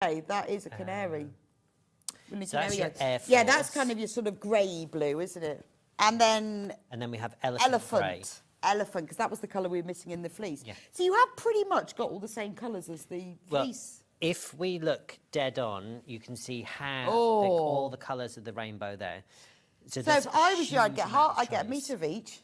That is a canary. So that's your Air Force. Yeah, that's kind of your sort of grey blue, isn't it? And then we have elephant. Elephant, because that was the colour we were missing in the fleece. Yeah. So you have pretty much got all the same colours as the fleece. If we look dead on, you can see how all the colours of the rainbow there. So if I was you, I'd get a metre of each.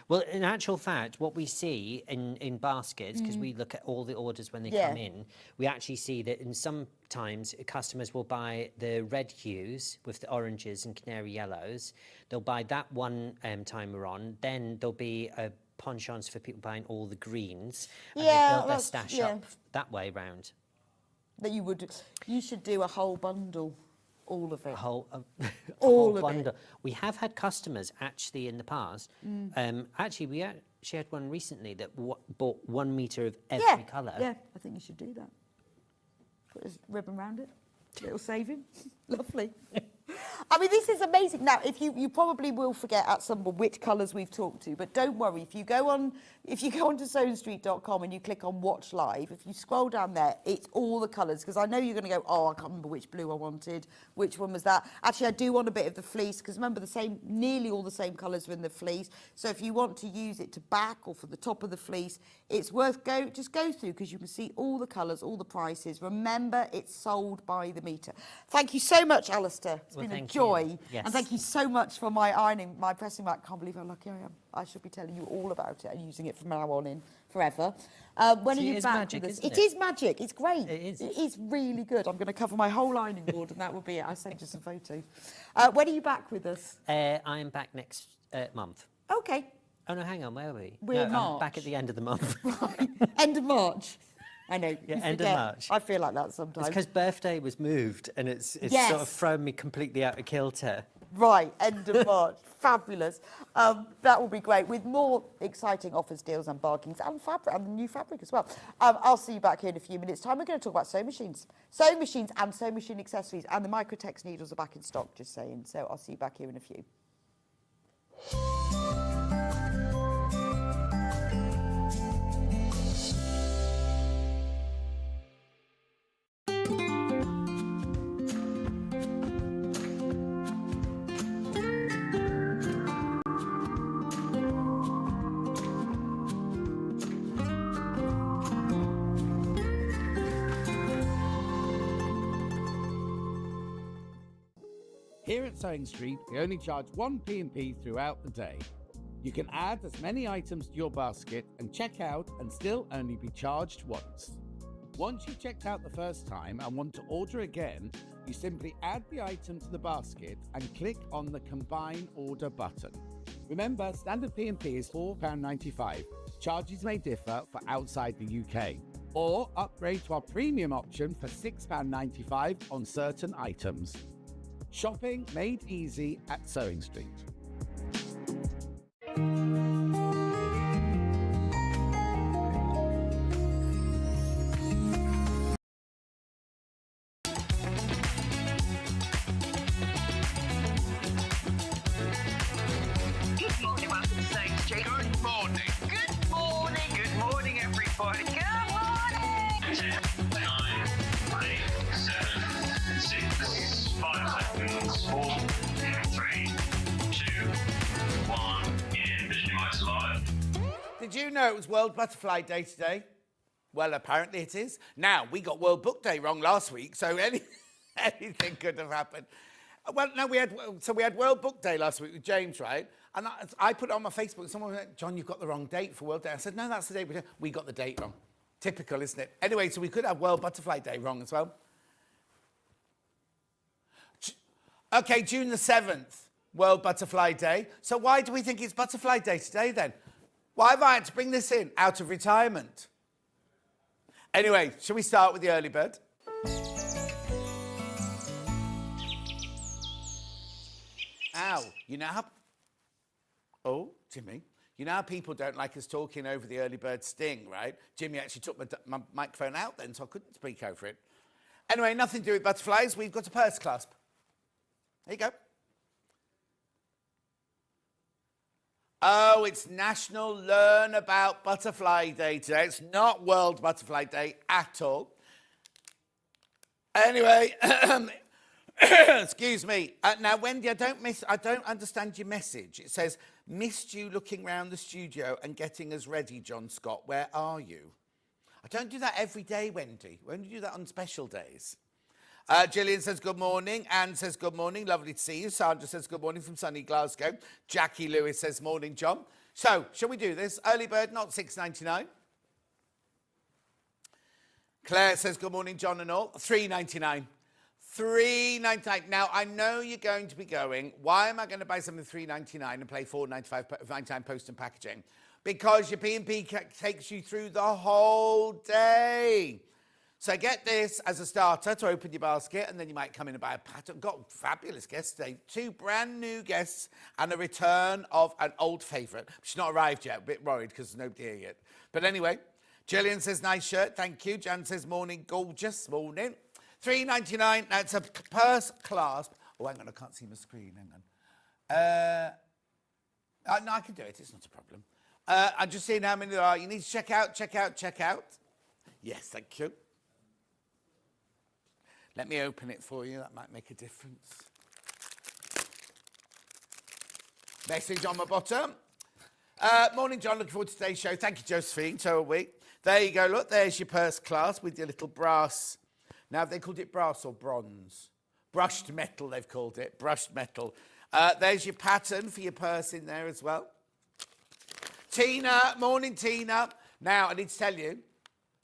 Well, in actual fact, what we see in baskets, because we look at all the orders when they come in, we actually see that in sometimes customers will buy the red hues with the oranges and canary yellows. They'll buy that one time we're on. Then there'll be a penchant for people buying all the greens. And they build their stash up that way round. That you should do a whole bundle. All of it. A whole bundle. We have had customers actually in the past. Actually, we actually had one recently that bought 1 metre of every colour. Yeah, I think you should do that. Put a ribbon around it. Little saving. Lovely. I mean, this is amazing. Now, if you probably will forget at some point which colours we've talked to, but don't worry. If you go onto sewingstreet.com and you click on Watch Live, if you scroll down there, it's all the colours, because I know you're going to go, oh, I can't remember which blue I wanted. Which one was that? Actually, I do want a bit of the fleece, because remember, nearly all the same colours are in the fleece. So if you want to use it to back or for the top of the fleece, it's worth just go through, because you can see all the colours, all the prices. Remember, it's sold by the metre. Thank you so much, Alistair. It's been a joy. Yes. And thank you so much for my ironing, my pressing rack. Can't believe how lucky I am. I should be telling you all about it and using it from now on in forever. When are you back with us? It is magic. It's great. It is really good. I'm going to cover my whole ironing board and that will be it. I sent you some photos. When are you back with us? I am back next month. Okay. Oh, no, hang on. Where are we? We're in March. I'm back at the end of the month. Right. End of March. I know. Yeah, end of March. I feel like that sometimes. It's because birthday was moved and it's sort of thrown me completely out of kilter. Right, end of March. Fabulous. That will be great, with more exciting offers, deals and bargains and fabric, and new fabric as well. I'll see you back here in a few minutes' time. We're going to talk about sewing machines and sewing machine accessories, and the Microtex needles are back in stock, just saying. So I'll see you back here in a few. Here at Sewing Street, we only charge one P&P throughout the day. You can add as many items to your basket and check out and still only be charged once. Once you've checked out the first time and want to order again, you simply add the item to the basket and click on the Combine Order button. Remember, standard P&P is £4.95. Charges may differ for outside the UK. Or upgrade to our premium option for £6.95 on certain items. Shopping made easy at Sewing Street. Good morning, welcome to Sewing Street. Good morning. Good morning. Good morning, everybody. Good morning. 10, 9, 8, 7, 6, 5 seconds, 4, 3, 2, 1, in Visualize Live. Did you know it was World Butterfly Day today? Well, apparently it is. Now, we got World Book Day wrong last week, so anything could have happened. Well, no, we had World Book Day last week with James, right? And I put it on my Facebook, and someone went, John, you've got the wrong date for World Day. I said, no, that's the date. We got the date wrong. Typical, isn't it? Anyway, so we could have World Butterfly Day wrong as well. Okay, June the 7th, World Butterfly Day. So why do we think it's Butterfly Day today, then? Why have I had to bring this in out of retirement? Anyway, shall we start with the early bird? Ow, you know how... Oh, Jimmy. You know how people don't like us talking over the early bird sting, right? Jimmy actually took my microphone out then, so I couldn't speak over it. Anyway, nothing to do with butterflies. We've got a purse clasp. There you go. Oh, it's National Learn About Butterfly Day today. It's not World Butterfly Day at all. Anyway, excuse me. Now, Wendy, I don't understand your message. It says, missed you looking round the studio and getting us ready, John Scott. Where are you? I don't do that every day, Wendy. We only do that on special days. Gillian says good morning. Anne says good morning. Lovely to see you. Sandra says good morning from sunny Glasgow. Jackie Lewis says morning, John. So, shall we do this? Early bird, not $6.99. Claire says good morning, John and all. $3.99. $3.99. Now, I know you're going to be going, why am I going to buy something $3.99 and pay $4.99 post and packaging? Because your P&P takes you through the whole day. So get this as a starter to open your basket, and then you might come in and buy a pattern. Got fabulous guests today. 2 brand new guests and a return of an old favourite. She's not arrived yet. A bit worried because there's nobody here yet. But anyway, Gillian says nice shirt. Thank you. Jan says morning. Gorgeous morning. $3.99. Now it's a purse clasp. Oh, hang on. I can't see my screen. Hang on. No, I can do it. It's not a problem. I'm just seeing how many there are. You need to check out. Yes, thank you. Let me open it for you. That might make a difference. Message on my bottom. Morning, John. Looking forward to today's show. Thank you, Josephine. So are we. There you go. Look, there's your purse clasp with your little brass. Now, have they called it brass or bronze? Brushed metal, they've called it. Brushed metal. There's your pattern for your purse in there as well. Tina. Morning, Tina. Now, I need to tell you,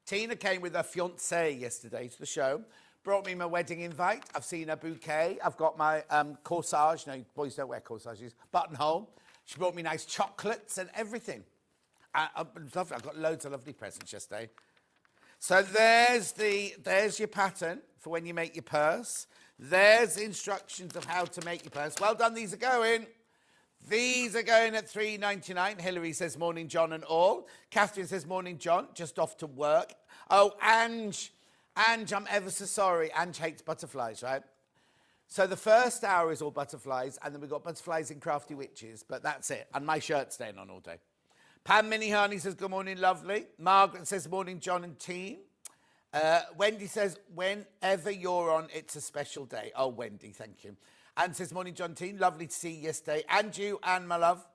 Tina came with her fiancé yesterday to the show. Brought me my wedding invite. I've seen her bouquet. I've got my corsage. No, boys don't wear corsages. Buttonhole. She brought me nice chocolates and everything. Lovely. I've got loads of lovely presents yesterday. So there's your pattern for when you make your purse. There's instructions of how to make your purse. Well done. These are going. These are going at $3.99. Hilary says morning, John and all. Catherine says morning, John. Just off to work. Oh, Ange, I'm ever so sorry. Ange hates butterflies, right? So the first hour is all butterflies, and then we've got butterflies in Crafty Witches, but that's it. And my shirt's staying on all day. Pam Minihani says, good morning, lovely. Margaret says, morning, John and team. Wendy says, whenever you're on, it's a special day. Oh, Wendy, thank you. Anne says, morning, John team. Lovely to see you yesterday. And you, Anne, my love.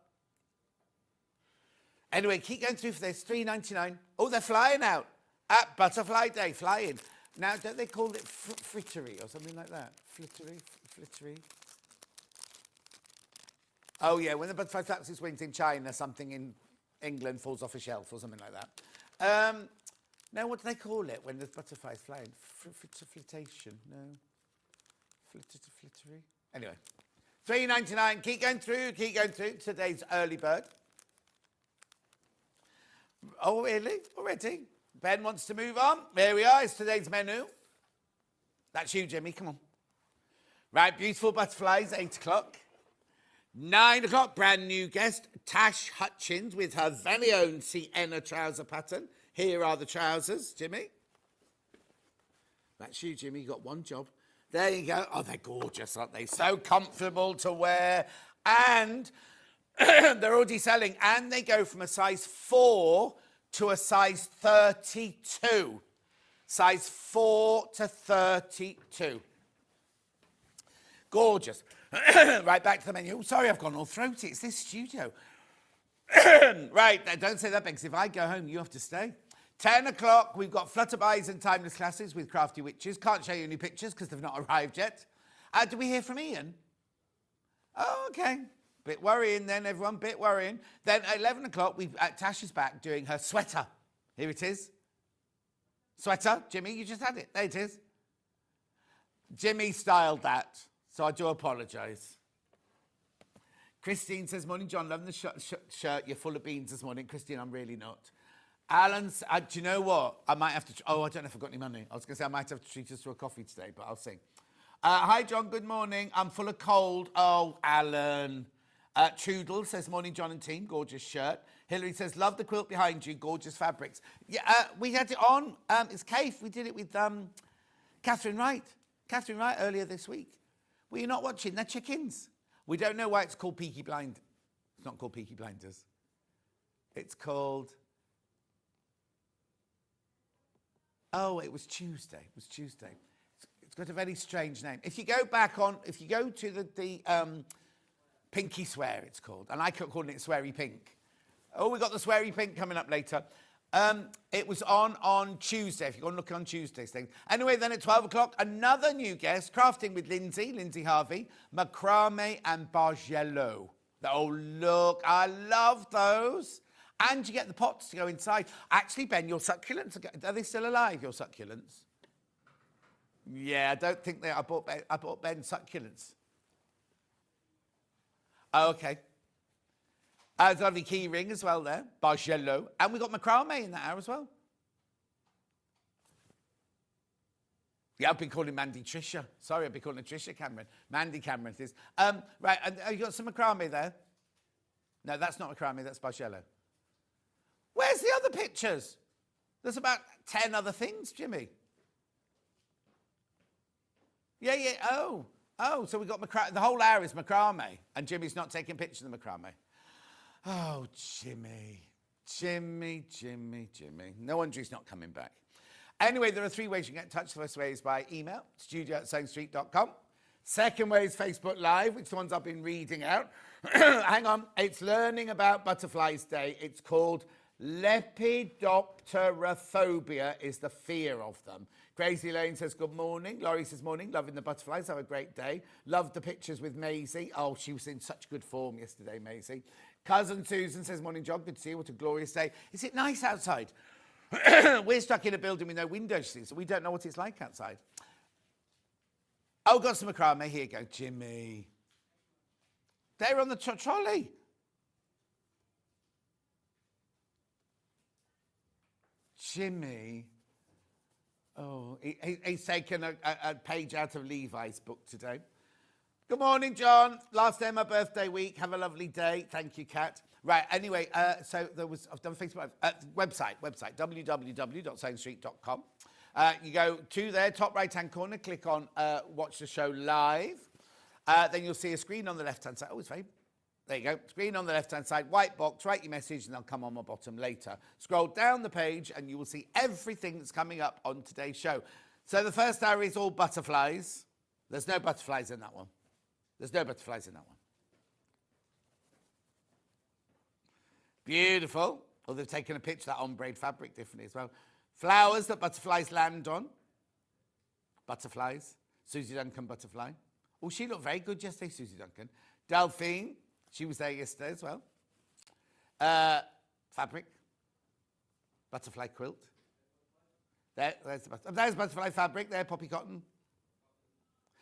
Anyway, keep going through for this. $3.99. Oh, they're flying out. At Butterfly Day, flying. Now, don't they call it frittery or something like that? Flittery. Oh, yeah, when the butterfly flaps its wings in China, something in England falls off a shelf or something like that. Now, what do they call it when the butterfly's flying? Flittation? No. Flittery? Anyway. $3.99. Keep going through. Today's early bird. Oh, really? Already? Ben wants to move on. There we are. It's today's menu. That's you, Jimmy. Come on. Right, beautiful butterflies, 8 o'clock. 9 o'clock, brand new guest, Tash Hutchins with her very own Sienna trouser pattern. Here are the trousers, Jimmy. That's you, Jimmy. You got one job. There you go. Oh, they're gorgeous, aren't they? So comfortable to wear. And they're already selling. And they go from a size 4 to a size 32. Size 4 to 32. Gorgeous. Right, back to the menu. Oh, sorry, I've gone all throaty. It's this studio. Right, don't say that, because if I go home, you have to stay. 10 o'clock, we've got flutterbyes and timeless classes with Crafty Witches. Can't show you any pictures because they've not arrived yet. Do we hear from Ian? Oh, okay. Bit worrying then, everyone, bit worrying. Then at 11 o'clock, Tash is back doing her sweater. Here it is. Sweater. Jimmy, you just had it. There it is. Jimmy styled that, so I do apologise. Christine says, morning, John, loving the shirt. You're full of beans this morning. Christine, I'm really not. Alan, do you know what? I might have to, I don't know if I've got any money. I was going to say I might have to treat us to a coffee today, but I'll see. Hi, John, good morning. I'm full of cold. Oh, Alan. Trudel says, morning, John and team. Gorgeous shirt. Hilary says, love the quilt behind you. Gorgeous fabrics. Yeah, we had it on. It's Kafe. We did it with Catherine Wright. Catherine Wright earlier this week. Were you not watching? They're chickens. We don't know why it's called Peaky Blind. It's not called Peaky Blinders. It's called... Oh, it was Tuesday. It's got a very strange name. If you go back on, if you go to the Pinky Swear, it's called, and I kept calling it Sweary Pink. Oh, we got the Sweary Pink coming up later. It was on Tuesday, if you go and look on Tuesday's thing. Anyway, then at 12 o'clock, another new guest, crafting with Lindsay Harvey, macrame and bargello. Oh, look, I love those. And you get the pots to go inside. Actually, Ben, your succulents, are they still alive, your succulents? Yeah, I don't think they are. I bought Ben succulents. Oh, okay. There's a lovely key ring as well there, bargello. And we got macrame in that as well. Yeah, I've been calling Mandy Tricia. Sorry, I've been calling Tricia Cameron. Mandy Cameron it is. Right, and you got some macrame there? No, that's not macrame, that's bargello. Where's the other pictures? There's about 10 other things, Jimmy. Yeah, oh, so we got macrame. The whole hour is macrame, and Jimmy's not taking pictures of the macrame. Oh, Jimmy. No wonder he's not coming back. Anyway, there are 3 ways you can get in touch. The first way is by email, studio@sewingstreet.com. Second way is Facebook Live, which ones I've been reading out. Hang on, it's Learning About Butterflies Day. It's called Lepidopterophobia is the fear of them. Crazy Lane says, good morning. Laurie says, morning. Loving the butterflies. Have a great day. Loved the pictures with Maisie. Oh, she was in such good form yesterday, Maisie. Cousin Susan says, morning, John. Good to see you. What a glorious day. Is it nice outside? We're stuck in a building with no windows, so we don't know what it's like outside. Oh, got some macrame. Here you go, Jimmy. They're on the trolley. Jimmy. Oh, he's taken a page out of Levi's book today. Good morning, John. Last day of my birthday week. Have a lovely day. Thank you, Kat. Right, anyway, so I've done Facebook website, www.sewingstreet.com. You go to there, top right-hand corner, click on Watch the Show Live. Then you'll see a screen on the left-hand side. Oh, it's very... There you go. Screen on the left-hand side, white box, write your message, and they'll come on my bottom later. Scroll down the page, and you will see everything that's coming up on today's show. So the first hour is all butterflies. There's no butterflies in that one. Beautiful. Oh, they've taken a picture of that ombre fabric differently as well. Flowers that butterflies land on. Butterflies. Susie Duncan butterfly. Oh, she looked very good yesterday, Susie Duncan. Delphine. She was there yesterday as well. Fabric. Butterfly quilt. There's butterfly fabric there, poppy cotton.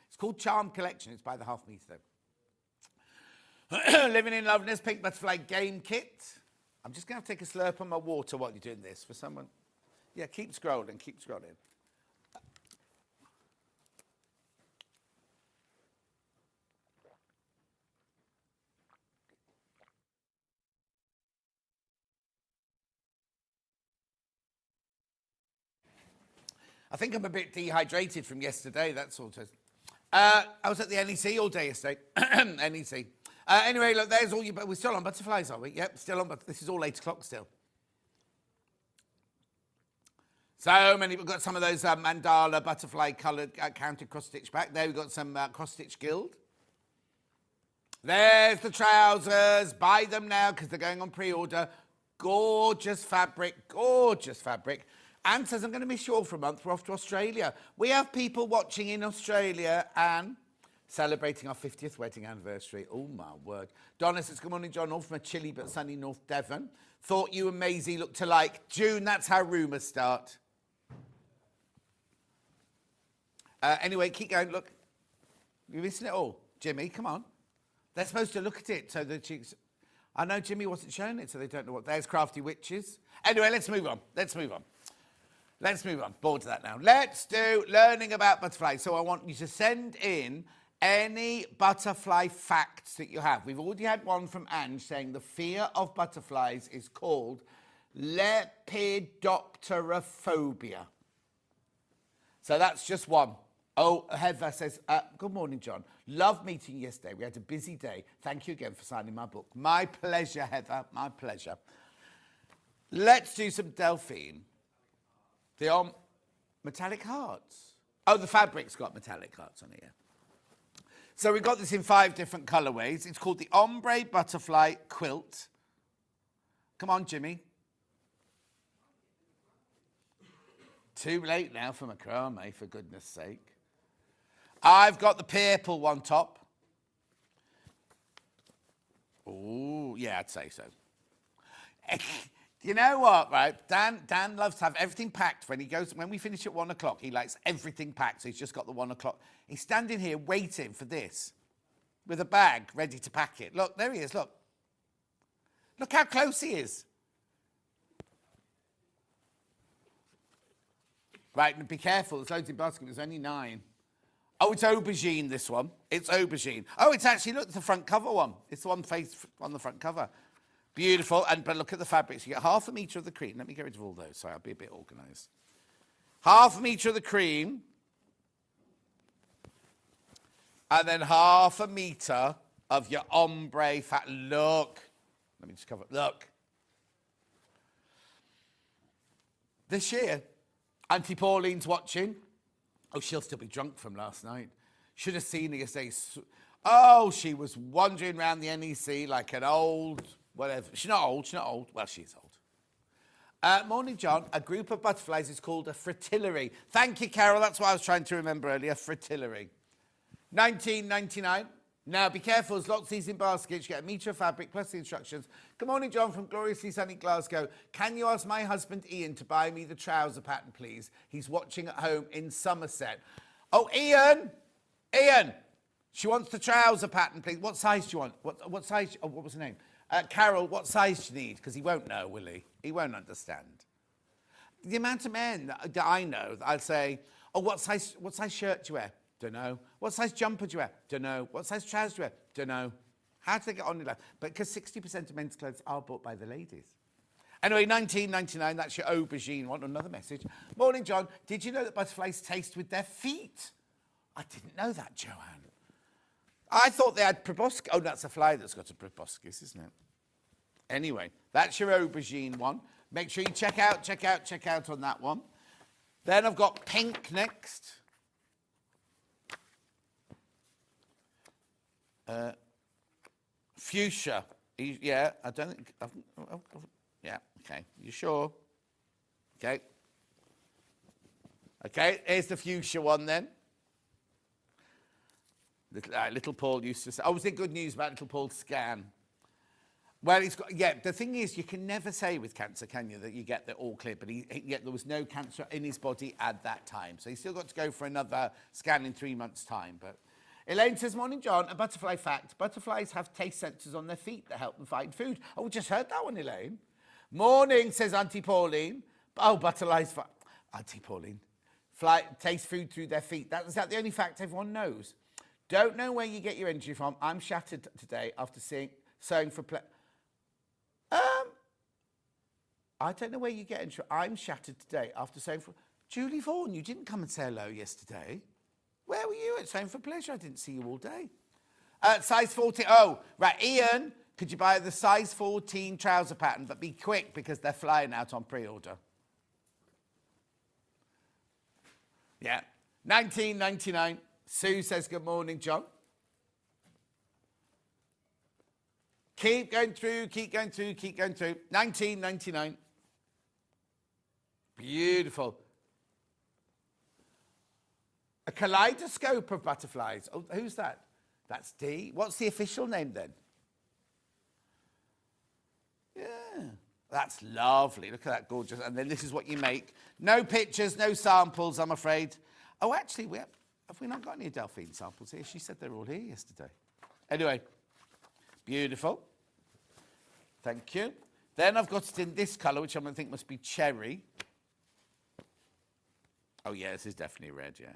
It's called Charm Collection. It's by the half meter. Living in Loveness, pink butterfly game kit. I'm just going to take a slurp on my water while you're doing this for someone. Yeah, keep scrolling. I think I'm a bit dehydrated from yesterday, that's all. I was at the NEC all day yesterday. NEC. Anyway, look, there's all you... We're still on butterflies, are we? Yep, still on... This is all 8 o'clock still. So many... We've got some of those mandala butterfly-coloured counted cross-stitch back. There we've got some cross-stitch guild. There's the trousers. Buy them now because they're going on pre-order. Gorgeous fabric. Anne says, I'm going to miss you all for a month. We're off to Australia. We have people watching in Australia, Anne, celebrating our 50th wedding anniversary. Oh, my word. Donna says, good morning, John, all from a chilly but sunny North Devon. Thought you and Maisie looked alike. June, that's how rumours start. Anyway, keep going. Look. You're missing it all. Jimmy, come on. They're supposed to look at it so that you... I know Jimmy wasn't showing it, so they don't know what... There's Crafty Witches. Anyway, let's move on. Bored of that now. Let's do learning about butterflies. So I want you to send in any butterfly facts that you have. We've already had one from Ange saying the fear of butterflies is called lepidopterophobia. So that's just one. Oh, Heather says, good morning, John. Love meeting you yesterday. We had a busy day. Thank you again for signing my book. My pleasure, Heather. My pleasure. Let's do some Delphine. The metallic hearts. Oh, the fabric's got metallic hearts on it, yeah. So we've got this in 5 different colourways. It's called the Ombre Butterfly Quilt. Come on, Jimmy. Too late now for macrame, for goodness sake. I've got the purple one top. Oh, yeah, I'd say so. You know what, right? Dan loves to have everything packed when we finish at 1 o'clock. He likes everything packed, so he's just got the 1 o'clock. He's standing here waiting for this with a bag ready to pack it. Look, there he is, look. Look how close he is. Right, and be careful, there's loads in basket, there's only 9. Oh, it's aubergine, this one. It's aubergine. Oh, it's actually, look, it's the front cover one. It's the one faced on the front cover. Beautiful, but look at the fabrics. You get 1/2 metre of the cream. Let me get rid of all those. Sorry, I'll be a bit organised. 1/2 metre of the cream. And then 1/2 metre of your ombre fat. Look. Let me just cover it. Look. This year, Auntie Pauline's watching. Oh, she'll still be drunk from last night. Should have seen her yesterday. Oh, she was wandering around the NEC like an old... whatever. She's not old. Well, she's old. Morning, John. A group of butterflies is called a fritillary. Thank you, Carol. That's what I was trying to remember earlier. Fritillary. 19.99. Now, be careful. There's lots of these in baskets. You get 1 metre of fabric plus the instructions. Good morning, John, from gloriously sunny Glasgow. Can you ask my husband, Ian, to buy me the trouser pattern, please? He's watching at home in Somerset. Oh, Ian! Ian! She wants the trouser pattern, please. What size do you want? What size? Oh, what was her name? Carol, what size do you need? Because he won't know, will he? He won't understand. The amount of men that I know, I'll say, oh, what size shirt do you wear? Don't know. What size jumper do you wear? Don't know. What size trousers do you wear? Don't know. How do they get on in life? But because 60% of men's clothes are bought by the ladies. Anyway, 19.99, that's your aubergine one. Another message. Morning, John. Did you know that butterflies taste with their feet? I didn't know that, Joanne. I thought they had proboscis. Oh, that's a fly that's got a proboscis, isn't it? Anyway, that's your aubergine one. Make sure you check out on that one. Then I've got pink next. Fuchsia. Yeah, I don't think... yeah, okay. You sure? Okay. Okay, here's the fuchsia one then. Little Paul used to say... Oh, was it good news about Little Paul's scan? Well, he's got... Yeah, the thing is, you can never say with cancer, can you, that you get the all clear, but yet there was no cancer in his body at that time. So he's still got to go for another scan in 3 months' time, but... Elaine says, morning, John. A butterfly fact. Butterflies have taste sensors on their feet that help them find food. Oh, we just heard that one, Elaine. Morning, says Auntie Pauline. Oh, butterflies... Auntie Pauline. Taste food through their feet. Is that the only fact everyone knows? Don't know where you get your energy from. I'm shattered today after sewing for... I don't know where you get energy. I'm shattered today after sewing for... Julie Vaughan, you didn't come and say hello yesterday. Where were you at Sewing for Pleasure? I didn't see you all day. Size 14. Oh, right. Ian, could you buy the size 14 trouser pattern? But be quick because they're flying out on pre-order. Yeah. 19.99. Sue says, good morning, John. Keep going through. 19.99. Beautiful. A kaleidoscope of butterflies. Oh, who's that? That's Dee. What's the official name then? Yeah. That's lovely. Look at that gorgeous. And then this is what you make. No pictures, no samples, I'm afraid. Oh, actually, have we not got any Delphine samples here? She said they were all here yesterday. Anyway, beautiful. Thank you. Then I've got it in this colour, which I'm going to think must be cherry. Oh, yeah, this is definitely red, yeah.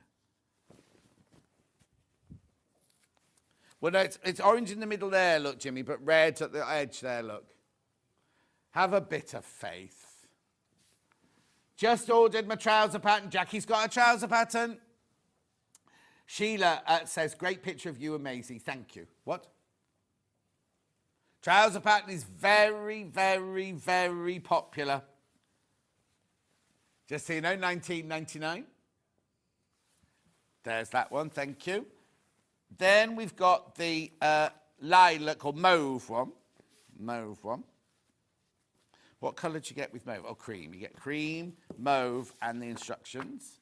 Well, no, it's orange in the middle there, look, Jimmy, but red at the edge there, look. Have a bit of faith. Just ordered my trouser pattern. Jackie's got a trouser pattern. Sheila says, great picture of you and Maisie. Thank you. What? Trouser pattern is very, very, very popular. Just so you know, 19.99. There's that one, thank you. Then we've got the lilac or mauve one. Mauve one. What colour do you get with mauve? Oh, cream. You get cream, mauve, and the instructions.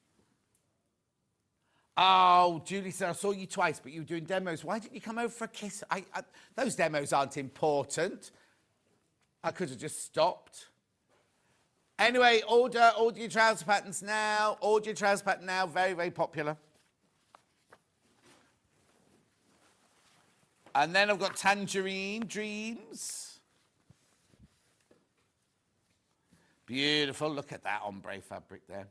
Oh, Julie said, I saw you twice, but you were doing demos. Why didn't you come over for a kiss? Those demos aren't important. I could have just stopped. Anyway, order your trouser patterns now. Order your trouser pattern now. Very, very popular. And then I've got Tangerine Dreams. Beautiful. Look at that ombre fabric there.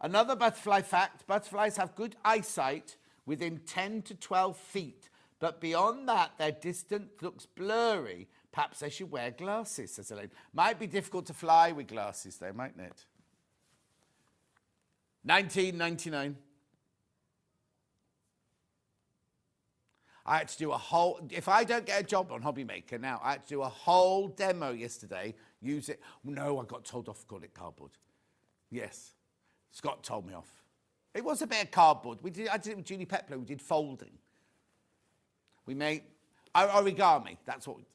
Another butterfly fact, butterflies have good eyesight within 10 to 12 feet, but beyond that, their distance looks blurry. Perhaps they should wear glasses, says Elaine. Might be difficult to fly with glasses, though, mightn't it? $19.99. I had to do a whole, if I don't get a job on Hobby Maker now, I had to do a whole demo yesterday, use it. No, I got told off, call it cardboard. Yes, Scott told me off. It was a bit of cardboard. I did it with Julie Pepler, we did folding. We made origami, that's what we did.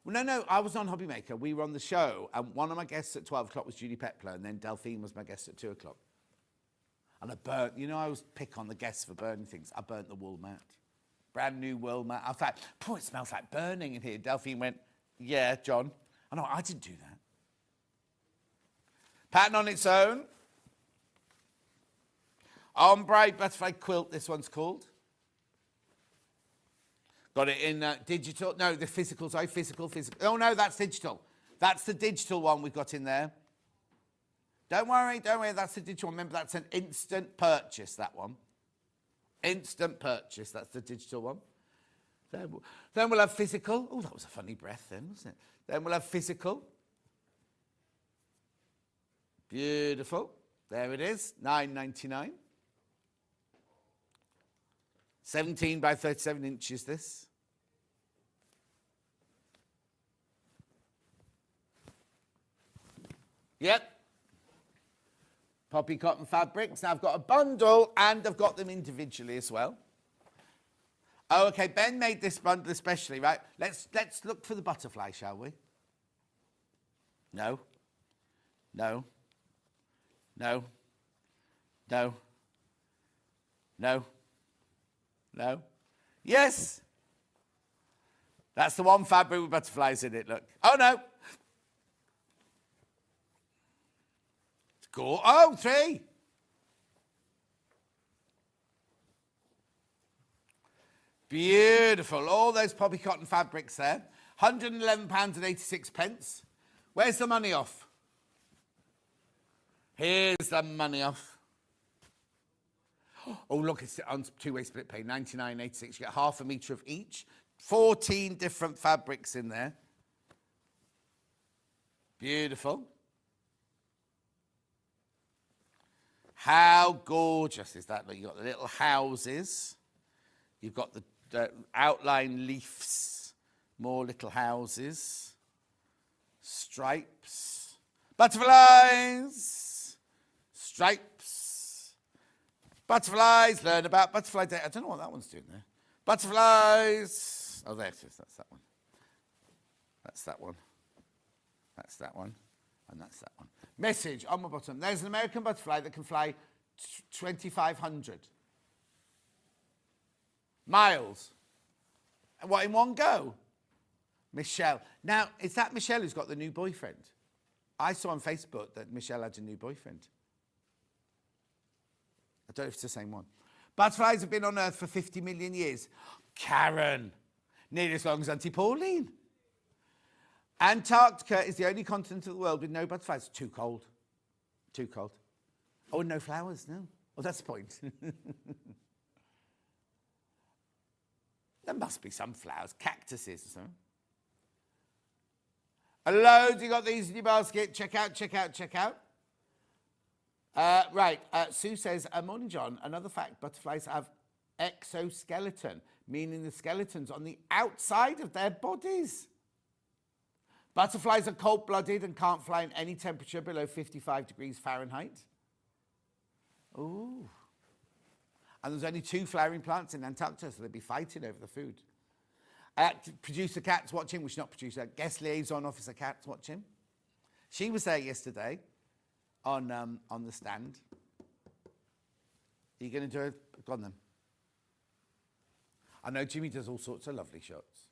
Well, no, I was on Hobby Maker, we were on the show, and one of my guests at 12 o'clock was Julie Pepler, and then Delphine was my guest at 2 o'clock. And I burnt, you know, I always pick on the guests for burning things. I burnt the wool mat. Brand new wool mat. I thought, it smells like burning in here. Delphine went, yeah, John. I know, I didn't do that. Pattern on its own. Ombre butterfly quilt, this one's called. Got it in digital. No, the physical, sorry, physical. Oh, no, that's digital. That's the digital one we've got in there. Don't worry, that's the digital one. Remember, that's an instant purchase, that one. Instant purchase, that's the digital one. Then we'll have physical. Oh, that was a funny breath then, wasn't it? Then we'll have physical. Beautiful. There it is, $9.99. 17 by 37 inches, this. Yep. Poppy cotton fabrics. Now I've got a bundle and I've got them individually as well. Oh, okay, Ben made this bundle especially, right? Let's look for the butterfly, shall we? No. No. No. No. No. No. Yes. That's the one fabric with butterflies in it, look. Oh, no. Go. Oh, 3. Beautiful. All those poppy cotton fabrics there. £111.86. Where's the money off? Here's the money off. Oh, look, it's on two-way split pay, $99.86. You get half a metre of each. 14 different fabrics in there. Beautiful. How gorgeous is that? You've got the little houses. You've got the outline leaves. More little houses. Stripes. Butterflies. Stripes. Butterflies. Learn about butterfly day. I don't know what that one's doing there. Butterflies. Oh, there it is. That's that one. That's that one. That's that one. And that's that one. Message on my bottom. There's an American butterfly that can fly 2,500 miles. And what, in one go? Michelle. Now, is that Michelle who's got the new boyfriend? I saw on Facebook that Michelle had a new boyfriend. I don't know if it's the same one. Butterflies have been on Earth for 50 million years. Karen. Nearly as long as Auntie Pauline. Antarctica is the only continent of the world with no butterflies. Too cold. Too cold. Oh, and no flowers, no. Oh, that's the point. There must be some flowers, cactuses or something. Loads, you got these in your basket. Check out, check out, check out. Right, Sue says, morning, John. Another fact, butterflies have exoskeleton, meaning the skeleton's on the outside of their bodies. Butterflies are cold-blooded and can't fly in any temperature below 55 degrees Fahrenheit. Ooh. And there's only 2 flowering plants in Antarctica, so they'd be fighting over the food. Producer Kat's watching, well, she's not producer, guest liaison officer Kat's watching. She was there yesterday on the stand. Are you going to do it? Go on then. I know Jimmy does all sorts of lovely shots.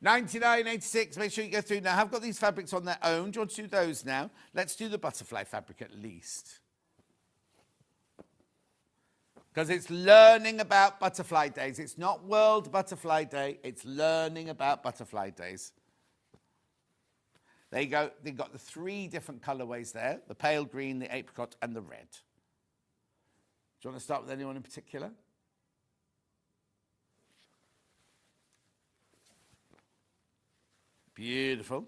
99.86, make sure you go through. Now, I've got these fabrics on their own. Do you want to do those now? Let's do the butterfly fabric at least. Because it's learning about butterfly days. It's not World Butterfly Day, it's learning about butterfly days. There you go. They've got the 3 different colourways there, the pale green, the apricot, and the red. Do you want to start with anyone in particular? Beautiful.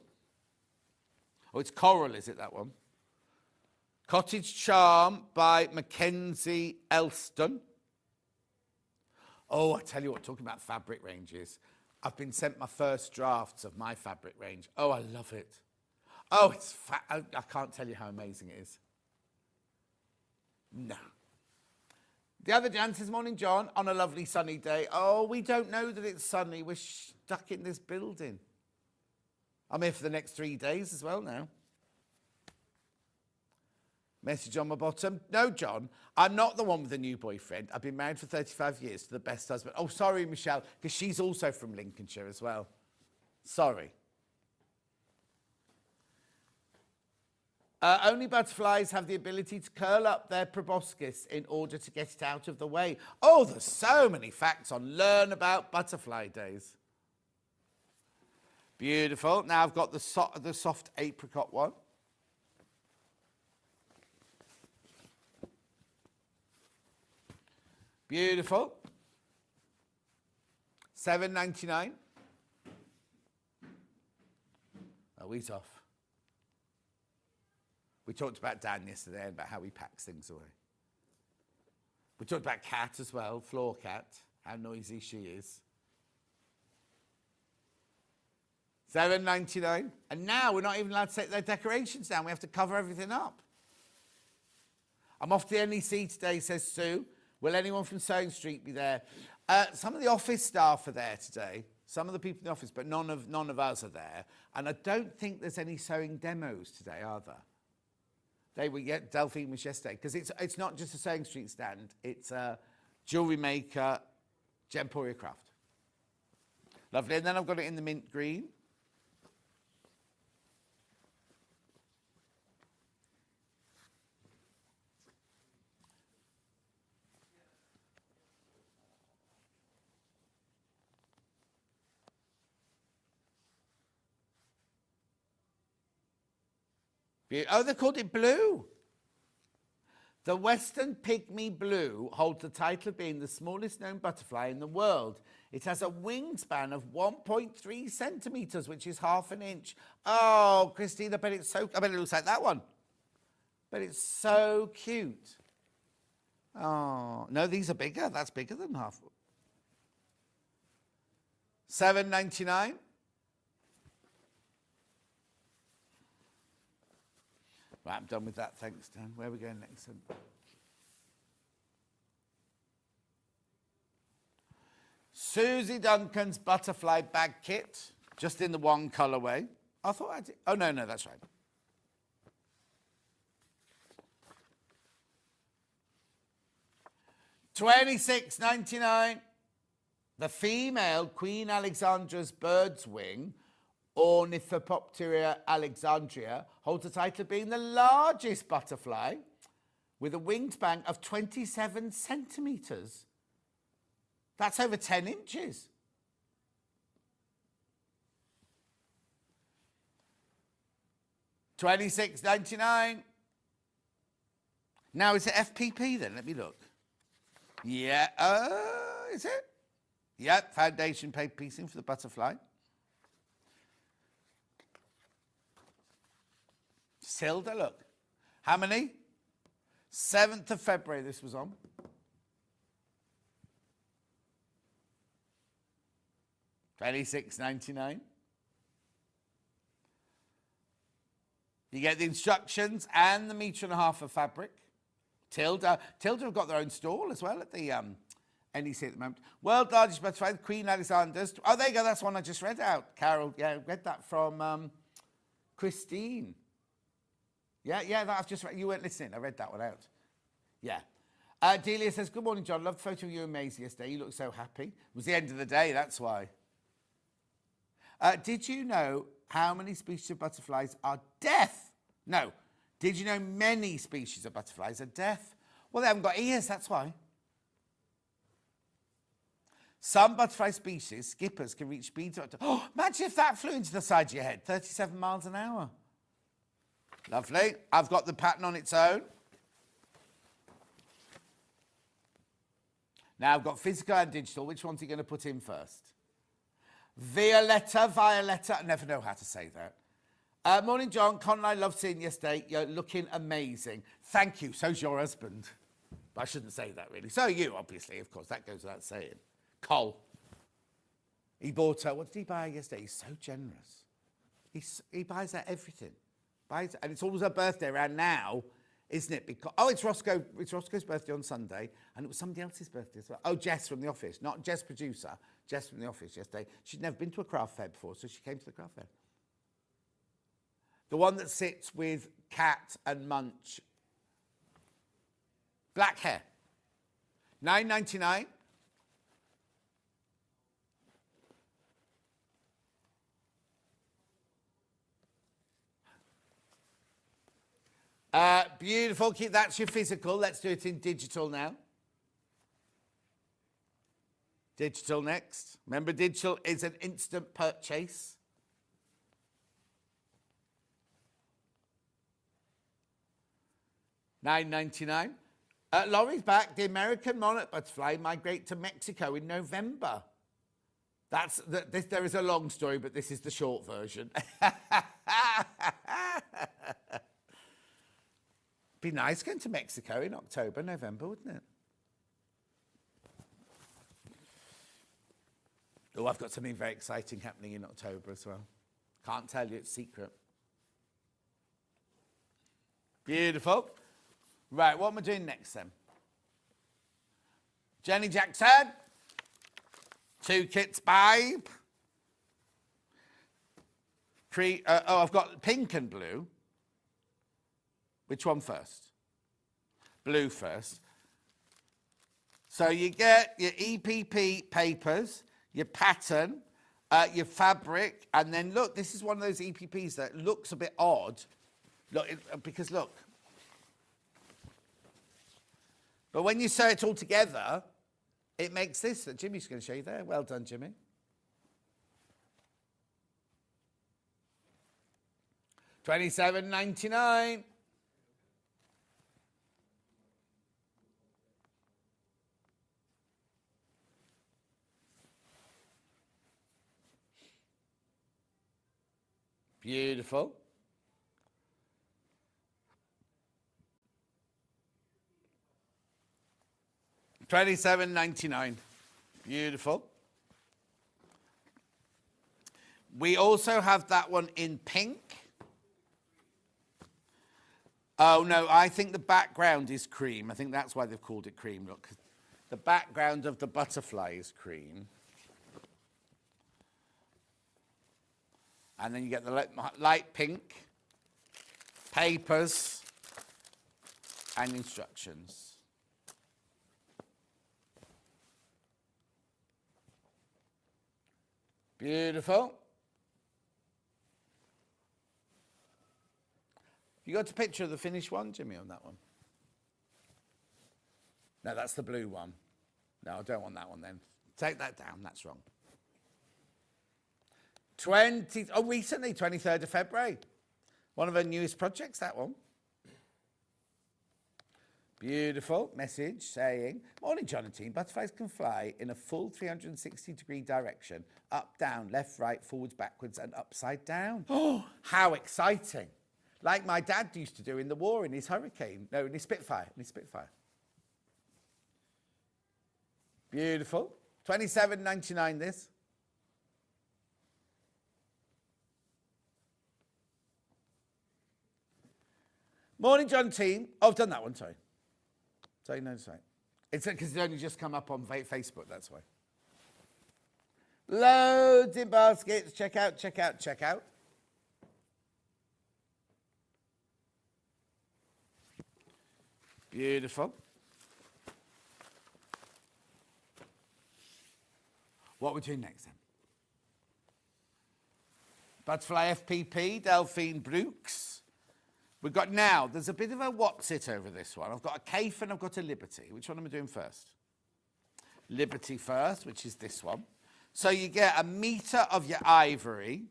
Oh, it's coral, is it, that one? Cottage Charm by Mackenzie Elston. Oh, I tell you what, talking about fabric ranges, I've been sent my first drafts of my fabric range. Oh, I love it. Oh, I can't tell you how amazing it is. No. The other dances, morning, John, on a lovely sunny day. Oh, we don't know that it's sunny. We're stuck in this building. I'm here for the next 3 days as well now. Message on my bottom. No, John, I'm not the one with a new boyfriend. I've been married for 35 years to the best husband. Oh, sorry, Michelle, because she's also from Lincolnshire as well. Sorry. Only butterflies have the ability to curl up their proboscis in order to get it out of the way. Oh, there's so many facts on Learn About Butterfly Days. Beautiful. Now I've got the soft apricot one. Beautiful. $7.99. Oh, he's off. We talked about Dan yesterday and about how he packs things away. We talked about Cat as well, Floor Cat, how noisy she is. $7.99. And now we're not even allowed to take their decorations down. We have to cover everything up. I'm off to the NEC today, says Sue. Will anyone from Sewing Street be there? Some of the office staff are there today. Some of the people in the office, but none of us are there. And I don't think there's any sewing demos today, are there? They were, yeah, Delphine was yesterday. Because it's not just a Sewing Street stand. It's a jewellery maker, Gemporia Craft. Lovely. And then I've got it in the mint green. Oh, they called it blue. The Western Pygmy Blue holds the title of being the smallest known butterfly in the world. It has a wingspan of 1.3 centimetres, which is half an inch. Oh, Christine, I bet it looks like that one. But it's so cute. Oh, no, these are bigger. That's bigger than half. $7.99. Right, I'm done with that. Thanks, Dan. Where are we going next? Susie Duncan's butterfly bag kit, just in the one colourway. I thought I did. Oh, no, that's right. $26.99. The female Queen Alexandra's bird's wing, Ornithopteria alexandria, holds the title of being the largest butterfly with a wingspan of 27 centimetres. That's over 10 inches. $26.99. Now, is it FPP then? Let me look. Yeah, is it? Yep, foundation paper piecing for the butterfly. Silda, look. How many? 7th of February this was on. $26.99. You get the instructions and the 1.5 meters of fabric. Tilda have got their own stall as well at the NEC at the moment. World largest butterfly, the Queen Alexander's. Oh, there you go. That's one I just read out. Carol, yeah, read that from Christine. Yeah, that I've just read. You weren't listening. I read that one out. Yeah. Delia says, good morning, John. Loved the photo of you and Maisie yesterday. You look so happy. It was the end of the day, that's why. Did you know how many species of butterflies are deaf? No. Did you know many species of butterflies are deaf? Well, they haven't got ears, that's why. Some butterfly species, skippers, can reach speeds up to... Oh, imagine if that flew into the side of your head, 37 miles an hour. Lovely. I've got the pattern on its own. Now, I've got physical and digital. Which one's he going to put in first? Violetta. I never know how to say that. Morning, John. Con and I loved seeing you yesterday. You're looking amazing. Thank you. So's your husband. But I shouldn't say that, really. So you, obviously, of course. That goes without saying. Cole. He bought her... What did he buy yesterday? He's so generous. He buys her everything. And it's always her birthday around now, isn't it? Because it's Roscoe's birthday on Sunday, and it was somebody else's birthday as well. Oh, Jess from the office. Not Jess producer. Jess from the office yesterday. She'd never been to a craft fair before, so she came to the craft fair. The one that sits with Cat and Munch. Black hair. $9.99. Beautiful. That's your physical. Let's do it in digital now. Digital next. Remember, digital is an instant purchase. $9.99. Laurie's back. The American monarch butterfly migrate to Mexico in November. There is a long story, but this is the short version. Be nice going to Mexico in October, November, wouldn't it? Oh, I've got something very exciting happening in October as well. Can't tell you, it's secret. Beautiful. Right, what am I doing next then? Jenny Jackson. 2 kits, babe. I've got pink and blue. Which one first? Blue first. So you get your EPP papers, your pattern, your fabric, and then look, this is one of those EPPs that looks a bit odd. Look, because look. But when you sew it all together, it makes this that Jimmy's going to show you there. Well done, Jimmy. $27.99. Beautiful. $27.99. Beautiful. We also have that one in pink. Oh, no, I think the background is cream. I think that's why they've called it cream. Look, the background of the butterfly is cream. And then you get the light pink, papers, and instructions. Beautiful. You got a picture of the finished one, Jimmy, on that one? No, that's the blue one. No, I don't want that one then. Take that down, that's wrong. Recently, 23rd of February. One of her newest projects, that one. Beautiful message saying, morning, Jonathan. Butterflies can fly in a full 360-degree direction. Up, down, left, right, forwards, backwards, and upside down. Oh, how exciting. Like my dad used to do in the war in his Hurricane. No, in his Spitfire. Beautiful. $27.99 this. Morning, John team. Oh, I've done that one, sorry. Sorry, no, sorry. It's because it's only just come up on Facebook, that's why. Loads in baskets. Check out, check out, check out. Beautiful. What are we doing next then? Butterfly FPP, Delphine Brooks. We've got now, there's a bit of a what's it over this one. I've got a Cafe and I've got a Liberty. Which one am I doing first? Liberty first, which is this one. So you get 1 metre of your ivory,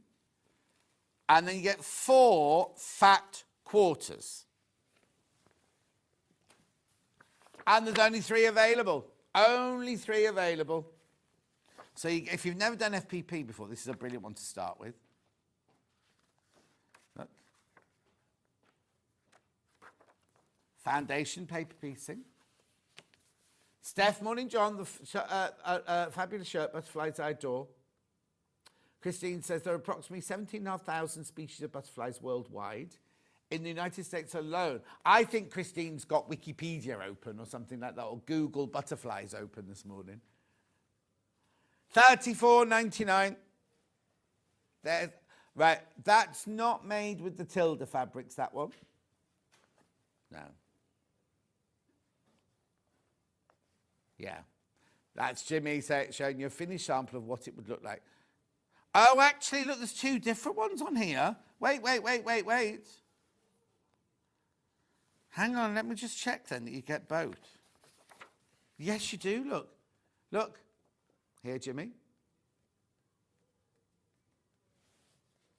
and then you get 4 fat quarters. And there's only 3 available. Only 3 available. So if you've never done FPP before, this is a brilliant one to start with. Look. Foundation paper piecing. Steph, morning, John. The fabulous shirt, butterflies I adore. Christine says there are approximately 17,500 species of butterflies worldwide. In the United States alone. I think Christine's got Wikipedia open or something like that, or Google butterflies open this morning. $34.99. There's, right, that's not made with the Tilda fabrics, that one. No. Yeah. That's Jimmy showing you a finished sample of what it would look like. Oh, actually, look, there's 2 different ones on here. Wait. Hang on, let me just check then that you get both. Yes, you do, look. Look. Here, Jimmy.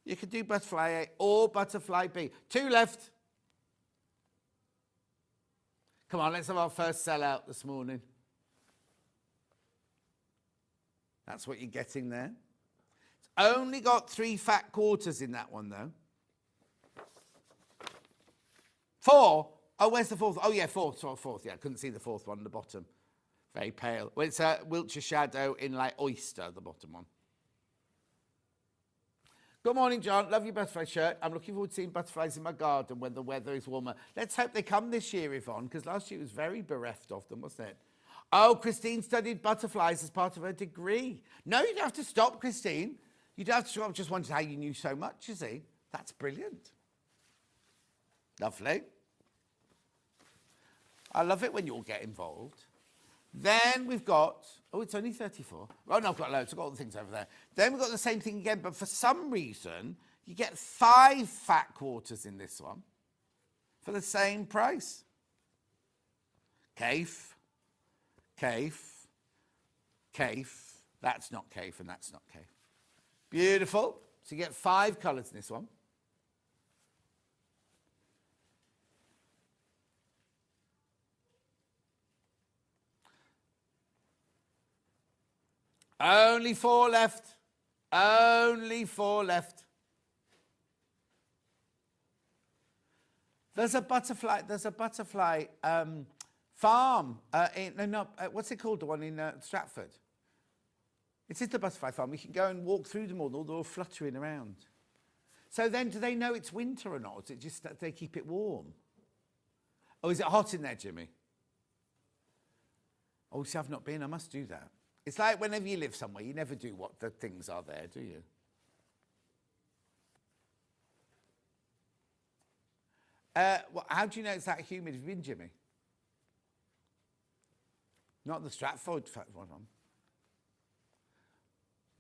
You can do butterfly A or butterfly B. 2 left. Come on, let's have our first sellout this morning. That's what you're getting there. It's only got 3 fat quarters in that one, though. 4. Oh, where's the 4th? Oh, yeah, 4th. Sorry, 4th. Yeah, I couldn't see the 4th one at the bottom. Very pale. Well, it's a Wiltshire shadow in like oyster, the bottom one. Good morning, John. Love your butterfly shirt. I'm looking forward to seeing butterflies in my garden when the weather is warmer. Let's hope they come this year, Yvonne, because last year it was very bereft of them, wasn't it? Oh, Christine studied butterflies as part of her degree. No, you don't have to stop, Christine. You don't have to stop. I just wondered how you knew so much, you see. That's brilliant. Lovely. I love it when you all get involved. Then we've got, oh, it's only 34. Oh, no, I've got loads. I've got all the things over there. Then we've got the same thing again, but for some reason, you get 5 fat quarters in this one for the same price. Cafe, Cafe, Cafe. That's not Cafe, and that's not Cafe. Beautiful. So you get 5 colours in this one. Only 4 left. Only 4 left. There's a butterfly farm. What's it called? The one in Stratford. It is the butterfly farm. You can go and walk through them all. They're all fluttering around. So then, do they know it's winter or not? Or is it just that they keep it warm? Oh, is it hot in there, Jimmy? Oh, see, I've not been. I must do that. It's like whenever you live somewhere, you never do what the things are there, do you? How do you know it's that humid? Have you been, Jimmy? Not the Stratford one.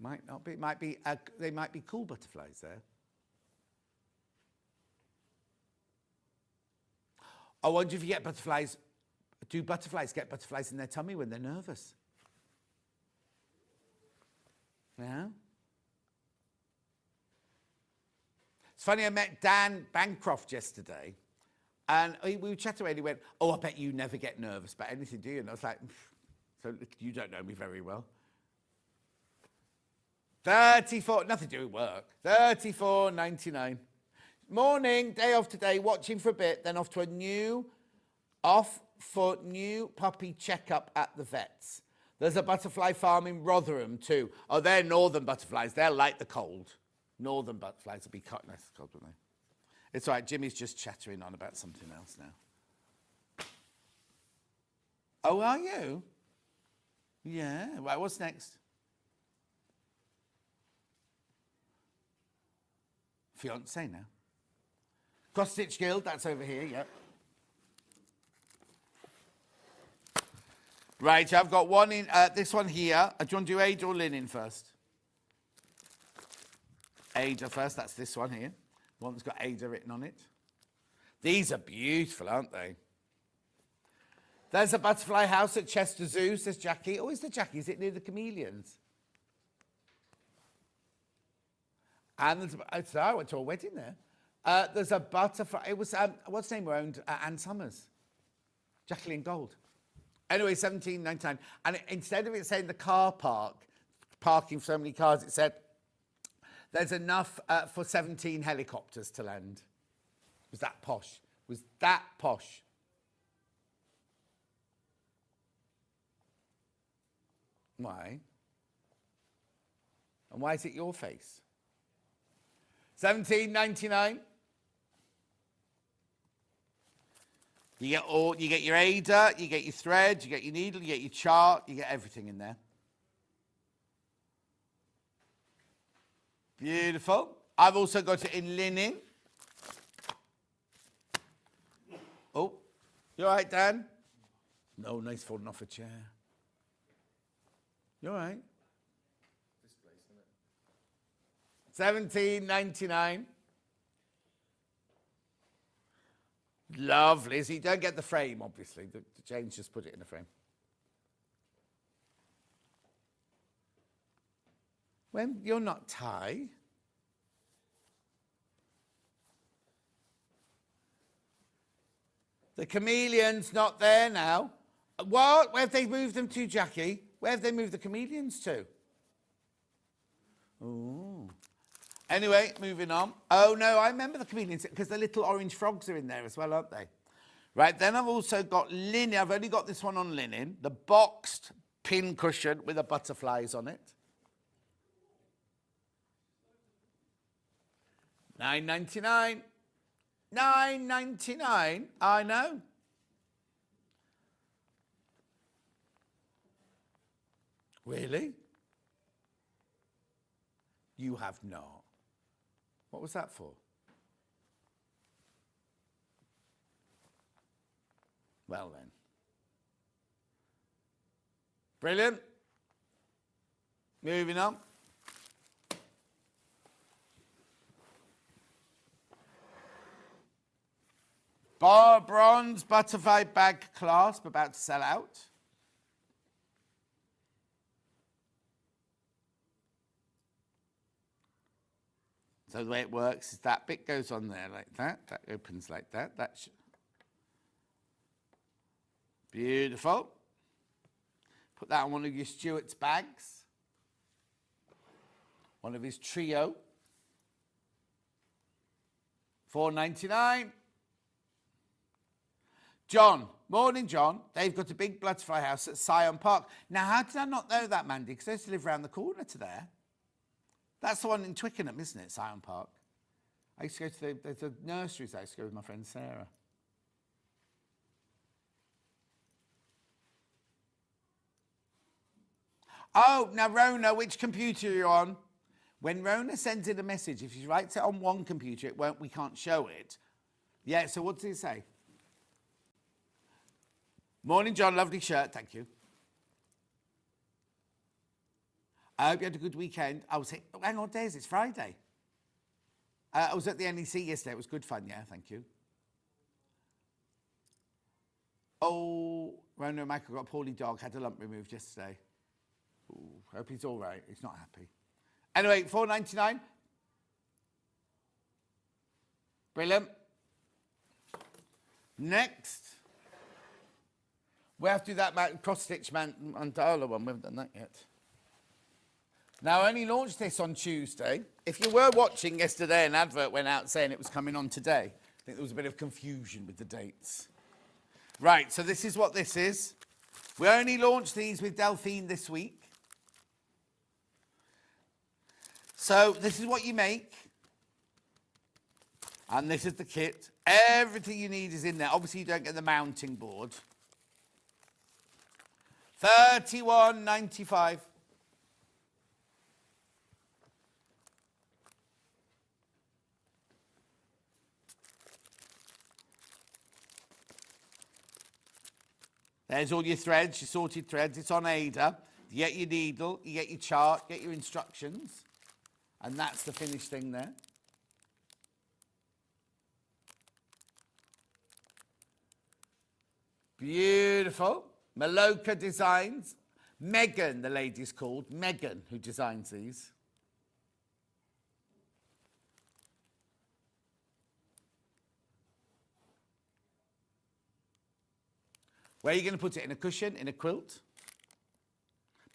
Might not be. They might be cool butterflies there. I wonder if you get butterflies. Do butterflies get butterflies in their tummy when they're nervous? Yeah. It's funny, I met Dan Bancroft yesterday, and we were chatting away, and he went, oh, I bet you never get nervous about anything, do you? And I was like, so you don't know me very well. 34, nothing to do with work. $34.99. Morning, day off today, watching for a bit, then off for new puppy checkup at the vets. There's a butterfly farm in Rotherham too. Oh, they're northern butterflies. They're like the cold. Northern butterflies will be cut nice cold, won't they? It's all right, Jimmy's just chattering on about something else now. Oh, are you? Yeah. Right, what's next? Fiancé now. Cross Stitch Guild, that's over here, yep. Right, I've got one in, this one here. Do you want to do Ada or linen first? Ada first, that's this one here. One that's got Ada written on it. These are beautiful, aren't they? There's a butterfly house at Chester Zoo, says Jackie. Oh, is the Jackie? Is it near the chameleons? And there's, I went to a wedding there. There's a butterfly. It was, what's the name owned? Ann Summers. Jacqueline Gold. Anyway, $17.99. And instead of it saying the car park, parking for so many cars, it said, there's enough for 17 helicopters to land. Was that posh? Was that posh? Why? And why is it your face? $17.99. You get your Ada, you get your thread, you get your needle, you get your chart, you get everything in there. Beautiful. I've also got it in linen. Oh, you all right, Dan? No, nice falling off a chair. You all right? $17.99. Lovely. So you don't get the frame, obviously. Jane's just put it in a frame. When you're not Thai. The chameleon's not there now. What? Where have they moved them to, Jackie? Where have they moved the chameleons to? Ooh. Anyway, moving on. Oh, no, I remember the chameleons because the little orange frogs are in there as well, aren't they? Right, then I've also got linen. I've only got this one on linen. The boxed pin cushion with the butterflies on it. $9.99. $9.99. I know. Really? You have not. What was that for? Well then. Brilliant. Moving on. Bronze butterfly bag clasp about to sell out. So the way it works is that bit goes on there like that. That opens like that. That's beautiful. Put that on one of your Stuart's bags. One of his trio. $4.99. John. Morning, John. They've got a big butterfly house at Syon Park. Now, how did I not know that, Mandy? Because I used to live around the corner to there. That's the one in Twickenham, isn't it, Syon Park? I used to go to there's a nurseries I used to go with my friend Sarah. Oh, now, Rona, which computer are you on? When Rona sends in a message, if she writes it on one computer, we can't show it. Yeah, so what does it say? Morning, John. Lovely shirt. Thank you. I hope you had a good weekend. I was saying, hang on, what day is it? It's Friday. I was at the NEC yesterday. It was good fun, yeah, thank you. Oh, Rona and Michael got a poorly dog, had a lump removed yesterday. Ooh, hope he's all right. He's not happy. Anyway, $4.99. Brilliant. Next. We have to do that cross-stitch mandala one. We haven't done that yet. Now, I only launched this on Tuesday. If you were watching yesterday, an advert went out saying it was coming on today. I think there was a bit of confusion with the dates. Right, so this is what this is. We only launched these with Delphine this week. So this is what you make. And this is the kit. Everything you need is in there. Obviously, you don't get the mounting board. $31.95. There's all your threads, your sorted threads. It's on Ada. You get your needle, you get your chart, get your instructions. And that's the finished thing there. Beautiful. Maloka Designs. Megan, the lady's called. Megan, who designs these. Where are you going to put it? In a cushion? In a quilt?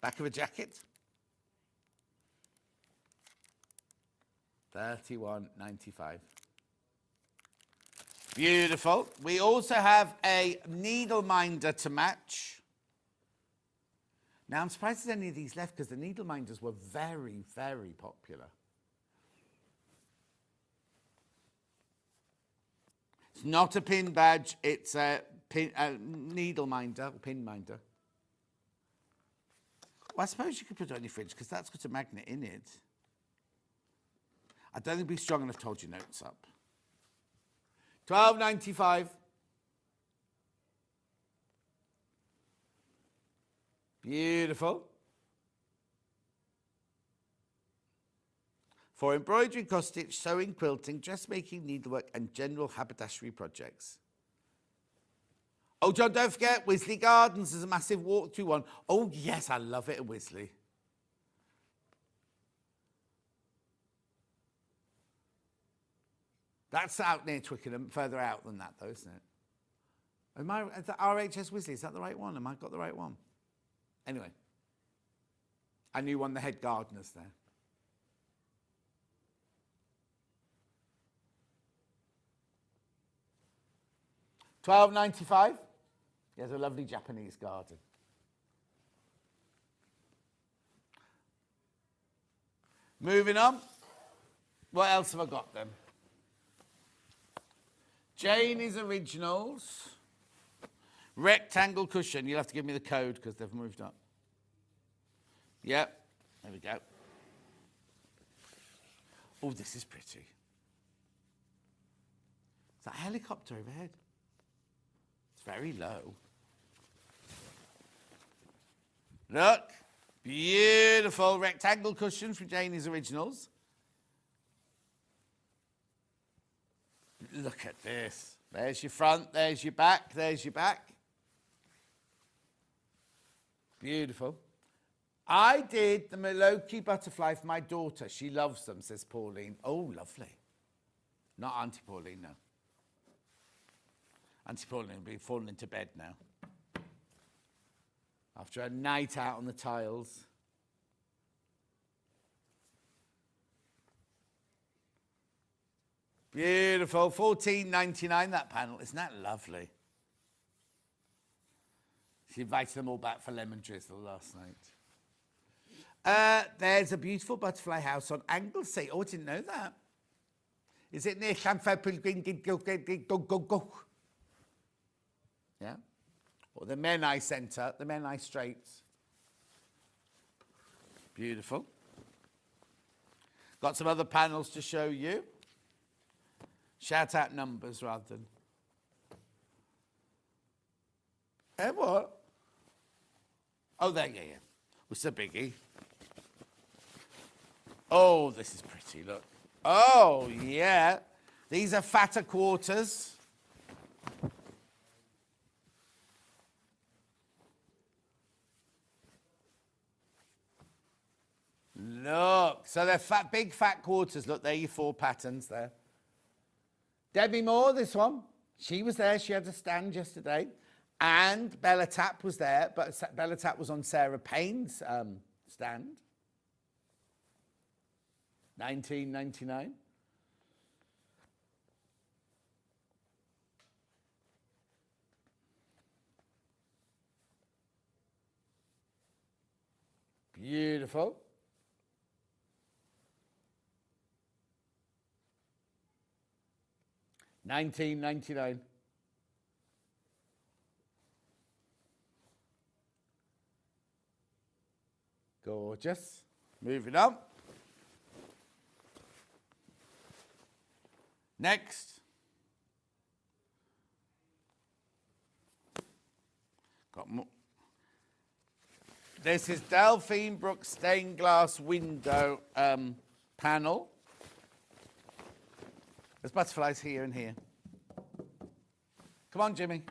Back of a jacket? $31.95. Beautiful. We also have a needle minder to match. Now, I'm surprised there's any of these left because the needle minders were very, very popular. It's not a pin badge, it's a needle minder, pin minder. Well, I suppose you could put it on your fridge because that's got a magnet in it. I don't think it'd be strong enough to hold your notes up. $12.95. Beautiful. For embroidery, cross-stitch, sewing, quilting, dressmaking, needlework, and general haberdashery projects. Oh, John, don't forget, Wisley Gardens is a massive walk-through one. Oh, yes, I love it at Wisley. That's out near Twickenham, further out than that, though, isn't it? Am I at the RHS Wisley? Is that the right one? Am I got the right one? Anyway, I knew one of the head gardeners there. $12.95. He has a lovely Japanese garden. Moving on. What else have I got then? Janie's Originals. Rectangle cushion. You'll have to give me the code because they've moved up. Yep. There we go. Oh, this is pretty. Is that a helicopter overhead? It's very low. Look. Beautiful rectangle cushions from Janie's Originals. Look at this. There's your front, there's your back, there's your back. Beautiful. I did the Maloki butterfly for my daughter. She loves them, says Pauline. Oh, lovely. Not Auntie Pauline, no. Auntie Pauline will be falling into bed now. After a night out on the tiles. Beautiful. $14.99, that panel. Isn't that lovely? She invited them all back for lemon drizzle last night. There's a beautiful butterfly house on Anglesey. Oh, I didn't know that. Is it near Go? Yeah? Or the Menai Centre, the Menai Straits. Beautiful. Got some other panels to show you. Shout out numbers rather than... what? Oh, there, yeah. What's the biggie? Oh, this is pretty, look. Oh, yeah. These are fatter quarters. Look, so they're fat, big fat quarters. Look, there are your 4 patterns there. Debbie Moore, this one. She was there. She had a stand yesterday. And Bella Tapp was there, but Bella Tapp was on Sarah Payne's stand. $19.99. Beautiful. 19.99. Gorgeous. Moving on. Next. Got more. This is Delphine Brooks stained glass window panel. There's butterflies here and here. Come on, Jimmy.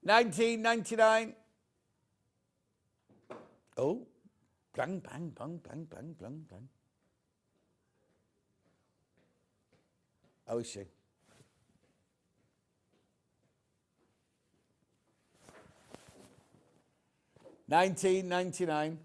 19.99. Oh, bang, bang, bang, bang, bang, bang, bang. Oh, is she? $19.99.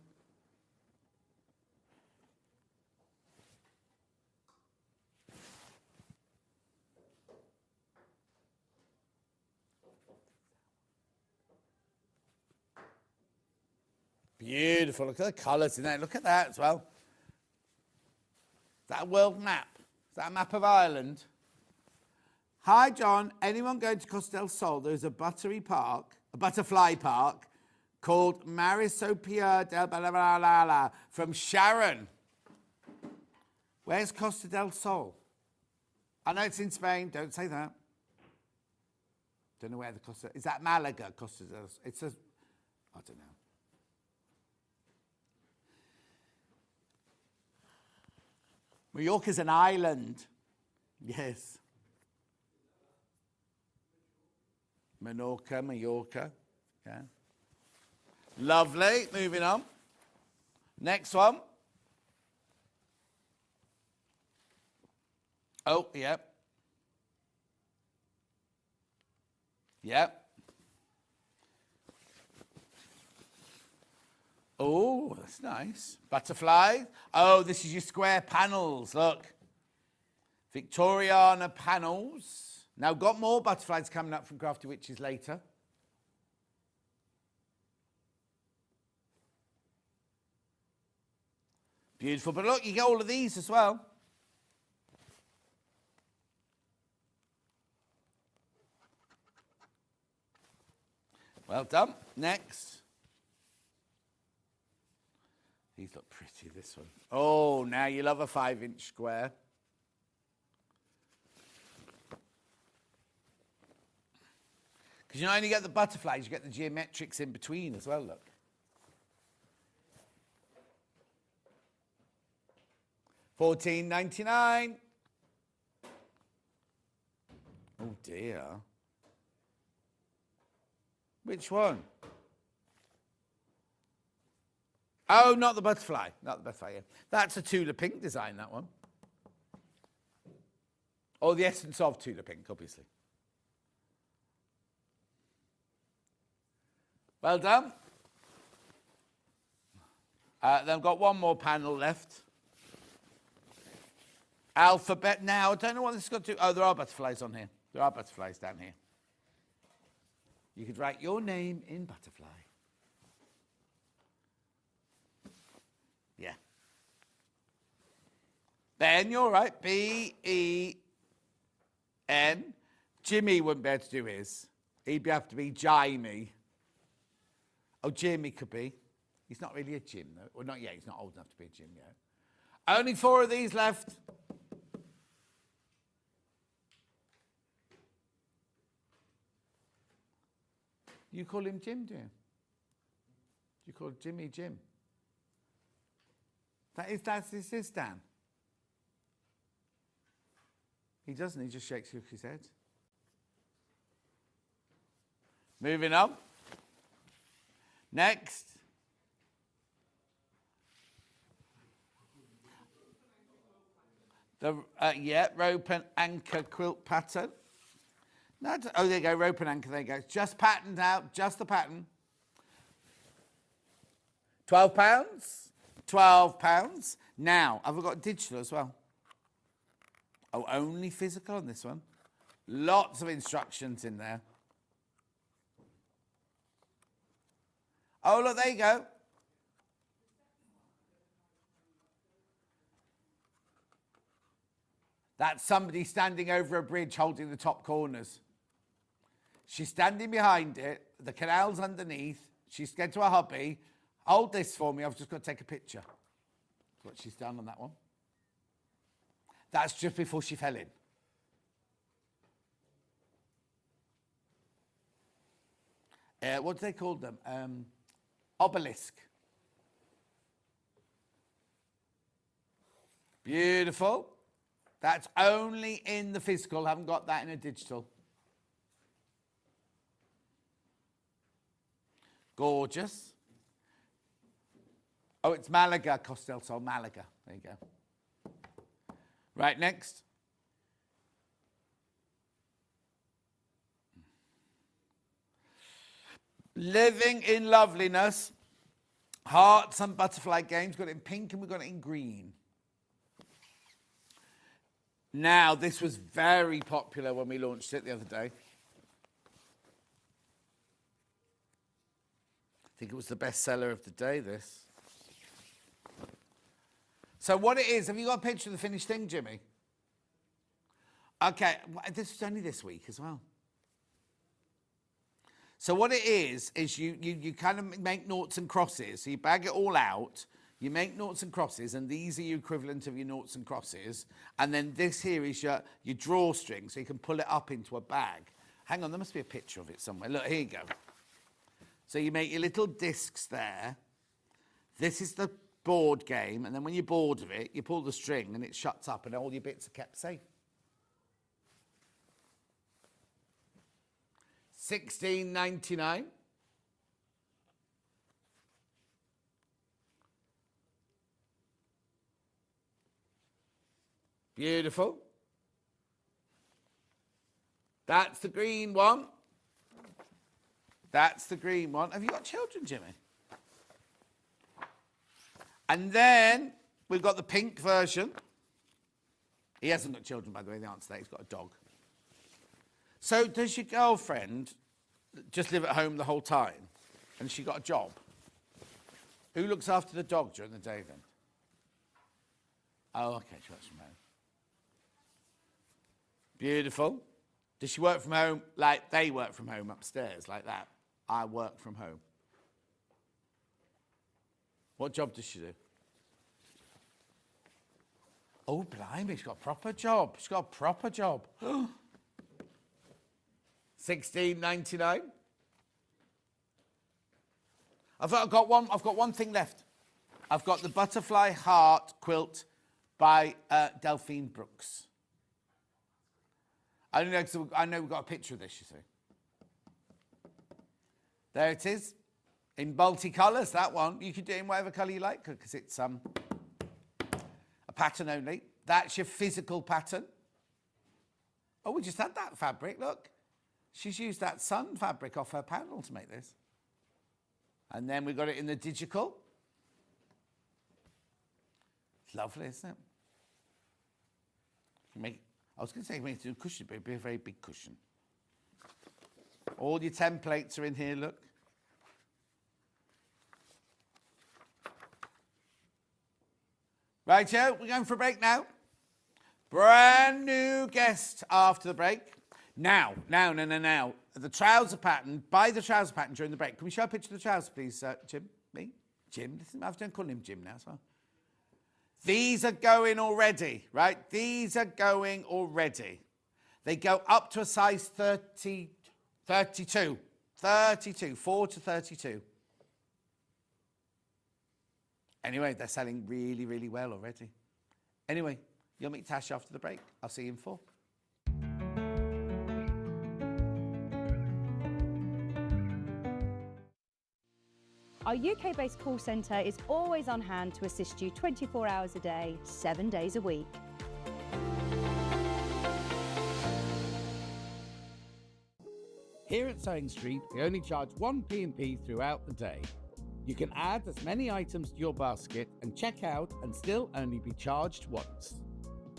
Beautiful. Look at the colours in there. Look at that as well. Is that a world map? Is that a map of Ireland? Hi, John. Anyone going to Costa del Sol? There's a butterfly park called Marisopia del Balabalala from Sharon. Where's Costa del Sol? I know it's in Spain. Don't say that. Don't know where the Costa... Is that Malaga, Costa del Sol? It's a... I don't know. Mallorca's an island. Yes. Mallorca. Yeah. Lovely. Moving on. Next one. Oh, yep. Yep. Oh, that's nice. Butterfly. Oh, this is your square panels. Look. Victoriana panels. Now, got more butterflies coming up from Crafty Witches later. Beautiful. But look, you get all of these as well. Well done. Next. These look pretty, this one. Oh, now you love a 5-inch square. Because you not only get the butterflies, you get the geometrics in between as well, look. $14.99. Oh, dear. Which one? Oh, not the butterfly. Not the butterfly, yeah. That's a Tula Pink design, that one. Or the essence of Tula Pink, obviously. Well done. Then I've got one more panel left. Alphabet now. I don't know what this has got to do. Oh, there are butterflies on here. There are butterflies down here. You could write your name in butterfly. Yeah. Ben, you're right. B-E-N. Jimmy wouldn't be able to do his. He'd have to be Jamie. Oh, Jimmy could be. He's not really a Jim, though. Well, not yet. He's not old enough to be a Jim yet. Only 4 of these left. You call him Jim, do you? You call Jimmy Jim? That's his Dan. He doesn't, he just shakes his head. Moving on. Next. The rope and anchor quilt pattern. No, oh, there you go, rope and anchor, there you go. It's just patterned out, just the pattern. £12? £12. Now, have we got digital as well? Oh, only physical on this one. Lots of instructions in there. Oh, look, there you go. That's somebody standing over a bridge holding the top corners. She's standing behind it. The canal's underneath. She's going to her hubby. Hold this for me. I've just got to take a picture. That's what she's done on that one. That's just before she fell in. What do they call them? Obelisk. Beautiful. That's only in the physical. Haven't got that in a digital. Gorgeous. Oh, it's Malaga, Costa del Sol, Malaga. There you go. Right, next. Living in Loveliness. Hearts and Butterfly Games. Got it in pink and we've got it in green. Now, this was very popular when we launched it the other day. I think it was the best seller of the day, this. So what it is, have you got a picture of the finished thing, Jimmy? Okay, this was only this week as well. So what it is you kind of make noughts and crosses. So you bag it all out, you make noughts and crosses, and these are your equivalent of your noughts and crosses. And then this here is your drawstring, so you can pull it up into a bag. Hang on, there must be a picture of it somewhere. Look, here you go. So you make your little discs there. This is the board game, and then when you're bored of it, you pull the string and it shuts up and all your bits are kept safe. $16.99. Beautiful. That's the green one. That's the green one. Have you got children, Jimmy? And then we've got the pink version. He hasn't got children, by the way. The answer to that, he's got a dog. So does your girlfriend just live at home the whole time? And she got a job? Who looks after the dog during the day then? Oh, okay, she works from home. Beautiful. Does she work from home like they work from home upstairs, like that? I work from home. What job does she do? Oh, blimey, she's got a proper job. She's got a proper job. $16.99. I've got one thing left. I've got the Butterfly Heart Quilt by Delphine Brooks. I know we've got a picture of this, you see. There it is. In multicolours, that one. You can do it in whatever colour you like because it's a pattern only. That's your physical pattern. Oh, we just had that fabric, look. She's used that sun fabric off her panel to make this. And then we've got it in the digital. It's lovely, isn't it? I was going to say make it a cushion, but it'd be a very big cushion. All your templates are in here, look. Right, Joe, we're going for a break now. Brand new guest after the break. Now. The trouser pattern, buy the trouser pattern during the break. Can we show a picture of the trouser, please, Jim? Me? Jim? I've done call him Jim now as well. These are going already, right? These are going already. They go up to a size 32. 32, 4 to 32. Anyway, they're selling really, really well already. Anyway, you'll meet Tash after the break. I'll see you in 4. Our UK-based call centre is always on hand to assist you 24 hours a day, 7 days a week. Here at Sewing Street, we only charge 1 P&P throughout the day. You can add as many items to your basket and check out and still only be charged once.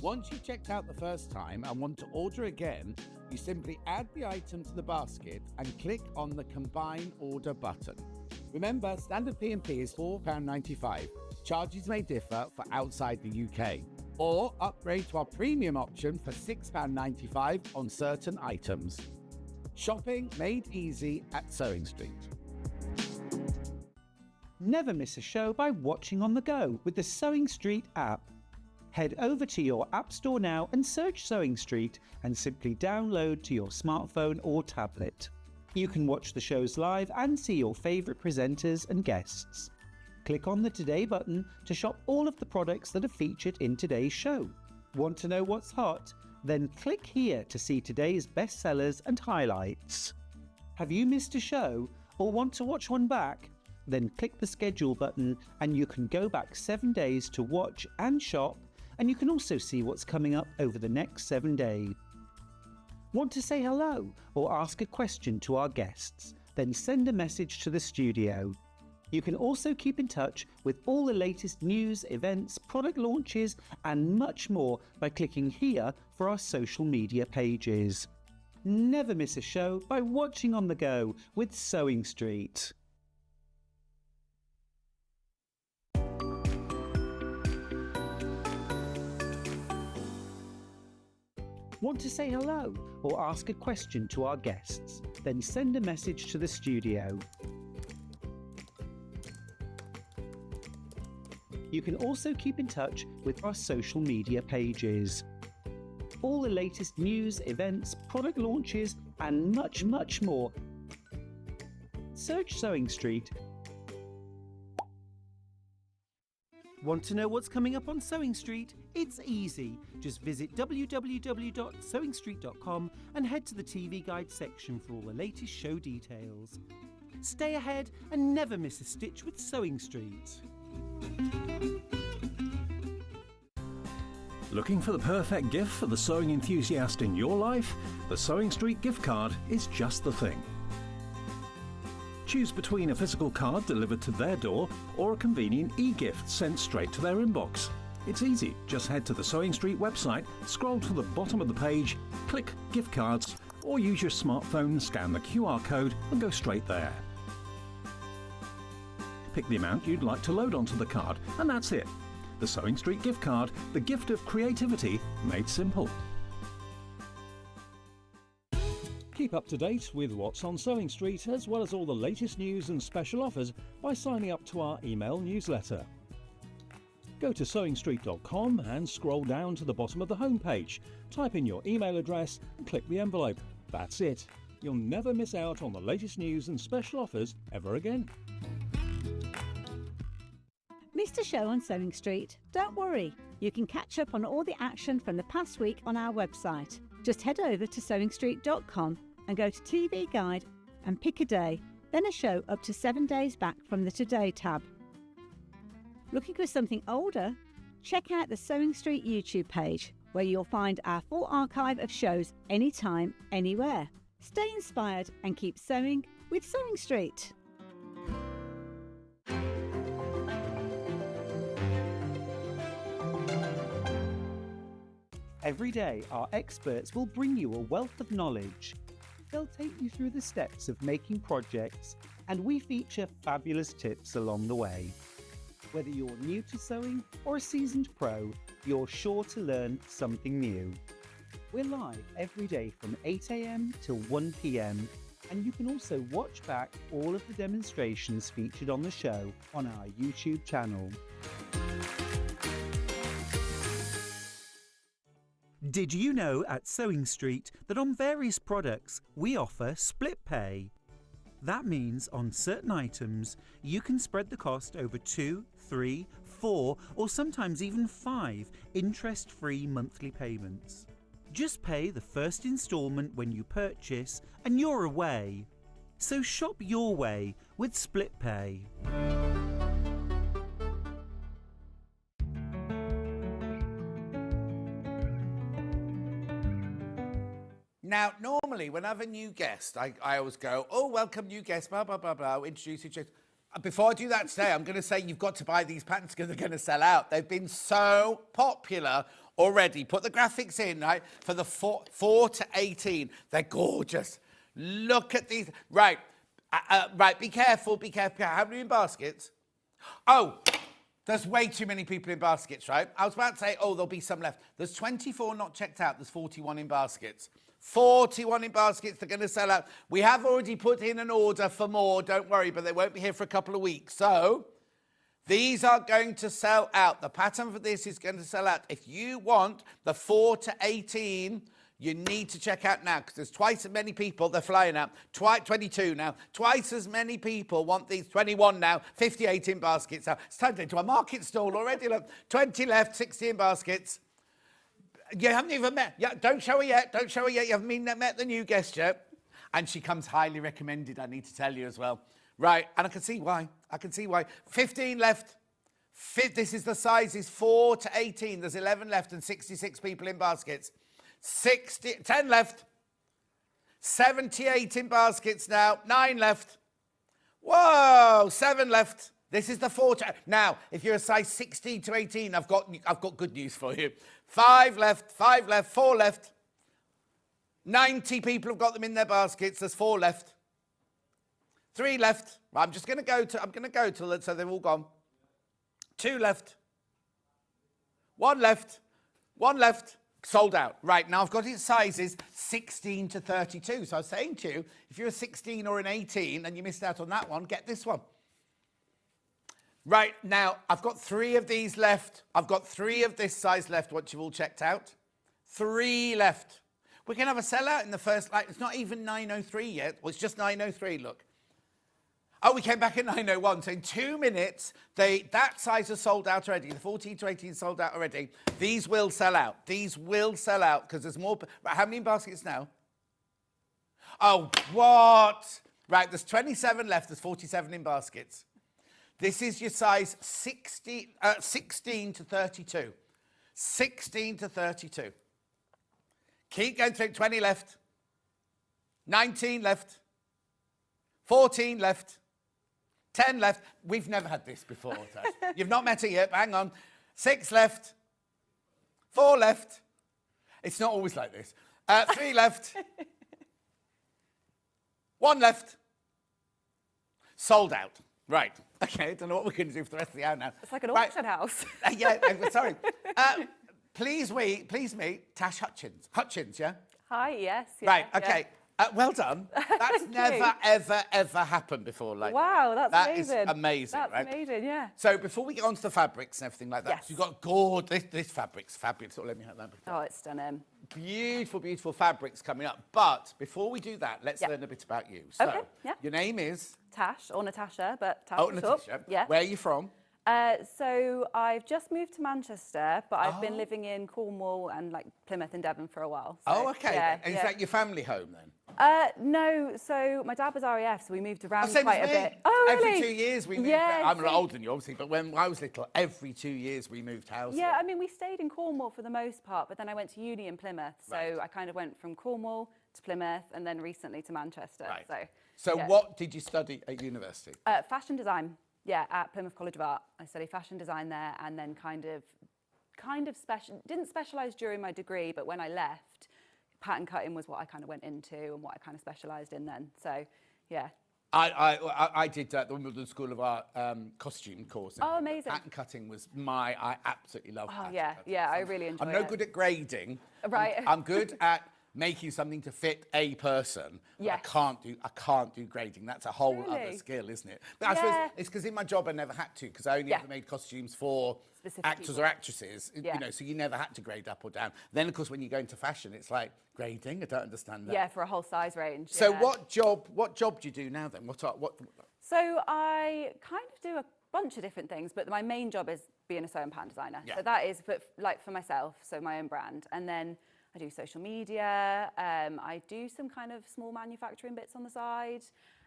Once you've checked out the first time and want to order again, you simply add the item to the basket and click on the Combine Order button. Remember, standard P&P is £4.95. Charges may differ for outside the UK. Or upgrade to our premium option for £6.95 on certain items. Shopping made easy at Sewing Street. Never miss a show by watching on the go with the Sewing Street app. Head over to your app store now and search Sewing Street and simply download to your smartphone or tablet. You can watch the shows live and see your favourite presenters and guests. Click on the Today button to shop all of the products that are featured in today's show. Want to know what's hot? Then click here to see today's bestsellers and highlights. Have you missed a show or want to watch one back? Then click the schedule button and you can go back 7 days to watch and shop, and you can also see what's coming up over the next 7 days. Want to say hello or ask a question to our guests? Then send a message to the studio. You can also keep in touch with all the latest news, events, product launches and much more by clicking here for our social media pages. Never miss a show by watching on the go with Sewing Street. Want to say hello or ask a question to our guests? Then send a message to the studio. You can also keep in touch with our social media pages. All the latest news, events, product launches and much more. Search Sewing Street. Want to know what's coming up on Sewing Street? It's easy. Just visit www.sewingstreet.com and head to the TV Guide section for all the latest show details. Stay ahead and never miss a stitch with Sewing Street. Looking for the perfect gift for the sewing enthusiast in your life? The Sewing Street gift card is just the thing. Choose between a physical card delivered to their door or a convenient e-gift sent straight to their inbox. It's easy. Just head to the Sewing Street website, scroll to the bottom of the page, click Gift Cards, or use your smartphone, scan the QR code and go straight there. Pick the amount you'd like to load onto the card, and that's it. The Sewing Street gift card, the gift of creativity made simple. Keep up to date with what's on Sewing Street, as well as all the latest news and special offers by signing up to our email newsletter. Go to sewingstreet.com and scroll down to the bottom of the homepage. Type in your email address and click the envelope. That's it. You'll never miss out on the latest news and special offers ever again. Missed a show on Sewing Street? Don't worry, you can catch up on all the action from the past week on our website. Just head over to sewingstreet.com and go to TV Guide and pick a day, then a show up to 7 days back from the Today tab. Looking for something older? Check out the Sewing Street YouTube page, where you'll find our full archive of shows anytime, anywhere. Stay inspired and keep sewing with Sewing Street. Every day, our experts will bring you a wealth of knowledge. They'll take you through the steps of making projects, and we feature fabulous tips along the way. Whether you're new to sewing or a seasoned pro, you're sure to learn something new. We're live every day from 8 AM till 1 PM, and you can also watch back all of the demonstrations featured on the show on our YouTube channel. Did you know at Sewing Street that on various products we offer split pay? That means on certain items you can spread the cost over 2, 3, 4 or sometimes even 5 interest-free monthly payments. Just pay the first instalment when you purchase and you're away. So shop your way with split pay. Now, normally, when I have a new guest, I always go, oh, welcome, new guest, blah, blah, blah, blah, introduce each other. Before I do that today, I'm going to say you've got to buy these patterns because they're going to sell out. They've been so popular already. Put the graphics in, right, for the 4 to 18. They're gorgeous. Look at these. Right, right, be careful, be careful. How many in baskets? Oh, There's way too many people in baskets, right? I was about to say, oh, there'll be some left. There's 24 not checked out. There's 41 in baskets. 41 in baskets. They're going to sell out. We have already put in an order for more. Don't worry, but they won't be here for a couple of weeks. So these are going to sell out. The pattern for this is going to sell out. If you want the 4 to 18, you need to check out now, because there's twice as many people. They're flying out. 22 now. Twice as many people want these. 21 now. 58 in baskets now. It's turned into a market stall already. Look, 20 left, 60 in baskets. You haven't even met. Yeah, don't show her yet. Don't show her yet. You haven't met the new guest yet. And she comes highly recommended, I need to tell you as well. Right, and I can see why. 15 left. This is the sizes 4 to 18. There's 11 left and 66 people in baskets. 10 left. 78 in baskets now. 9 left. Whoa, 7 left. This is the 4 to... Now, if you're a size 16 to 18, I've got good news for you. 5 left, 4 left. 90 people have got them in their baskets. There's 4 left. 3 left. I'm going to go till so they've all gone. 2 left. 1 left. 1 left. Sold out. Right, now I've got its sizes 16 to 32. So I was saying to you, if you're a 16 or an 18 and you missed out on that one, get this one. Right, now I've got 3 of these left. I've got 3 of this size left once you've all checked out. 3 left. We're going to have a sellout in the first, it's not even 9:03 yet. Well, it's just 9:03, look. Oh, we came back at 9:01. So in 2 minutes, that size is sold out already. The 14 to 18 is sold out already. These will sell out. These will sell out because there's more. Right, how many in baskets now? Oh, what? Right, there's 27 left. There's 47 in baskets. This is your size 16 to 32. 16 to 32. Keep going through. 20 left. 19 left. 14 left. 10 left. We've never had this before, Tash. You've not met it yet. Hang on. 6 left. 4 left. It's not always like this. 3 left. 1 left. Sold out. Right. Okay, I don't know what we're going to do for the rest of the hour now. It's like an auction house. Yeah, sorry. Please meet Tash Hutchins. Hutchins, yeah? Hi, yes. Yeah, right, okay. Yeah. Well done. That's never, ever happened before. Wow, that's amazing. That is amazing, that's right? Amazing, yeah. So before we get on to the fabrics and everything like that, yes. you've got this fabric's fabulous. So let me have that. Oh, it's stunning. Beautiful, beautiful fabrics coming up. But before we do that, let's learn a bit about you. So, your name is? Tash, or Natasha, but Tash. Oh, Natasha. Yeah. Where are you from? So I've just moved to Manchester, but I've been living in Cornwall and Plymouth and Devon for a while. So, okay. Yeah, and is that your family home then? No, so my dad was RAF, so we moved around quite a bit. Oh, really? Every 2 years we moved. Yeah, I'm a lot older than you, obviously, but when I was little, every 2 years we moved house. Yeah, I mean, we stayed in Cornwall for the most part, but then I went to uni in Plymouth, so I kind of went from Cornwall to Plymouth and then recently to Manchester. Right. So what did you study at university? Fashion design. Yeah, at Plymouth College of Art. I studied fashion design there, and then didn't specialise during my degree, but when I left, pattern cutting was what I kind of went into and what I kind of specialised in then. So, yeah. I did the Wimbledon School of Art costume course. Oh, amazing. Pattern cutting was I absolutely love pattern cutting. Yeah, I really enjoy it. I'm no good at grading. Right. I'm good at making something to fit a person. Yes. I can't do grading. That's a whole other skill, isn't it? But I suppose it's because in my job I never had to, because I only ever made costumes for specific actors people. or actresses. You know, so you never had to grade up or down. Then of course when you go into fashion, it's like grading. I don't understand that. Yeah, for a whole size range. So what job do you do now then? What? So I kind of do a bunch of different things, but my main job is being a sewing pattern designer. Yeah. So that is for myself, so my own brand, and then I do social media, I do some kind of small manufacturing bits on the side,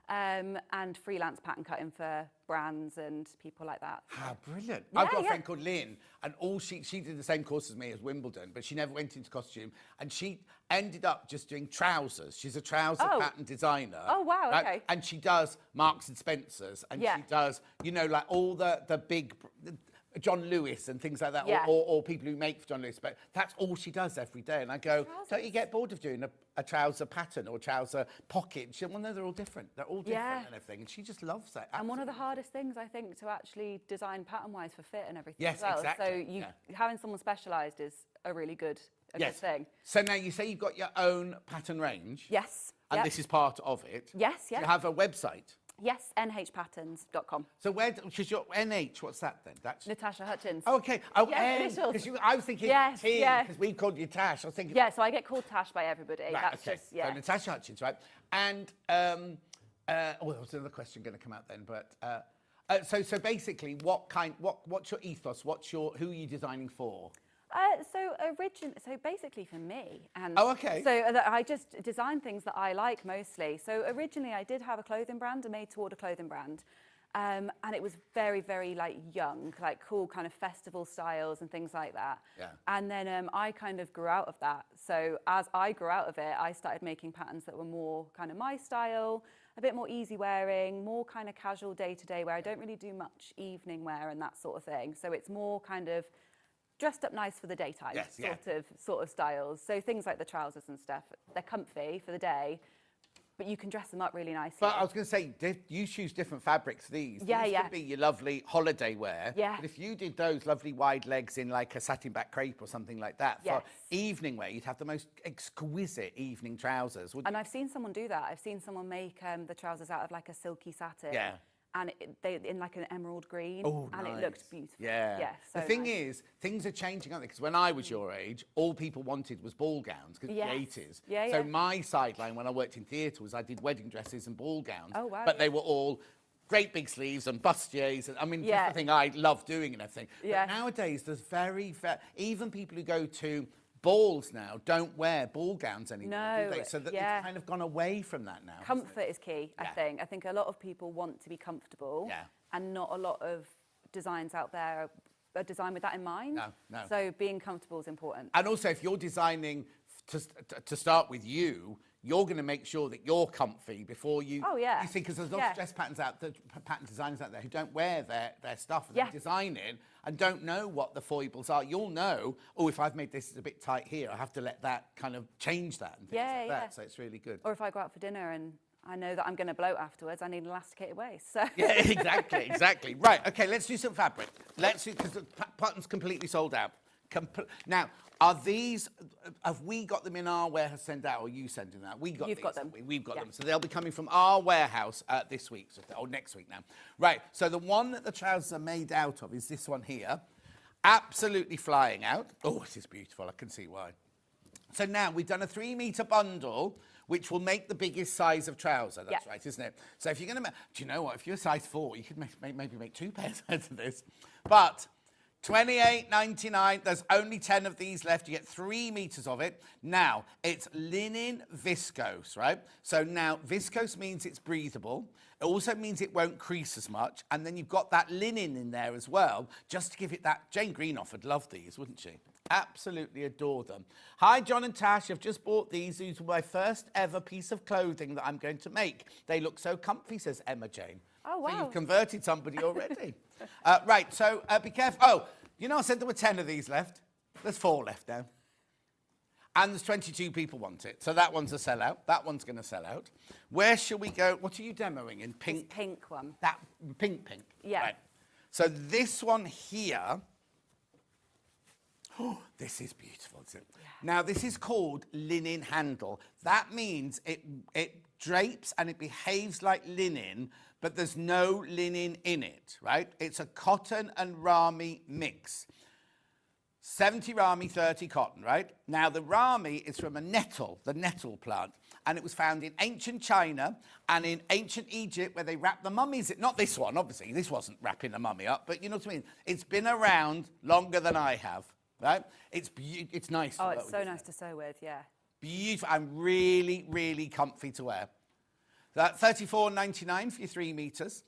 and freelance pattern cutting for brands and people like that. Ah, brilliant. Yeah, I've got a friend called Lynn, and she did the same course as me as Wimbledon, but she never went into costume, and she ended up just doing trousers. She's a trouser pattern designer. Oh, wow, right? okay. And she does Marks and Spencer's, and she does, all the big... John Lewis and things like that, Yeah. or people who make for John Lewis, but that's all she does every day. And I go, don't you get bored of doing a trouser pattern or trouser pocket? She said, well, no, they're all different. They're all different and everything. And she just loves it. And one of the hardest things, I think, to actually design pattern-wise for fit and everything Yes, as well. exactly. So having someone specialised is a really good, good thing. So now you say you've got your own pattern range. Yes. And this is part of it. Yes, You have a website. Yes, nhpatterns.com. So where, because your NH, what's that then? That's Natasha Hutchins. Oh, okay. Oh, Yes, N. initials. I was thinking Yes, T, yeah. because we called you Tash. I was thinking. Yeah, so I get called Tash by everybody. Right, That's okay. just, yeah. So Natasha Hutchins, right? And, there was another question going to come out then, but, so basically, what's your ethos? Who are you designing for? So basically for me, and Oh, okay. So I just design things that I like mostly. So originally I did have a clothing brand, a made-to-order clothing brand, and it was very, very like young, like cool kind of festival styles and things like that. Yeah. And then I kind of grew out of that. So as I grew out of it, I started making patterns that were more kind of my style, a bit more easy wearing, more kind of casual day-to-day wear. I don't really do much evening wear and that sort of thing. So it's more kind of dressed up nice for the daytime sort of styles. So things like the trousers and stuff, they're comfy for the day, but you can dress them up really nicely. But I was going to say, you choose different fabrics, these. Yeah, these yeah. could be your lovely holiday wear. Yeah. But if you did those lovely wide legs in like a satin back crepe or something like that, Yes. for evening wear, you'd have the most exquisite evening trousers, wouldn't And you? I've seen someone do that. I've seen someone make the trousers out of like a silky satin. Yeah. And they in like an emerald green. Oh, and nice. it looked beautiful. Yeah. Yeah. The so thing nice. is, things are changing, aren't they? Because when I was your age, all people wanted was ball gowns, because Yes. the 80s. Yeah, so yeah. my sideline when I worked in theatre was I did wedding dresses and ball gowns. Oh, wow, But yeah. they were all great big sleeves and bustiers. And I mean, Yeah. just the thing I love doing and everything. Yeah. But nowadays, there's even people who go to balls now don't wear ball gowns anymore, do No, they? So that yeah. it's kind of gone away from that now. hasn't it? Comfort is key, I Yeah. think. I think a lot of people want to be comfortable. Yeah. And not a lot of designs out there are designed with that in mind. No, no. So being comfortable is important. And also, if you're designing to start with you're going to make sure that you're comfy before you. Oh, yeah. You see, because there's lots Yeah. of dress pattern designers out there who don't wear their stuff and Yeah. they design it and don't know what the foibles are. You'll know, oh, if I've made this a bit tight here, I have to let that kind of change that and things Yeah, like yeah. that. So it's really good. Or if I go out for dinner and I know that I'm going to bloat afterwards, I need an elasticated waist. So Yeah, exactly. Right, okay, let's do some fabric. Let's do, because the pattern's completely sold out. Now, are these, have we got them in our warehouse sent out, or you sending that? We got You've these, got them. haven't we? We've got Yeah. them. So they'll be coming from our warehouse this week, or next week now. Right, so the one that the trousers are made out of is this one here. Absolutely flying out. Oh, this is beautiful, I can see why. So now we've done a 3 metre bundle, which will make the biggest size of trouser. That's Yeah. right, isn't it? So if you're going to, do you know what? If you're a size 4, you could maybe make 2 pairs out of this. But $28.99. There's only 10 of these left. You get 3 meters of it. Now it's linen viscose, right? So now viscose means it's breathable. It also means it won't crease as much. And then you've got that linen in there as well, just to give it that. Jane Greenoff would love these, wouldn't she? Absolutely adore them. Hi, John and Tash. I've just bought these. These were my first ever piece of clothing that I'm going to make. They look so comfy, says Emma Jane. Oh, wow. So you've converted somebody already. Right, so be careful. Oh, you know I said there were 10 of these left? There's 4 left now. And there's 22 people want it. So that one's a sellout. That one's going to sell out. Where shall we go? What are you demoing in? Pink? This pink one. That pink. Yeah. Right. So this one here. Oh, this is beautiful, isn't it? Yeah. Now, this is called linen handle. That means it drapes and it behaves like linen, but there's no linen in it, right? It's a cotton and rami mix. 70 rami, 30 cotton, right? Now, the rami is from a nettle, the nettle plant, and it was found in ancient China and in ancient Egypt where they wrapped the mummies. Not this one, obviously. This wasn't wrapping a mummy up, but you know what I mean? It's been around longer than I have, right? It's nice. Oh, to it's work so with, nice isn't to sew with, yeah. it? Beautiful and really, really comfy to wear. That $34.99 for your 3 meters.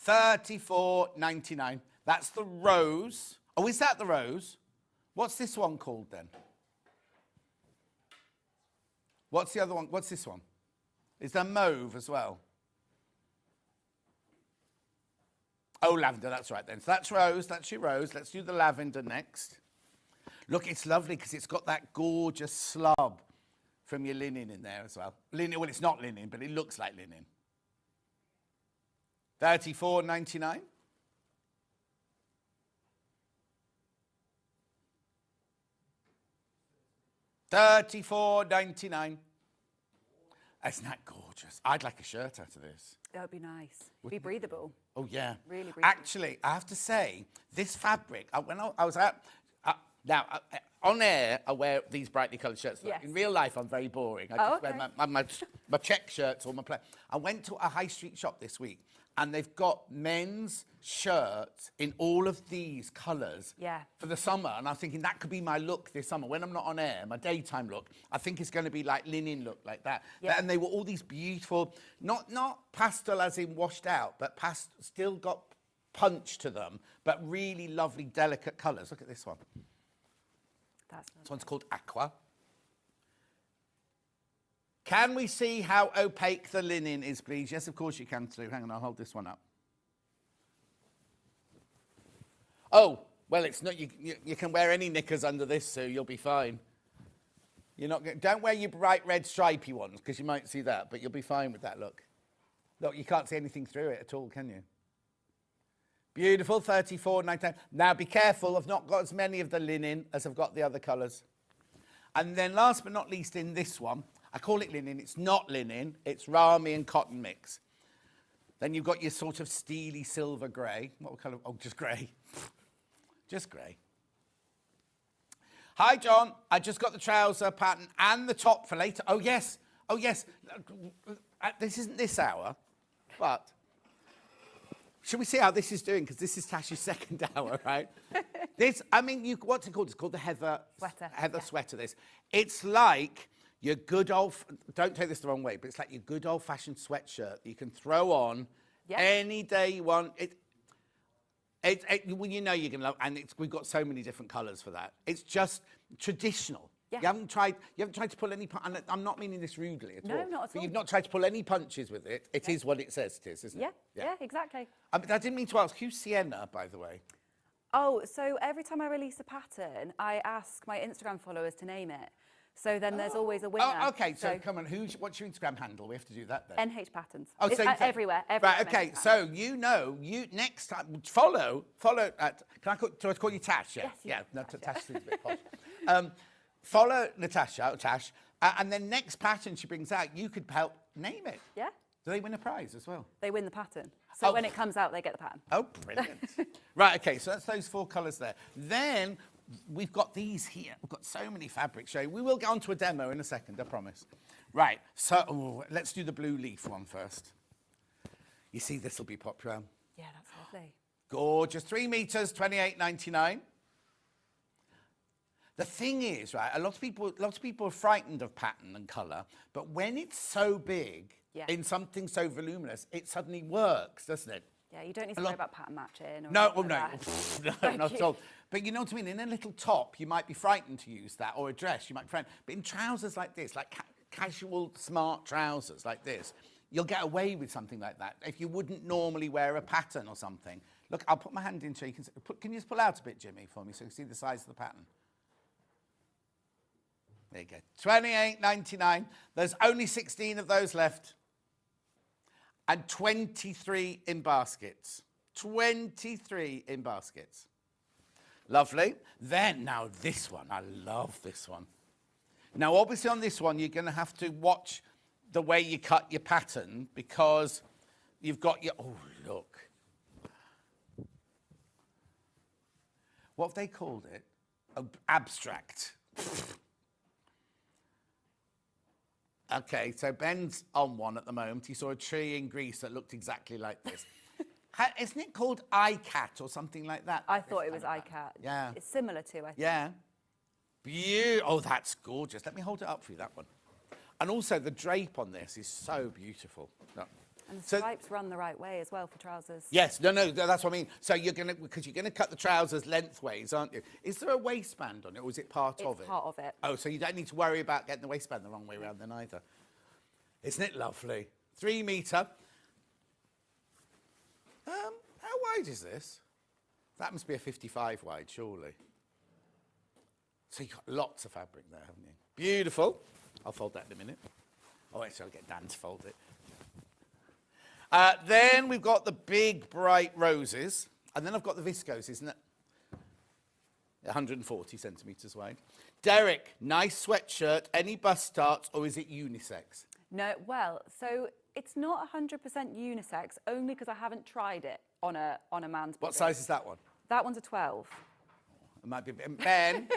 $34.99. That's the rose. Oh, is that the rose? What's this one called then? What's the other one? What's this one? Is there mauve as well? Oh, lavender, that's right then. So that's rose, that's your rose. Let's do the lavender next. Look, it's lovely because it's got that gorgeous slub from your linen in there as well. Linen, well, it's not linen, but it looks like linen. $34.99. $34.99. Isn't that gorgeous? I'd like a shirt out of this. That would be nice. It'd be breathable. Oh, yeah. Really breathable. Actually, I have to say, this fabric, when I was out, now, on air, I wear these brightly coloured shirts. Yes. In real life, I'm very boring. I just wear my check shirts or my play. I went to a high street shop this week, and they've got men's shirts in all of these colours for the summer. And I'm thinking that could be my look this summer. When I'm not on air, my daytime look, I think it's going to be like linen look, like that. Yeah. And they were all these beautiful, not pastel as in washed out, but still got punch to them, but really lovely, delicate colours. Look at this one. This one's called Aqua. Can we see how opaque the linen is, please? Yes, of course you can, Sue. Hang on, I'll hold this one up. Oh, well, it's not. You can wear any knickers under this, Sue. You'll be fine. Don't wear your bright red stripy ones because you might see that, but you'll be fine with that look. Look, you can't see anything through it at all, can you? Beautiful, $34.99. Now, be careful. I've not got as many of the linen as I've got the other colours. And then last but not least in this one, I call it linen. It's not linen. It's Rami and cotton mix. Then you've got your sort of steely silver grey. What colour? Oh, just grey. Just grey. Hi, John. I just got the trouser pattern and the top for later. Oh, yes. Oh, yes. This isn't this hour, but... Should we see how this is doing? Because this is Tash's second hour, right? What's it called? It's called the Heather sweater. Sweater, this. It's like your good old, don't take this the wrong way, but it's like your good old-fashioned sweatshirt that you can throw on any day you want. Well, you know you're going to love, and we've got so many different colours for that. It's just traditional. Yeah. You haven't tried to pull any, and I'm not meaning this rudely at all. No, not at all. But you've not tried to pull any punches with it. It is what it says it is, isn't it? Yeah, exactly. I didn't mean to ask, who's Sienna, by the way? Oh, so every time I release a pattern, I ask my Instagram followers to name it. So then there's always a winner. Oh, okay, so come on, what's your Instagram handle? We have to do that then. NH Patterns. Oh, so everywhere. Right, okay, so you next time, follow at, do I call you Tash? Yeah, yes, no, Tash is a bit posh. Follow Natasha, Tash, and then next pattern she brings out, you could help name it. Yeah. Do they win a prize as well? They win the pattern. So when it comes out, they get the pattern. Oh, brilliant. Right, okay, so that's those 4 colours there. Then we've got these here. We've got so many fabrics showing. We will get on to a demo in a second, I promise. Right, so let's do the blue leaf one first. You see, this will be popular. Yeah, that's lovely. Gorgeous. 3 metres, $28.99. The thing is, right, a lot of people are frightened of pattern and colour, but when it's so big in something so voluminous, it suddenly works, doesn't it? Yeah, you don't need to worry about pattern matching. Or no, that. not at all. But you know what I mean? In a little top, you might be frightened to use that, or a dress, you might be frightened. But in trousers like this, like casual, smart trousers like this, you'll get away with something like that if you wouldn't normally wear a pattern or something. Look, I'll put my hand in so you can see. Can you just pull out a bit, Jimmy, for me, so you can see the size of the pattern? There you go. $28.99. There's only 16 of those left. And 23 in baskets. 23 in baskets. Lovely. Then, now this one. I love this one. Now, obviously on this one, you're going to have to watch the way you cut your pattern because you've got your... Oh, look. What have they called it? Abstract. Okay, so Ben's on one at the moment. He saw a tree in Greece that looked exactly like this. Isn't it called iCat or something like that? I thought it was iCat. Yeah. It's similar to, I think. Yeah. Oh, that's gorgeous. Let me hold it up for you, that one. And also, the drape on this is so beautiful. Look. And the stripes run the right way as well for trousers. Yes, no, that's what I mean. So because you're going to cut the trousers lengthways, aren't you? Is there a waistband on it, or is it part of it? It's part of it. Oh, so you don't need to worry about getting the waistband the wrong way around then either. Isn't it lovely? 3 metre. How wide is this? That must be a 55 wide, surely. So you've got lots of fabric there, haven't you? Beautiful. I'll fold that in a minute. Oh, actually, I'll get Dan to fold it. Then we've got the big, bright roses. And then I've got the viscose, isn't it? 140 centimetres wide. Derek, nice sweatshirt. Any bust starts, or is it unisex? No, well, so it's not 100% unisex, only because I haven't tried it on a man's body. What size is that one? That one's a 12. It might be Ben.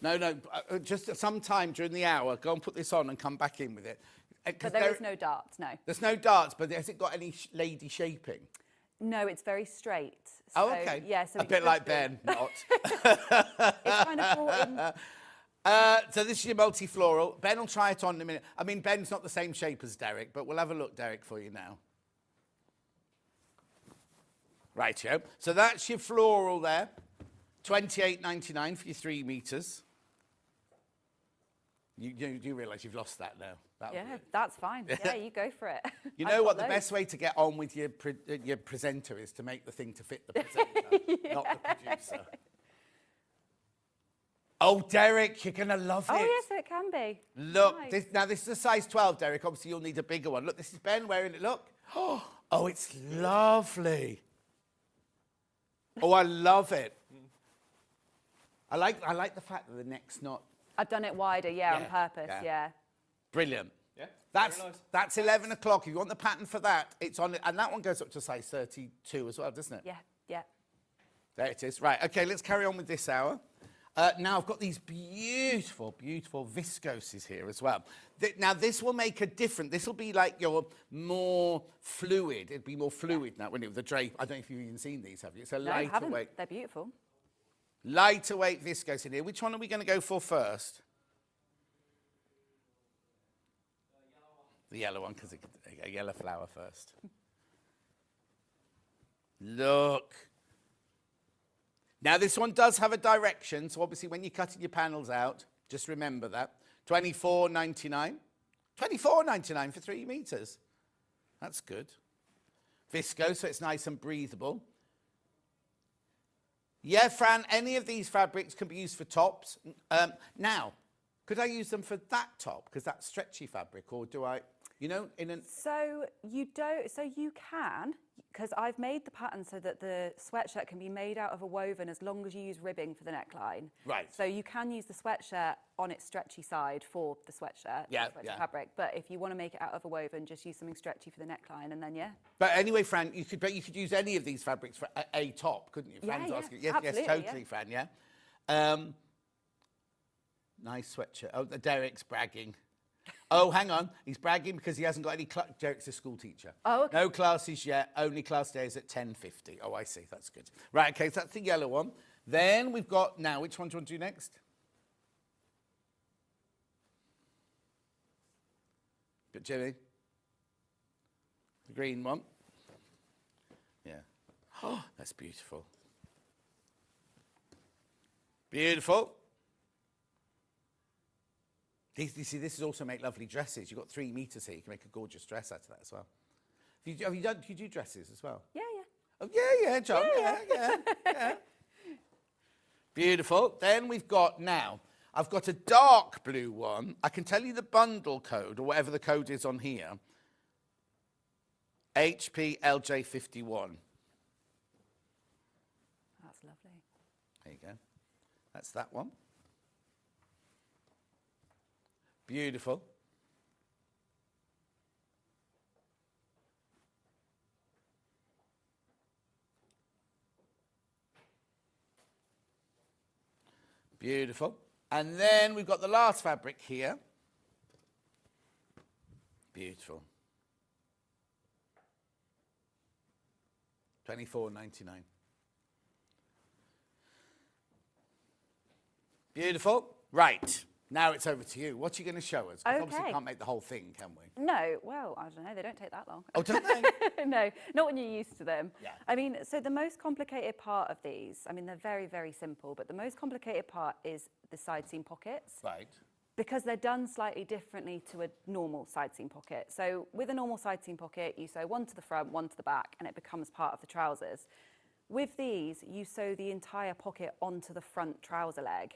No, just sometime during the hour, go and put this on and come back in with it. But there is no darts, no. There's no darts, but has it got any lady shaping? No, it's very straight. Oh, So, okay. Yeah, so a bit like Ben, not. It's kind of brought in. So this is your multi-floral. Ben will try it on in a minute. I mean, Ben's not the same shape as Derek, but we'll have a look, Derek, for you now. Rightio. So that's your floral there. $28.99 for your 3 meters. You realise you've lost that now. Yeah, that's fine. Yeah, you go for it. You know what? The best way to get on with your presenter is to make the thing to fit the presenter, not the producer. Oh, Derek, you're going to love it. Oh, yes, so it can be. Look, Nice. this is a size 12, Derek. Obviously, you'll need a bigger one. Look, this is Ben wearing it. Look. Oh, it's lovely. Oh, I love it. I like the fact that the neck's not... I've done it wider, on purpose, yeah. Brilliant. Yeah, that's 11 o'clock. If you want the pattern for that, it's on it. And that one goes up to size 32 as well, doesn't it? Yeah. There it is. Right, okay, let's carry on with this hour. Now I've got these beautiful, beautiful viscoses here as well. Now this will make a difference. This will be like your more fluid. It'd be more fluid now when it was the drape. I don't know if you've even seen these, have you? It's a lighter haven't. weight. They're beautiful. Lighter weight viscose in here. Which one are we going to go for first? The yellow one, because a yellow flower first. Look. Now, this one does have a direction, so obviously when you're cutting your panels out, just remember that. $24.99. $24.99 for 3 meters. That's good. Viscose, so it's nice and breathable. Yeah, Fran, any of these fabrics can be used for tops. Now, could I use them for that top? Because that's stretchy fabric, or do I, So you can, because I've made the pattern so that the sweatshirt can be made out of a woven as long as you use ribbing for the neckline. Right. So you can use the sweatshirt on its stretchy side for the sweatshirt, fabric. But if you want to make it out of a woven, just use something stretchy for the neckline, and then But anyway, Fran, you could use any of these fabrics for a top, couldn't you? Fran's asking. Yes, totally, Fran. Yeah. Nice sweatshirt. Oh, Derek's bragging. Oh, hang on. He's bragging because he hasn't got any... Derek's a school teacher. Oh, okay. No classes yet. Only class days at 10:50. Oh, I see. That's good. Right, okay, so that's the yellow one. Then we've got... Now, which one do you want to do next? But Jimmy? The green one. Yeah. Oh, that's beautiful. Beautiful. You see, this is also make lovely dresses. You've got 3 meters here. You can make a gorgeous dress out of that as well. Do you do dresses as well? Yeah. Oh, yeah, John. Yeah. Beautiful. Then we've got now, I've got a dark blue one. I can tell you the bundle code, or whatever the code is on here. HPLJ51. That's lovely. There you go. That's that one. Beautiful. Beautiful. And then we've got the last fabric here. Beautiful. $24.99. Beautiful. Right. Now it's over to you. What are you going to show us? 'Cause obviously we can't make the whole thing, can we? No, well, I don't know. They don't take that long. Oh, don't they? No, not when you're used to them. Yeah. I mean, so the most complicated part of these, I mean, they're very, very simple, but the most complicated part is the side seam pockets. Right. because they're done slightly differently to a normal side seam pocket. So with a normal side seam pocket, you sew one to the front, one to the back, and it becomes part of the trousers. With these, you sew the entire pocket onto the front trouser leg.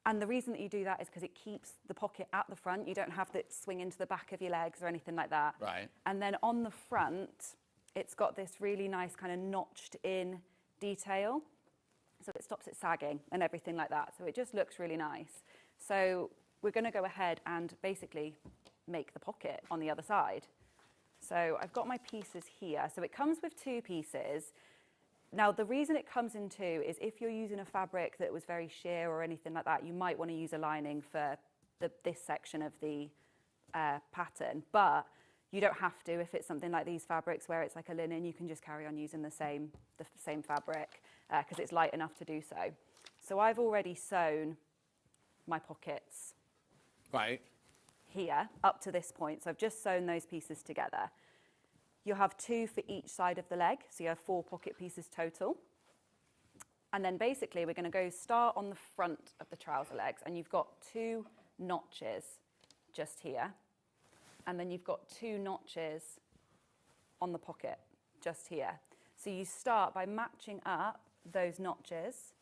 And the reason that you do that is because it keeps the pocket at the front. You don't have to swing into the back of your legs or anything like that. Right. And then on the front, it's got this really nice kind of notched in detail. So it stops it sagging and everything like that. So it just looks really nice. So we're going to go ahead and basically make the pocket on the other side. So I've got my pieces here. So it comes with 2 pieces. Now, the reason it comes in 2 is if you're using a fabric that was very sheer or anything like that, you might want to use a lining for this section of the pattern, but you don't have to. If it's something like these fabrics where it's like a linen, you can just carry on using the same fabric because it's light enough to do so. So I've already sewn my pockets here up to this point. So I've just sewn those pieces together. You'll have 2 for each side of the leg, so you have 4 pocket pieces total. And then basically we're going to go start on the front of the trouser legs, and you've got 2 notches just here. And then you've got 2 notches on the pocket just here. So you start by matching up those notches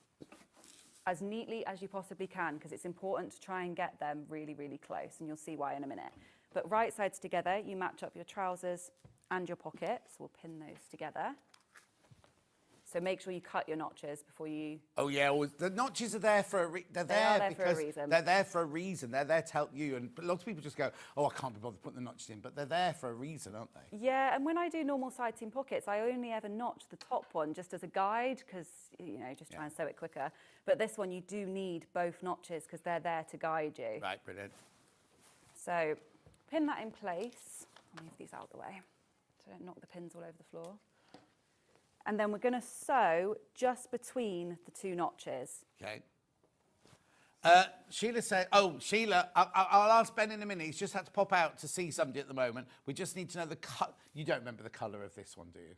as neatly as you possibly can, because it's important to try and get them really, really close, and you'll see why in a minute. But right sides together, you match up your trousers and your pockets. We'll pin those together. So make sure you cut your notches before you... Oh, yeah. Well, the notches are there for a reason. They're there for a reason. They're there for a reason. They're there to help you. And lots of people just go, oh, I can't be bothered putting the notches in. But they're there for a reason, aren't they? Yeah, and when I do normal side seam pockets, I only ever notch the top one just as a guide because, you know, just try and sew it quicker. But this one, you do need both notches because they're there to guide you. Right, brilliant. So pin that in place. I'll move these out of the way so I don't knock the pins all over the floor. And then we're going to sew just between the 2 notches. Okay. Sheila said, Sheila, I'll ask Ben in a minute. He's just had to pop out to see somebody at the moment. We just need to know the colour. You don't remember the colour of this one, do you?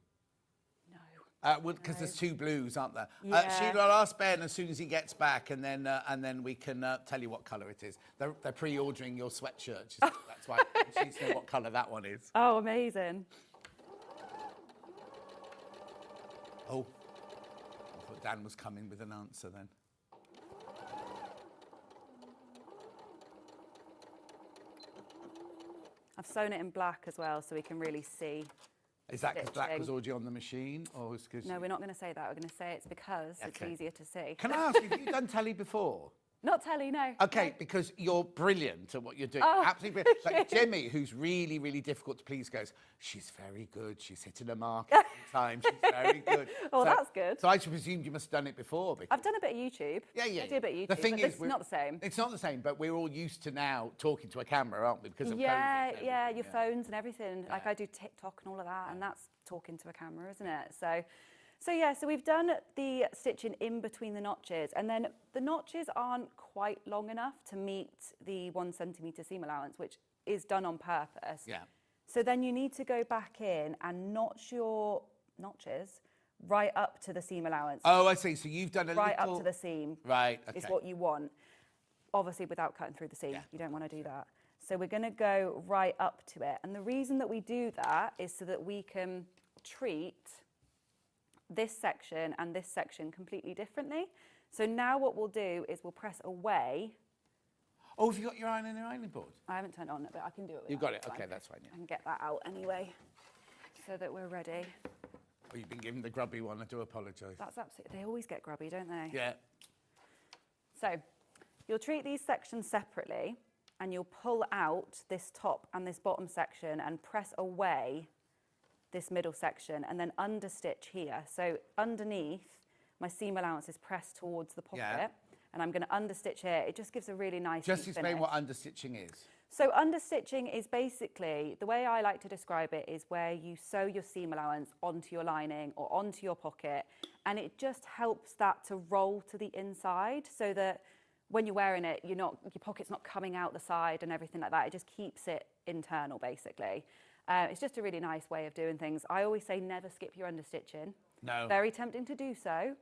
No. Because there's 2 blues, aren't there? Yeah. Sheila, I'll ask Ben as soon as he gets back, and then we can tell you what colour it is. They're pre-ordering your sweatshirt. That's why she needs to know what colour that one is. Oh, amazing. Oh, I thought Dan was coming with an answer then. I've sewn it in black as well so we can really see. Is that because black stitching. was already on the machine? Or is No, we're not going to say that. We're going to say it's because it's easier to see. Can I ask, have you done telly before? Not telly, no. Okay, because you're brilliant at what you're doing. Oh, Absolutely brilliant. Like Jimmy, who's really, really difficult to please, goes, she's very good. She's hitting a mark every time. She's very good. Oh, that's good. So I should presume you must have done it before. I've done a bit of YouTube. Yeah. I do a bit of YouTube. The thing but is, it's not the same. It's not the same, but we're all used to now talking to a camera, aren't we? Because of Yeah, COVID. yeah, your phones and everything. Yeah. Like I do TikTok and all of that, and that's talking to a camera, isn't it? So we've done the stitching in between the notches, and then the notches aren't quite long enough to meet the 1 centimetre seam allowance, which is done on purpose. Yeah. So then you need to go back in and notch your notches right up to the seam allowance. Oh, I see. So you've done a right little... up to the seam. Right, okay. Is what you want. Obviously without cutting through the seam. Yeah. You don't want to do that. So we're going to go right up to it. And the reason that we do that is so that we can treat this section and this section completely differently. So now what we'll do is we'll press away. Oh, have you got your ironing board? I haven't turned it on, but I can do it with You've that, got it. it's Okay, fine. that's fine. Yeah. I can get that out anyway so that we're ready. Oh, you've been given the grubby one. I do apologise. That's absolutely, they always get grubby, don't they? Yeah. So you'll treat these sections separately and you'll pull out this top and this bottom section and press away this middle section and then understitch here. So underneath, my seam allowance is pressed towards the pocket and I'm going to understitch here. It just gives a really nice Just explain finish. what understitching is. So understitching is basically, the way I like to describe it is where you sew your seam allowance onto your lining or onto your pocket, and it just helps that to roll to the inside so that when you're wearing it, your pocket's not coming out the side and everything like that. It just keeps it internal, basically. It's just a really nice way of doing things. I always say never skip your understitching. No. Very tempting to do so,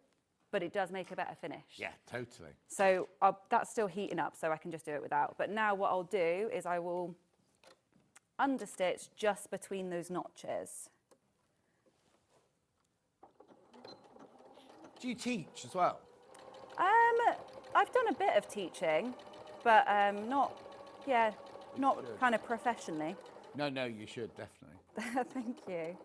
but it does make a better finish. Yeah, totally. So that's still heating up, so I can just do it without. But now what I'll do is I will understitch just between those notches. Do you teach as well? I've done a bit of teaching, but not kind of professionally. No, you should, definitely. Thank you.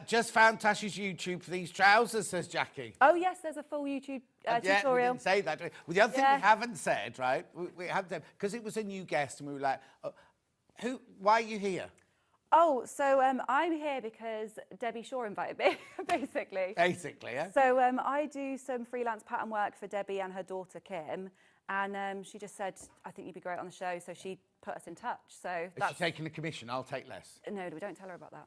Just found Tash's YouTube for these trousers, says Jackie. Oh, yes, there's a full YouTube Yeah, we tutorial. didn't say that. Well, the other thing we haven't said, right? We haven't said, because it was a new guest, and we were like, why are you here? Oh, so I'm here because Debbie Shaw invited me, basically. Basically, yeah. So I do some freelance pattern work for Debbie and her daughter, Kim. And she just said, I think you'd be great on the show. So she put us in touch. So Is she taking a commission? I'll take less. No, we don't tell her about that.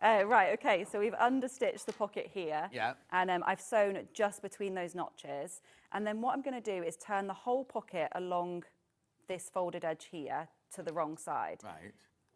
Right, okay, so we've understitched the pocket here. Yeah. And I've sewn just between those notches. And then what I'm going to do is turn the whole pocket along this folded edge here to the wrong side. Right.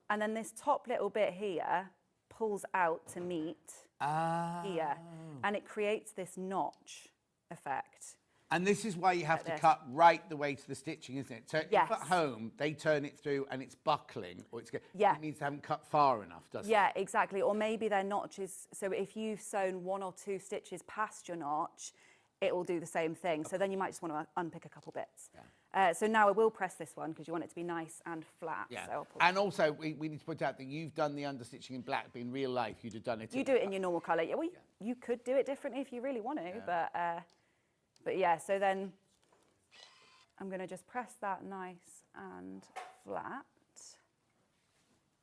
And then this top little bit here pulls out to meet here. And it creates this notch effect. And this is why you have to cut right the way to the stitching, isn't it? So if at home they turn it through and it's buckling, or it means they haven't cut far enough, doesn't it? Yeah, exactly. Or maybe their notches, so if you've sewn 1 or 2 stitches past your notch, it will do the same thing. So then you might just want to unpick a couple bits. Yeah. So now I will press this one because you want it to be nice and flat. Yeah. So and also, we need to point out that you've done the understitching in black, but in real life, you'd have done it. You do it in your normal colour. Yeah, well, you could do it differently if you really want to, but yeah, so then I'm going to just press that nice and flat.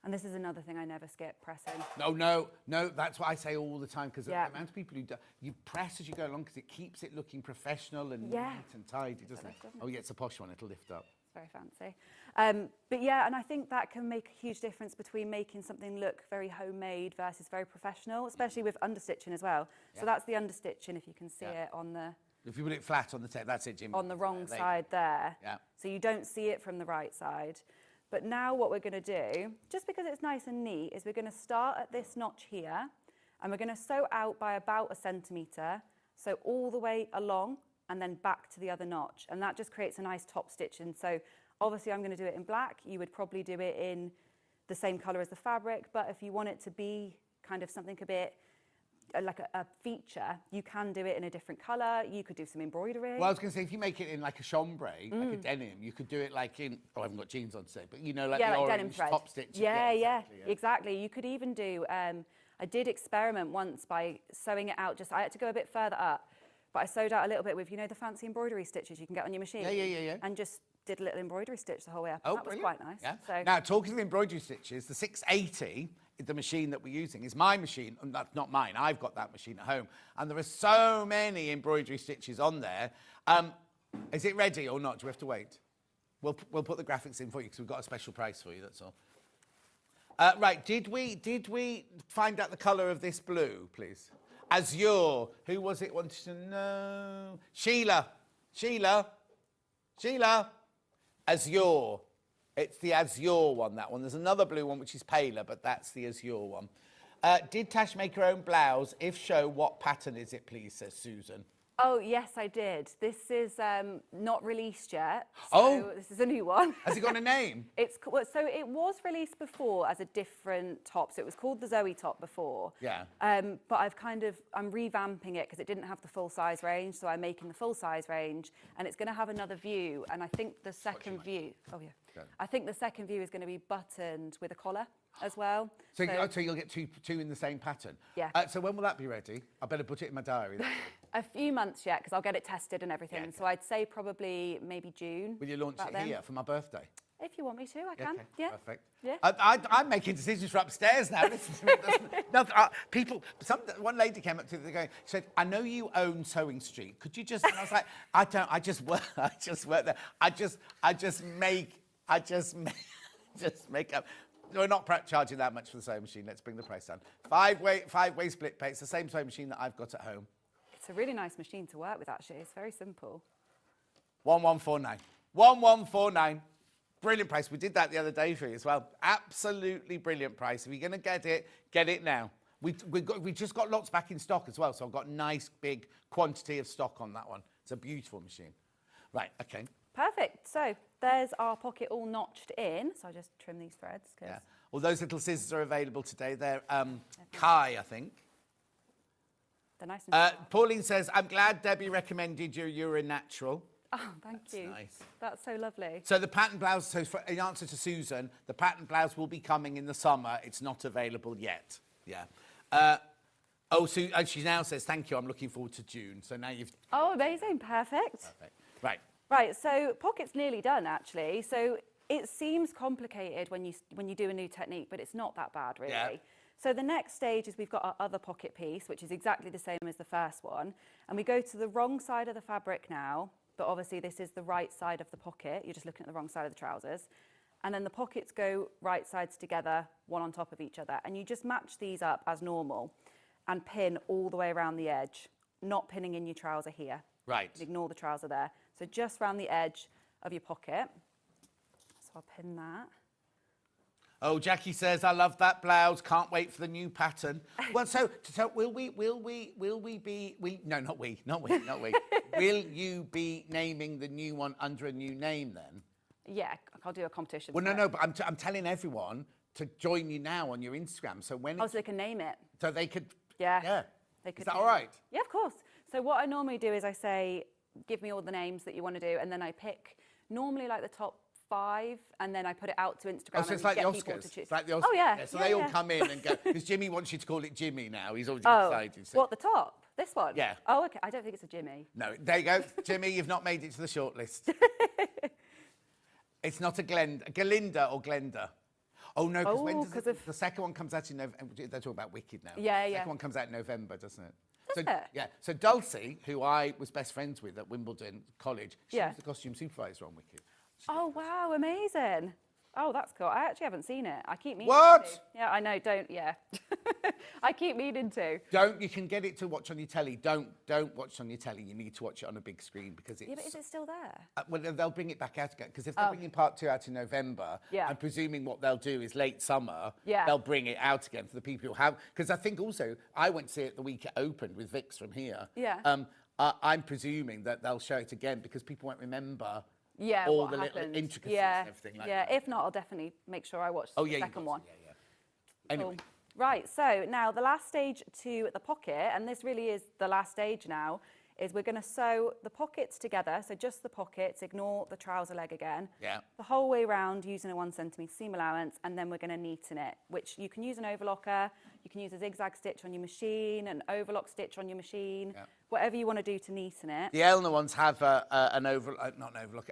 And this is another thing I never skip, pressing. No, that's what I say all the time, because the amount of people who do, you press as you go along because it keeps it looking professional and neat and tidy, doesn't it? Oh, yeah, it's a posh one, it'll lift up. It's very fancy. But yeah, and I think that can make a huge difference between making something look very homemade versus very professional, especially with understitching as well. So that's the understitching, if you can see it on the... If you put it flat on the tape, that's it, Jim. On the wrong side there. Yeah. So you don't see it from the right side. But now what we're going to do, just because it's nice and neat, is we're going to start at this notch here, and we're going to sew out by about 1 centimetre, so all the way along and then back to the other notch. And that just creates a nice top stitch. And so obviously I'm going to do it in black. You would probably do it in the same colour as the fabric, but if you want it to be kind of something a bit like a feature, you can do it in a different colour. You could do some embroidery. Well, I was going to say, if you make it in like a chambray, like a denim, you could do it like in, I haven't got jeans on today, but you know, like the like orange denim thread. top stitch. Yeah, exactly. You could even do, I did experiment once by sewing it out, I had to go a bit further up, but I sewed out a little bit with, you know, the fancy embroidery stitches you can get on your machine? Yeah. And just did a little embroidery stitch the whole way up. Oh, that was brilliant. quite nice. Yeah. So, now, talking of embroidery stitches, the 680, the machine that we're using, is my machine, and that's not mine. I've got that machine at home, and there are so many embroidery stitches on there. Is it ready or not? Do we have to wait? We'll put the graphics in for you because we've got a special price for you. That's all. Right? Did we find out the colour of this blue, please? Azure. Who was it wanted to know? Sheila. Azure. It's the azure one, that one. There's another blue one which is paler, but that's the azure one. Did Tash make her own blouse? If so, what pattern is it, please, says Susan. oh, yes, I did. This is not released yet. So this is a new one. Has it got a name? So it was released before as a different top. So it was called the Zoe top before. Yeah. But I'm revamping it because it didn't have the full size range. So I'm making the full size range, and it's going to have another view. And I think the second view, I think the second view is going to be buttoned with a collar as well. So you'll get two in the same pattern? Yeah. So when will that be ready? I better put it in my diary. A few months yet, because I'll get it tested and everything. Yeah, okay. So I'd say probably maybe June. Will you launch it here for my birthday? If you want me to, I can. Okay, yeah. Perfect. Yeah. I'm making decisions for upstairs now. Listen to me. One lady came up to me going, she said, "I know you own Sewing Street. Could you just?" And I was like, "I don't. I just work there. I just make up." We're not charging that much for the sewing machine. Let's bring the price down. Five-way split pay. It's the same sewing machine that I've got at home. It's a really nice machine to work with, actually. It's very simple. 1149. 1149. Brilliant price. We did that the other day for you as well. Absolutely brilliant price. If you're going to get it now. We've just got lots back in stock as well, so I've got nice big quantity of stock on that one. It's a beautiful machine. Right, okay. Perfect. So there's our pocket all notched in. So I just trim these threads. Yeah. All those little scissors are available today. They're Kai, I think. They're nice and sharp. Pauline says, I'm glad Debbie recommended you. You're a natural. Oh, thank you. Nice. That's so lovely. So the pattern blouse, so in answer to Susan, the pattern blouse will be coming in the summer. It's not available yet. Yeah. She now says, thank you. I'm looking forward to June. So now you've... Oh, amazing. Perfect. Right. Right, so pocket's nearly done, actually. So it seems complicated when you do a new technique, but it's not that bad, really. Yeah. So the next stage is we've got our other pocket piece, which is exactly the same as the first one. And we go to the wrong side of the fabric now, but obviously this is the right side of the pocket. You're just looking at the wrong side of the trousers. And then the pockets go right sides together, one on top of each other. And you just match these up as normal and pin all the way around the edge, not pinning in your trouser here. Right. Ignore the trouser there. So just around the edge of your pocket. So I'll pin that. Oh, Jackie says, I love that blouse. Can't wait for the new pattern. Well, so will we be, no, not we. Will you be naming the new one under a new name then? Yeah, I'll do a competition. Well, no, but I'm telling everyone to join you now on your Instagram. So when so they can name it. So they could. Yeah. Yeah. They could Is that all right? Yeah, of course. So what I normally do is I say, give me all the names that you want to do, and then I pick normally like the top 5, and then I put it out to Instagram. Oh, so it's like the Oscars. It's like the Oscars. Oh, yeah. So they all come in and go, because Jimmy wants you to call it Jimmy now. He's already decided. So. What, the top? This one? Yeah. Oh, okay. I don't think it's a Jimmy. No, there you go. Jimmy, you've not made it to the shortlist. It's not a Galinda or Glenda. Oh, no, because when does the second one comes out in November? They're talking about Wicked now. Yeah, The second one comes out in November, doesn't it? Does it? Yeah. So Dulcie, who I was best friends with at Wimbledon College, she was the costume supervisor on Wicked. Oh, wow, amazing. Oh, that's cool. I actually haven't seen it. I keep meaning What? to. Yeah, I know. I keep meaning to. You can get it to watch on your telly. Don't watch on your telly. You need to watch it on a big screen because it's... Yeah, but is it still there? Well, they'll bring it back out again because if they're bringing part 2 out in November, I'm presuming what they'll do is late summer, they'll bring it out again for the people who have... Because I think also, I went to see it the week it opened with Vix from here. Yeah. I'm presuming that they'll show it again because people won't remember... Yeah, all what the happened. little intricacies and everything like that. If not, I'll definitely make sure I watch the second one. Yeah. Anyway. Cool. Right, so now the last stage to the pocket, and this really is the last stage now, is we're going to sew the pockets together, so just the pockets, ignore the trouser leg again, the whole way around using a 1 centimetre seam allowance, and then we're going to neaten it, which you can use an overlocker, you can use a zigzag stitch on your machine, an overlock stitch on your machine, whatever you want to do to neaten it. The Elna ones have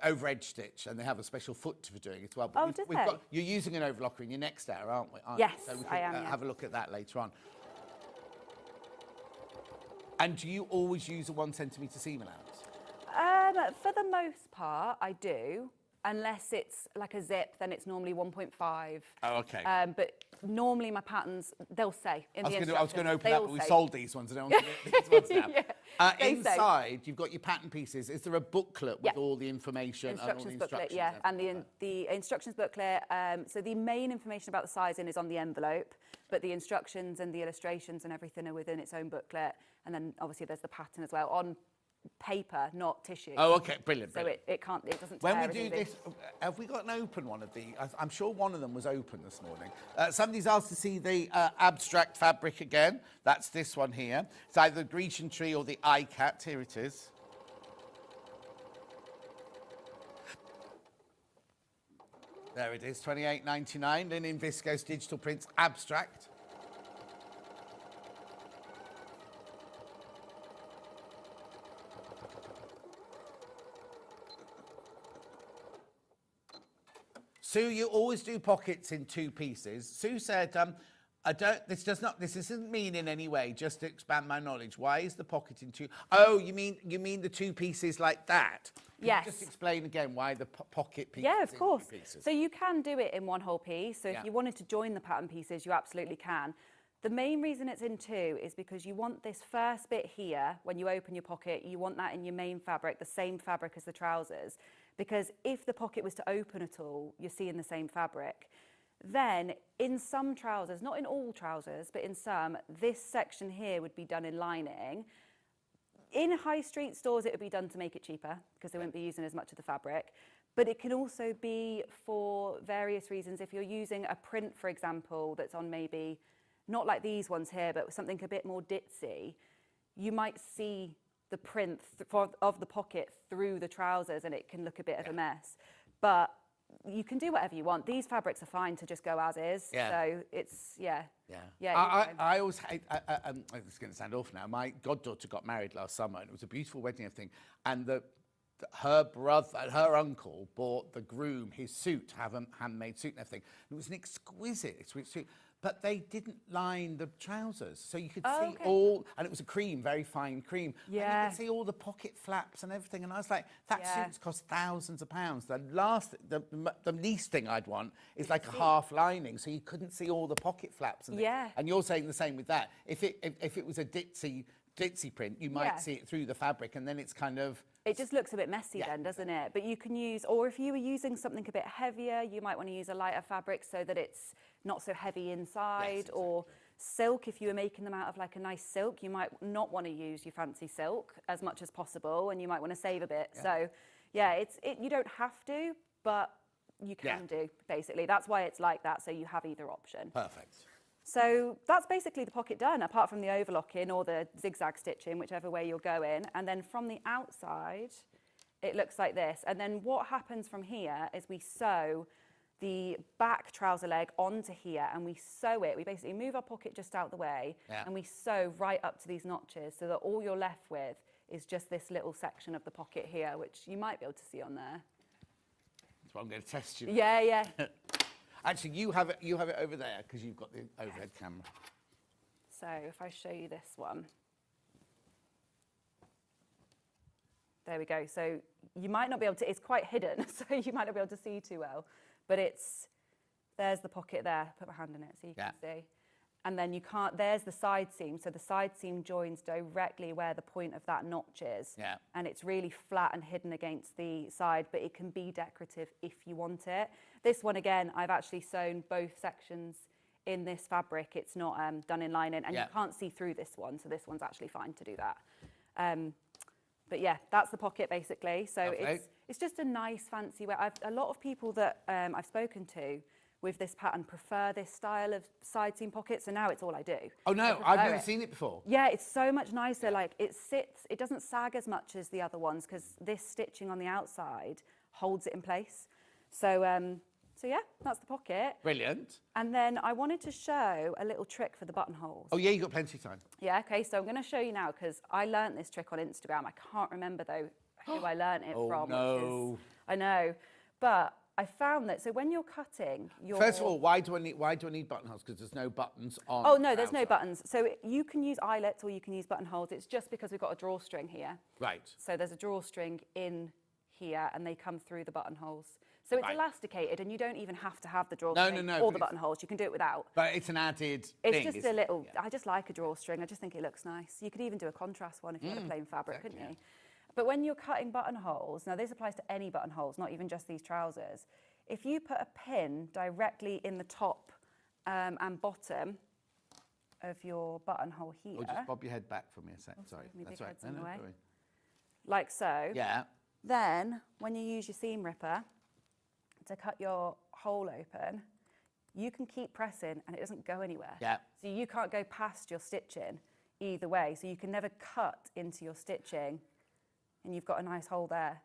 over edge stitch, and they have a special foot for doing it as well. But you're using an overlocker in your next hour, aren't we? Yes, so we can, I am. Have a look at that later on. And do you always use a 1 centimetre seam allowance? For the most part, I do. Unless it's like a zip, then it's normally 1.5. Oh, okay. But normally my patterns, they'll say in the instructions. I was going to open that, but we sold these ones. I don't want to get these ones now. Inside, you've got your pattern pieces. Is there a booklet with all the information? Instructions and all the booklet, instructions? and the instructions booklet. So the main information about the sizing is on the envelope, but the instructions and the illustrations and everything are within its own booklet. And then obviously there's the pattern as well on paper, not tissue. Oh, okay, brilliant. So it doesn't When tear we do easily. this, have we got an open one of the? I'm sure one of them was open this morning. Somebody's asked to see the abstract fabric again. That's this one here. It's either the Grecian tree or the iCat. Here it is. There it is, $28.99. Linen viscose digital prints abstract. Sue, you always do pockets in 2 pieces. Sue said, this isn't mean in any way, just to expand my knowledge. Why is the pocket in 2? Oh, you mean the 2 pieces like that? Yes. Can you just explain again why the pocket piece Yeah, is of course. in 2 pieces? So you can do it in one whole piece. So if you wanted to join the pattern pieces, you absolutely can. The main reason it's in 2 is because you want this first bit here, when you open your pocket, you want that in your main fabric, the same fabric as the trousers. Because if the pocket was to open at all, you're seeing the same fabric. Then in some trousers, not in all trousers, but in some, this section here would be done in lining. In high street stores, it would be done to make it cheaper because they wouldn't be using as much of the fabric. But it can also be for various reasons. If you're using a print, for example, that's on maybe, not like these ones here, but something a bit more ditzy, you might see the print of the pocket through the trousers and it can look a bit of a mess. But you can do whatever you want. These fabrics are fine to just go as is. Yeah. So it's, yeah. I always hate, it's going to sound awful now, my goddaughter got married last summer and it was a beautiful wedding and everything, and her uncle bought the groom his suit, handmade suit and everything. It was an exquisite suit, but they didn't line the trousers, so you could see all, and it was a cream, very fine cream. Yeah. And you could see all the pocket flaps and everything, and I was like, that suit's cost thousands of pounds. The least thing I'd want is like a half lining, so you couldn't see all the pocket flaps. And and you're saying the same with that. If it was a ditzy print, you might see it through the fabric, and then it's kind of... It just looks a bit messy then, doesn't it? But you can use, or if you were using something a bit heavier, you might want to use a lighter fabric so that it's not so heavy inside, or silk, if you were making them out of like a nice silk, you might not want to use your fancy silk as much as possible, and you might want to save a bit. So yeah, you don't have to, but you can do, basically. That's why it's like that, so you have either option. Perfect. So that's basically the pocket done, apart from the overlocking or the zigzag stitching, whichever way you're going. And then from the outside, it looks like this. And then what happens from here is we sew the back trouser leg onto here, and we sew it. We basically move our pocket just out the way, and we sew right up to these notches, so that all you're left with is just this little section of the pocket here, which you might be able to see on there. That's what I'm going to test you. Yeah. Actually, you have it over there because you've got the overhead camera. So if I show you this one. There we go. So you might not be able to, it's quite hidden, so you might not be able to see too well. But there's the pocket there. Put my hand in it so you can see. And then there's the side seam. So the side seam joins directly where the point of that notch is. Yeah. And it's really flat and hidden against the side, but it can be decorative if you want it. This one, again, I've actually sewn both sections in this fabric. It's not done in lining, and you can't see through this one, so this one's actually fine to do that. But yeah, that's the pocket basically. So it's just a nice fancy way. A lot of people that I've spoken to with this pattern prefer this style of side seam pocket, so now it's all I do. Oh no, I've never seen it before. Yeah, it's so much nicer. Like it doesn't sag as much as the other ones because this stitching on the outside holds it in place. So yeah, that's the pocket. Brilliant. And then I wanted to show a little trick for the buttonholes. Oh yeah, you've got plenty of time. Yeah, okay, so I'm going to show you now because I learnt this trick on Instagram. I can't remember though who I learnt it from. No. I know, but I found that, so when you're cutting your... First of all, why do I need buttonholes? Because there's no buttons on. Oh, no, there's no buttons. So you can use eyelets or you can use buttonholes. It's just because we've got a drawstring here. Right. So there's a drawstring in here and they come through the buttonholes. So it's elasticated and you don't even have to have the drawstring or the buttonholes. You can do it without. But it's an added thing. It's just a little... I just like a drawstring. I just think it looks nice. You could even do a contrast one if you had a plain fabric, couldn't you? But when you're cutting buttonholes, now this applies to any buttonholes, not even just these trousers. If you put a pin directly in the top and bottom of your buttonhole here... Or just bob your head back for me a sec. Sorry, that's right. No, like so. Yeah. Then, when you use your seam ripper to cut your hole open, you can keep pressing and it doesn't go anywhere. Yeah. So you can't go past your stitching either way. So you can never cut into your stitching and you've got a nice hole there.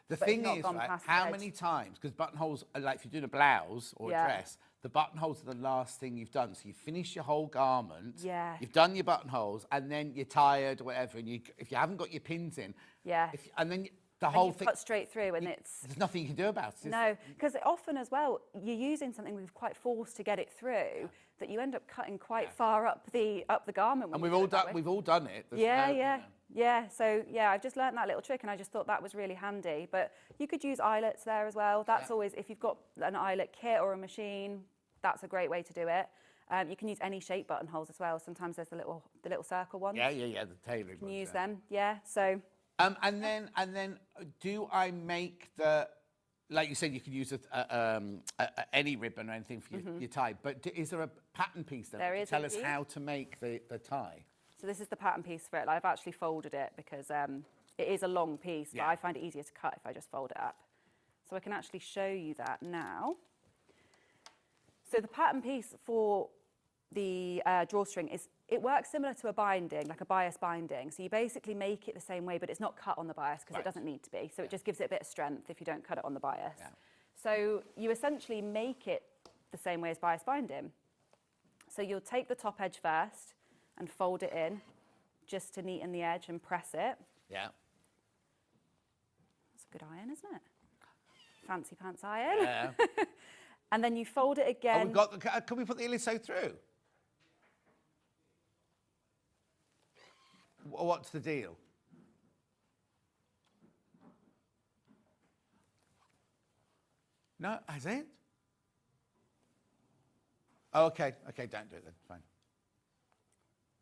The thing is, right, how many times, because buttonholes, like if you're doing a blouse or a dress, the buttonholes are the last thing you've done. So you finish your whole garment, you've done your buttonholes, and then you're tired or whatever, and if you haven't got your pins in, and then the whole thing... cut straight through and there's nothing you can do about it. No, because often as well, you're using something we've quite forced to get it through, that you end up cutting quite far up the garment. And we've all done it. Yeah, so yeah, I've just learned that little trick and I just thought that was really handy. But you could use eyelets there as well. That's always, if you've got an eyelet kit or a machine, that's a great way to do it. You can use any shape buttonholes as well. Sometimes there's the little circle ones. Yeah, the tailoring ones. You can use them, so... And then do I make the like you said, you can use any ribbon or anything for your tie. But is there a pattern piece then? There is Tell us indeed. how to make the tie. So this is the pattern piece for it. I've actually folded it because it is a long piece, but I find it easier to cut if I just fold it up. So I can actually show you that now. So the pattern piece for the drawstring it works similar to a binding, like a bias binding. So you basically make it the same way, but it's not cut on the bias because it doesn't need to be. So it just gives it a bit of strength if you don't cut it on the bias. Yeah. So you essentially make it the same way as bias binding. So you'll take the top edge first and fold it in just to neaten the edge and press it. Yeah. That's a good iron, isn't it? Fancy pants iron. Yeah. And then you fold it again. Oh, we've got can we put the illiso through? What's the deal? No, has it? Oh, okay. Okay, don't do it then. Fine.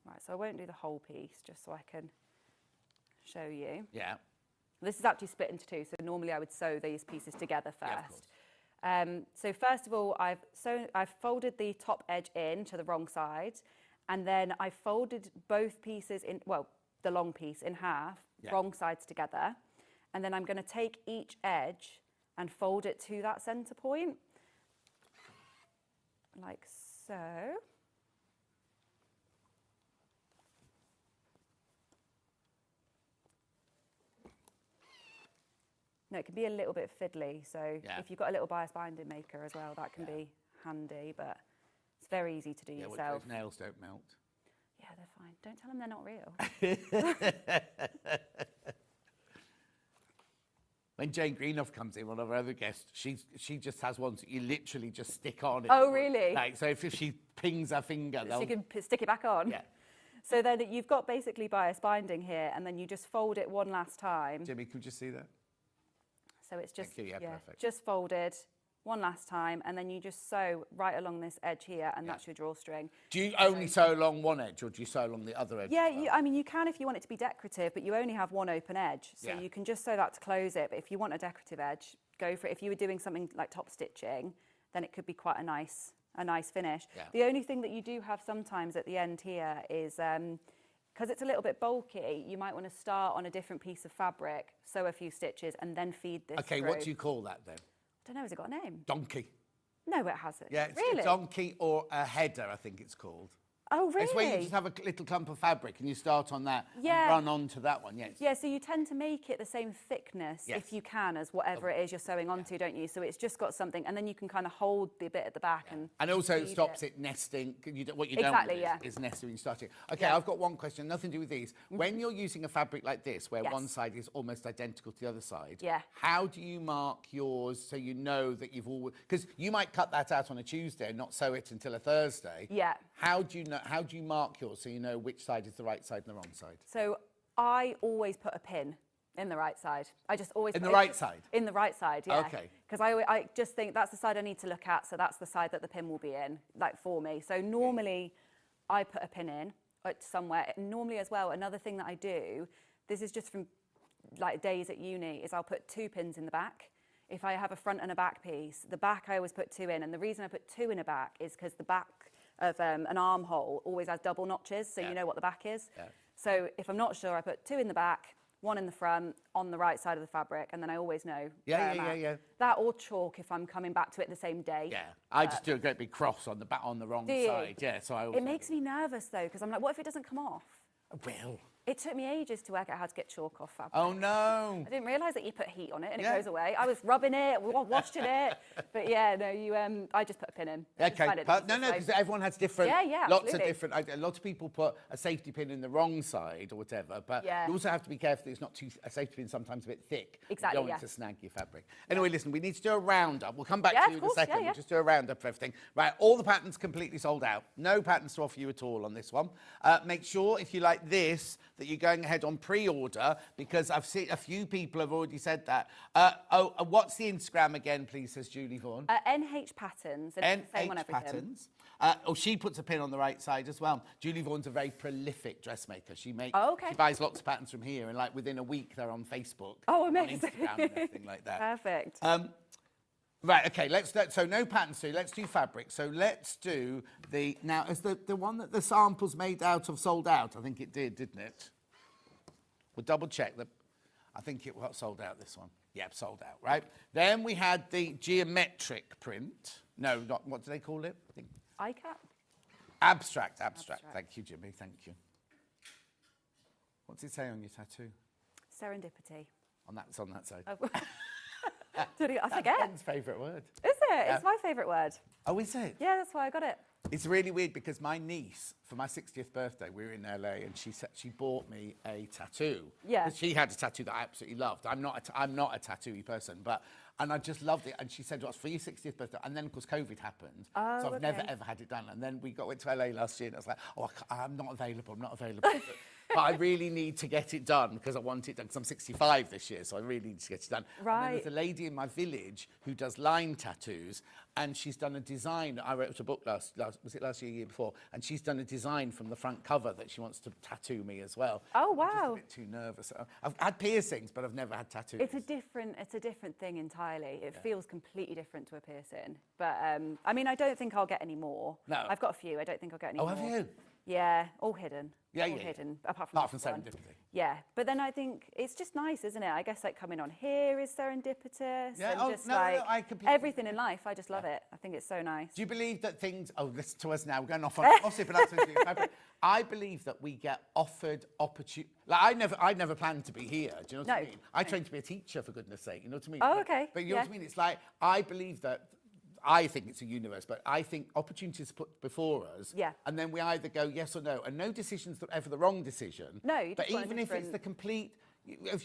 Right, so I won't do the whole piece, just so I can show you. Yeah. This is actually split into two, so normally I would sew these pieces together first. So first of all, I've folded the top edge in to the wrong side, and then I folded both pieces in, well, the long piece in half, wrong sides together, and then I'm going to take each edge and fold it to that centre point, like so. No, it can be a little bit fiddly, so if you've got a little bias binding maker as well, that can be handy, but it's very easy to do yourself. Those nails don't melt. Yeah, they're fine. Don't tell them they're not real. When Jane Greenough comes in, one of our other guests, she just has ones that you literally just stick on. Oh, really? Like, so if she pings her finger, so you can stick it back on? Yeah. So then you've got basically bias binding here, and then you just fold it one last time. Jimmy, could you see that? So it's just, Thank you. Yeah, perfect. just folded one last time, and then you just sew right along this edge here, and that's your drawstring. Do you only sew along one edge, or do you sew along the other edge? Yeah, I mean, you can if you want it to be decorative, but you only have one open edge. So you can just sew that to close it, but if you want a decorative edge, go for it. If you were doing something like top stitching, then it could be quite a nice finish. Yeah. The only thing that you do have sometimes at the end here is, because it's a little bit bulky, you might want to start on a different piece of fabric, sew a few stitches, and then feed this Okay, through. what do you call that then? I don't know, has it got a name? Donkey. No, it hasn't. Yeah, it's really? a donkey or a header, I think it's called. Oh, really? It's where you just have a little clump of fabric and you start on that and run on to that one, yes. Yeah, so you tend to make it the same thickness, if you can, as whatever it is you're sewing onto, don't you? So it's just got something, and then you can kind of hold the bit at the back and also it stops it nesting. What you don't want is nesting when you start it. Okay, I've got one question, nothing to do with these. When you're using a fabric like this, where one side is almost identical to the other side, how do you mark yours so you know that you've all... Because you might cut that out on a Tuesday and not sew it until a Thursday. Yeah. How do you mark yours so you know which side is the right side and the wrong side? So I always put a pin in the right side. I just always in the right side? In the right side, yeah. Okay. Because I just think that's the side I need to look at, so that's the side that the pin will be in, like for me. So normally I put a pin in somewhere. Normally as well, another thing that I do, this is just from like days at uni, is I'll put 2 pins in the back. If I have a front and a back piece, the back I always put 2 in, and the reason I put 2 in a back is because the back of an armhole always has double notches, so you know what the back is. Yeah. So if I'm not sure, I put 2 in the back, 1 in the front, on the right side of the fabric, and then I always know where I'm at. That or chalk if I'm coming back to it the same day. Yeah, I just do a great big cross on the back on the wrong side. Yeah, so it makes me nervous though, because I'm like, what if it doesn't come off? Well. It took me ages to work out how to get chalk off fabric. Oh, no. I didn't realise that you put heat on it and it goes away. I was rubbing it, washing it. But yeah, no, I just put a pin in. Okay, no, because everyone has different, lots of different, a lot of people put a safety pin in the wrong side or whatever, but you also have to be careful that it's not too, a safety pin sometimes a bit thick. Exactly, You don't want it to snag your fabric. Anyway, listen, we need to do a roundup. We'll come back to you in a second. We'll just do a roundup of everything. Right, all the patterns completely sold out. No patterns to offer you at all on this one. Make sure, if you like this, that you're going ahead on pre-order, because I've seen a few people have already said that. What's the Instagram again, please, says Julie Vaughan? NH Patterns. And it's the same on everything. Patterns. She puts a pin on the right side as well. Julie Vaughan's a very prolific dressmaker. She buys lots of patterns from here, and like within a week they're on Facebook. Oh, amazing. On Instagram and everything like that. Perfect. Right, okay, so no pattern, Sue, let's do fabric. So let's do now, is the one that the samples made out of sold out? I think it did, didn't it? We'll double check that. I think it was sold out, this one. Yep, sold out, right? Then we had the geometric print. No, not, what do they call it? I think ICAP? Abstract. Thank you, Jimmy, thank you. What's it say on your tattoo? Serendipity. It's on that side. Oh. I forget. Ben's favourite word. Is it? Yeah. It's my favourite word. Oh, is it? Yeah, that's why I got it. It's really weird because my niece, for my 60th birthday, we were in LA, and she bought me a tattoo. Yeah. She had a tattoo that I absolutely loved. I'm not a tattooy person, and I just loved it. And she said, "Well, it's for your 60th birthday." And then, of course, COVID happened. Oh, so I've never, ever had it done. And then we went to LA last year, and I was like, "Oh, I'm not available. But I really need to get it done because I want it done because I'm 65 this year, so I really need to get it done." Right. And then there's a lady in my village who does line tattoos, and she's done a design. I wrote a book last year before, and she's done a design from the front cover that she wants to tattoo me as well. Oh, I'm wow. just a bit too nervous. I've had piercings, but I've never had tattoos. It's a different thing entirely. It feels completely different to a piercing. But I mean, I don't think I'll get any more. No. I've got a few. I don't think I'll get any Oh, more. have you? Yeah, all hidden. Yeah, all yeah. hidden. Apart from Serendipity. one. Yeah, but then I think it's just nice, isn't it? I guess like coming on here is serendipitous. Yeah, and just no, I completely everything in life. I just love it. I think it's so nice. Do you believe that things... Oh, listen to us now. We're going off on gossip and that's I believe that we get offered opportunity. Like, I never planned to be here. Do you know what I mean? I trained to be a teacher, for goodness sake. You know what I mean? Oh, okay. But you know what I mean? It's like, I believe that... I think it's a universe, but I think opportunities put before us. Yeah. And then we either go yes or no. And no decision's ever the wrong decision. No, you But just want a even if it's different- the complete...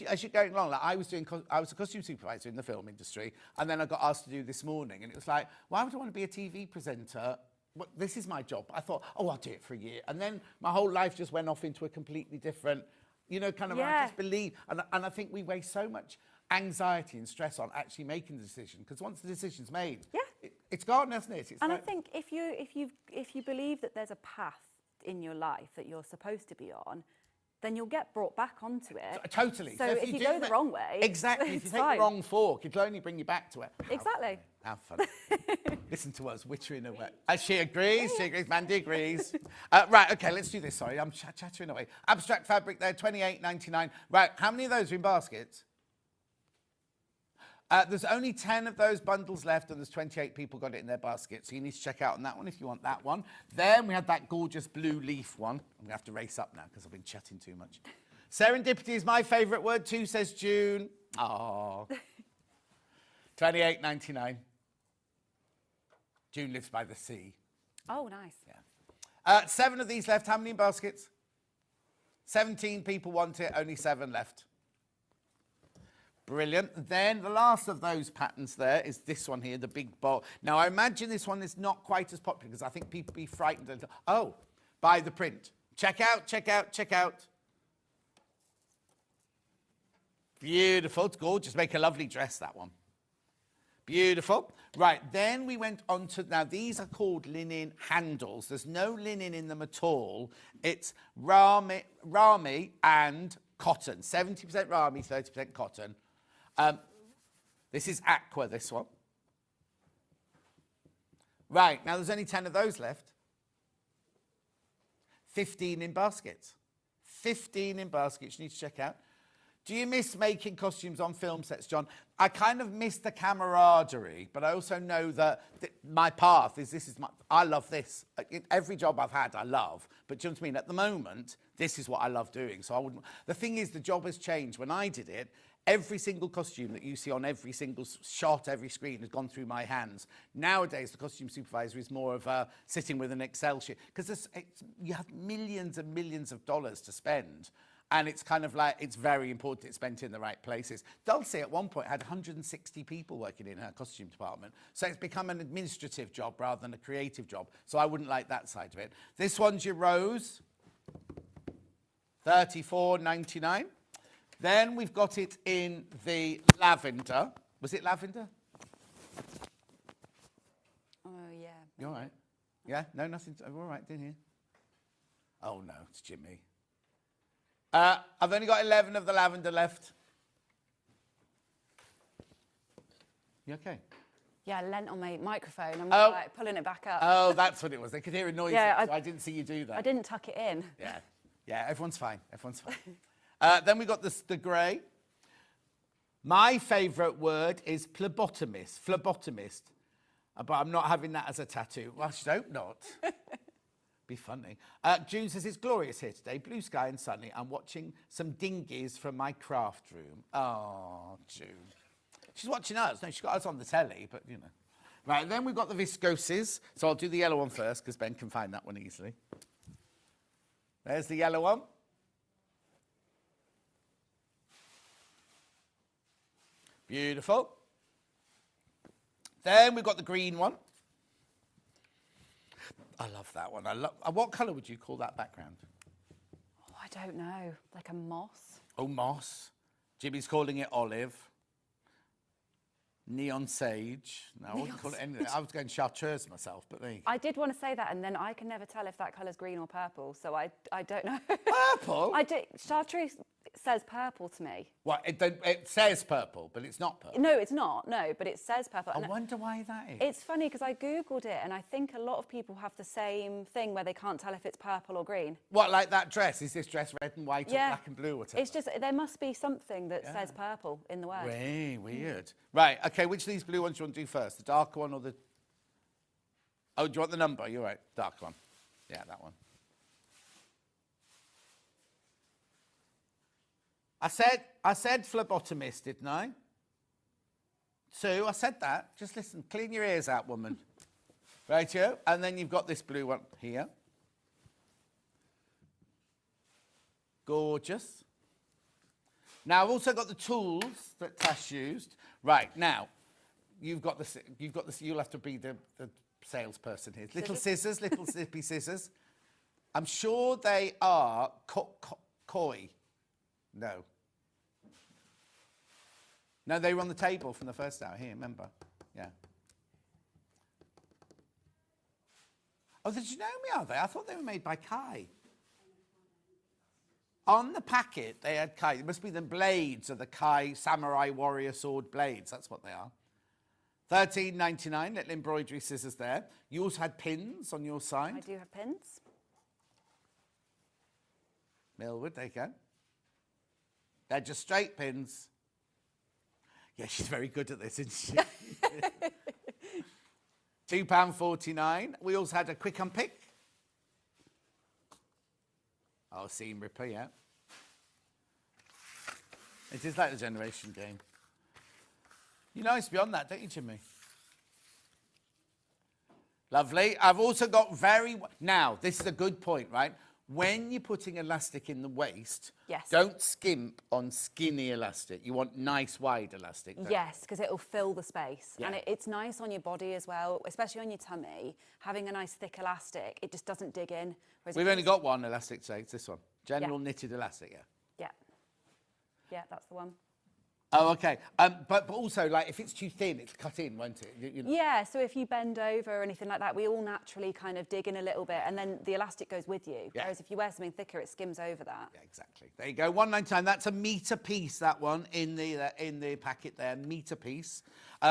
As you're going along, like I was a costume supervisor in the film industry, and then I got asked to do this morning, and it was like, why would I want to be a TV presenter? Well, this is my job. I thought, oh, I'll do it for a year. And then my whole life just went off into a completely different, you know, kind of, I just believe, and I think we waste so much anxiety and stress on actually making the decision, because once the decision's made, it's gone, isn't it? It's And like, I think if you believe that there's a path in your life that you're supposed to be on, then you'll get brought back onto it. Totally. So if you go the wrong way, exactly. If you it's take fine. the wrong fork, it'll only bring you back to it. Exactly. How funny. Listen to us, wittering away. She agrees, Mandy agrees. Right, okay, let's do this. Sorry, I'm chattering away. Abstract fabric there, $28.99. Right, how many of those are in baskets? There's only 10 of those bundles left, and there's 28 people got it in their basket. So you need to check out on that one if you want that one. Then we had that gorgeous blue leaf one. I'm going to have to race up now because I've been chatting too much. Serendipity is my favourite word too, says June. Oh. $28.99. June lives by the sea. Oh, nice. Yeah. 7 of these left. How many in baskets? 17 people want it, only 7 left. Brilliant. Then the last of those patterns there is this one here, the big bowl. Now, I imagine this one is not quite as popular because I think people be frightened. And, oh, buy the print. Check out, check out, check out. Beautiful. It's gorgeous. Make a lovely dress, that one. Beautiful. Right, then we went on to, now these are called linen handles. There's no linen in them at all. It's rami and cotton. 70% rami, 30% cotton. This is aqua, this one. Right, now there's only 10 of those left. 15 in baskets. 15 in baskets you need to check out. Do you miss making costumes on film sets, John? I kind of miss the camaraderie, but I also know that my path is I love this. Every job I've had, I love. But do you know what I mean? At the moment, this is what I love doing. So I wouldn't. The thing is, the job has changed. When I did it, every single costume that you see on every single shot, every screen has gone through my hands. Nowadays, the costume supervisor is more of a sitting with an Excel sheet because you have millions and millions of dollars to spend. And it's kind of like, it's very important it's spent in the right places. Dulcie at one point had 160 people working in her costume department. So it's become an administrative job rather than a creative job. So I wouldn't like that side of it. This one's your rose, $34.99. Then we've got it in the lavender. Was it lavender? Oh, yeah. You all right? Yeah? No, nothing. All right, didn't you? Oh, no, it's Jimmy. I've only got 11 of the lavender left. You okay? Yeah, I leant on my microphone. I'm Oh. like pulling it back up. Oh, that's what it was. They could hear a noise. Yeah, So I didn't see you do that. I didn't tuck it in. Yeah. Yeah, everyone's fine. Everyone's fine. Then we got the grey. My favourite word is phlebotomist. Phlebotomist. But I'm not having that as a tattoo. Well, I should hope not. Be funny. June says it's glorious here today. Blue sky and sunny. I'm watching some dinghies from my craft room. Oh, June. She's watching us. No, she's got us on the telly, but you know. Right, then we've got the viscoses. So I'll do the yellow one first because Ben can find that one easily. There's the yellow one. Beautiful. Then we've got the green one. I love that one. What colour would you call that background? Oh, I don't know. Like a moss? Oh, moss. Jimmy's calling it olive. Neon sage. No, I wouldn't call it anything. I was going chartreuse myself, but there you go. I did want to say that, and then I can never tell if that colour's green or purple, so I don't know. Purple? Chartreuse says purple to me. What? It says purple, but it's not purple. No, it's not. No, but it says purple. I And wonder why that is. It's funny because I Googled it, and I think a lot of people have the same thing where they can't tell if it's purple or green. What, like that dress? Is this dress red and white or black and blue or whatever? It's just, there must be something that says purple in the word. Weird. Right, okay, which of these blue ones do you want to do first? The darker one or the... Oh, do you want the number? You're right, dark one. Yeah, that one. I said phlebotomist, didn't I? Sue, I said that. Just listen, clean your ears out, woman. Rightio. And then you've got this blue one here. Gorgeous. Now, I've also got the tools that Tash used. Right, now, you'll have to be the salesperson here. Little scissors, little zippy scissors. I'm sure they are koi. No. No, they were on the table from the first hour here, remember? Yeah. Oh, the Janome, are they? I thought they were made by Kai. On the packet, they had Kai. It must be the blades of the Kai Samurai Warrior Sword blades. That's what they are. $13.99, little embroidery scissors there. You also had pins on your side. I do have pins. Millwood, there you go. They're just straight pins. Yeah, she's very good at this, isn't she? £2.49. We also had a quick unpick. Oh, seam ripper, yeah. It is like the generation game. You know it's beyond that, don't you, Jimmy? Lovely. I've also got now, this is a good point, right? When you're putting elastic in the waist, don't skimp on skinny elastic. You want nice, wide elastic. Yes, because it'll fill the space. Yeah. And it's nice on your body as well, especially on your tummy. Having a nice thick elastic, it just doesn't dig in. We've only got one elastic today, it's this one. General knitted elastic, yeah. Yeah. Yeah, that's the one. Oh, okay. But also, like, if it's too thin, it's cut in, won't it? You know. Yeah, so if you bend over or anything like that, we all naturally kind of dig in a little bit, and then the elastic goes with you. Yeah. Whereas if you wear something thicker, it skims over that. Yeah, exactly. There you go. $1.99. That's a metre piece, that one, in the packet there, metre piece.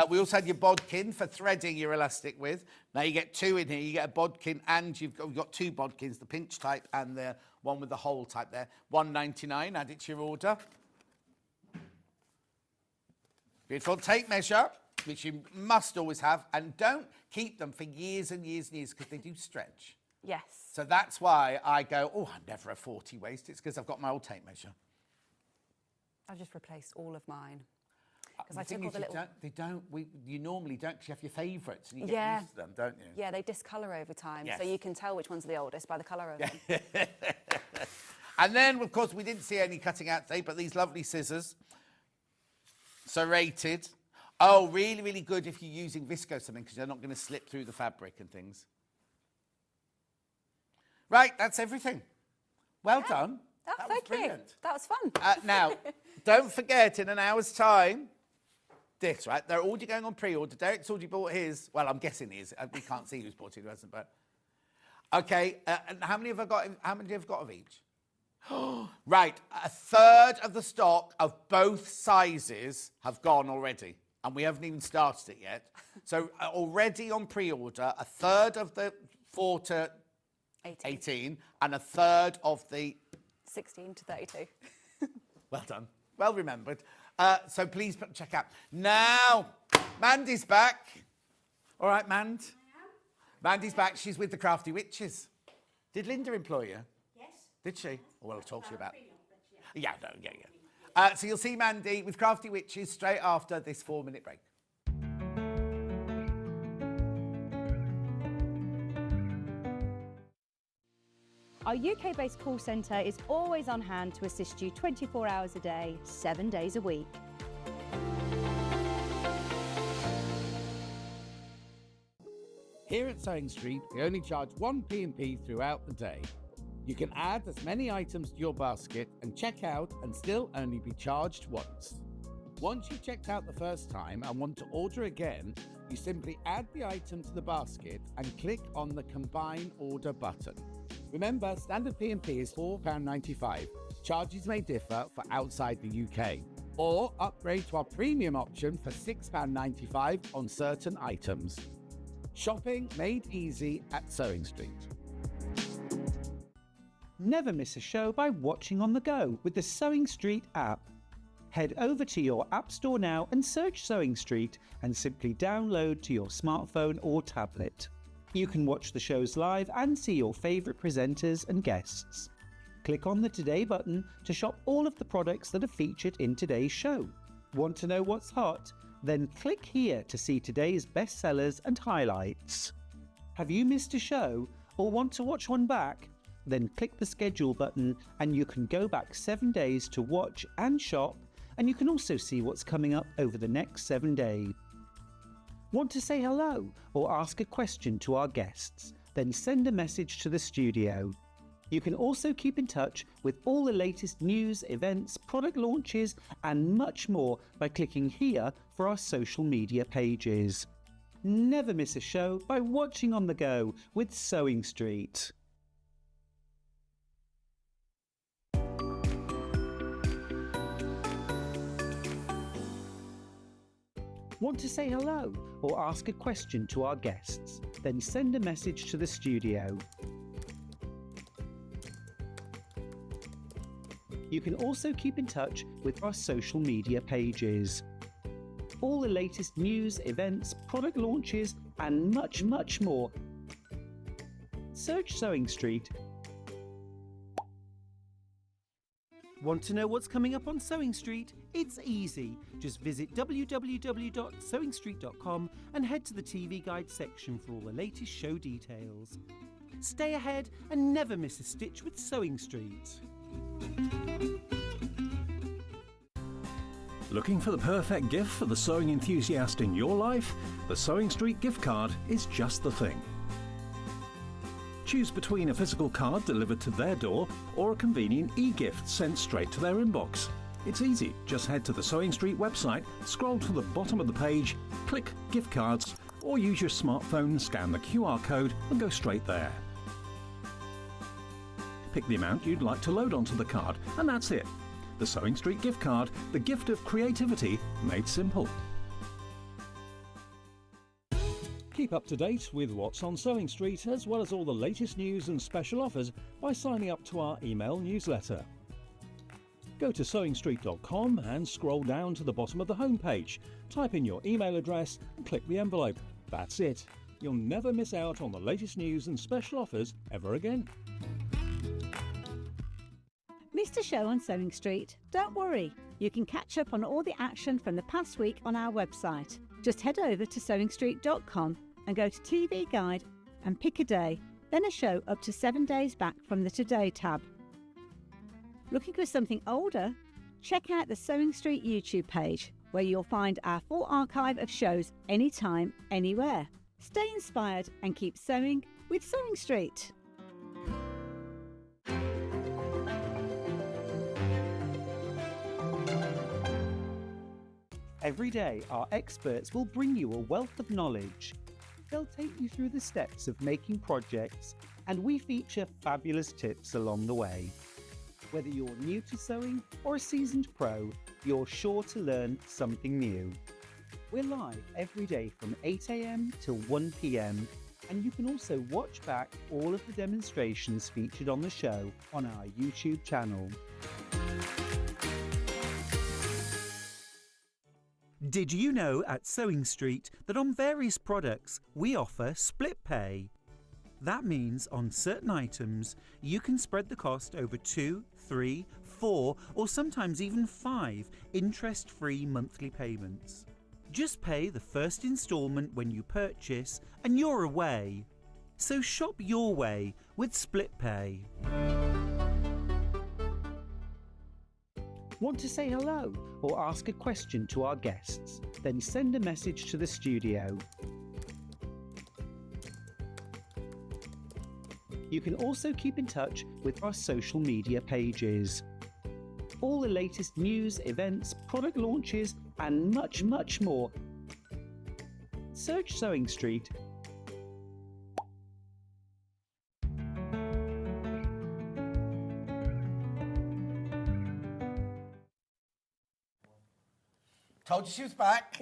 We also had your bodkin for threading your elastic with. Now you get two in here. You get a bodkin, and you've got two bodkins, the pinch type and the one with the hole type there. $1.99. Add it to your order. Beautiful. Tape measure, which you must always have, and don't keep them for years and years and years because they do stretch. Yes. So that's why I go, oh, I'm never a 40 waist. It's because I've got my old tape measure. I've just replaced all of mine. Because I took all the little... You normally don't, because you have your favourites and you get used to them, don't you? Yeah, they discolour over time, so you can tell which one's the oldest by the colour of them. And then, of course, we didn't see any cutting out today, but these lovely scissors. Serrated. Oh, really, really good if you're using visco something because you're not going to slip through the fabric and things. Right, that's everything. Well done. Oh, that thank was brilliant. you. That was fun. Now, don't forget, in an hour's time, this, right? They're already going on pre-order. Derek's already bought his. Well, I'm guessing his. We can't see who's bought it, who hasn't, but... Okay, and how many have I got? How many have I got of each? Right, a third of the stock of both sizes have gone already. and we haven't even started it yet. So already on pre-order, a third of the 4 to 18 and a third of the 16 to 32. Well done. Well remembered. So please check out. Now, Mandy's back. All right, Mand. Mandy's back. She's with the Crafty Witches. Did Linda employ you? Yes. Did she? Well, I'll talk to you about it. Yeah. So you'll see Mandy with Crafty Witches straight after this 4-minute break. Our UK-based call centre is always on hand to assist you 24 hours a day, 7 days a week. Here at Sewing Street, we only charge 1 P&P throughout the day. You can add as many items to your basket and check out and still only be charged once. Once you've checked out the first time and want to order again, you simply add the item to the basket and click on the Combine Order button. Remember, standard P&P is £4.95. Charges may differ for outside the UK. Or upgrade to our premium option for £6.95 on certain items. Shopping made easy at Sewing Street. Never miss a show by watching on the go with the Sewing Street app. Head over to your App Store now and search Sewing Street and simply download to your smartphone or tablet. You can watch the shows live and see your favourite presenters and guests. Click on the Today button to shop all of the products that are featured in today's show. Want to know what's hot? Then click here to see today's bestsellers and highlights. Have you missed a show or want to watch one back? Then click the schedule button and you can go back 7 days to watch and shop, and you can also see what's coming up over the next 7 days. Want to say hello or ask a question to our guests? Then send a message to the studio. You can also keep in touch with all the latest news, events, product launches and much more by clicking here for our social media pages. Never miss a show by watching on the go with Sewing Street. Want to say hello or ask a question to our guests? Then send a message to the studio. You can also keep in touch with our social media pages. All the latest news, events, product launches and much more. Search Sewing Street. Want to know what's coming up on Sewing Street? It's easy. Just visit www.sewingstreet.com and head to the TV Guide section for all the latest show details. Stay ahead and never miss a stitch with Sewing Street. Looking for the perfect gift for the sewing enthusiast in your life? The Sewing Street gift card is just the thing. Choose between a physical card delivered to their door or a convenient e-gift sent straight to their inbox. It's easy. Just head to the Sewing Street website, scroll to the bottom of the page, click Gift Cards, or use your smartphone and scan the QR code and go straight there. Pick the amount you'd like to load onto the card, and that's it. The Sewing Street gift card, the gift of creativity made simple. Keep up to date with what's on Sewing Street, as well as all the latest news and special offers by signing up to our email newsletter. Go to sewingstreet.com and scroll down to the bottom of the homepage. Type in your email address and click the envelope. That's it. You'll never miss out on the latest news and special offers ever again. Missed a show on Sewing Street? Don't worry. You can catch up on all the action from the past week on our website. Just head over to sewingstreet.com and go to TV Guide and pick a day, then a show up to 7 days back from the Today tab. Looking for something older? Check out the Sewing Street YouTube page, where you'll find our full archive of shows anytime, anywhere. Stay inspired and keep sewing with Sewing Street. Every day, our experts will bring you a wealth of knowledge. They'll take you through the steps of making projects, and we feature fabulous tips along the way. Whether you're new to sewing or a seasoned pro, you're sure to learn something new. We're live every day from 8 a.m. till 1 p.m. and you can also watch back all of the demonstrations featured on the show on our YouTube channel. Did you know at Sewing Street that on various products we offer split pay? That means on certain items you can spread the cost over 2, 3, 4 or sometimes even 5 interest-free monthly payments. Just pay the first instalment when you purchase and you're away. So shop your way with split pay. Want to say hello or ask a question to our guests? Then send a message to the studio. You can also keep in touch with our social media pages. All the latest news, events, product launches, and much, much more. Search Sewing Street. Told you she was back.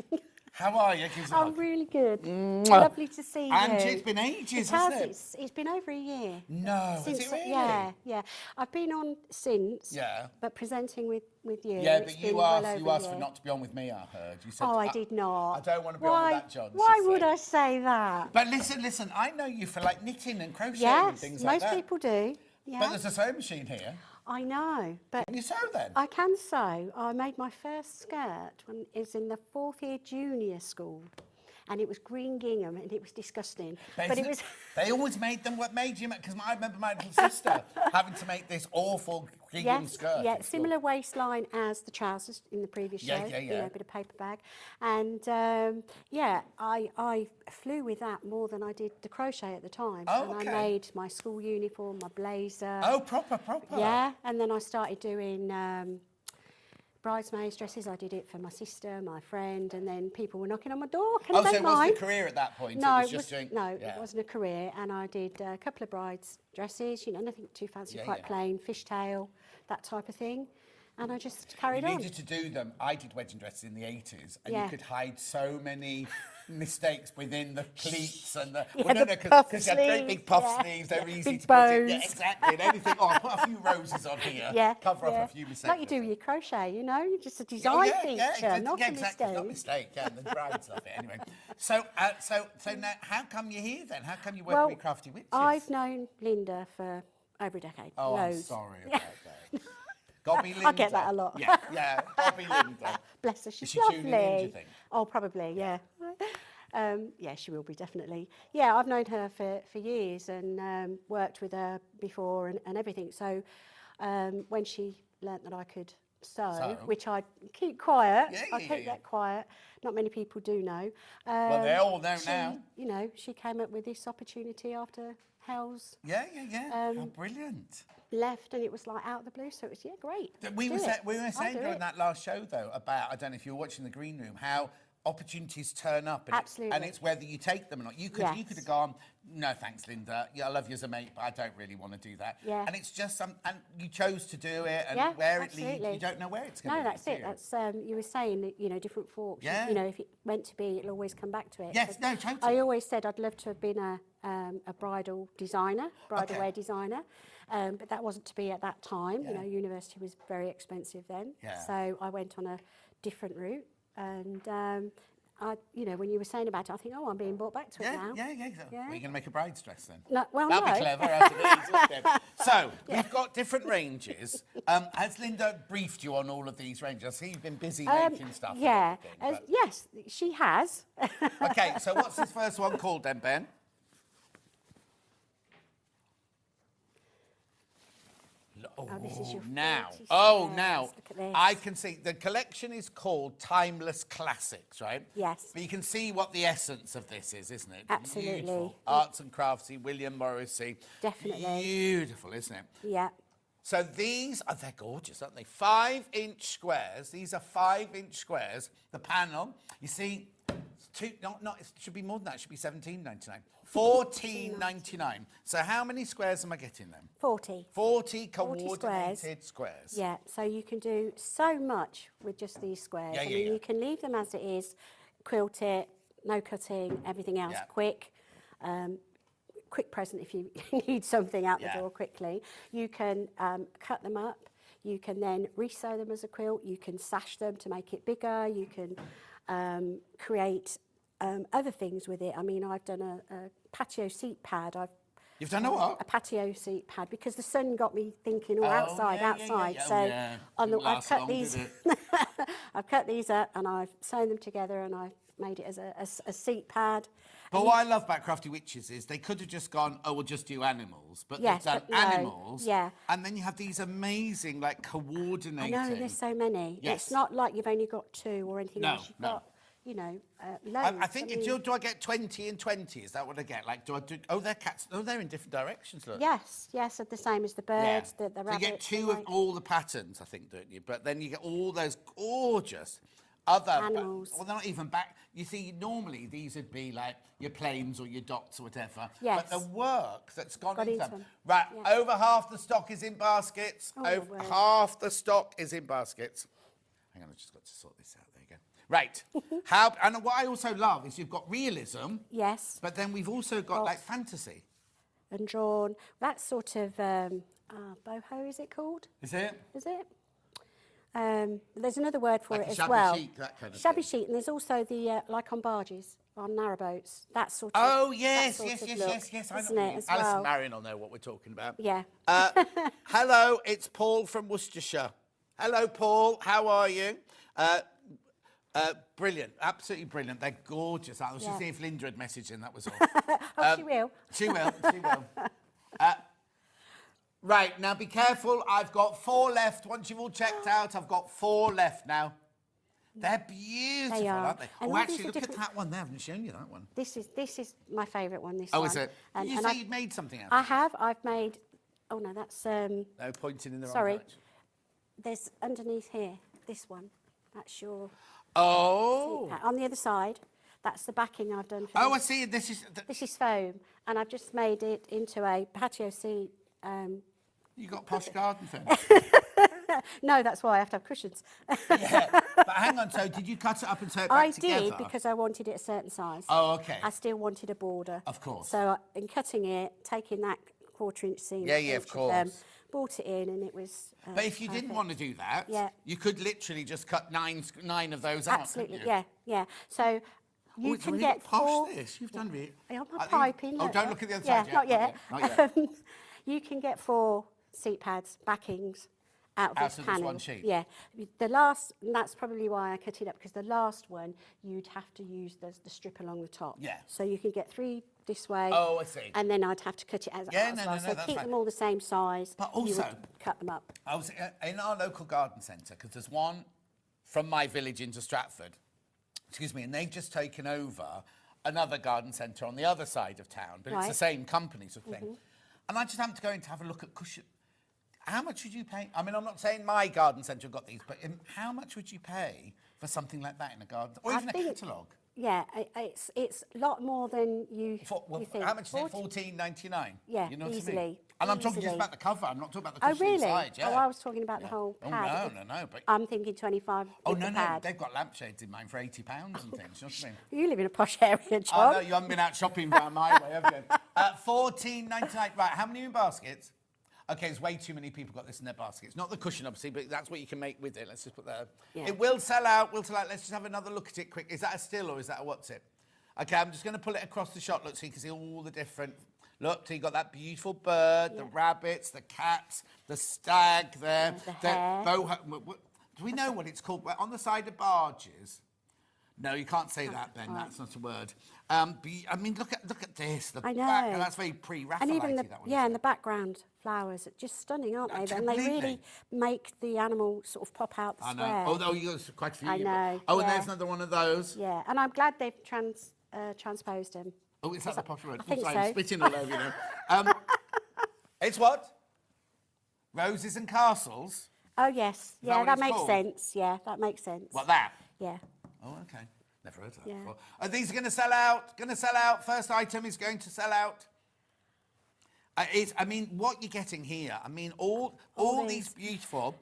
How are you? I'm really good. Lovely to see you. And it's been ages, hasn't it? It's been over a year. No, is it really? Yeah. I've been on since. Yeah. But presenting with you. Yeah, it's but been you well asked over a for year. not to be on with me, I heard. You said, Oh, I did not. I don't want to be on with that, John. Why would I say that? But listen, I know you for like knitting and crocheting and Yes, things like that. most people do. Yeah. But there's a sewing machine here. I know, but... Can you sew then? I can sew. I made my first skirt when it was in the 4th year junior school. And it was green gingham and it was disgusting. But it was... They always made them. What made you make... Because I remember my little sister having to make this awful gingham skirt. Yeah, similar waistline as the trousers in the previous show. Yeah. You know, a bit of paper bag. And I flew with that more than I did the crochet at the time. Oh, and I made my school uniform, my blazer. Oh, proper. Yeah, and then I started doing bridesmaids dresses. I did it for my sister, my friend, and then people were knocking on my door. Can I so make it mine? wasn't a career at that point? No, it wasn't a career. And I did a couple of brides dresses, you know, nothing too fancy, quite plain, fishtail, that type of thing. And I just carried on. You needed to do them. I did wedding dresses in the 80s, and Yeah. you could hide so many mistakes within the pleats and the... Because you had great big puff sleeves, they were easy big to put in. bows. Yeah, exactly. And anything. Oh, I'll put a few roses on here. Cover up a few mistakes. Like you do with your crochet, you know, just a design feature, not a mistake. Not a mistake. Yeah, the brides love it. Anyway, so now, how come you're here then? How come you work with Crafty Witches? I've known Linda for over a decade. Oh, loads. I'm sorry about that. God be Linda. I get that a lot. Yeah. God be Linda. Bless her. She's Is she lovely. tuning in, do you think? Oh, probably, yeah. Yeah, she will be, definitely. Yeah, I've known her for years and worked with her before and everything. So when she learnt that I could sew, which I keep quiet, I keep that quiet. Not many people do know. Well, they all know now. You know, she came up with this opportunity after Hell's. Yeah. How brilliant. Left and it was like out of the blue, so it was great. We were saying during that last show though about, I don't know if you were watching the green room, how opportunities turn up and Absolutely. And it's whether you take them or not. You could have gone, no thanks Linda, I love you as a mate, but I don't really want to do that. Yeah. And it's just and you chose to do it, and where it leads, you don't know where it's going to No, that's it. That's you were saying that, you know, different forks. Yeah. You know, if it meant to be, it'll always come back to it. Yes, But no, totally. I always said I'd love to have been a bridal designer, bridal wear designer, but that wasn't to be at that time. You know, university was very expensive then. Yeah. So I went on a different route, and you know, when you were saying about it, I think, oh, I'm being brought back to it now. Yeah. Well, you're going to make a bride's dress then? No, well, That'd no. be clever out of these, wouldn't it? So, we've got different ranges. Has Linda briefed you on all of these ranges? I see you've been busy making stuff. Yeah. Yes, she has. Okay, so what's this first one called then, Ben? This is your now. 40 Oh, squares. now. Look at this. I can see the collection is called Timeless Classics, right? Yes. But you can see what the essence of this is, isn't it? Absolutely. Beautiful. Arts and craftsy, William Morrissey. Definitely. Beautiful, isn't it? Yeah. So these are, they're gorgeous, aren't they? 5-inch squares. These are 5-inch squares. The panel, you see, it should be more than that. It should be $17.99. $14.99. So how many squares am I getting then? 40. 40 coordinated squares. Yeah, so you can do so much with just these squares. Yeah, I yeah, mean, yeah. you can leave them as it is. quilt it, no cutting, everything else quick. Quick present if you need something out the door quickly. You can cut them up. You can then resew them as a quilt. You can sash them to make it bigger. You can create other things with it. I mean, I've done a patio seat pad. You've done a what? A patio seat pad, because the sun got me thinking, outside. I've cut these. I've cut these up and I've sewn them together and I've made it as a seat pad. But what I love about Crafty Witches is they could have just gone, oh, we'll just do animals. But they've done animals. Yeah. And then you have these amazing, like, coordinating. I know, there's so many. Yes. It's not like you've only got 2 or anything else. You've got, you know, loads. I think, do I get 20 and 20? Is that what I get? Like, do I do, oh, they're cats. Oh, they're in different directions, look. Yes, are the same as the birds, the rabbits. So you get 2 of all the patterns, I think, don't you? But then you get all those gorgeous other animals. Well, they're not even back. You see, normally these would be like your planes or your dots or whatever. Yes. But the work that's gone into them. them. Right, over half the stock is in baskets. Over half the stock is in baskets. Hang on, I've just got to sort this out. There you go. Right. And what I also love is you've got realism. Yes. But then we've also got like fantasy. And drawn. That's sort of boho, is it called? Is it? Is it? There's another word for Like it a as well. shabby chic, that kind of shabby thing. chic, and there's also the like on barges, on narrowboats. That sort of. Oh yes, that yes. sort of I look, know. isn't it, as Alison well? Marion will know what we're talking about. Yeah. Hello, it's Paul from Worcestershire. Hello, Paul. How are you? Brilliant, absolutely brilliant. They're gorgeous. I was just seeing if Linda had messaged in. That was all. She will. She will. She will. Right, now be careful. I've got 4 left. Once you've all checked out, I've got 4 left now. They're beautiful, They are. aren't they? And Oh, all these actually, are look at different- that one there. I haven't shown you that one. This is my favourite one. This Oh, one. is it? And, Did you and say I've- you'd made something out of I it? have. I've made. Oh no, that's No, pointing in the sorry. wrong direction. There's underneath here. This one. That's your. Oh. On the other side, that's the backing I've done for Oh, I this. see. This is... This is foam, and I've just made it into a patio seat. You got posh garden fence. No, that's why I have to have cushions. Yeah, but hang on. So, did you cut it up and sew it back I together? did, because I wanted it a certain size. Oh, okay. I still wanted a border. Of course. So, in cutting it, taking that 1/4 inch seam, Yeah, yeah, of each them, course. bought it in, and it was. But if you didn't perfect. want to do that, Yeah. you could literally just cut 9 of those out. Absolutely, couldn't you? yeah. So you it's can really get posh, 4. This. You've done it. I'm I think- piping. Oh, don't look at the other yeah, side yet. Not yet. Not yet. You can get 4 seat pads, backings out of Out this of this panel. one sheet? Yeah. The last, and that's probably why I cut it up, because the last one you'd have to use the strip along the top. Yeah. So you can get 3 this way. Oh, I see. And then I'd have to cut it as Yeah, as no, well. no, So that's keep fine. them all the same size. But you also- would cut them up. I was in our local garden centre, because there's one from my village into Stratford, excuse me, and they've just taken over another garden centre on the other side of town, but it's the Right. same company sort of thing. And I just happened to go in to have a look at cushion. How much would you pay? I mean, I'm not saying my garden centre got these, but how much would you pay for something like that in a garden, or even a catalogue? Yeah, it's a lot more than you, Well, you think. how much is it? 40? $14.99. Yeah, you know what I mean? easily, And I'm talking just easily. about the cover. I'm not talking about the Oh, cushion really? inside. Yeah. Oh, I was talking about the whole Oh, pad. no. But I'm thinking 25 oh with no, the no, pad. they've got lampshades in mine for £80 and things. You know what I mean? You live in a posh area, John. Oh no, you haven't been out shopping round my way, have you? $14.99. Right, how many in baskets? Okay, there's way too many people got this in their baskets. Not the cushion, obviously, but that's what you can make with it. Let's just put that. Yeah. It will sell out. Let's just have another look at it quick. Is that a still or is that a what's it? Okay, I'm just going to pull it across the shot. Look, so you can see all the different. Look, so you got that beautiful bird, the rabbits, the cats, the stag there, the hare. Do we know what it's called? Well, on the side of barges. No, you can't say that, Ben. That's not a word. I mean, look at this. I know. That's very pre-Raphaelite. And even that one, in the background flowers are just stunning, aren't they? And they Completely. really make the animal sort of pop out the I square. know. Oh, you got quite a few. I know, Oh, and yeah. there's another one of those. Yeah, and I'm glad they've transposed them. Oh, is that the posh word? I think Sorry, so. I'm spitting all over you now. It's what? Roses and castles. Oh yes, that yeah, what that it's makes called? sense. Yeah, that makes sense. What, that? Yeah. Oh, okay. Never heard of that Yeah. before. These are going to sell out. Going to sell out. First item is going to sell out. I mean, what you're getting here. I mean, all these beautiful.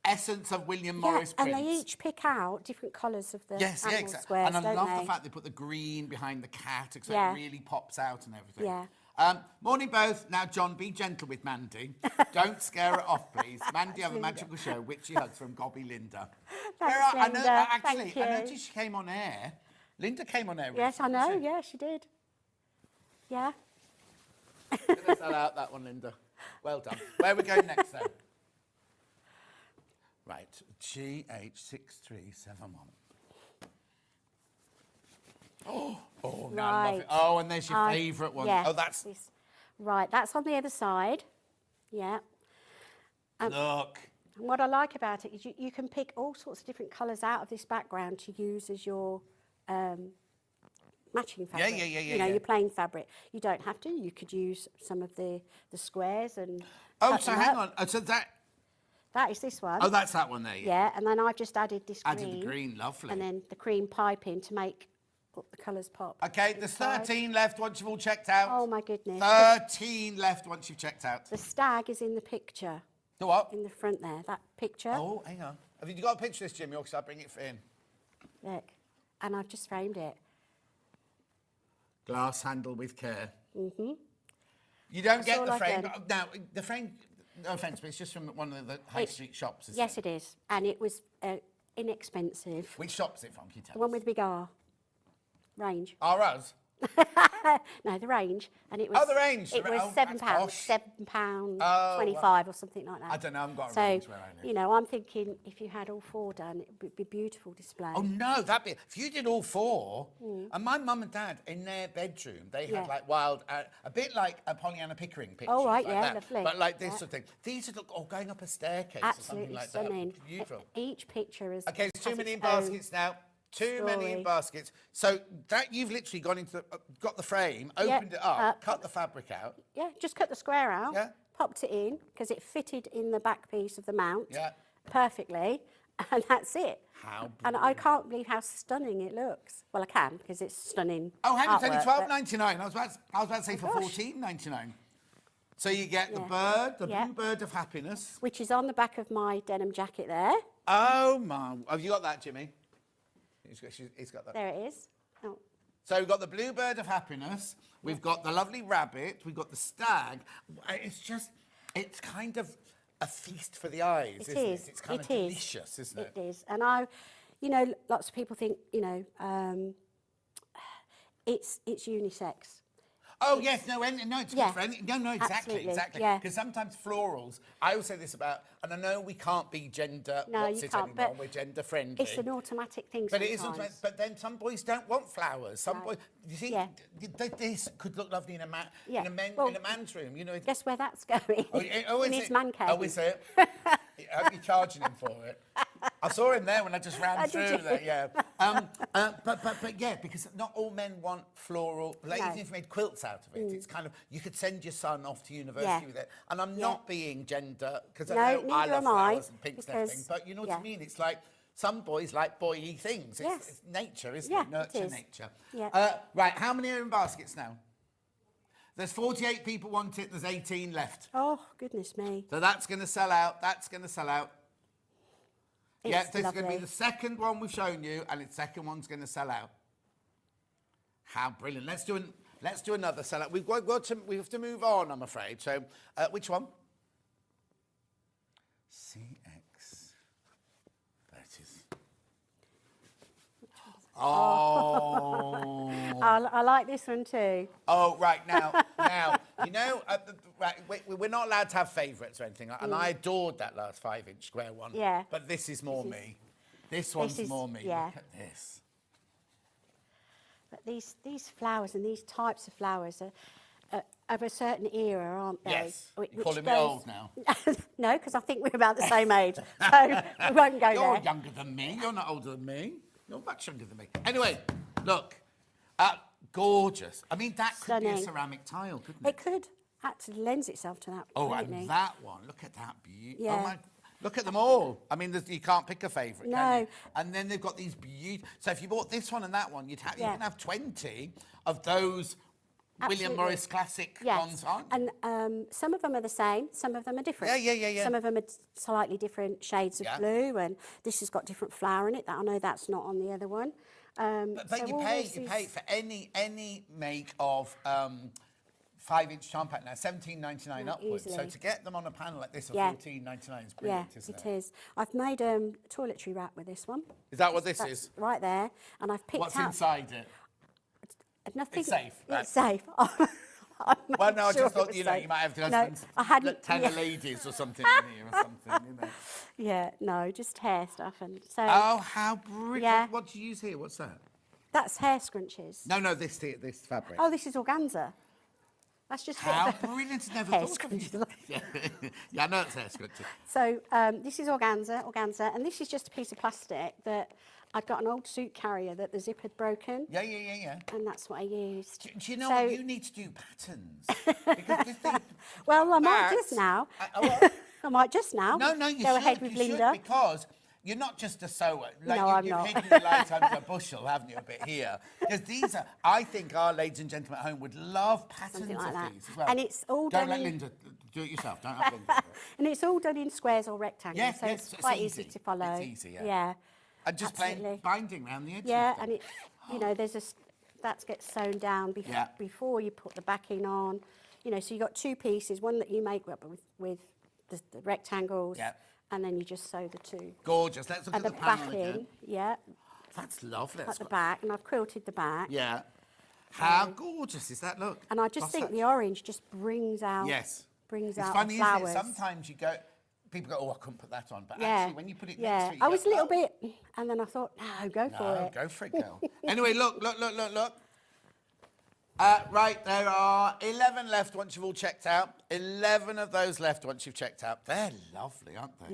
essence of William Yeah, Morris and prints. they each pick out different colours of the Yes, animal exactly. squares, And I don't love they? the fact they put the green behind the cat, because Yeah. it really pops out and everything. Yeah. Morning both. Now, John, be gentle with Mandy. Don't scare her off, please. Mandy, have a magical show. Witchy hugs from Gobby Linda. Thanks, I know, Linda. actually, Thank I you. noticed she came on air. Linda came on air. Yes, I recently, know. didn't she? Yeah, she did. Yeah. Didn't sell out that one, Linda. Well done. Where are we going next, then? Right, GH6371. Oh, now I love it. Oh, and there's your favourite one. Yeah, Oh, that's... this. Right, that's on the other side. Yeah. Look. And what I like about it is you can pick all sorts of different colours out of this background to use as your matching fabric. Yeah. You know, your plain fabric. You don't have to. You could use some of the squares and... Oh, cut so them hang up. on. So that... That is this one. Oh, that's that one there, Yeah, and then I've just added this green. Added the green, lovely. And then the cream piping to make the colours pop. Okay, there's 13 left once you've all checked out. Oh, my goodness. 13 left once you've checked out. The stag is in the picture. The what? In the front there, that picture. Oh, hang on. Have you got a picture of this, Jimmy, or shall I bring it in? Look, and I've just framed it. Glass handle with care. Mm-hmm. You don't That's get all the I've frame. done. Now, the frame, no offence, but it's just from one of the high street shops, isn't Yes, it? it is. And it was inexpensive. Which shop is it from? Can you tell The one us? with the big R. Range. Us? No, the range. And it was. Oh, the range. It was Oh, £7, that's posh. £7 25 or something like that. I don't know, I haven't got a so, range where I live. you know, I'm thinking if you had all 4 done, it would be a beautiful display. Oh, no, that'd be... If you did all 4, and my mum and dad, in their bedroom, they had, like, wild... a bit like a Pollyanna Pickering picture. Oh, right, like yeah, that, lovely. But like this Yeah. sort of thing. These would look... Oh, going up a staircase Absolutely or something like stunning. that. Beautiful. Each picture is. Okay, there's too has many in its own baskets now. Too many in story. baskets. So that you've literally gone into the, got the frame, opened it up, cut the fabric out. Yeah, just cut the square out, Yeah. popped it in, because it fitted in the back piece of the mount Yeah. perfectly, and that's it. How And I can't believe how stunning it looks. Well, I can, because it's stunning. Oh, hang on, it's only artwork, but- $12.99. I was about to say for gosh. $14.99. So you get the Yeah. bird, the Yeah. blue bird of happiness. Which is on the back of my denim jacket there. Oh my! Have you got that, Jimmy? He's got that. There it is. Oh. So we've got the blue bird of happiness. We've got the lovely rabbit. We've got the stag. It's kind of a feast for the eyes, isn't it? It's kind of delicious, isn't it? It is. And you know, lots of people think, you know, it's unisex. Oh, yes, no, it's yeah, good for any... No, exactly. yeah. Because sometimes florals, I always say this about, and I know we can't be gender, No, what's you it can't, anymore, but we're gender friendly. It's an automatic thing But sometimes. it is automatic, but then some boys don't want flowers. Some boys, you see, Yeah. this could look lovely in a Yeah. in a man's room, you know. Guess where that's going? In his man cave. Oh, is it? I hope you're charging him for it. I saw him there when I just ran Oh, did through you? there, yeah. But yeah, because not all men want floral. Like, No. even if you made quilts out of it, it's kind of, you could send your son off to university with it. And I'm not being gender, because No, I know I neither love am I, flowers and pinks and everything, because- but you know what I mean? It's like, some boys like boy-y things. It's nature, isn't Yeah, it? Nurture it is. nature. Yeah. Right, how many are in baskets now? There's 48 people want it, there's 18 left. Oh, goodness me. So that's going to sell out, that's going to sell out. Yeah, It's this is going to be lovely. the second one we've shown you, and the second one's going to sell out. How brilliant. Let's do another sellout. We have to move on, I'm afraid. So, which one? CX. There it is. Oh. I like this one too. Oh, right, now, you know, right, we're not allowed to have favourites or anything, and I adored that last 5-inch square one. Yeah. But this is more me. This one's is- more me. yeah. Look at this. But these flowers and these types of flowers are of a certain era, aren't they? Yes. Which You're calling me goes- old now. No, because I think we're about the same age, so we won't go You're there. younger than me. You're not older than me. You're much younger than me. Anyway, look. Gorgeous. I mean, that could be a Stunning. ceramic tile, couldn't it? It could actually lends itself to that. Oh, brilliantly. and that one. Look at that beauty. Yeah. Oh, my. Look at them all. I mean, you can't pick a favourite, can No. you? And then they've got these beautiful... So if you bought this one and that one, you can have 20 of those William Absolutely. Morris classic Yes. ones, aren't they? And some of them are the same, some of them are different. Yeah. Some of them are slightly different shades of Yeah. blue, and this has got different flower in it. That I know that's not on the other one. But so you all pay this is- for any make of 5-inch charm pattern now, $17.99 upwards. So easily. to get them on a panel like this for Yeah. $14.99 is Yeah, brilliant, isn't it? it is. I've made toiletry wrap with this one. Is that what this That's is? right there, and I've picked What's out inside it? nothing. It's safe, right. It's safe. Well, no, I sure just it thought, was you know, safe. you might have to No, I hadn't. 10 yeah. ladies or something in here or something, you know. Yeah, no, just hair stuff, and so Oh, how brilliant. Yeah. What do you use here? What's that? that's hair scrunchies. No, this fabric. Oh, this is organza. That's just How brilliant. Never hair thought of it. scrunchies. Yeah, I know it's hair scrunchie. So this is organza, and this is just a piece of plastic that I'd got an old suit carrier that the zip had broken. Yeah. And that's what I used. Do you know So- what? You need to do patterns. Because this thing, Well, I might Bats- just now. what? I might just now. No, you go should. ahead with you Linda. should, because you're not just a sewer. Like No, I'm you've not. hidden your light under a bushel, haven't you, a bit here? Because these are, I think our ladies and gentlemen at home would love patterns Something like of that. these as well. And it's all Don't done let in- Linda do it yourself. Don't let Linda do it. And it's all done in squares or rectangles, Yes, so yes, it's quite it's easy to follow. It's easy, yeah. Yeah. And just plain Absolutely. binding around the edges. Yeah, and it, you know, that gets sewn down Yeah. before you put the backing on. You know, so you got two pieces, one that you make up with the rectangles, Yeah. and then you just sew the two. Gorgeous. Let's look And at the the panel backing, again. yeah, That's lovely. at That's the got- back, and I've quilted the back. Yeah. How gorgeous is that? Look. And I just think the orange just brings out, Yes. brings It's out funny, the isn't flowers. it? Sometimes people go, oh, I couldn't put that on. But Yeah, actually, when you put it yeah. next to it, I you was go, a little "Oh, bit, and then I thought, no, go for no, it. go for it, girl. Anyway, look. Right, there are 11 left once you've all checked out. 11 of those left once you've checked out. They're lovely, aren't they? I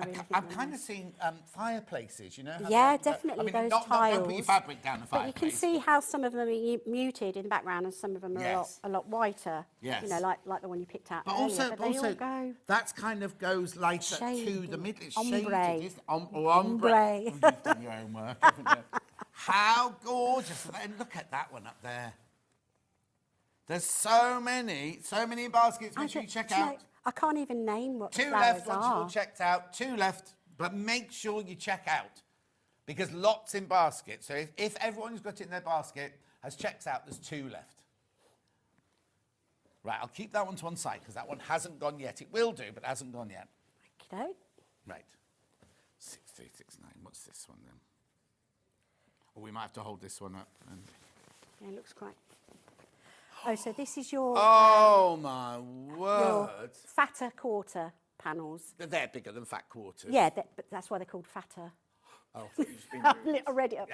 really think I've they're kind of seen fireplaces, you know? how Yeah, they- definitely, I mean, those don't put your tiles. fabric down the But you fireplace. can see how some of them are muted in the background and some of them are Yes. a lot whiter. Yes. You know, like the one you picked out But earlier. also, but they all go that's kind of goes lighter to shaded. the middle. It's Ombre. shaded, isn't it? Ombre. Ombre. You've done your own work, haven't you? How gorgeous. And look at that one up there. There's so many baskets. Make sure you check do you know, out. I can't even name what the 2 flowers left once you've are. all checked out. 2 left, but make sure you check out. Because lots in basket. So if everyone who's got it in their basket has checked out, there's 2 left. Right, I'll keep that one to one side because that one hasn't gone yet. It will do, but hasn't gone yet. Okey-doke. Right. 6369. What's this one then? Or we might have to hold this one up. And... Yeah, it looks quite. Oh, so this is your, Oh my your word! fatter quarter panels. They're bigger than fat quarters. Yeah, but that's why they're called fatter. Oh, I thought you'd just been I read it up.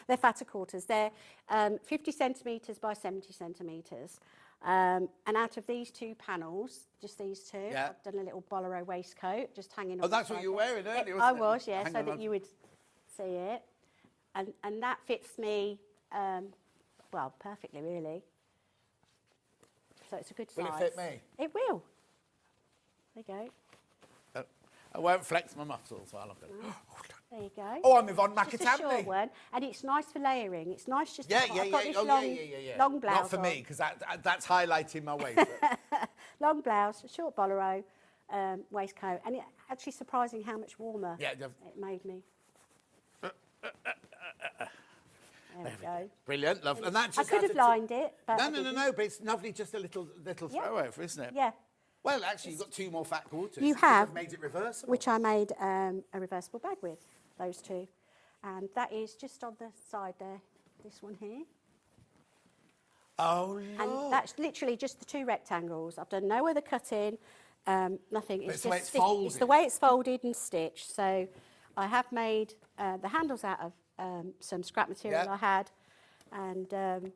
They're fatter quarters. They're 50 centimetres by 70 centimetres. And out of these 2 panels, just these 2, Yeah. I've done a little bolero waistcoat just hanging on. Oh, the that's what side you were there. wearing earlier, I wasn't it? was, yeah, Hang so on, that I'll- you would see it. And that fits me, well, perfectly, really. So it's a good size. Will it fit me? It will. There you go. I won't flex my muscles while I'm going. There you go. Oh, I'm Yvonne Just a short Macatambney. one, and it's nice for layering. It's nice just Yeah, to, yeah, I've yeah. got this Oh, long, yeah. long blouse Not for on. me, because that's highlighting my waist. Long blouse, short bolero, waistcoat, and it actually surprising how much warmer Yeah, it made me. There we go. Brilliant, lovely. And that I just could adds have to- lined it, but No, I no, didn't. but it's lovely, just a little Yeah. throw over, isn't it? Yeah, Well, actually, you've got 2 more fat quarters. You could have. made it reversible. which I made a reversible bag with, those 2. And that is just on the side there, this one here. Oh, look. And that's literally just the 2 rectangles. I've done no other cutting, nothing. But it's the way just it's folded. It's the way it's folded and stitched. So I have made the handles out of some scrap material Yeah. I had, and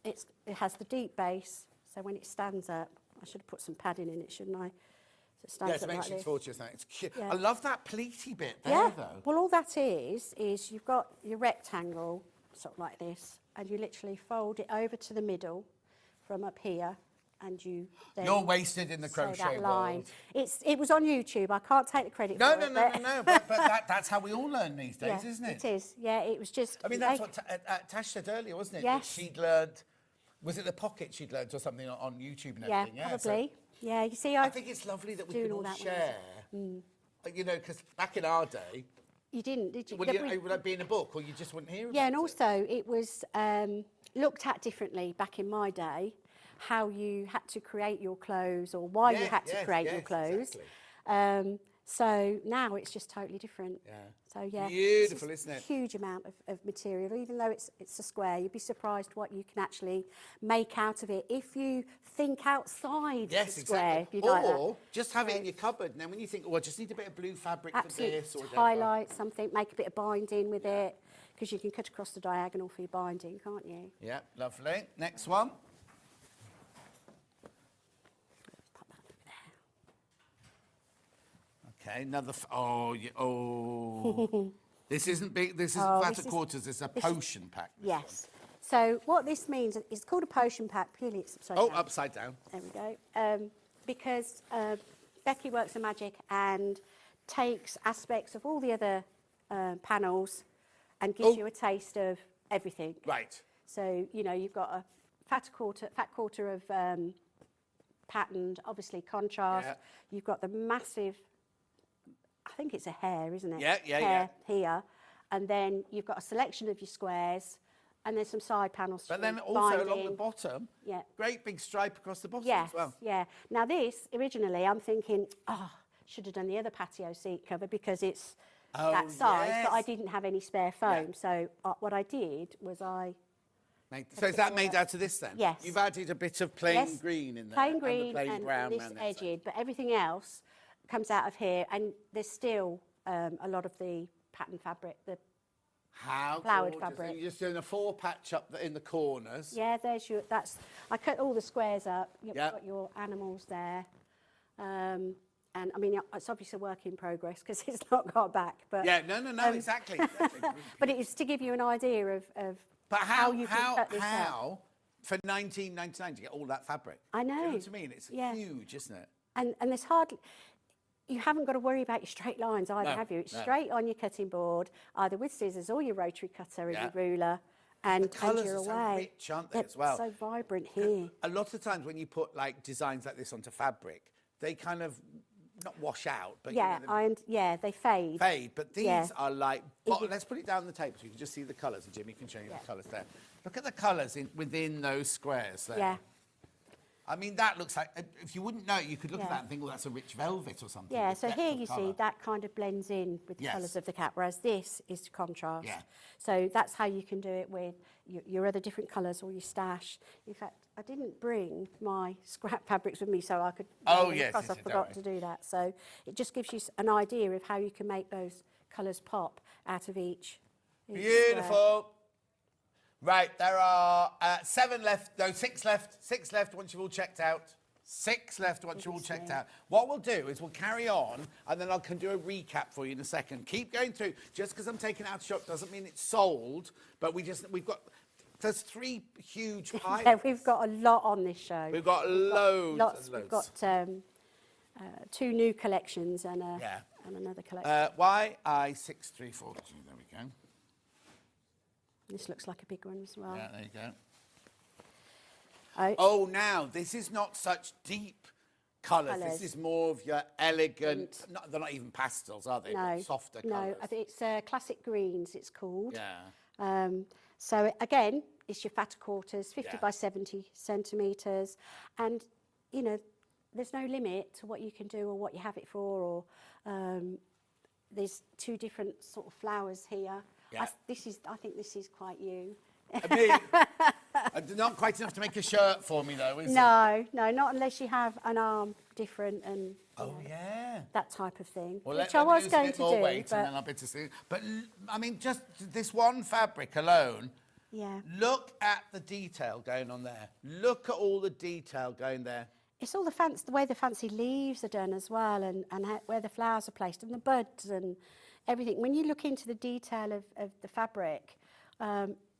it has the deep base. So when it stands up, I should have put some padding in it, shouldn't I? So it stands Yes, it up makes like it this. fortunes. It's cute. Yeah. I love that pleaty bit there, Yeah. though. Well, all that is you've got your rectangle, sort of like this, and you literally fold it over to the middle from up here, and you then You're wasted in the sew crochet that line. world. It was on YouTube. I can't take the credit No, for no, it. no, no, no. But that's how we all learn these days, Yeah, isn't it? It is. Yeah, it was just. I mean, that's what Tash said earlier, wasn't it? Yes. That she'd learned Was it the pockets you'd learnt or something on YouTube and Yeah, everything? probably. Yeah, you see, I think it's lovely that we doing can all all that when I was- share. You know, because back in our day, You didn't, did you? would that be in a book or you just wouldn't hear about it? Yeah, and also it was looked at differently back in my day, how you had to create your clothes or why you had to create your clothes. Exactly. So now it's just totally different. Yeah. So yeah, Beautiful, it's isn't it? Huge amount of material. Even though it's a square, you'd be surprised what you can actually make out of it if you think outside the square. Exactly. If you like that. Or just have it in your cupboard. And then when you think, oh, I just need a bit of blue fabric Absolutely, for this or whatever. highlight something, make a bit of binding with it, because you can cut across the diagonal for your binding, can't you? Yeah, lovely. Next one. Pop that over there. Okay, another. This isn't big. This is fatter quarters. This is a potion pack. Yes. So what this means, it's called a potion pack. Purely it's upside down. Upside down. There we go. Because Becky works in magic and takes aspects of all the other panels and gives you a taste of everything. Right. So you know you've got a fat quarter of patterned, obviously contrast. Yeah. You've got the massive. I think it's a hair, isn't it? Yeah. Hair here, and then you've got a selection of your squares. And there's some side panels. But then for also binding. along the bottom, great big stripe across the bottom Yes, as well. yeah. Now this, originally, I'm thinking, should have done the other patio seat cover because it's that size, but I didn't have any spare foam. So what I did was So is that made out of this then? Yes. You've added a bit of plain green in there. Plain green and the plain brown this around that side. edged, but everything else comes out of here, and there's still a lot of the pattern fabric, the How flowered gorgeous. fabric. And you're just doing a 4 patch up in the corners. Yeah, there's your. I cut all the squares up. You've Yeah. got your animals there, and I mean it's obviously a work in progress because it's not got back. But Yeah, no, exactly. but it's to give you an idea of But how you can cut this up. how for $19.99 to get all that fabric? I know. Do you know what I mean? It's huge, isn't it? And there's hardly. You haven't got to worry about your straight lines either, have you? It's straight on your cutting board, either with scissors or your rotary cutter and your ruler, and Colours you're are so away. rich, aren't they, They're as well? so vibrant here. A lot of times when you put like designs like this onto fabric, they kind of not wash out, but Yeah, you know, they fade. fade. But these Yeah. are like. Let's put it down on the table so you can just see the colours, and Jimmy can show you the colours there. Look at the colours within those squares there. Yeah. I mean, that looks like, if you wouldn't know it, you could look at that and think, well, that's a rich velvet or something. Yeah, with so depth here of you colour. see that kind of blends in with the Yes. colours of the cat, whereas this is to contrast. Yeah. So that's how you can do it with your other different colours or your stash. In fact, I didn't bring my scrap fabrics with me so I could... Yes, because I don't forgot worry. to do that. So it just gives you an idea of how you can make those colours pop out of each square. Beautiful. Right, there are 7 left, no, 6 left. 6 left once you've all checked out. 6 left once you're all checked out. What we'll do is we'll carry on and then I can do a recap for you in a second. Keep going through. Just because I'm taking it out of shop doesn't mean it's sold, but there's 3 huge piles. Yeah, we've got a lot on this show. We've got loads lots. and loads. We've got 2 new collections and another collection. YI6342, there we go. This looks like a big one as well. Yeah, there you go. Oh, Oh, now, this is not such deep colours. This is more of your elegant... they're not even pastels, are they? no, Softer no, colours. I think it's classic greens. It's called. Yeah. So again, it's your fatter quarters, 50 Yeah. by 70 centimetres, and you know, there's no limit to what you can do or what you have it for. Or there's 2 different sort of flowers here. Yeah. I think this is quite you. Not quite enough to make a shirt for me, though, is it? No, not unless you have an arm different and Yeah. that type of thing, Well, which let I me was lose going a bit to more do. weight and then I'll be able to see. But, I mean, just this one fabric alone, Yeah, look at the detail going on there. Look at all the detail going there. it's all the way the fancy leaves are done as well, and where the flowers are placed, and the buds and everything. When you look into the detail of the fabric,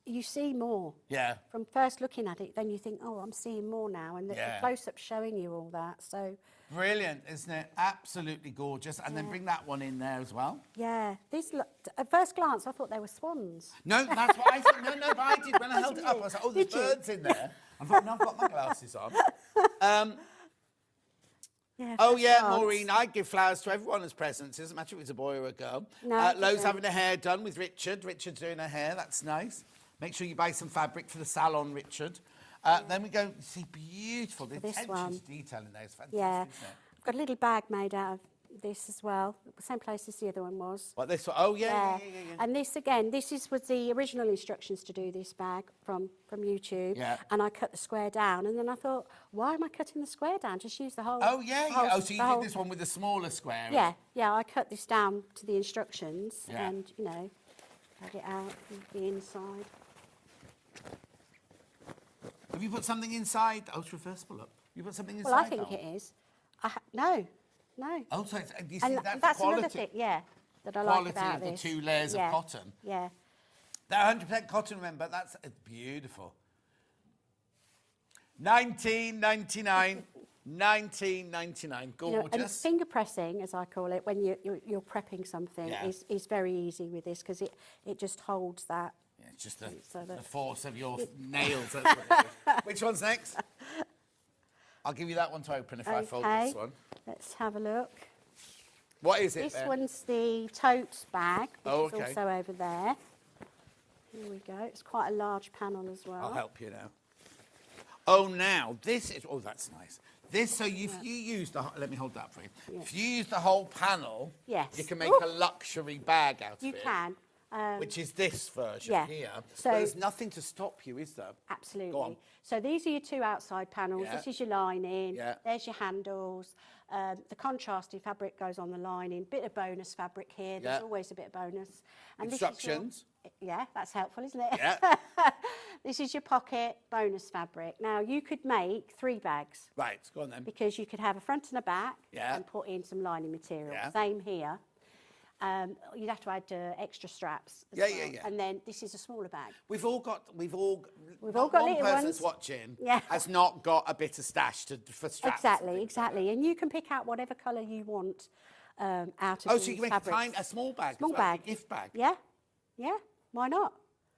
you see more. Yeah. From first looking at it, then you think, oh, I'm seeing more now, and the close-up showing you all that. So Brilliant, isn't it? Absolutely gorgeous. And then bring that one in there as well. yeah, these look, at first glance, I thought they were swans. No, that's what I thought. No, but I did. When I held it up, I was like, oh, there's Did you? birds in there. I've got my glasses on. Yeah, Oh, first yeah, chance. Maureen, I'd give flowers to everyone as presents. It doesn't matter if it's a boy or a girl. No, it Lo's doesn't. having her hair done with Richard. Richard's doing her hair. That's nice. Make sure you buy some fabric for the salon, Richard. Then we go, see, beautiful. The this attention one. to detail in there is fantastic, Yeah. isn't it? I've got a little bag made out of this as well. Same place as the other one was. What, this one? Oh, yeah. And this again, was the original instructions to do this bag from YouTube. Yeah. And I cut the square down, and then I thought, why am I cutting the square down? Just use the whole. Oh, yeah, the whole- yeah. Oh, so you the whole- did this one with the smaller square? Yeah, yeah. I cut this down to the instructions, Yeah. and cut it out and the inside. Have you put something inside? Oh, it's reversible up. You put something inside? Well, I think though? it is. No. Oh, so it's, you see, And that's another quality. thing, yeah, that I like Quality about of the this. 2 layers Yeah, of cotton. Yeah. They're 100% cotton, remember? That's beautiful. 19.99. 19.99. Gorgeous. And finger pressing, as I call it, when you're prepping something, Yeah. is very easy with this because it just holds that. Yeah, it's just the So that- force of your nails. That's what it is. Which one's next? I'll give you that one to open if I fold this one. Let's have a look. What is it This there? one's the tote bag, which Oh, is okay. also over there. Here we go. It's quite a large panel as well. I'll help you now. Oh, now, this is... Oh, that's nice. This, so if you use the... Let me hold that for you. Yeah. If you use the whole panel, Yes. you can make Ooh. a luxury bag out You of it. can. Which is this version yeah. here. So- But there's nothing to stop you, is there? Absolutely. Go on. So these are your 2 outside panels. Yeah. This is your lining. Yeah. There's your handles. The contrasting fabric goes on the lining. Bit of bonus fabric here. There's Yeah. always a bit of bonus. And Instructions. Yeah, that's helpful, isn't it? Yeah. This is your pocket bonus fabric. Now, you could make 3 bags Right, go on then. because you could have a front and a back Yeah. and put in some lining material. Yeah. Same here. You'd have to add extra straps as Yeah, well. yeah, yeah. And then this is a smaller bag. We've all got all got one little person ones. that's watching Yeah. has not got a bit of stash for straps. Exactly. And you can pick out whatever colour you want out of Oh, these so you can make fabrics. a small bag. Small as well, bag. a gift bag. Yeah, yeah. Why not?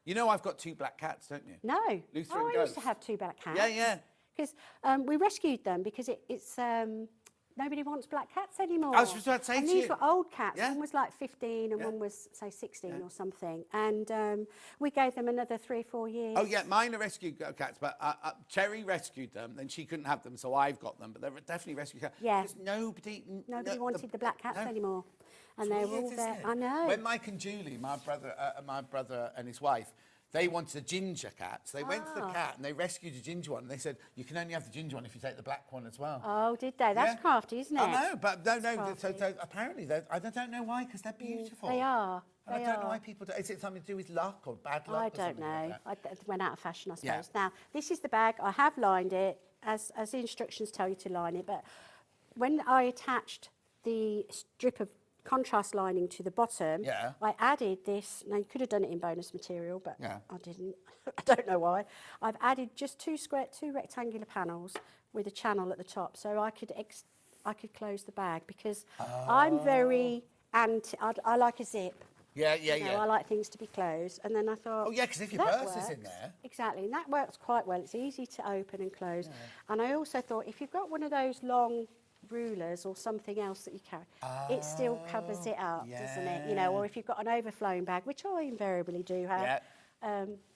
You know I've got 2 black cats, don't you? No. Luther Oh, and I used to Ghost. have 2 black cats. Yeah, yeah. Because we rescued them because it's nobody wants black cats anymore. I was just about to say and to these you. were old cats. Yeah. One was like 15 and Yeah. one was, say, 16 or something. And we gave them another 3 or 4 years. Oh, yeah, mine are rescued cats, but Cherry rescued them, then she couldn't have them, so I've got them, but they're definitely rescued cats. Yeah. Because nobody wanted the black cats no. anymore. And It's they were weird, all isn't there. it? I know. When Mike and Julie, my brother and his wife, they wanted a ginger cat. So they went to the cat and they rescued a ginger one. And they said, you can only have the ginger one if you take the black one as well. Oh, did they? That's Yeah. crafty, isn't it? I know, but no. crafty. So apparently, I don't know why, because they're beautiful. They are. And They I don't know are. why people do. Is it something to do with luck or bad luck? I or don't something know. Like that? It went out of fashion, I suppose. Yeah. Now, this is the bag. I have lined it as the instructions tell you to line it. But when I attached the strip of contrast lining to the bottom, Yeah. I added this. Now, you could have done it in bonus material, but Yeah. I didn't. I don't know why. I've added just two rectangular panels with a channel at the top, so I could close the bag because I'm very anti. I like a zip. Yeah. You know, I like things to be closed. And then I thought... Oh, yeah, because if your that purse is in works. there... Exactly, and that works quite well. It's easy to open and close. And I also thought, if you've got one of those long rulers or something else that you carry, it still covers it up, doesn't it? You know, or if you've got an overflowing bag, which I invariably do have,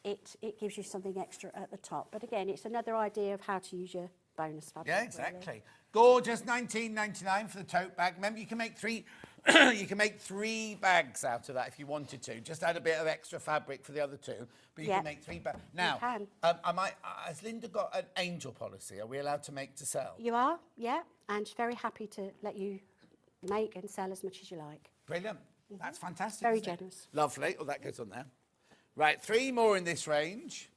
it gives you something extra at the top. But again, it's another idea of how to use your bonus fabric. Yeah, really. exactly. Gorgeous, $19.99 for the tote bag. Remember, you can make three bags out of that if you wanted to. Just add a bit of extra fabric for the other 2, but you can make 3 bags. Now, can. has Linda got an angel policy? Are we allowed to make to sell? You are, yeah, and she's very happy to let you make and sell as much as you like. Brilliant. That's fantastic. Very isn't it? generous. Lovely. Oh, that goes on there. Right, 3 more in this range.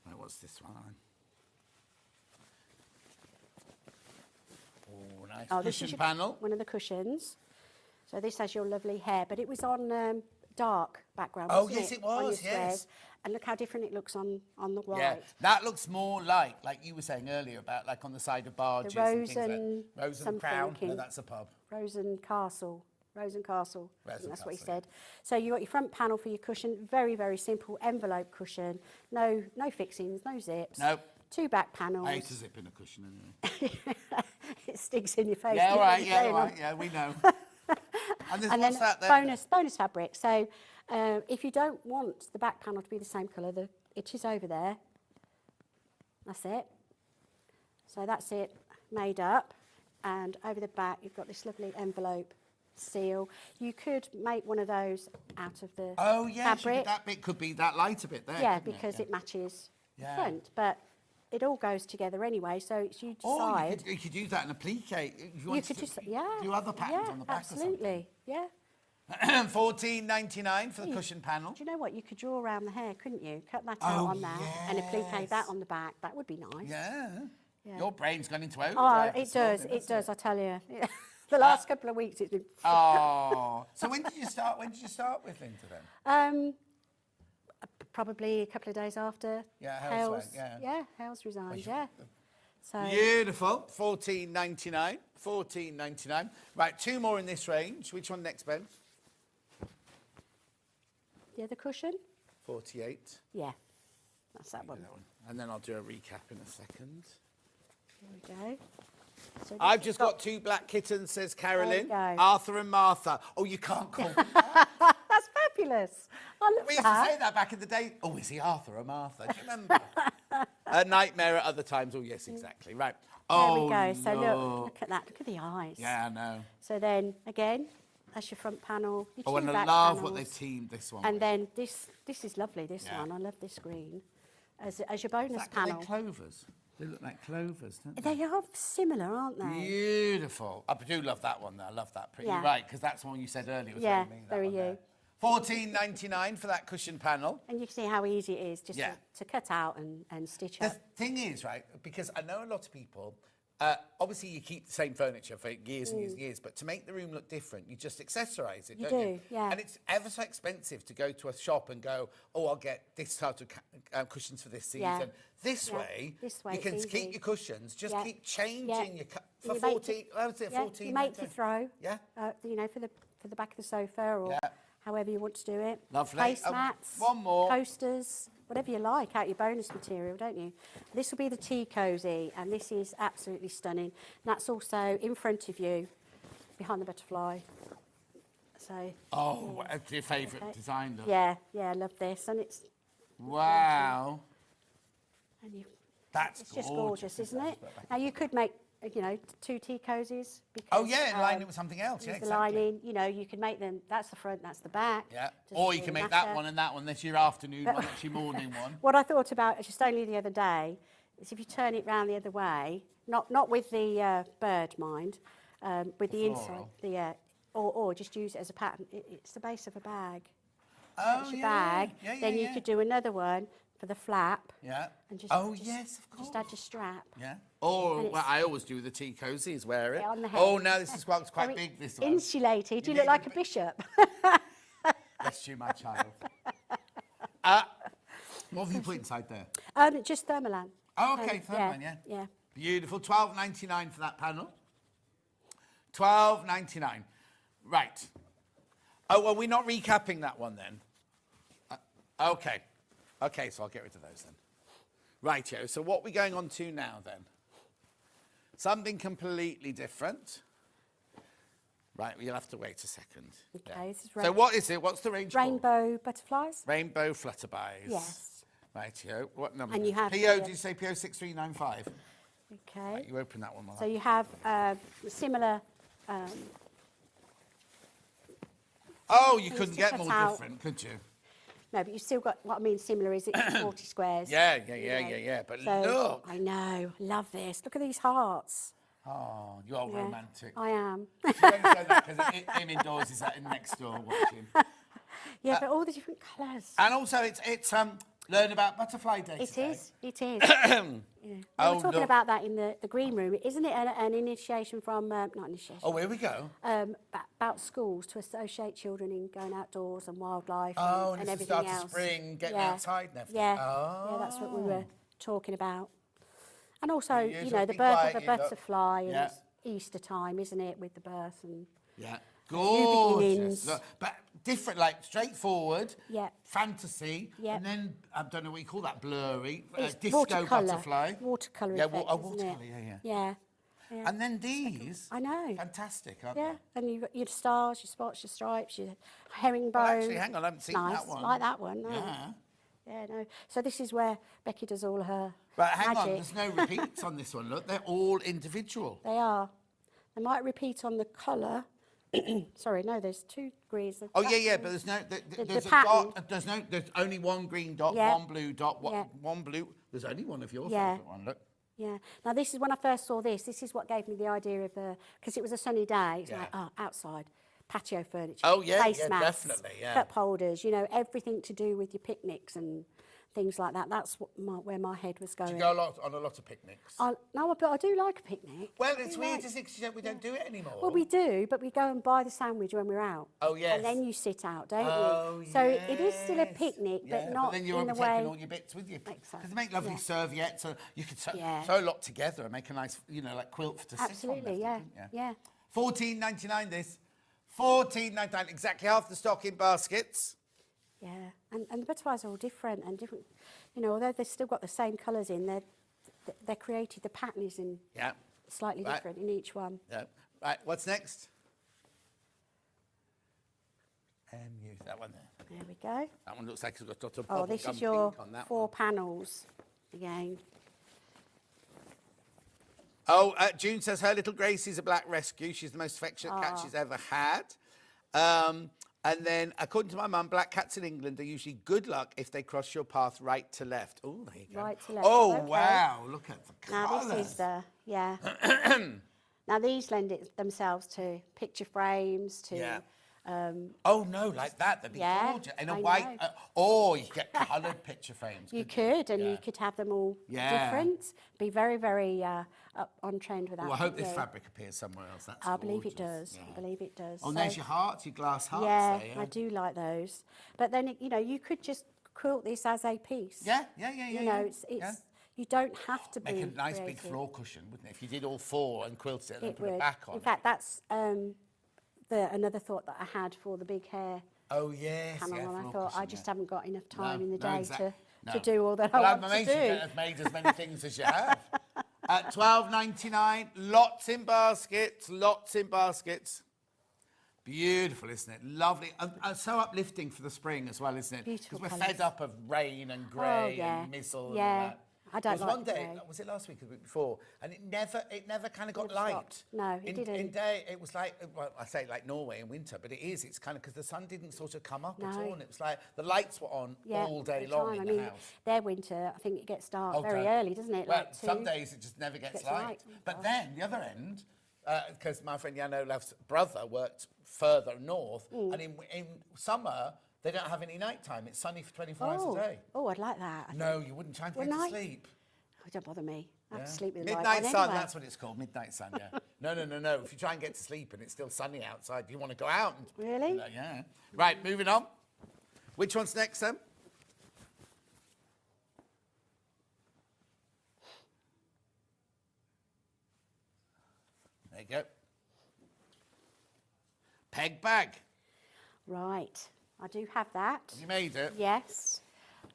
Right, what's this one? Oh, nice Oh, this is cushion your- panel. one of the cushions. So this has your lovely hair, but it was on dark background. Oh, wasn't yes, it on your was, yes. squares. And look how different it looks on the white. Yeah, that looks more like you were saying earlier about like on the side of barges. The and Rose things like and Rose and something Crown. No, in- that's a pub. Rose and Castle. Rosencastle. I think that's what he Rosencastle, said. So you got your front panel for your cushion. Very, very simple envelope cushion. No fixings, no zips. Nope. 2 back panels. I hate a zip in a cushion anyway. It stinks in your face. Yeah, all right, doesn't it, yeah, going all on? right, yeah, we know. And, And then what's that then? bonus fabric. So if you don't want the back panel to be the same colour, it is over there. That's it. So that's it made up. And over the back, you've got this lovely envelope seal. You could make one of those out of the fabric. That bit could be that lighter bit there. Yeah, couldn't because it matches the Yeah. front. But it all goes together anyway, so it's you decide. Or you could use that in a plique. If you, You could just, do other patterns on the back absolutely, yeah. or something. $14.99 for the cushion panel. Do you know what? You could draw around the hair, couldn't you? Cut that out on there and applique that on the back. That would be nice. Yeah. Yeah. Your brain's gone into Oh, overdrive. it does, I tell you. The last couple of weeks it's been... Oh. So when did you start with Linda then? Probably a couple of days after Hales went, yeah, Hales resigned, yeah. So Beautiful. $14.99. $14.99. Right, 2 more in this range. Which one next, Ben? the other cushion? 48. Yeah, that's that one. That one. And then I'll do a recap in a second. There we go. So I've this just has got 2 black kittens, says Carolyn. There you go. Arthur and Martha. Oh, you can't call them. That's fabulous. I love We used that. to say that back in the day. Oh, is he Arthur or Martha? Do you remember? A nightmare at other times. Oh, yes, exactly. Right. There Oh, we go. So no. look at that. Look at the eyes. Yeah, I know. So then again, that's your front panel. Your Oh, two and I back love what panels. they've teamed this one And with. then this is lovely. This Yeah. one, I love this green. As your bonus Is that- are panel. they clovers? They look like clovers, don't They are similar, aren't they? Beautiful. I do love that one, though. I love that. Pretty Yeah. right, because that's the one you said earlier. Was Yeah, very me, that very one you. there. $14.99 for that cushion panel. And you can see how easy it is just Yeah. to cut out and stitch The up. thing is, right, because I know a lot of people, obviously you keep the same furniture for years and years and years, but to make the room look different, you just accessorise it, You don't you? do, yeah. And it's ever so expensive to go to a shop and go, oh, I'll get this type of cushions for this season. Yeah. This Yeah. way, This way you it's can easy. keep your cushions, just Yeah. keep changing Yeah. your for You make 14, what was it, Yeah, 14? you make your throw. Yeah. You know, for the back of the sofa or Yeah. however you want to do it. Lovely. Placemats, One more. coasters, whatever you like out your bonus material, don't you? This will be the tea cosy, and this is absolutely stunning. And that's also in front of you, behind the butterfly. So. Oh, what's your favourite design look? Yeah, I love this, and it's. Wow. And you, That's it's just gorgeous, isn't it? Now you could make, 2 tea cozies. Because, Oh, yeah, and line it with something else. Yeah, use the exactly. lining, you can make them. That's the front, that's the back. Yeah. Doesn't Or you can really make that matter. one and that one. That's your afternoon one, that's your morning one. What I thought about just only the other day is if you turn it round the other way, not with the bird, mind, with the inside, or just use it as a pattern. It's the base of a bag. Oh, That's your bag. Then you could do another one for the flap. Yeah. And just, Yes, of course. Just add your strap. Yeah. Or And what it's- I always do with the tea cozies, wear it. Yeah, on the head. Oh, now this is quite Very big, this one. Insulated. You You look need like a a bishop. Bless you, my child. What have you put inside there? Just thermalan. Oh, okay, thermalan, yeah. Yeah. Beautiful. $12.99 for that panel. $12.99. Right. Oh, well, we're not recapping that one then. Okay. Okay, so I'll get rid of those then. Rightio. So what are we going on to now then? Something completely different. Right, you'll have to wait a second. Okay, this is So what is it? What's the range called? rainbow butterflies. Rainbow flutterbyes. Yes. Rightio. What number? And you have PO, the- did you say PO 6395? Okay. Right, you open that one. So you have similar. Oh, you things couldn't to get cut more out. different, could you? No, but you've still got what I mean. Similar is it 40 squares? Yeah. you know. But So, look. I know. Love this. Look at these hearts. Oh, you're all Yeah, romantic. I am. You don't say that because him indoors is next door watching. Yeah, but all the different colours. And also, it's learn about Butterfly Day It today. is. It is. Yeah. We Oh, were talking look. about that in the green room, isn't it? An initiation from not initiation. Oh, here we go. About schools to associate children in going outdoors and wildlife Oh, and and it's the everything start of else. spring, getting Yeah. outside and everything. Yeah, Oh. yeah, that's what we were talking about. And also, Beautiful. you know, the Be birth quiet, of a you lot. butterfly, and Yeah. it's Easter time, isn't it, with the birth and Yeah. Gorgeous. Look, but different, like straightforward, Yeah. fantasy, Yeah. and then, I don't know what you call that, blurry, It's disco watercolour. butterfly. Watercolour Yeah, effect, isn't watercolour, it? yeah. Yeah. And then these, I know. fantastic, aren't Yeah, they? and you've got your stars, your spots, your stripes, your herringbone. Well, actually, hang on, I haven't seen nice. that one. Like that one, no. Yeah. Yeah, no. So this is where Becky does all her But hang magic. on, there's no repeats on this one, look, they're all individual. They are. They might repeat on the colour. Sorry, no, there's 2 degrees. Oh, yeah, but there's no, there's a pattern. dot, there's only one green dot, Yeah. one blue dot, Yeah. one blue. There's only one of your Yeah. favourite one, look. Yeah. Now, this is when I first saw this. This is what gave me the idea of the... Because it was a sunny day. It's like, outside. Patio furniture. Oh, yeah, placemats, definitely, yeah. Cup holders, you know, everything to do with your picnics and things like that. That's what where my head was going. You go on a lot of picnics. No, but I do like a picnic. Well, it's weird, isn't it? 'Cause we don't do it anymore. Well, we do, but we go and buy the sandwich when we're out. Oh, yes. And then you sit out, don't Oh, you? So it is still a picnic, but not then you in won't the be way... taking all your bits with you. Because they make lovely serviettes, so you could sew a lot together and make a nice, you know, like quilt to sit on. Absolutely, yeah. $14.99 this. $14.99, exactly half the stock in baskets. Yeah, and the butterflies are all different and different. You know, although they've still got the same colours in, they're created, the pattern is in slightly different in each one. Yeah. Right, what's next? Use that one there. There we go. That one looks like it's got a Oh, bubble this gum is your pink on that 4 one. panels again. Oh, June says her little Gracie's a black rescue. She's the most affectionate cat she's ever had. And then, according to my mum, black cats in England are usually good luck if they cross your path right to left. Oh, there you go. Right to left. Oh, okay. wow. Look at the colours. Now, this is the, now, these lend it themselves to picture frames, to... oh, no, like that. That'd be gorgeous. In a white... or you could get coloured picture frames. You could, and you could have them all different. Be very, very up on trend with that. Oh, I hope this fabric appears somewhere else. That's I believe it gorgeous. does. I believe it does. Oh, and there's your hearts, your glass hearts Yeah, there, I do like those. But then, you know, you could just quilt this as a piece. Yeah. You know, it's you don't have to be Make a nice big creative. floor cushion, wouldn't it? If you did all 4 and quilted it and It put would. it back on. In fact, that's another thought that I had for the big hair Oh, yes. panel, and I floor thought cushion, I just haven't got enough time in the No, day exactly. to do all that Well, I I'm want to amazed you do. have made as many things as you have. At $12.99, lots in baskets, lots in baskets. Beautiful, isn't it? Lovely. And so uplifting for the spring as well, isn't it? Beautiful Because we're fed colours. up of rain and grey and mizzle and all that. I don't There like was one the day, grey. was it last week or the week before? And it never kind of got light. stopped. No, it didn't. In day, it was like, well, I say like Norway in winter, but it is. It's kind of because the sun didn't sort of come up at all. And it was like the lights were on all day the long time. in I the mean, house. their winter, I think it gets dark very Okay. early, doesn't it? Well, Like some 2. days it just never gets Gets light. light. But then the other end, because my friend Janolov's brother worked further north, and in summer they don't have any nighttime. It's sunny for 24 hours a day. Oh, I'd like that. No, you wouldn't try and get Wouldn't to I? sleep. Oh, don't bother me. I have to sleep with the Midnight light on sun, anyway. that's what it's called, midnight sun, yeah. No. If you try and get to sleep and it's still sunny outside, you want to go out. And, Really? Yeah. Right, moving on. Which one's next, then? There you go. Peg bag. Right. I do have that. You made it? Yes.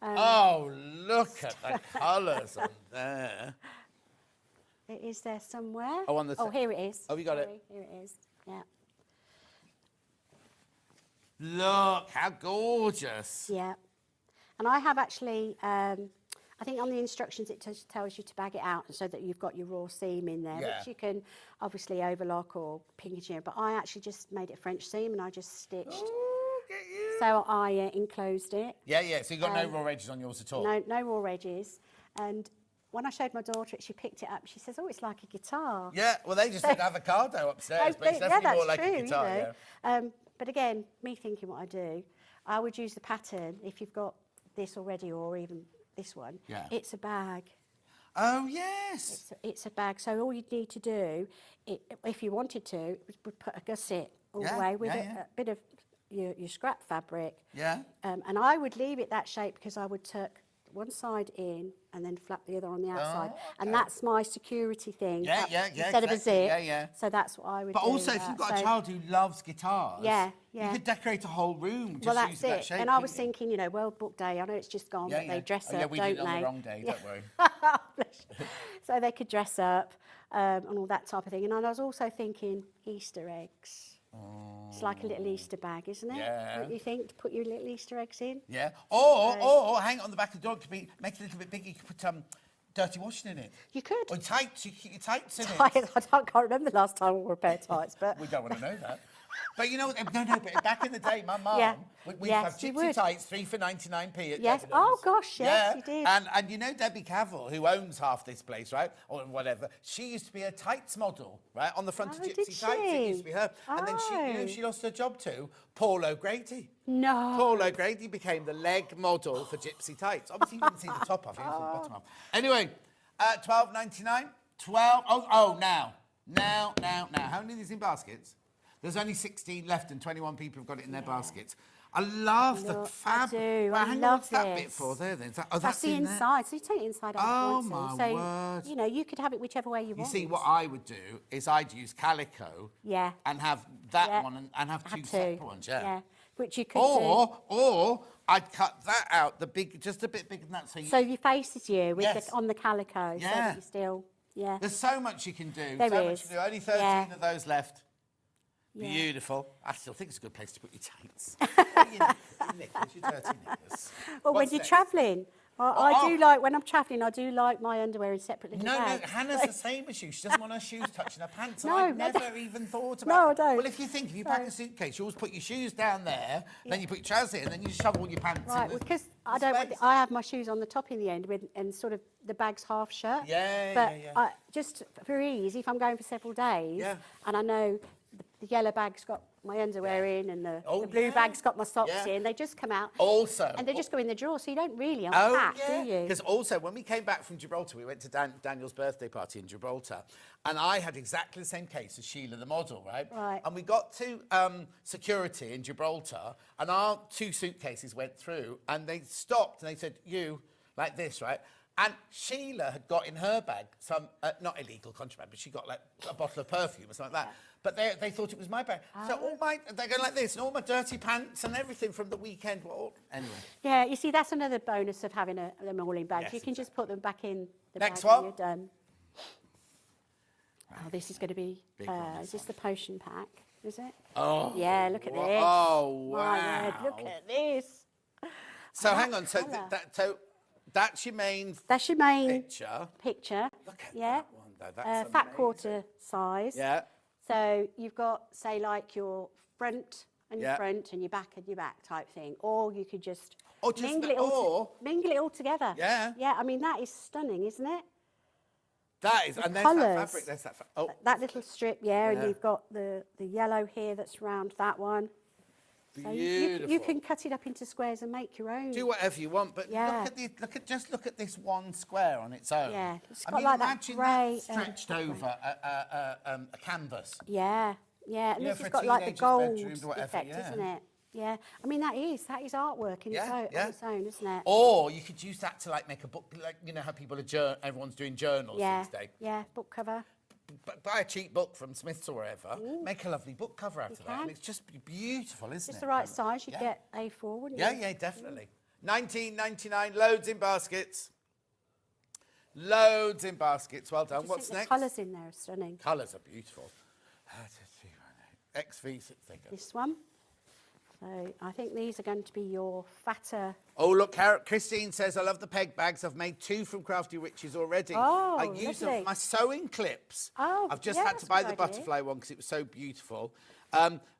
Oh, look at the colours on there. It is there somewhere. Oh, on the... here it is. Oh, you got it? Sorry, here it is. Yeah. Look, how gorgeous. Yeah. And I have actually, I think on the instructions it tells you to bag it out so that you've got your raw seam in there, which you can obviously overlock or pinch. But I actually just made it French seam and I just stitched. Ooh, get you. So I enclosed it. Yeah, so you got no raw edges on yours at all? No raw edges. And when I showed my daughter it, she picked it up. She says, oh, it's like a guitar. Yeah, well, they just did avocado upstairs, but it's definitely more like a guitar, you know. But again, me thinking what I do, I would use the pattern if you've got this already or even this one. Yeah. It's a bag. Oh, yes. It's a bag. So all you'd need to do, if you wanted to, would put a gusset all the way with a bit of your scrap fabric. Yeah. And I would leave it that shape because I would tuck one side in and then flap the other on the outside. And that's my security thing. Yeah, Instead of a exactly. zip. Yeah. So that's what I would But do. also, if you've got a child who loves guitars, you could decorate a whole room just well, that's using that it. shape. And I was thinking, World Book Day, I know it's just gone, but they dress up, we don't did it they? on the wrong day, don't worry. Bless you. So they could dress up and all that type of thing. And I was also thinking Easter eggs. It's like a little Easter bag, isn't it? Yeah. Don't you think, to put your little Easter eggs in? Yeah. Or hang it on the back of the door. It could be, make it a little bit bigger. You could put dirty washing in it. You could. Or tights. You could keep your tights in it. I can't remember the last time I wore a pair of tights, but... We don't want to know that. But you know, but back in the day, my mum, we'd Yes, have you gypsy would. tights, 3 for 99p at Yes. Debenhams. Oh, gosh, yes, you did. And you know Debbie Cavill, who owns half this place, right? Or whatever, she used to be a tights model, right? On the front of Oh, Gypsy did Tights, it used to be her. And then she, you know, Oh. she lost her job to Paul O'Grady. No. Paul O'Grady became the leg model for Gypsy Tights. Obviously, you didn't see the top off, you saw the bottom off. Anyway, $12.99. 12. Now. How many of these in baskets? There's only 16 left and 21 people have got it in their baskets. I love the fabric. I do. Well, I hang on, love what's that this. bit for there then? That's That's the in there. inside. So you take it inside out. Oh, if you want to. my So, word. you know, you could have it whichever way you You want. see, what I would do is I'd use calico and have that one and have two separate ones, which you could do. Or I'd cut that out, just a bit bigger than that. So you faces you with Yes. on the calico, so that you still, There's so much you can do. There so is. much you can do. Only 13 Yeah. of those left. Yeah. Beautiful. I still think it's a good place to put your tights. your knickers, your dirty knickers. Or when What's you're next? travelling. I do like, when I'm travelling, I do like my underwear in separate little No, bags. Hannah's the same as you. She doesn't want her shoes touching her pants. No, I've I never even thought No, about I it. don't. Well, if you pack a suitcase, you always put your shoes down there, then you put your trousers in, and then you shove all your pants Right, in. because I don't want, I have my shoes on the top in the end and sort of the bag's half shut. But just for ease, if I'm going for several days and I know the yellow bag's got my underwear in and the blue bag's got my socks in, they just come out. Also. And they just go in the drawer, so you don't really unpack, do you? Because also, when we came back from Gibraltar, we went to Daniel's birthday party in Gibraltar, and I had exactly the same case as Sheila, the model, right? Right. And we got to security in Gibraltar, and our 2 suitcases went through, and they stopped, and they said, you, like this, right? And Sheila had got in her bag some, not illegal contraband, but she got like a bottle of perfume or something like that. But they thought it was my bag. So they're going like this, and all my dirty pants and everything from the weekend were all... Anyway. Yeah, you see, that's another bonus of having them all in bags. Yes, you can just put them back in the Next bag when one. you're done. Oh, this is going to be... is this the potion pack? Is it? Oh. Yeah, look at this. Oh, My wow. word, look at this. So hang on, so that's your main That's your main picture. Look at that one, though. That's fat amazing. quarter size. Yeah. So you've got, say, like your front and your Yeah. front and your back type thing. Or you could just, Or just mingle, the- it all or- mingle it all together. Yeah. Yeah, I mean, that is stunning, isn't it? That is, and there's colours. that fabric, there's that That little strip, and Yeah. you've got the yellow here that's round that one. So you can cut it up into squares and make your own. Do whatever you want, but Yeah. look at this one square on its own. Yeah, it's I got mean, like that imagine grey, stretched over a canvas. Yeah, yeah, and You know, this for has a got like the teenager's gold bedroom or whatever, effect, yeah. isn't it? Yeah, I mean that is artwork in on its own, isn't it? Or you could use that to like make a book, like you know how people are everyone's doing journals these days. Yeah, book cover. Buy a cheap book from Smith's or wherever, make a lovely book cover out of that, and it's just beautiful, isn't it? Just the right size, you'd get A4, wouldn't you? Yeah, definitely. $19.99, loads in baskets. Loads in baskets, well done. What's The next? colours in there are stunning. Colours are beautiful. XV figure. This one. So I think these are going to be your fatter. Oh, look, Christine says, I love the peg bags. I've made 2 from Crafty Riches already. Oh, I use them lovely. for my sewing clips. Oh, I've just yeah, had that's to a buy good the idea. butterfly one because it was so beautiful.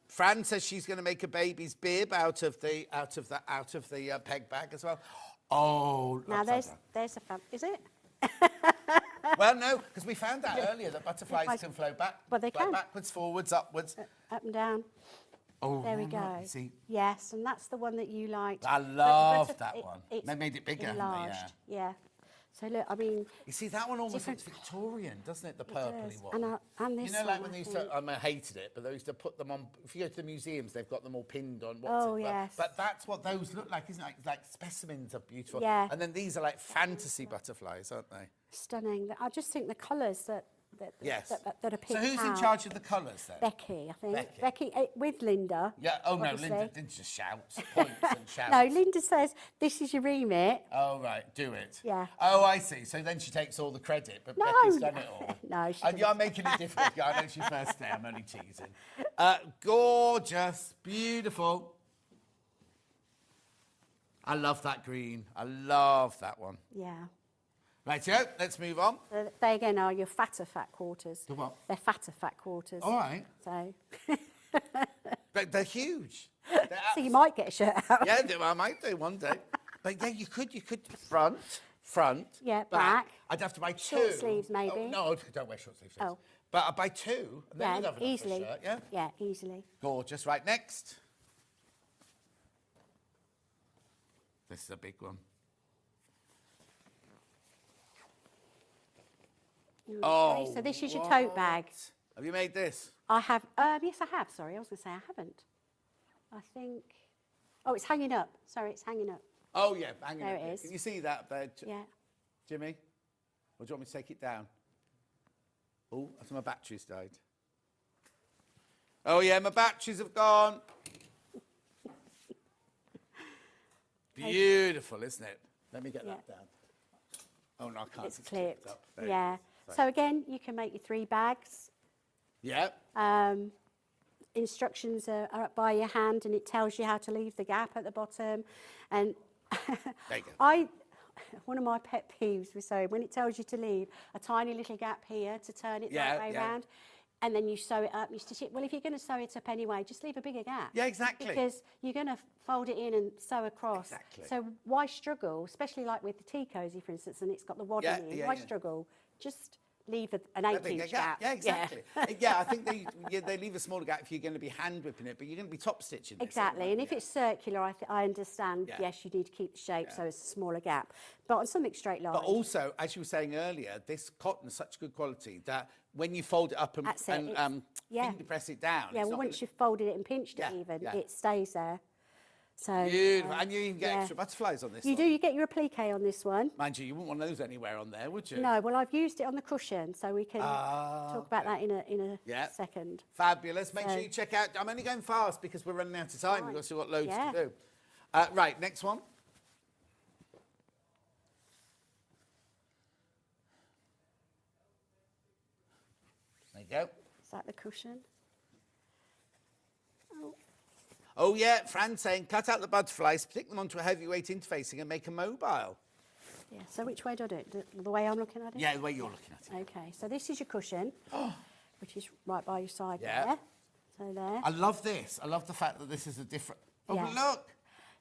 Fran says she's going to make a baby's bib out of the peg bag as well. Oh, Now upside there's a fab. Is it? down. Well, no, because we found out earlier that butterflies can flow back, Well, they flow can. backwards, forwards, upwards. Up and down. Oh, There we right, go. you see. Yes, and that's the one that you liked. I But the love butterf- that one. it's They made it bigger, haven't they? enlarged. Yeah. So look, I mean, You see, that one almost looks different- Victorian, doesn't it? The it purpley does. one. And this You know, like one, when they I used think. to, I hated it, but they used to put them on, if you go to the museums, they've got them all pinned on. Oh, yes. But that's what those look like, isn't it? Like specimens are beautiful. Yeah. And then these are like fantasy butterflies, aren't they? Stunning. I just think the colours that Yes. that are picked So who's out. in charge of the colours then? Becky, I think. Becky. With Linda. Yeah, oh no, obviously. Linda just shouts, points and shouts. No, Linda says, this is your remit. Oh, right, do it. Yeah. Oh, I see. So then she takes all the credit, but No. Becky's done it all. No, she You're making it difficult. I know it's your first day. I'm only teasing. Gorgeous. Beautiful. I love that green. I love that one. Yeah. Right, so let's move on. They again are your fatter fat quarters. The what? They're fatter fat quarters. All right. So, But they're huge. so you might get a shirt out. Yeah, I might do one day. But yeah, you could front. Yeah, back. I'd have to buy two. Short sleeves, maybe. Oh, no, don't wear short sleeves. Oh. But I'd buy two, and then Yeah, you'd have enough easily. for a shirt, yeah? Yeah, easily. Gorgeous. Right, next. This is a big one. Okay, so this is your tote bag. Have you made this? I have, yes, I have. Sorry, I was going to say I haven't. I think, oh, it's hanging up. Sorry, it's hanging up. Oh, yeah, hanging There up it here. is. Can you see that there, Yeah. Jimmy? Or do you want me to take it down? Oh, I think my batteries died. Oh, yeah, my batteries have gone. Beautiful, isn't it? Let me get that down. Oh, no, I can't. It's clipped clipped. up. There it Yeah. is. So again, you can make your 3 bags. Yeah. Instructions are up by your hand, and it tells you how to leave the gap at the bottom. And There you go. one of my pet peeves was when it tells you to leave a tiny little gap here to turn it that way round, and then you sew it up, you stitch it. Well, if you're going to sew it up anyway, just leave a bigger gap. Yeah, exactly. Because you're going to fold it in and sew across. Exactly. So why struggle, especially like with the tea cosy, for instance, and it's got the wadding in. Why struggle? Just leave an 8-inch gap. Yeah, exactly. Yeah, I think they leave a smaller gap if you're going to be hand whipping it, but you're going to be top stitching this. Exactly, and if it's circular, I understand, yes, you need to keep the shape, so it's a smaller gap. But on something straight line... But also, as you were saying earlier, this cotton is such good quality that when you fold it up and finger press it down... Yeah, well, once you've folded it and pinched it even, it stays there. So, beautiful. And you even get extra butterflies on this You do, you get your applique on this one. Mind you, you wouldn't want those anywhere on there, would you? No, well, I've used it on the cushion, so we can talk about that in a second. Fabulous. Make sure you check out... I'm only going fast because we're running out of time. We've still got loads to do. Right, next one. There you go. Is that the cushion? Oh, yeah, Fran's saying, cut out the butterflies, stick them onto a heavyweight interfacing and make a mobile. Yeah, so which way do I do it? The way I'm looking at it? Yeah, the way you're looking at it. Okay, so this is your cushion, which is right by your side Yeah. there. So there. I love this. I love the fact that this is a different... Oh, Yeah. look!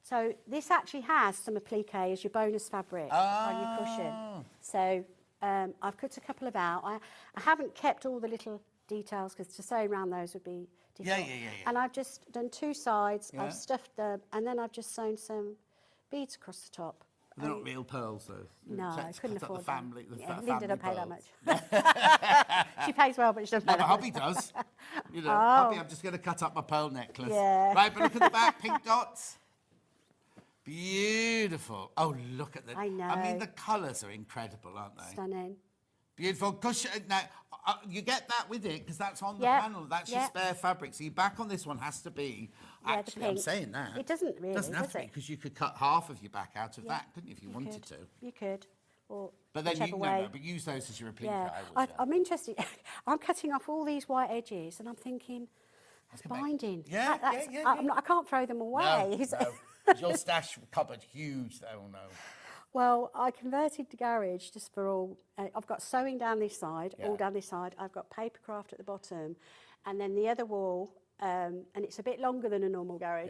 So this actually has some applique as your bonus fabric on your cushion. So I've cut a couple of out. I haven't kept all the little details because to sew around those would be difficult. Yeah. And I've just done 2 sides. Yeah. I've stuffed them, and then I've just sewn some beads across the top. They're not real pearls, though. No, I couldn't cut out afford the family, them. the Yeah, family Linda doesn't pay that pearls. much. She pays well, but she doesn't pay No, that but much. hubby does. You know, hubby, I'm just going to cut up my pearl necklace. Yeah. Right, but look at the back, pink dots. Beautiful. Oh, look at the... I know. I mean, the colours are incredible, aren't they? Stunning. Beautiful. Cushion. Now, you get that with it because that's on the Yep. panel. That's your spare fabric. So your back on this one has to be... Yeah, the Actually, I'm pink. saying that. It doesn't really, doesn't have does to be it? because you could cut half of your back out of Yeah, that, couldn't you, if you wanted to? You could. Or But then whichever you way. no, but use those as your applique. Yeah, I would, I'm interested. I'm cutting off all these white edges, and I'm thinking, that's binding. Yeah, I can't throw them away. No. Is your stash cupboard huge, though? No. Well, I converted the garage just for all. I've got sewing down this side, all down this side. I've got paper craft at the bottom, and then the other wall, and it's a bit longer than a normal garage.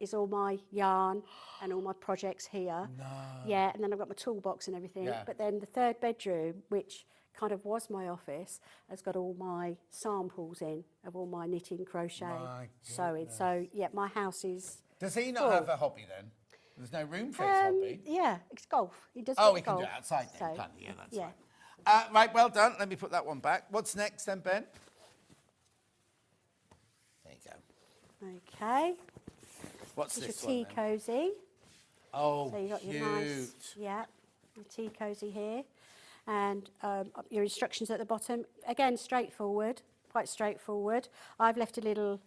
Is all my yarn and all my projects here. No. Yeah, and then I've got my toolbox and everything. Yeah. But then the 3rd bedroom, which kind of was my office, has got all my samples in of all my knitting, crochet, My sewing. So, yeah, my house is... Does he not full. have a hobby then? There's no room for it, hobby. Yeah, it's golf. He does. Oh, bit we of can do golf, it outside then, so, can't we? Yeah, that's yeah. fine. Right, well done. Let me put that one back. What's next then, Ben? There you go. Okay. What's This this is your tea one then? cozy. Oh, So you've got cute. your nice, your tea cozy here, and your instructions at the bottom. Again, straightforward, quite straightforward. I've left a little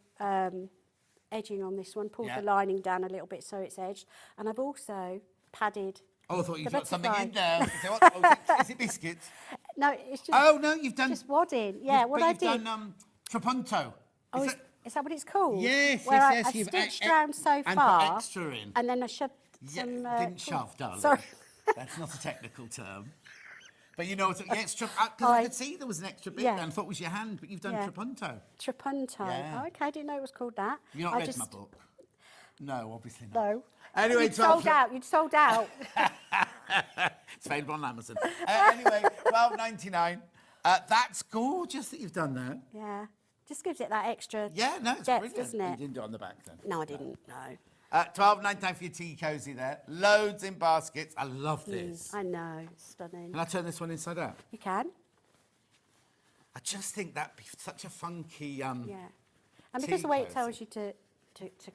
edging on this one, pulled the lining down a little bit so it's edged, and I've also padded. Oh, I thought you the put something in butterfly. there. Is it biscuits? No, it's just. Oh no, you've done. Just wadding. Yeah, what but I you've did. done trapunto. Oh, is that what it's called? Yes, Where yes, yes. I You've stitched round so and far, put extra in. and then I shoved Yeah, some. didn't shove, darling. Sorry. That's not a technical term. But you know, it's extra. Because I could see there was an extra bit there, and I thought it was your hand, but you've done trapunto. Trapunto. Yeah. Oh, okay, I didn't know it was called that. You've not I read just, my book? No, obviously not. No. Anyway, You'd sold out. You'd sold out. It's available on Amazon. Anyway, $12.99. That's gorgeous that you've done that. Yeah. Just gives it that extra Yeah, no, it's depth, brilliant. doesn't You it? didn't do it on the back then. No, I didn't. No. $12.99 for your tea cozy there. Loads in baskets. I love this. I know. It's stunning. Can I turn this one inside out? You can. I just think that'd be such a funky. Yeah. And tea because the way it cozy. tells you to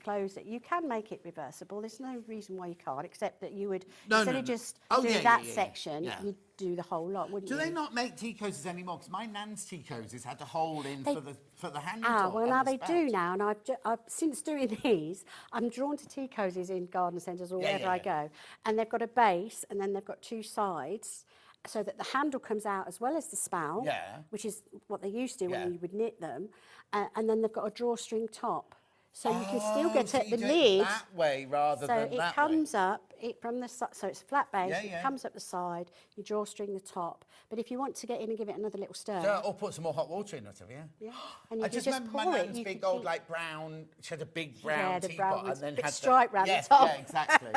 close it, you can make it reversible. There's no reason why you can't, except that you would, instead of just doing that section, you'd do the whole lot, wouldn't Do you? they not make tea cozies anymore? Because my nan's tea cozies had a hole in for the handle. Well, on now the they spout. do now, and I've since doing these, I'm drawn to tea cozies in garden centres or wherever I go, and they've got a base, and then they've got two sides, so that the handle comes out as well as the spout, which is what they used to do when you would knit them, and then they've got a drawstring top. So you can still get so at you the do it lid. that way rather so than it that comes up from the side, so it's flat base, Yeah, it yeah. comes up the side, you drawstring the top. But if you want to get in and give it another little stir, So, or put some more hot water in or whatever, yeah, and you I can just just remember my pour it. nan's You big could old keep- like brown. She had a big brown the teapot brown ones, and then bit had stripe round the yes, top. Yeah, exactly.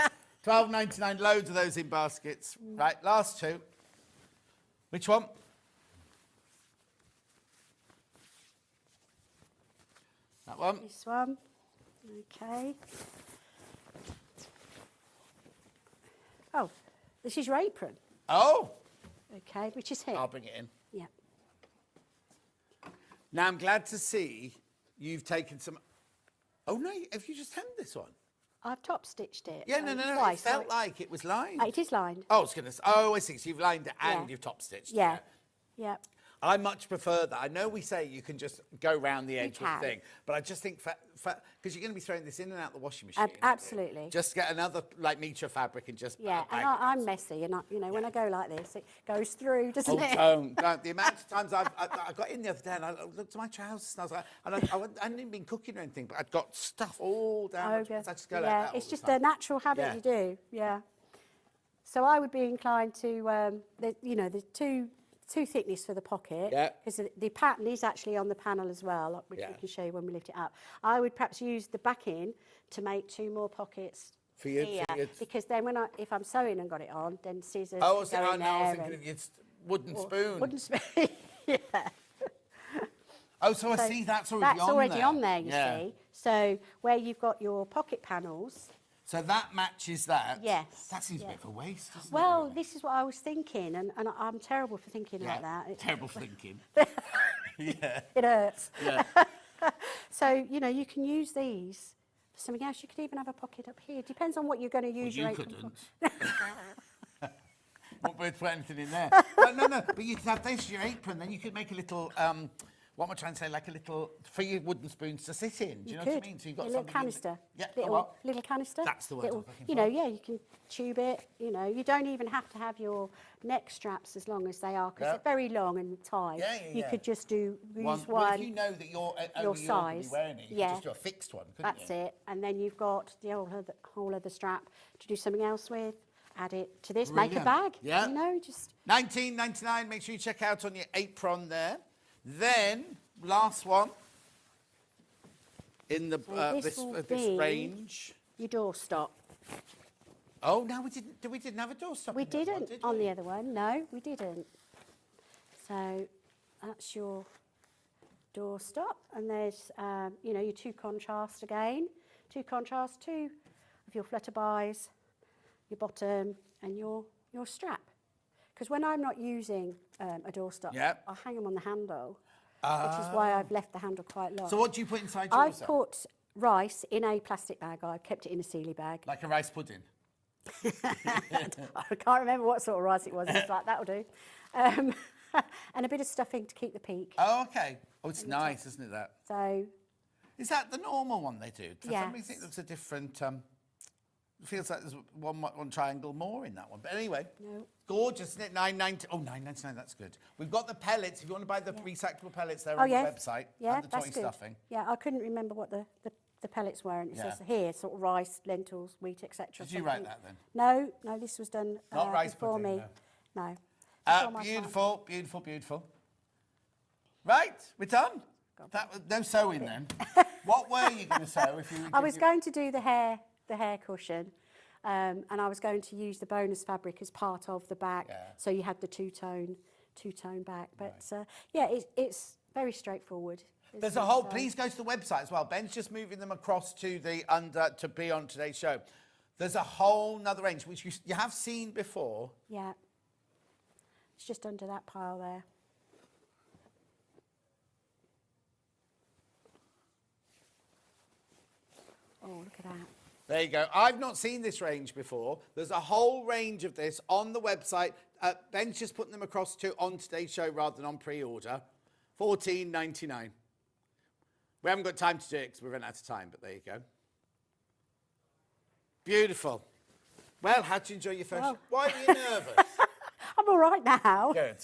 $12.99. Loads of those in baskets. Right, last two. Which one? That one. This one. Okay. Oh, this is your apron. Oh, Okay, which is here. I'll bring it in. Yeah. Now I'm glad to see you've taken some. Oh no, have you just hemmed this one? I've top stitched it. Yeah, no. It twice, felt so like it was lined. it is lined. Oh, I was gonna. Oh, I see. So you've lined it and Yeah. you've top stitched. Yeah. Yeah. I much prefer that. I know we say you can just go round the edge with can. the thing, but I just think because you're going to be throwing this in and out the washing machine. Absolutely. Just get another metre of fabric and just. Yeah, and bang it. I'm messy, and when I go like this, it goes through, doesn't Oh, it? don't. The amount of times I got in the other day and I looked at my trousers and I was like, I hadn't even been cooking or anything, but I'd got stuff all down. Okay. I just go like Yeah, that it's all just the a time. natural habit Yeah. you do. Yeah. So I would be inclined to, the two thickness for the pocket, Yeah. because the pattern is actually on the panel as well, which Yeah. we can show you when we lift it up. I would perhaps use the backing to make two more pockets For you- here, for you- because then if I'm sewing and got it on, then scissors Oh, can so go I in know, I was there thinking and- of your wooden spoon. Wooden spoon, yeah. Oh, so I So see that's already that's on already there. on there, you Yeah. see. So where you've got your pocket panels. So that matches that. Yes. That seems a yeah. bit of a waste, doesn't Well, it? this is what I was thinking, and I'm terrible for thinking like that. Terrible thinking. It hurts. Yeah. So, you can use these for something else. You could even have a pocket up here. Depends on what you're going to use Well, your you apron couldn't. for. Won't be able to put anything in there. No. But you could have this your apron, then you could make a little. What am I trying to say? Like a little for your wooden spoons to sit in. Do you know what I mean? So you've got a little something in canister. Yeah. Little canister. That's the word I was looking for. Yeah, you can tube it. You don't even have to have your neck straps as long as they are, because they're very long and tight. Yeah. You could just use Well, one. if you know that you're only your you're size. Be wearing it, you could just do a fixed one, couldn't That's you? it. And then you've got the whole other strap to do something else with. Add it to this, make a Brilliant. bag. Yeah. Just $19.99. Make sure you check out on your apron there. Then last one in the this will this be range. your doorstop. Oh, no, we didn't have a doorstop. We in that one, didn't did on we? the other one. No, we didn't. So that's your doorstop, and there's your two contrast again. Two contrast, two of your flutterbyes, bottom and your strap. Because when I'm not using a doorstop, Yep. I hang them on the handle, which is why I've left the handle quite long. So what do you put inside yours? I've put rice in a plastic bag. I've kept it in a sealy bag. Like a rice pudding? I can't remember what sort of rice it was. It's like, that'll do. And a bit of stuffing to keep the peak. Oh, okay. Oh, it's nice, isn't it, that? So... Is that the normal one they do? For Yes. some reason it looks a different... it feels like there's one triangle more in that one. But anyway, No. gorgeous, isn't it? $9.90. Oh, $9.99, that's good. We've got the pellets. If you want to buy the recyclable pellets, they're on the website. Yeah, and the that's toy good. stuffing. Yeah, I couldn't remember what the pellets were, and it says Yeah. here, sort of rice, lentils, wheat, etc. Did you write that then? No, this was done Not rice before pudding, me. No. Beautiful, beautiful, beautiful. Right, we're done. That was no sewing then. What were you going to sew if you? I was going to do the hair cushion, and I was going to use the bonus fabric as part of the back, so you had the two-tone back. But yeah, it's very straightforward. There's a whole. Please go to the website as well. Ben's just moving them across to the to be on today's show. There's a whole nother range which you have seen before. Yeah. It's just under that pile there. Oh, look at that. There you go. I've not seen this range before. There's a whole range of this on the website. Ben's just putting them across to on today's show rather than on pre-order. $14.99. We haven't got time to do it because we've run out of time, but there you go. Beautiful. Well, how'd you enjoy your first show? Why were you nervous? I'm all right now. Good.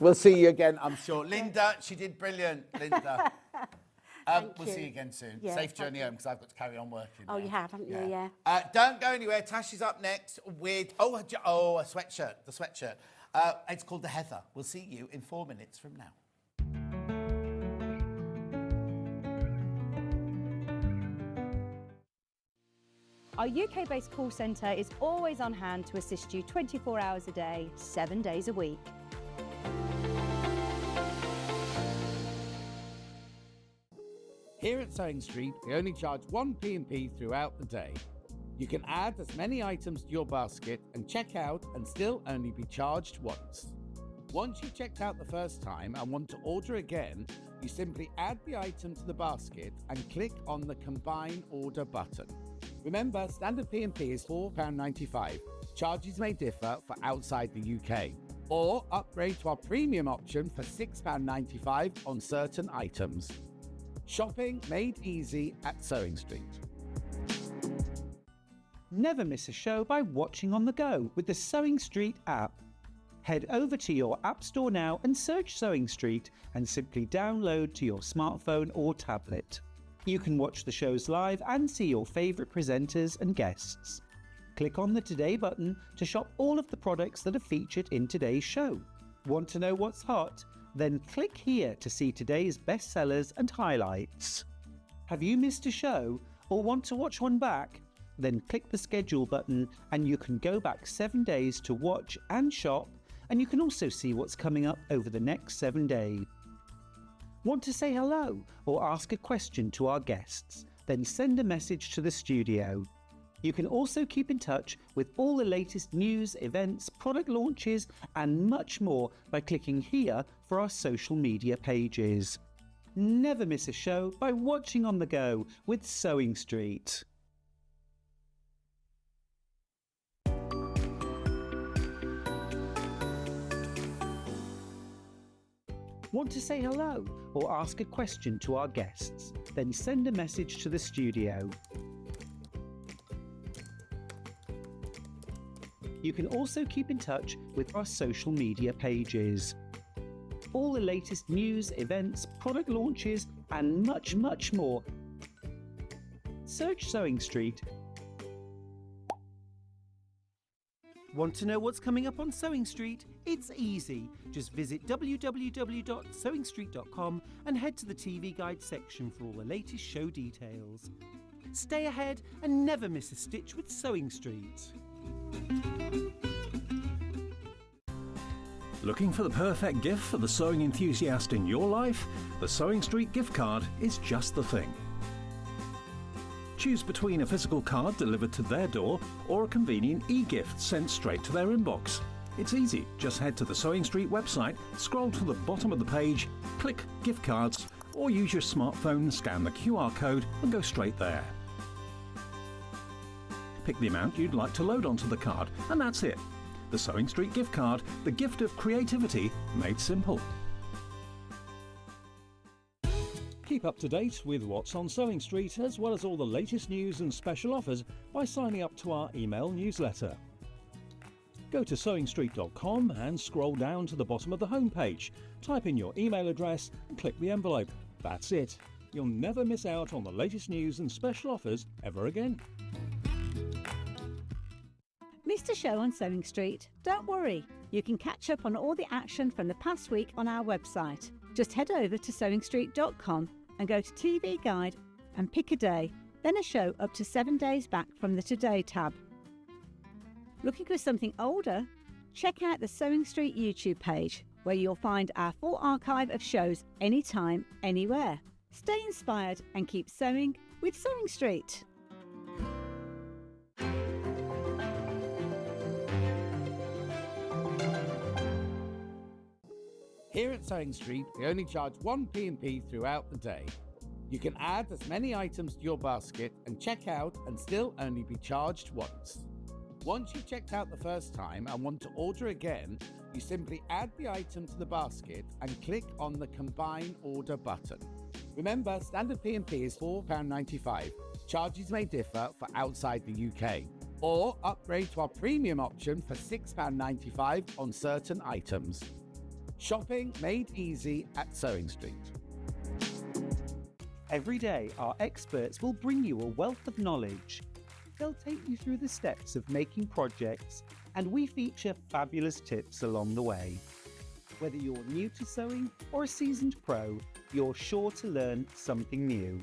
We'll see you again, I'm sure. Linda, she did brilliant, Linda. We'll see you again soon. Yeah, Safe journey home because I've got to carry on working. Oh, now. you have, haven't you? Yeah. Don't go anywhere. Tash is up next with, a sweatshirt, the sweatshirt. It's called the Heather. We'll see you in 4 minutes from now. Our UK-based call centre is always on hand to assist you 24 hours a day, 7 days a week. Here at Sewing Street, we only charge 1 P&P throughout the day. You can add as many items to your basket and check out and still only be charged once. Once you've checked out the first time and want to order again, you simply add the item to the basket and click on the Combine Order button. Remember, standard P&P is £4.95. Charges may differ for outside the UK. Or upgrade to our premium option for £6.95 on certain items. Shopping made easy at Sewing Street. Never miss a show by watching on the go with the Sewing Street app. Head over to your App Store now and search Sewing Street and simply download to your smartphone or tablet. You can watch the shows live and see your favourite presenters and guests. Click on the Today button to shop all of the products that are featured in today's show. Want to know what's hot? Then click here to see today's bestsellers and highlights. Have you missed a show or want to watch one back? Then click the schedule button and you can go back 7 days to watch and shop, and you can also see what's coming up over the next 7 days. Want to say hello or ask a question to our guests? Then send a message to the studio. You can also keep in touch with all the latest news, events, product launches and much more by clicking here for our social media pages. Never miss a show by watching on the go with Sewing Street. Want to say hello or ask a question to our guests? Then send a message to the studio. You can also keep in touch with our social media pages. All the latest news, events, product launches and much more. Search Sewing Street. Want to know what's coming up on Sewing Street? It's easy. Just visit www.sewingstreet.com and head to the TV Guide section for all the latest show details. Stay ahead and never miss a stitch with Sewing Street. Looking for the perfect gift for the sewing enthusiast in your life? The Sewing Street gift card is just the thing. Choose between a physical card delivered to their door or a convenient e-gift sent straight to their inbox. It's easy. Just head to the Sewing Street website, scroll to the bottom of the page, click Gift Cards, or use your smartphone, scan the QR code and go straight there. Pick the amount you'd like to load onto the card, and that's it. The Sewing Street gift card, the gift of creativity made simple. Keep up to date with what's on Sewing Street, as well as all the latest news and special offers by signing up to our email newsletter. Go to sewingstreet.com and scroll down to the bottom of the homepage. Type in your email address and click the envelope. That's it. You'll never miss out on the latest news and special offers ever again. Missed a show on Sewing Street? Don't worry. You can catch up on all the action from the past week on our website. Just head over to sewingstreet.com and go to TV Guide and pick a day, then a show up to 7 days back from the Today tab. Looking for something older? Check out the Sewing Street YouTube page, where you'll find our full archive of shows anytime, anywhere. Stay inspired and keep sewing with Sewing Street. Here at Sewing Street, we only charge 1 P&P throughout the day. You can add as many items to your basket and check out and still only be charged once. Once you've checked out the first time and want to order again, you simply add the item to the basket and click on the Combine Order button. Remember, standard P&P is £4.95. Charges may differ for outside the UK. Or upgrade to our premium option for £6.95 on certain items. Shopping made easy at Sewing Street. Every day, our experts will bring you a wealth of knowledge. They'll take you through the steps of making projects, and we feature fabulous tips along the way. Whether you're new to sewing or a seasoned pro, you're sure to learn something new.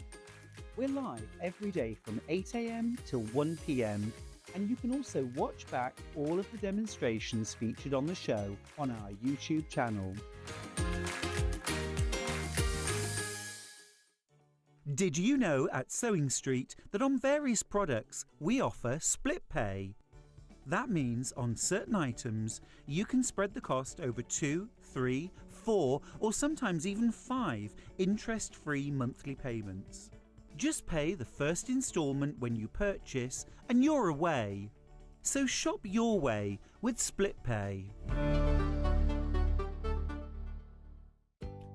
We're live every day from 8 AM till 1 PM, and you can also watch back all of the demonstrations featured on the show on our YouTube channel. Did you know at Sewing Street that on various products we offer split pay? That means on certain items you can spread the cost over 2, 3, 4 or sometimes even 5 interest-free monthly payments. Just pay the first instalment when you purchase and you're away. So shop your way with split pay.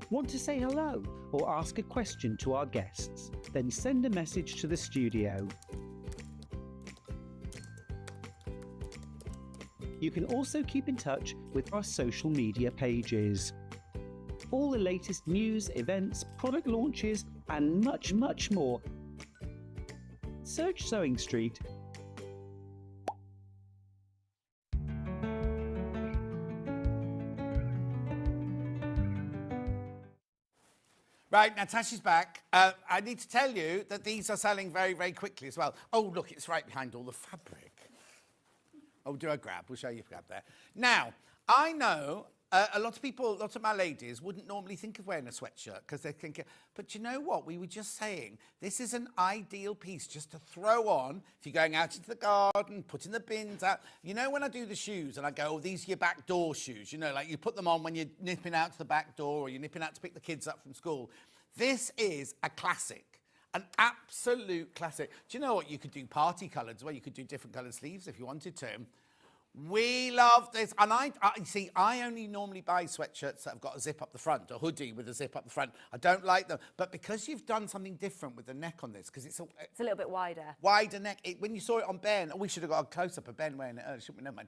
Want to say hello or ask a question to our guests? Then send a message to the studio. You can also keep in touch with our social media pages. All the latest news, events, product launches, and much, much more. Search Sewing Street. Right, Natasha's back. I need to tell you that these are selling very, very quickly as well. Oh, look, it's right behind all the fabric. Oh, do a grab. We'll show you a grab there. Now, I know a lot of people, lots of my ladies wouldn't normally think of wearing a sweatshirt because they think, but you know what? We were just saying this is an ideal piece just to throw on if you're going out into the garden, putting the bins out. You know, when I do the shoes and I go, oh, these are your back door shoes, you know, like you put them on when you're nipping out to the back door or you're nipping out to pick the kids up from school. This is a classic. An absolute classic. Do you know what? You could do party coloured as well. You could do different coloured sleeves if you wanted to. We love this. And I only normally buy sweatshirts that have got a zip up the front, a hoodie with a zip up the front. I don't like them. But because you've done something different with the neck on this, because it's a little bit wider. Wider neck. When you saw it on Ben, we should have got a close-up of Ben wearing it earlier, shouldn't we? Never mind.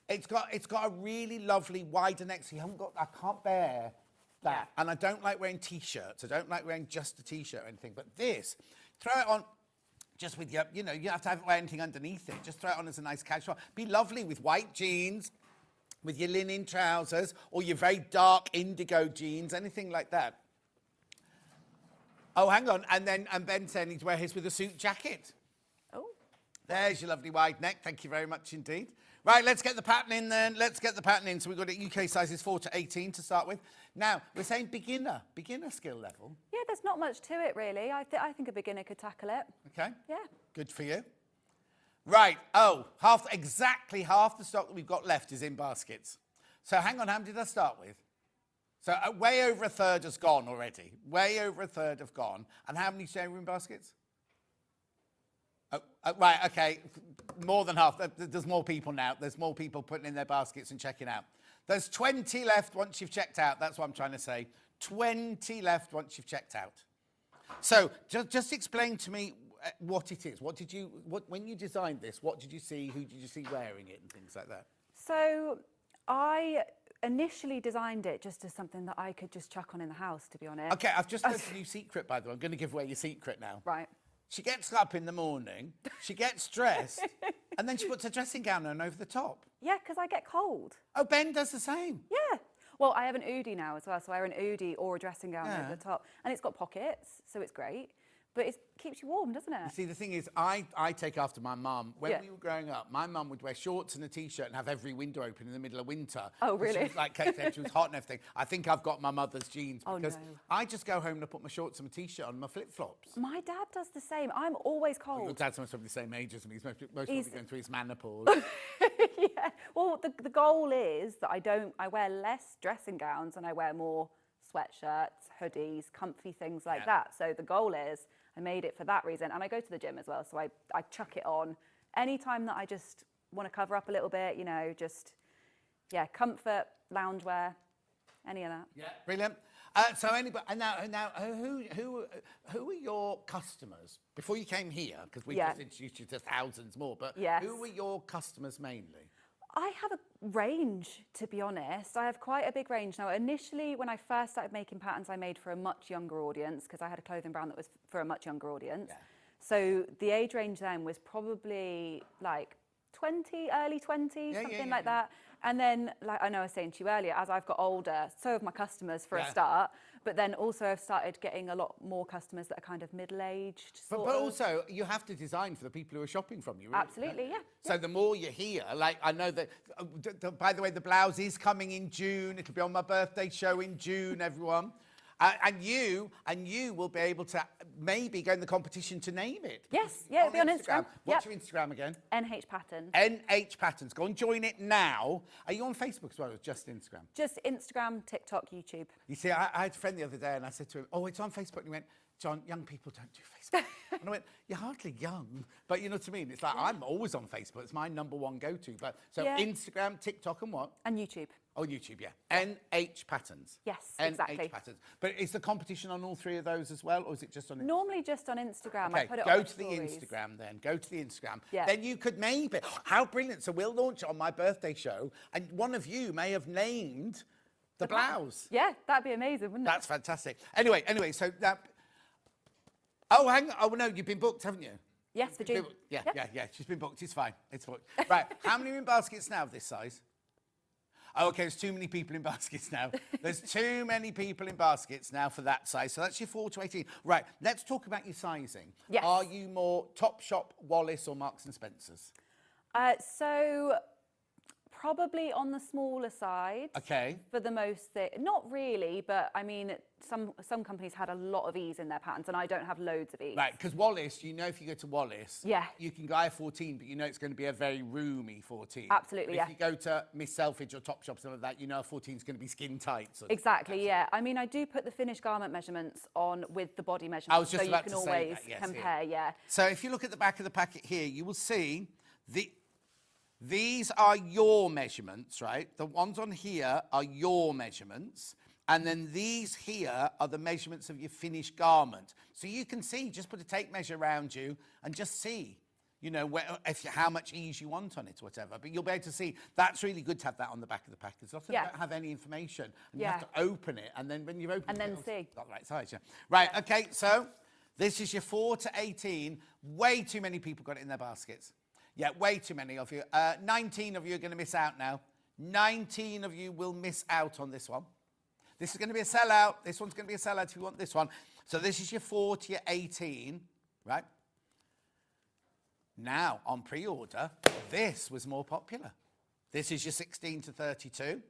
It's got a really lovely wider neck, so you haven't got, I can't bear that. Yeah. And I don't like wearing T-shirts. I don't like wearing just a T-shirt or anything. But this, throw it on just with your, you know, you don't have to wear anything underneath it. Just throw it on as a nice casual. Be lovely with white jeans, with your linen trousers, or your very dark indigo jeans, anything like that. Oh, hang on. And Ben said he'd wear his with a suit jacket. Oh. There's your lovely wide neck. Thank you very much indeed. Right, let's get the pattern in then. Let's get the pattern in. So we've got it UK sizes 4 to 18 to start with. Now, we're saying beginner skill level. Yeah, there's not much to it really. I think a beginner could tackle it. Okay. Yeah. Good for you. Right, exactly half the stock that we've got left is in baskets. So hang on, how many did I start with? So way over a third has gone already. Way over a third have gone. And how many showroom baskets? Right, okay, more than half. There's more people now. There's more people putting in their baskets and checking out. There's 20 left once you've checked out. That's what I'm trying to say. 20 left once you've checked out. So just explain to me what it is. When you designed this, what did you see? Who did you see wearing it and things like that? So I initially designed it just as something that I could just chuck on in the house, to be honest. Okay, I've just learned a new secret, by the way. I'm going to give away your secret now. Right. She gets up in the morning, she gets dressed, and then she puts her dressing gown on over the top. Yeah, because I get cold. Oh, Ben does the same. Yeah. Well, I have an hoodie now as well, so I wear an hoodie or a dressing gown over the top. And it's got pockets, so it's great. But it keeps you warm, doesn't it? You see, the thing is, I take after my mum. When we were growing up, my mum would wear shorts and a T-shirt and have every window open in the middle of winter. Oh, really? She was like Kate said, she was hot and everything. I think I've got my mother's genes because no. I just go home and I put my shorts and my T-shirt on and my flip-flops. My dad does the same. I'm always cold. Your dad's must be the same age as me. He's most probably going through his menopause. Yeah. Well, the goal is that I wear less dressing gowns and I wear more sweatshirts, hoodies, comfy things like that. So the goal is I made it for that reason. And I go to the gym as well. So I chuck it on anytime that I just want to cover up a little bit, you know, comfort, loungewear, any of that. Yeah, brilliant. So anybody, and now who are your customers? Before you came here, because we just introduced you to thousands more, but who were your customers mainly? I have a range, to be honest. I have quite a big range. Now, initially, when I first started making patterns, I made for a much younger audience because I had a clothing brand that was for a much younger audience. Yeah. So the age range then was probably like 20, early 20s, something like that. And then, like I know I was saying to you earlier, as I've got older, so have my customers for a start. But then also I've started getting a lot more customers that are kind of middle-aged. But also, you have to design for the people who are shopping from you. Really, absolutely, yeah. So the more you're here, like I know that, by the way, the blouse is coming in June. It'll be on my birthday show in June, everyone. And you will be able to maybe go in the competition to name it. Yes, yeah, it'll be on Instagram. What's your Instagram again? NH Patterns. NH Patterns. Go and join it now. Are you on Facebook as well, or just Instagram? Just Instagram, TikTok, YouTube. You see, I had a friend the other day, and I said to him, "Oh, it's on Facebook." And he went, "John, young people don't do Facebook." And I went, "You're hardly young." But you know what I mean? It's like, I'm always on Facebook. It's my #1 go-to. But so Instagram, TikTok, and what? And YouTube. Oh, YouTube, yeah. NH Patterns. Yes, exactly. NH Patterns. But is the competition on all three of those as well, or is it just on Instagram? Normally just on Instagram. Okay, I put it go on to the stories. Instagram then. Go to the Instagram. Yeah. Then you could maybe, how brilliant. So we'll launch it on my birthday show, and one of you may have named the blouse. Yeah, that'd be amazing, wouldn't it? That's fantastic. Anyway, so that... Oh, hang on. Oh, no, you've been booked, haven't you? Yes, for June. Yeah. She's been booked. It's fine. It's booked. Right. How many are in baskets now of this size? Oh, okay, there's too many people in baskets now. There's too many people in baskets now for that size. So that's your 4 to 18. Right, let's talk about your sizing. Yes. Are you more Topshop, Wallace, or Marks and Spencer's? So probably on the smaller side. Okay. For the most thing. Not really, but I mean, some companies had a lot of ease in their patterns, and I don't have loads of ease. Right, because Wallace, you know, if you go to Wallace, you can buy a 14, but you know it's going to be a very roomy 14. Absolutely, If you go to Miss Selfridge or Topshop, something like that, you know a 14 is going to be skin tight. Exactly, yeah. I mean, I do put the finished garment measurements on with the body measurements, I was just so about you to can say always that, yes, compare, yeah. So if you look at the back of the packet here, you will see these are your measurements, right? The ones on here are your measurements. And then these here are the measurements of your finished garment. So you can see, just put a tape measure around you and just see, you know, how much ease you want on it or whatever. But you'll be able to see, that's really good to have that on the back of the package. Often you don't have any information. And you have to open it. And then when you open it, see. Got the right size, yeah. Right, okay, so this is your 4 to 18. Way too many people got it in their baskets. Yeah, way too many of you. 19 of you are going to miss out now. 19 of you will miss out on this one. This is going to be a sellout. This one's going to be a sellout if you want this one. So this is your 4 to your 18, right? Now, on pre-order, this was more popular. This is your 16 to 32.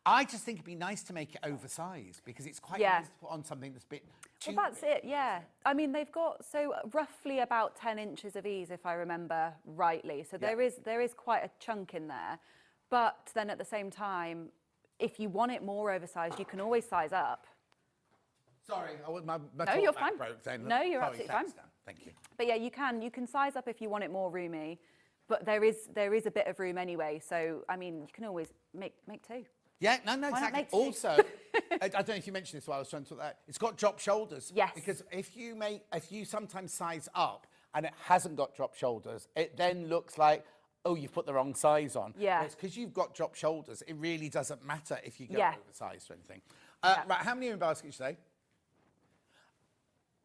I just think it'd be nice to make it oversized because it's quite nice to put on something that's a bit too Well, that's it, yeah. I mean, they've got roughly about 10 inches of ease, if I remember rightly. So there is quite a chunk in there. But then at the same time, if you want it more oversized, you can always size up. Sorry, my No, you're fine. broke then. No, you're Sorry, absolutely fine. thanks, Dan. Thank you. But yeah, you can size up if you want it more roomy. But there is a bit of room anyway. So, I mean, you can always make two. Yeah, no, Why not exactly. make two? Also, I don't know if you mentioned this while I was trying to talk that. It's got drop shoulders. Yes. Because if you sometimes size up and it hasn't got drop shoulders, it then looks like, oh, you've put the wrong size on. Yeah. It's because you've got drop shoulders. It really doesn't matter if you go oversized or anything. Right, how many are in baskets today?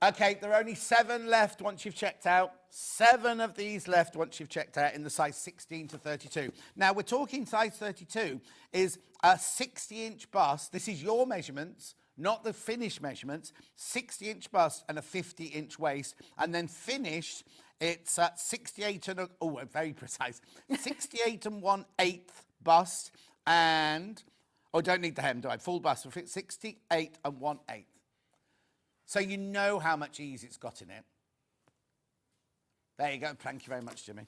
Okay, there are only 7 left once you've checked out. 7 of these left once you've checked out in the size 16 to 32. Now, we're talking size 32 is a 60-inch bust. This is your measurements, not the finished measurements. 60-inch bust and a 50-inch waist. And then finished, it's 68 and very precise. 68 and 1/8 bust and, don't need the hem, do I? Full bust, 68 and 1/8. So you know how much ease it's got in it. There you go. Thank you very much, Jimmy.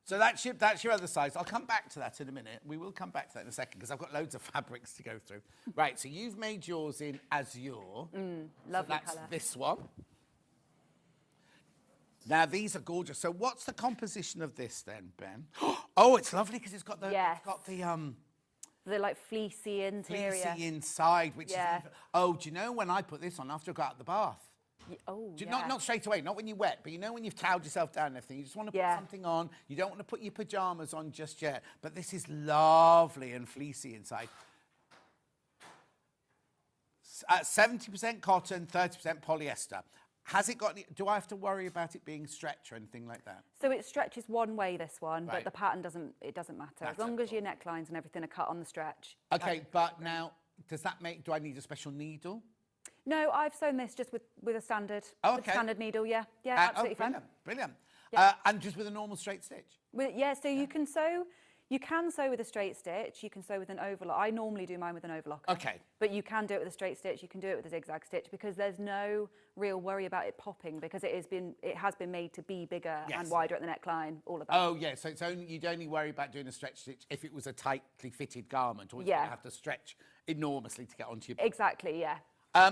So that's your other size. I'll come back to that in a minute. We will come back to that in a second because I've got loads of fabrics to go through. Right, so you've made yours in azure. Lovely so that's colour. this one. Now, these are gorgeous. So what's the composition of this then, Ben? Oh, it's lovely because it's got the... Yes. It's got the like fleecy interior. Fleecy inside, which is... Oh, do you know when I put this on after I got out of the bath? Not straight away, not when you're wet, but you know when you've toweled yourself down and everything, you just want to put something on. You don't want to put your pyjamas on just yet. But this is lovely and fleecy inside. 70% cotton, 30% polyester. Has it got any, do I have to worry about it being stretch or anything like that? So it stretches one way, this one, Right. but the pattern doesn't matter. As long as your necklines and everything are cut on the stretch. Okay, but now, do I need a special needle? No, I've sewn this just with a standard, Oh, with okay. standard needle, yeah. Yeah, absolutely fine. Brilliant. Yeah. And just with a normal straight stitch? So you can sew with a straight stitch, you can sew with an overlock. I normally do mine with an overlock. Okay. But you can do it with a straight stitch, you can do it with a zigzag stitch because there's no real worry about it popping because it has been made to be bigger and wider at the neckline, all of that. Oh, yeah, so you'd only worry about doing a stretch stitch if it was a tightly fitted garment or you'd have to stretch enormously to get onto your... Exactly, yeah.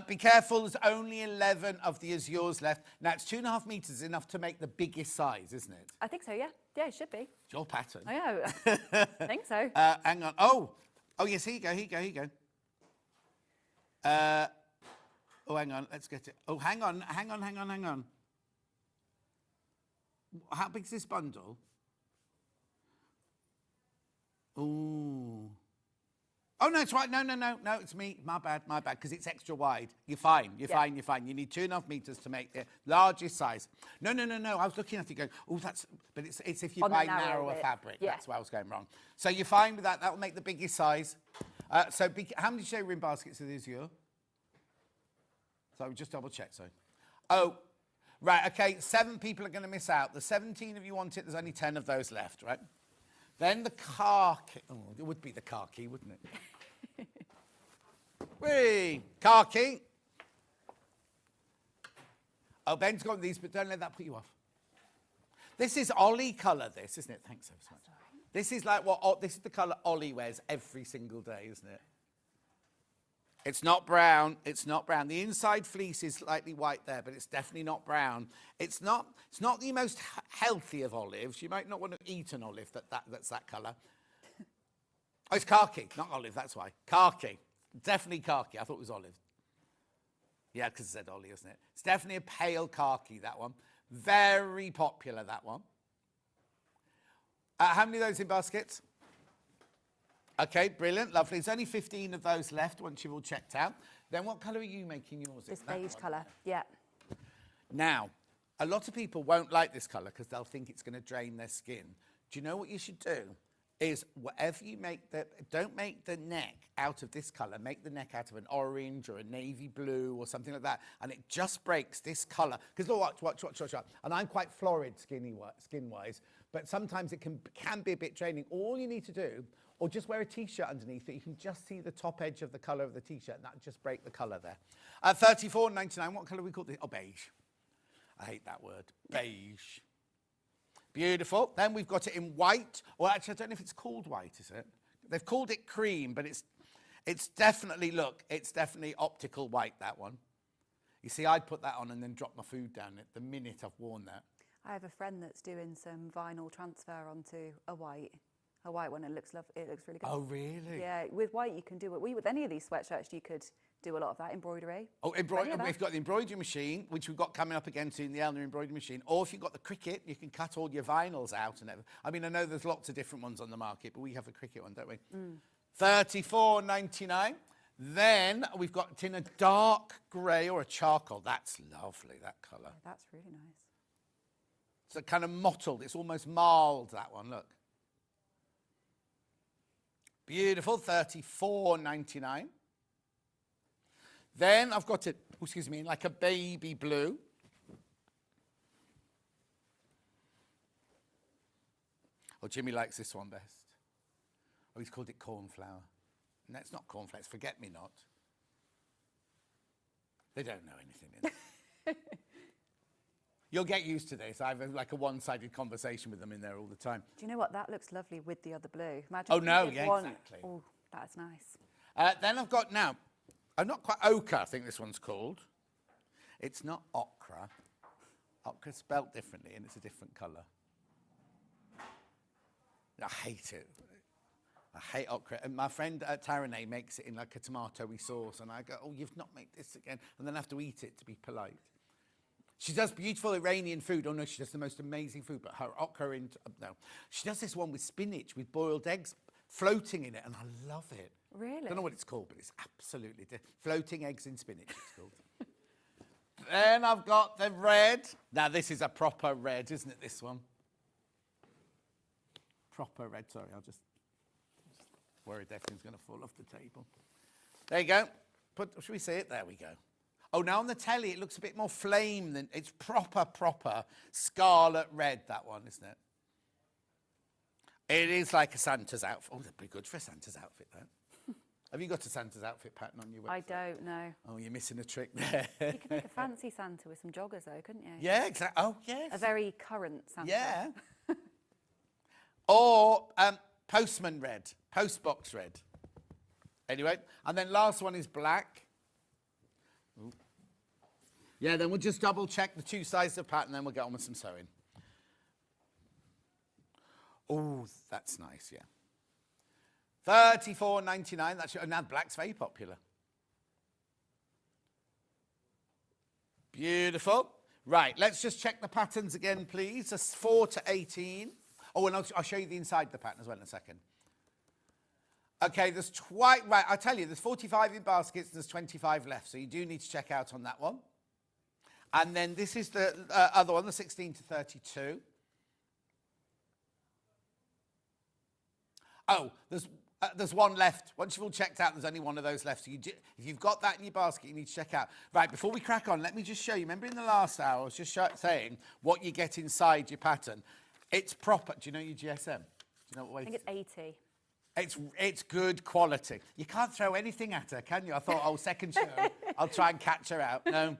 Be careful, there's only 11 of the azures left. Now, it's 2.5 metres enough to make the biggest size, isn't it? I think so, yeah. Yeah, it should be. It's your pattern. I know. I think so. Hang on. Oh, yes, here you go. Hang on, let's get it. Oh, hang on. How big's this bundle? Ooh. Oh, no, it's right. No, it's me. My bad, because it's extra wide. You're fine. You need 2.5 metres to make the largest size. No. I was looking at it going, oh, but it's if you buy narrower fabric. Yeah. That's where I was going wrong. So you're fine with that. That will make the biggest size. How many did you say were in baskets of this year? So just double check, sorry. Oh, right, okay, 7 people are going to miss out. The 17 of you want it, there's only 10 of those left, right? Then the khaki. Oh, it would be the khaki, wouldn't it? Whee! Khaki. Oh, Ben's got these, but don't let that put you off. This is Ollie colour, this, isn't it? Thanks so much. This is like this is the colour Ollie wears every single day, isn't it? It's not brown. The inside fleece is slightly white there, but it's definitely not brown. It's not the most healthy of olives. You might not want to eat an olive that's that colour. Oh, it's khaki, not olive, that's why. Khaki. Definitely khaki. I thought it was olive. Yeah, because it said Ollie, isn't it? It's definitely a pale khaki, that one. Very popular, that one. How many of those in baskets? Okay, brilliant, lovely. There's only 15 of those left once you've all checked out. Then what colour are you making yours in? This beige colour, yeah. Now, a lot of people won't like this colour because they'll think it's going to drain their skin. Do you know what you should do? Is whatever you make, don't make the neck out of this colour. Make the neck out of an orange or a navy blue or something like that. And it just breaks this colour. Because watch. And I'm quite florid skin-wise. but sometimes it can be a bit draining. All you need to do, or just wear a t-shirt underneath it, you can just see the top edge of the colour of the t-shirt, and that'll just break the colour there. $34.99, what colour we call this? Oh, beige. I hate that word, beige. Beautiful. Then we've got it in white, or actually I don't know if it's called white, is it? They've called it cream, but it's definitely, look, it's definitely optical white, that one. You see, I'd put that on and then drop my food down it the minute I've worn that. I have a friend that's doing some vinyl transfer onto a white one. It looks it looks really good. Oh, really? Yeah, with white you can do it. With any of these sweatshirts, you could do a lot of that embroidery. Oh, we've got the embroidery machine, which we've got coming up again soon, the Elna embroidery machine. Or if you've got the Cricut, you can cut all your vinyls out and everything. I mean, I know there's lots of different ones on the market, but we have a Cricut one, don't we? $34.99. Then we've got it in a dark grey or a charcoal. That's lovely, that colour. Yeah, that's really nice. It's a kind of mottled. It's almost marled, that one, look. Beautiful, $34.99. Then I've got it, excuse me, in like a baby blue. Oh, Jimmy likes this one best. Oh, he's called it cornflower. No, it's not cornflower, it's forget-me-not. They don't know anything in it. You'll get used to this. I have like a one-sided conversation with them in there all the time. Do you know what? That looks lovely with the other blue. Imagine Oh, if you no, did yeah, one. exactly. Oh, that's nice. Then I've got now, I'm not quite ochre, I think this one's called. It's not ochre. Ochre's spelt differently and it's a different colour. I hate it. I hate okra. And my friend Taranay makes it in like a tomatoey sauce, and I go, oh, you've not made this again, and then I have to eat it to be polite. She does beautiful Iranian food. Oh no, she does the most amazing food, but her okra no. She does this one with spinach, with boiled eggs floating in it, and I love it. Really? I don't know what it's called, but it's absolutely floating eggs in spinach, it's called. Then I've got the red. Now this is a proper red, isn't it, this one? Proper red, sorry, I'll just worried everything's going to fall off the table. There you go. Should we see it? There we go. Oh, now on the telly, it looks a bit more flame than... It's proper scarlet red, that one, isn't it? It is like a Santa's outfit. Oh, that'd be good for a Santa's outfit, then. Have you got a Santa's outfit pattern on your website? I don't know. Oh, you're missing a trick there. You could make a fancy Santa with some joggers, though, couldn't you? Yeah, exactly. Oh, yes. A very current Santa. Yeah. Or postman red, postbox red. Anyway, and then last one is black. Ooh. Yeah, then we'll just double check the two sizes of pattern, then we'll get on with some sewing. Oh, that's nice, yeah. $34.99. That's now black's very popular. Beautiful. Right, let's just check the patterns again, please. That's 4 to 18. Oh, and I'll show you the inside of the pattern as well in a second. Okay, right, I'll tell you, there's 45 in baskets, there's 25 left, so you do need to check out on that one. And then this is the other one, the 16 to 32. Oh, there's one left. Once you've all checked out, there's only one of those left. So if you've got that in your basket, you need to check out. Right, before we crack on, let me just show you. Remember in the last hour, I was just saying what you get inside your pattern. It's proper. Do you know your GSM? Do you know what weight? I think it's 80. It's good quality. You can't throw anything at her, can you? I thought, oh, second show, I'll try and catch her out. No.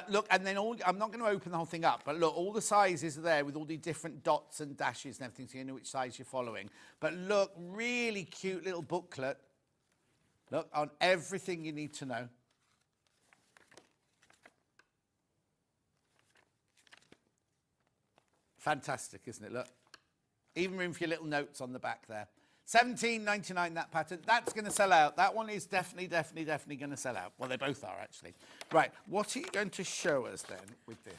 Look, and then I'm not going to open the whole thing up, but look, all the sizes are there with all the different dots and dashes and everything, so you know which size you're following. But look, really cute little booklet. Look, on everything you need to know. Fantastic, isn't it? Look, even room for your little notes on the back there. $17.99 that pattern. That's going to sell out. That one is definitely going to sell out. Well, they both are, actually. Right, what are you going to show us then with this?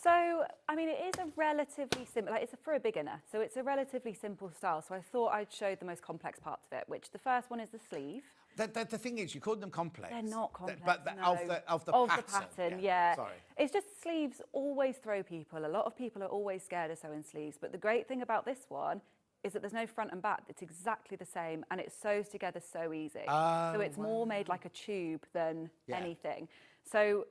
So, I mean, it is a relatively simple, like, it's for a beginner, so it's a relatively simple style. So I thought I'd show the most complex parts of it, which the first one is the sleeve. The thing is, you called them complex. They're not complex, But no. of the pattern, yeah. Sorry. It's just sleeves always throw people. A lot of people are always scared of sewing sleeves, but the great thing about this one is that there's no front and back. It's exactly the same, and it sews together so easy. So it's more made like a tube than anything. So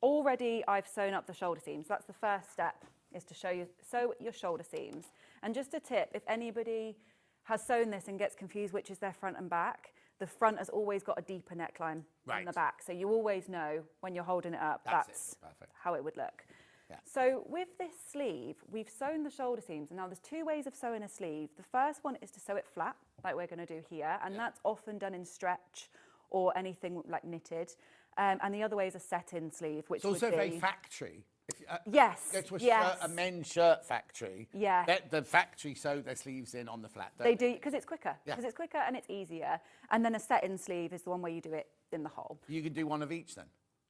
already I've sewn up the shoulder seams. That's the first step, is to sew your shoulder seams. And just a tip, if anybody has sewn this and gets confused which is their front and back, the front has always got a deeper neckline than the back. So you always know when you're holding it up, that's how it would look. Yeah. So with this sleeve, we've sewn the shoulder seams. And now there's two ways of sewing a sleeve. The first one is to sew it flat, like we're going to do here. And that's often done in stretch or anything like knitted. And the other way is a set-in sleeve, which it's also would be... very factory. If, yes, go to a, yes. a men's shirt factory. Yeah. The factory sew their sleeves in on the flat, don't They do, because it's quicker. Yeah. Because it's quicker and it's easier. And then a set-in sleeve is the one where you do it in the hole. You can do one of each then?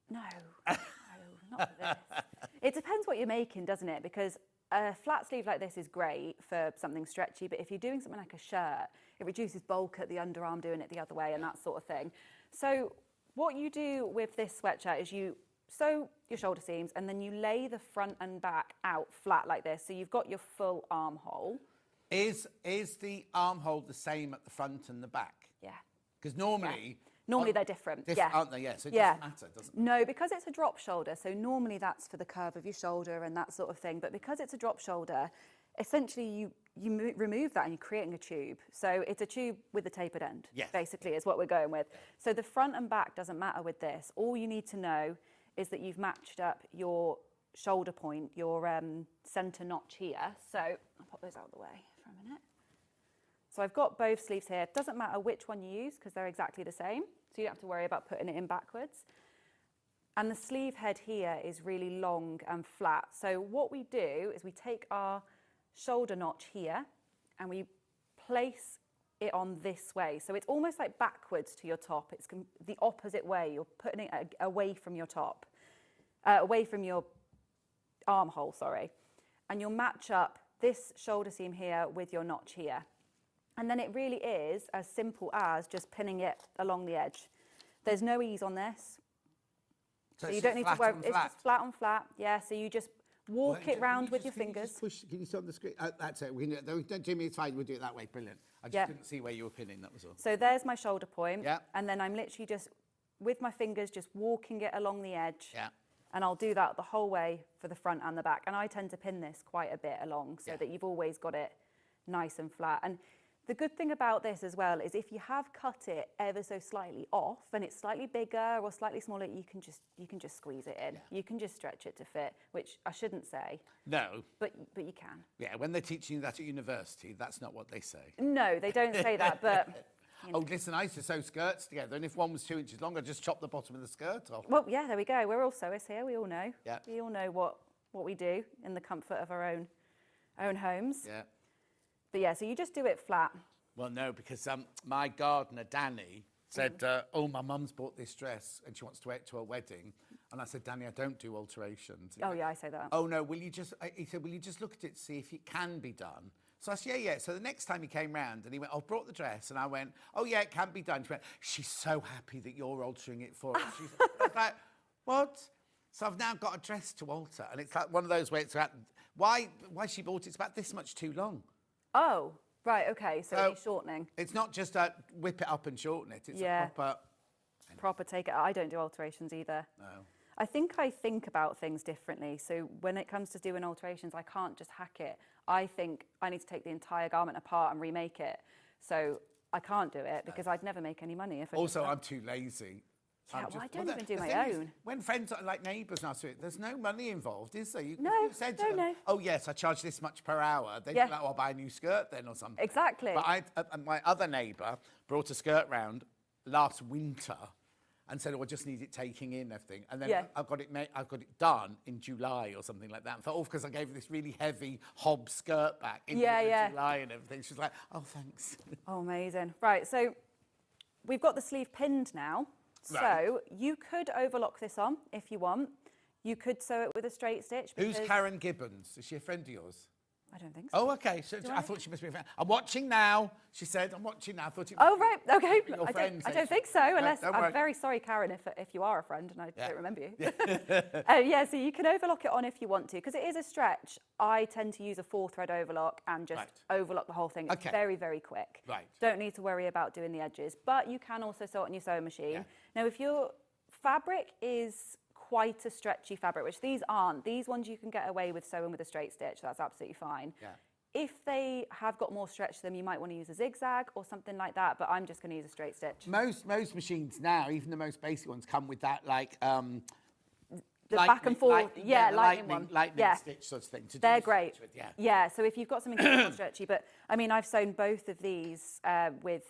No, no, not for this. It depends what you're making, doesn't it? Because a flat sleeve like this is great for something stretchy, but if you're doing something like a shirt, it reduces bulk at the underarm doing it the other way and that sort of thing. So what you do with this sweatshirt is you sew your shoulder seams and then you lay the front and back out flat like this. So you've got your full armhole. Is the armhole the same at the front and the back? Yeah. Because normally... Normally they're different, yeah. Aren't they? Yeah, so it doesn't matter, doesn't it? No, because it's a drop shoulder, so normally that's for the curve of your shoulder and that sort of thing. But because it's a drop shoulder, essentially you remove that and you're creating a tube. So it's a tube with a tapered end, basically, is what we're going with. So the front and back doesn't matter with this. All you need to know is that you've matched up your shoulder point, your centre notch here. So I'll pop those out of the way for a minute. So I've got both sleeves here. It doesn't matter which one you use because they're exactly the same. So you don't have to worry about putting it in backwards. And the sleeve head here is really long and flat. So what we do is we take our shoulder notch here and we place it on this way. So it's almost like backwards to your top. It's the opposite way. You're putting it away from your top, away from your armhole, sorry. And you'll match up this shoulder seam here with your notch here. And then it really is as simple as just pinning it along the edge. There's no ease on this. So you don't need to worry. It's just flat on flat. Yeah, so you just walk it round with your fingers. Can you see on the screen? That's it. Don't Jimmy, it's fine. We'll do it that way. Brilliant. I just couldn't see where you were pinning. That was all. So there's my shoulder point. Yeah. And then I'm literally just, with my fingers, just walking it along the edge. Yeah. And I'll do that the whole way for the front and the back. And I tend to pin this quite a bit along so that you've always got it nice and flat. And the good thing about this as well is if you have cut it ever so slightly off and it's slightly bigger or slightly smaller, you can just squeeze it in. You can just stretch it to fit, which I shouldn't say. No. But you can. Yeah, when they're teaching you that at university, that's not what they say. No, they don't say that, but... You know. Oh, listen, I used to sew skirts together, and if one was 2 inches long, I'd just chop the bottom of the skirt off. Well, yeah, there we go. We're all sewers here. We all know. Yeah. We all know what we do in the comfort of our own homes. Yeah. But yeah, so you just do it flat. Well, no, because my gardener, Danny, said, oh, my mum's bought this dress and she wants to wear it to her wedding. And I said, Danny, I don't do alterations. Oh, yeah, I say that. Oh, no, he said, will you just look at it to see if it can be done? So I said, yeah. So the next time he came round and he went, brought the dress. And I went, oh, yeah, it can be done. She went, she's so happy that you're altering it for us. I was like, what? So I've now got a dress to alter. And it's like one of those where it's about, why she bought it's about this much too long. Oh. Right, okay, so it's shortening. It's not just whip it up and shorten it, it's a proper take it. I don't do alterations either. No. I think about things differently. So when it comes to doing alterations, I can't just hack it. I think I need to take the entire garment apart and remake it. So I can't do it because I'd never make any money if I Also, I'm too lazy. Yeah, I don't even do my own. When friends are like neighbours now, there's no money involved, is there? No, no. Oh, yes, I charge this much per hour. They'd be like, I'll buy a new skirt then or something. Exactly. But my other neighbour brought a skirt round last winter and said, I just need it taking in everything. And then I've got it done in July or something like that. And thought, because I gave her this really heavy hob skirt back in July and everything. She was like, oh, thanks. Oh, amazing. Right, so we've got the sleeve pinned now. Right. So you could overlock this on if you want. You could sew it with a straight stitch. Who's Karen Gibbons? Is she a friend of yours? I don't think so. Oh, okay. So I thought she must be a friend. I'm watching now. She said, I'm watching now. I thought it was right. Okay. Your friend, I don't think so, unless I'm very sorry, Karen, if you are a friend and I don't remember you. Yeah, so you can overlock it on if you want to, because it is a stretch. I tend to use a 4-thread overlock and just overlock the whole thing. It's very, very quick. Right. Don't need to worry about doing the edges, but you can also sew it on your sewing machine. Yeah. Now, if your fabric is quite a stretchy fabric, which these aren't. These ones you can get away with sewing with a straight stitch. That's absolutely fine. Yeah. If they have got more stretch to them, you might want to use a zigzag or something like that, but I'm just going to use a straight stitch. Most machines now, even the most basic ones, come with that like the back and forth, the lightning stitch sort of thing. They're great. With, yeah, so if you've got something more stretchy, but I mean, I've sewn both of these with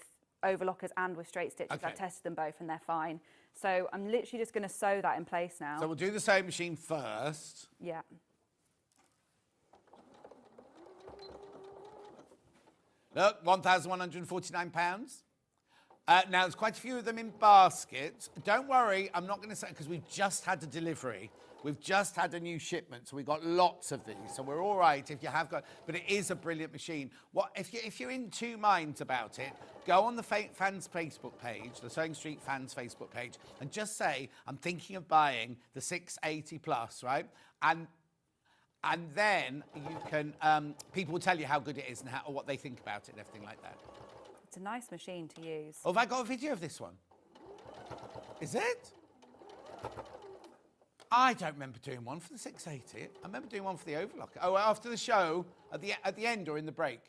overlockers and with straight stitches. Okay. I've tested them both and they're fine. So I'm literally just going to sew that in place now. So we'll do the sewing machine first. Yeah. Look, £1,149. Now, there's quite a few of them in baskets. Don't worry, I'm not going to say, because we've just had a delivery. We've just had a new shipment, so we've got lots of these. So we're all right if you have got, but it is a brilliant machine. If you're in two minds about it, go on the fans Facebook page, the Sewing Street fans Facebook page, and just say, I'm thinking of buying the 680 plus, right? And then you can, people will tell you how good it is and or what they think about it and everything like that. It's a nice machine to use. Oh, have I got a video of this one? Is it? I don't remember doing one for the 680. I remember doing one for the overlocker. Oh, after the show, at the end or in the break.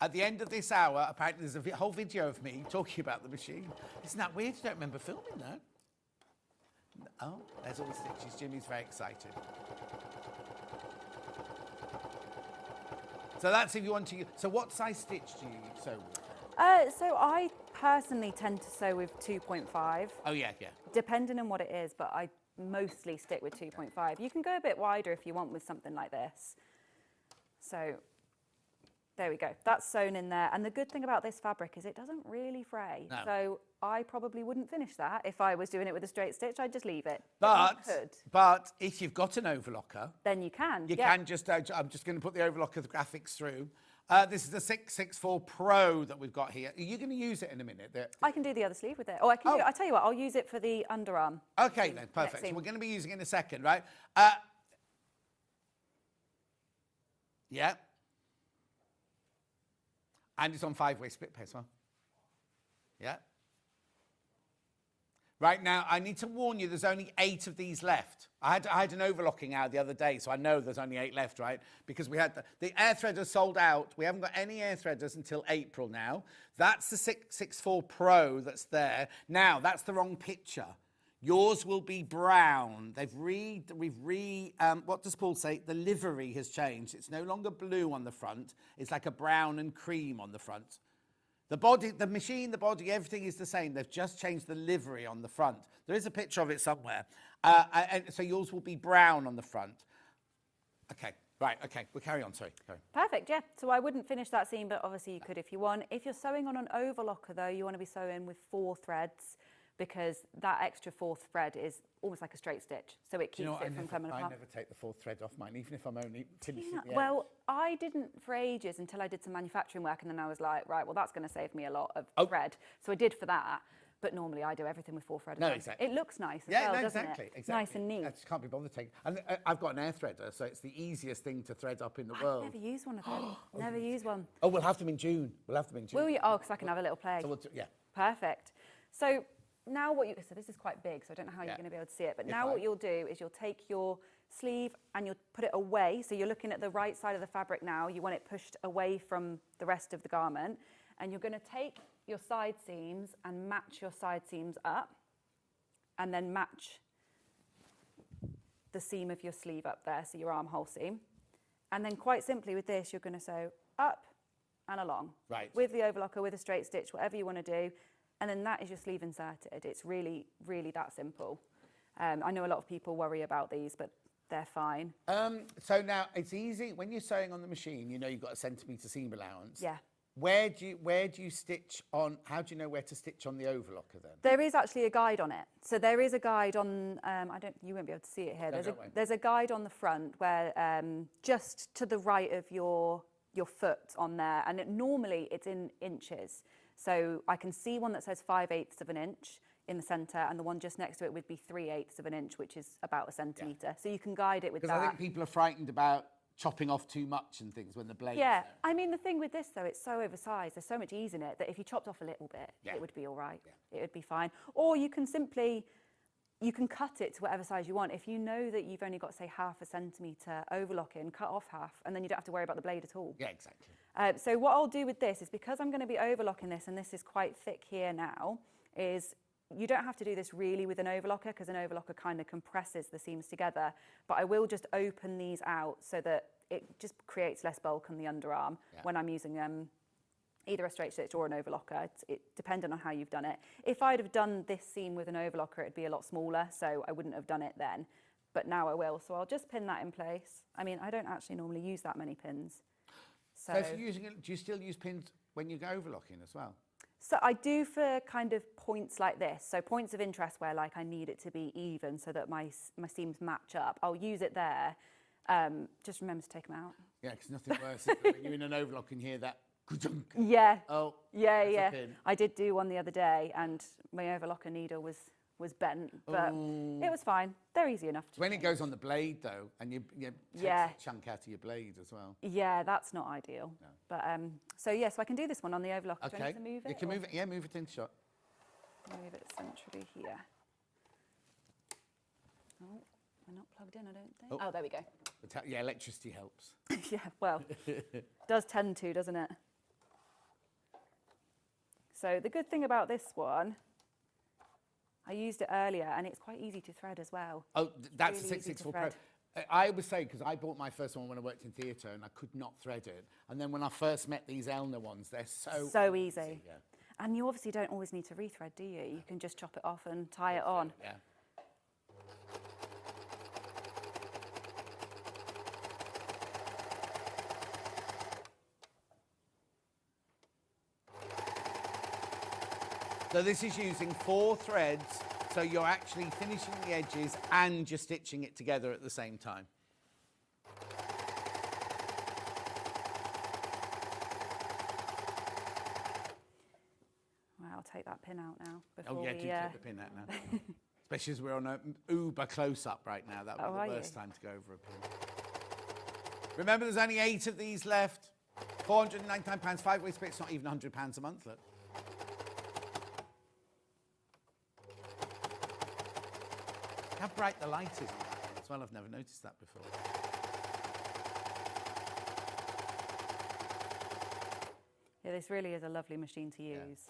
At the end of this hour, apparently there's a whole video of me talking about the machine. Isn't that weird? I don't remember filming that. Oh, there's all the stitches. Jimmy's very excited. So that's if you want to. So what size stitch do you sew with? So I personally tend to sew with 2.5. Oh yeah. Depending on what it is, but I mostly stick with 2.5. You can go a bit wider if you want with something like this. So there we go. That's sewn in there. And the good thing about this fabric is it doesn't really fray. No. So I probably wouldn't finish that if I was doing it with a straight stitch. I'd just leave it. But if you've got an overlocker, then you can. You can just. I'm just going to put the overlocker graphics through. This is the 664 Pro that we've got here. Are you going to use it in a minute? I can do the other sleeve with it. Oh, I can. I tell you what. I'll use it for the underarm. Okay, then perfect. So we're going to be using it in a second, right? Yeah. And it's on 5-way split pay as well. Yeah. Right now, I need to warn you, there's only 8 of these left. I had an overlocking hour the other day, so I know there's only 8 left, right? Because we had the air threaders sold out. We haven't got any air threaders until April now. That's the 664 Pro that's there. Now, that's the wrong picture. Yours will be brown. What does Paul say? The livery has changed. It's no longer blue on the front. It's like a brown and cream on the front. The body, the machine, the body, everything is the same. They've just changed the livery on the front. There is a picture of it somewhere. And so yours will be brown on the front. Okay, right, okay, we'll carry on, sorry. Perfect, yeah. So I wouldn't finish that seam, but obviously you could if you want. If you're sewing on an overlocker though, you want to be sewing with 4 threads because that extra 4th thread is almost like a straight stitch. So it keeps it from coming apart. I never take the 4th thread off mine, even if I'm only finishing the end. Well, I didn't for ages until I did some manufacturing work, and then I was like, right, well, that's going to save me a lot of thread. So I did for that. But normally I do everything with 4 thread. No, exactly. It looks nice as well, doesn't it? Exactly. Nice and neat. I just can't be bothered taking. And I've got an air threader, so it's the easiest thing to thread up in the world. I've never used one of them. Never used one. Oh, we'll have them in June. Will you? Oh, because I can have a little play. So yeah. Perfect. So now so this is quite big, so I don't know how you're going to be able to see it, but now what you'll do is you'll take your sleeve and you'll put it away. So you're looking at the right side of the fabric now. You want it pushed away from the rest of the garment. And you're going to take your side seams and match your side seams up, and then match the seam of your sleeve up there, so your armhole seam. And then quite simply with this, you're going to sew up and along. Right. With the overlocker, with a straight stitch, whatever you want to do. And then that is your sleeve inserted. It's really, really that simple. I know a lot of people worry about these, but they're fine. So now it's easy when you're sewing on the machine. You know you've got a centimetre seam allowance. Yeah. Where do you stitch on? How do you know where to stitch on the overlocker then? There is actually a guide on it. So there is a guide on. You won't be able to see it here. There's a guide on the front where just to the right of your foot on there, and normally it's in inches. So I can see one that says 5/8 of an inch in the centre, and the one just next to it would be 3/8 of an inch, which is about a centimetre. Yeah. So you can guide it with that. Because I think people are frightened about chopping off too much and things when the blade's Yeah, there. I mean, the thing with this, though, it's so oversized. There's so much ease in it that if you chopped off a little bit, it would be all right. Yeah. It would be fine. Or you can simply you can cut it to whatever size you want. If you know that you've only got, say, 1/2 centimetre overlocking, cut off half, and then you don't have to worry about the blade at all. Yeah, exactly. So what I'll do with this is, because I'm going to be overlocking this, and this is quite thick here now, is you don't have to do this really with an overlocker, because an overlocker kind of compresses the seams together, but I will just open these out so that it just creates less bulk on the underarm when I'm using either a straight stitch or an overlocker, depending on how you've done it. If I'd have done this seam with an overlocker, it'd be a lot smaller, so I wouldn't have done it then, but now I will. So I'll just pin that in place. I mean, I don't actually normally use that many pins. So if you're using it, do you still use pins when you go overlocking as well? So I do for kind of points like this, so points of interest where like I need it to be even so that my seams match up. I'll use it there. Just remember to take them out. Yeah, because nothing worse is when you're in an overlock and hear that. Yeah. Oh. Yeah. I did do one the other day, and my overlocker needle was bent, but it was fine. They're easy enough to. When it goes on the blade though, and you take a chunk out of your blade as well. Yeah, that's not ideal. No. But so I can do this one on the overlocker. Okay. Do you want me to move it? You can move it. Yeah, move it into shot. Move it centrally here. Oh, we're not plugged in, I don't think. Oh, there we go. Yeah, electricity helps. Yeah, well, does tend to, doesn't it? So the good thing about this one, I used it earlier, and it's quite easy to thread as well. Oh, that's really a 664 Pro. I would say, because I bought my first one when I worked in theatre, and I could not thread it. And then when I first met these Elna ones, they're so easy. Yeah. And you obviously don't always need to rethread, do you? You can just chop it off and tie it on. Yeah. So this is using 4 threads, so you're actually finishing the edges and you're stitching it together at the same time. Well, I'll take that pin out now. Oh yeah, do take the pin out now. Especially as we're on an uber close-up right now. That would be the worst time to go over a pin. Remember, there's only 8 of these left. £499, 5-way splits, not even £100 a month, look. How bright the light is on that one as well. I've never noticed that before. Yeah, this really is a lovely machine to use.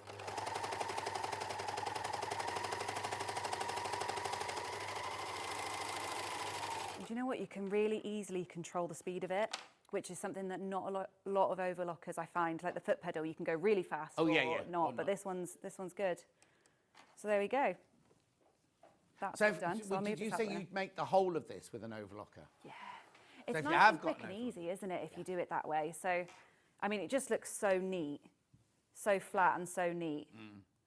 And do you know what? You can really easily control the speed of it, which is something that not a lot of overlockers I find. Like the foot pedal, you can go really fast or not, but this one's good. So there we go. That's done. So did you say you'd make the whole of this with an overlocker? Yeah. It's nice and quick and easy, isn't it, if you do it that way? So, I mean, it just looks so neat, so flat and so neat.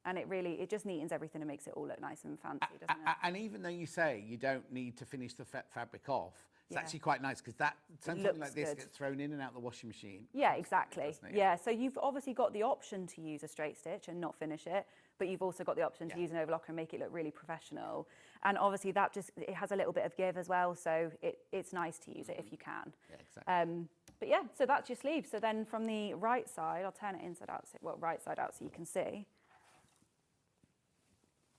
And it just neatens everything and makes it all look nice and fancy, doesn't it? And even though you say you don't need to finish the fabric off, it's actually quite nice, because something like this gets thrown in and out the washing machine. Yeah, exactly. Yeah, so you've obviously got the option to use a straight stitch and not finish it, but you've also got the option to use an overlocker and make it look really professional. And obviously it has a little bit of give as well, so it's nice to use it if you can. Yeah, exactly. But yeah, so that's your sleeve. So then from the right side, I'll turn it inside out, right side out so you can see.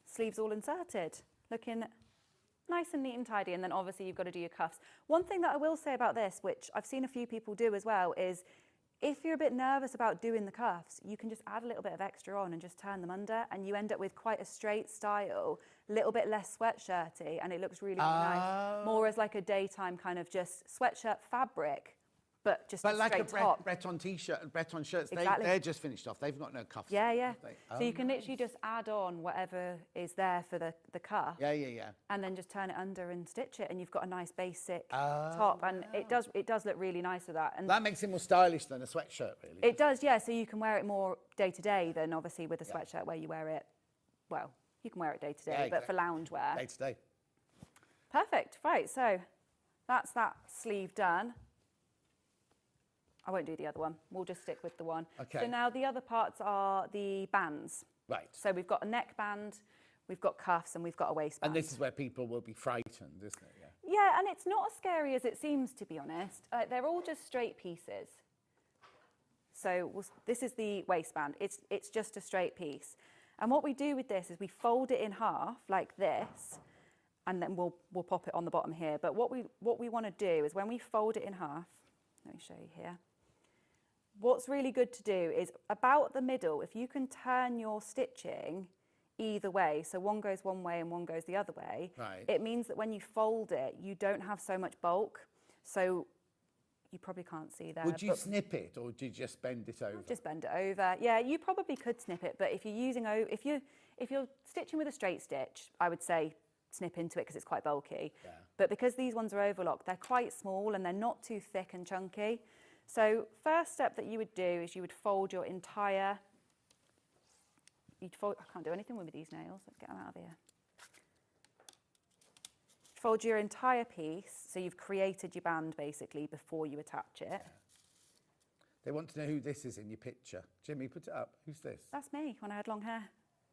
Sleeves all inserted, looking nice and neat and tidy, and then obviously you've got to do your cuffs. One thing that I will say about this, which I've seen a few people do as well, is if you're a bit nervous about doing the cuffs, you can just add a little bit of extra on and just turn them under, and you end up with quite a straight style, a little bit less sweatshirty, and it looks really, really nice. More as like a daytime kind of just sweatshirt fabric, but just a like straight a top. Breton t-shirt and Breton shirts, Exactly. they're just finished off. They've got no cuffs. Yeah. So you can literally just add on whatever is there for the cuff. Yeah. And then just turn it under and stitch it, and you've got a nice basic top, and it does look really nice with that. And that makes it more stylish than a sweatshirt, really. It does, yeah. So you can wear it more day to day than obviously with a sweatshirt where you wear it. Well, you can wear it day to day, but for lounge wear. Day to day. Perfect. Right. So that's that sleeve done. I won't do the other one. We'll just stick with the one. Okay. So now the other parts are the bands. Right. So we've got a neckband, we've got cuffs, and we've got a waistband. And this is where people will be frightened, isn't it? Yeah, and it's not as scary as it seems, to be honest. They're all just straight pieces. So this is the waistband. It's just a straight piece. And what we do with this is we fold it in half like this, and then we'll pop it on the bottom here. But what we want to do is when we fold it in half, let me show you here. What's really good to do is about the middle, if you can turn your stitching either way, so one goes one way and one goes the other way, it means that when you fold it, you don't have so much bulk. So you probably can't see there. Would you snip it, or do you just bend it over? Just bend it over. Yeah, you probably could snip it, but if you're using if you're stitching with a straight stitch, I would say snip into it because it's quite bulky. Yeah. But because these ones are overlocked, they're quite small and they're not too thick and chunky. So first step that you would do is you would fold your entire. I can't do anything with these nails. Let's get them out of here. Fold your entire piece, so you've created your band basically before you attach it. Yeah. They want to know who this is in your picture. Jimmy, put it up. Who's this? That's me when I had long hair.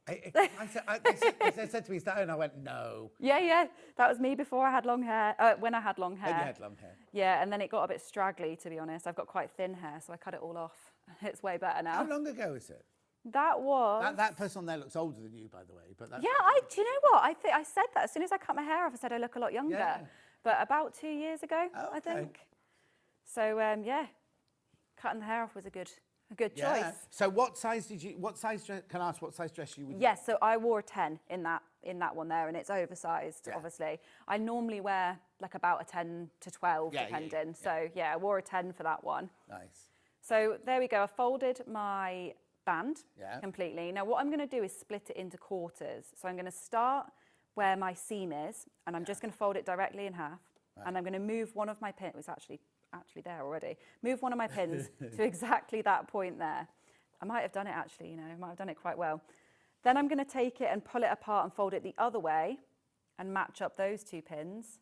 They said to me, is that her? And I went, no. Yeah, that was me before I had long hair, when I had long hair. When you had long hair. Yeah, and then it got a bit straggly, to be honest. I've got quite thin hair, so I cut it all off. It's way better now. How long ago is it? That was... That person on there looks older than you, by the way. But that's yeah, do you know what? I said that as soon as I cut my hair off, I said I look a lot younger. Yeah. But about 2 years ago, I think. So, yeah, cutting the hair off was a good choice. So what size can I ask what size dress you would? Yes, so I wore a 10 in that one there, and it's oversized, obviously. I normally wear like about a 10 to 12, depending. Yeah. So yeah, I wore a 10 for that one. Nice. So there we go. I folded my band completely. Now what I'm going to do is split it into quarters. So I'm going to start where my seam is, and I'm just going to fold it directly in half, and I'm going to move one of my pins. It's actually there already. Move one of my pins to exactly that point there. I might have done it actually, I might have done it quite well. Then I'm going to take it and pull it apart and fold it the other way and match up those 2 pins.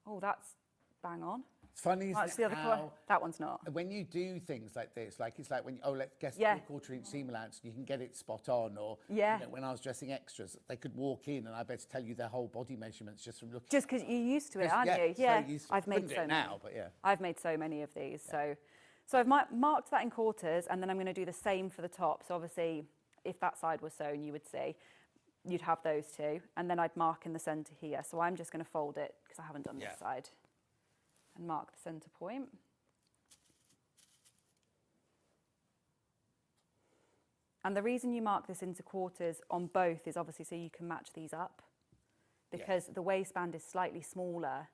Oh, that's bang on. It's funny, isn't it, how that one's not. When you do things like this, like it's like when let's guess 3/4 inch seam allowance, you can get it spot on. Or when I was dressing extras, they could walk in and I better tell you their whole body measurements just from looking. Just because you're used to it, aren't you? Yeah, I've made so many. Now, but yeah, I've made so many of these. So I've marked that in quarters, and then I'm going to do the same for the top. So obviously, if that side was sewn, you would see. You'd have those 2, and then I'd mark in the centre here. So I'm just going to fold it because I haven't done this side. And mark the centre point. And the reason you mark this into quarters on both is obviously so you can match these up, because the waistband is slightly smaller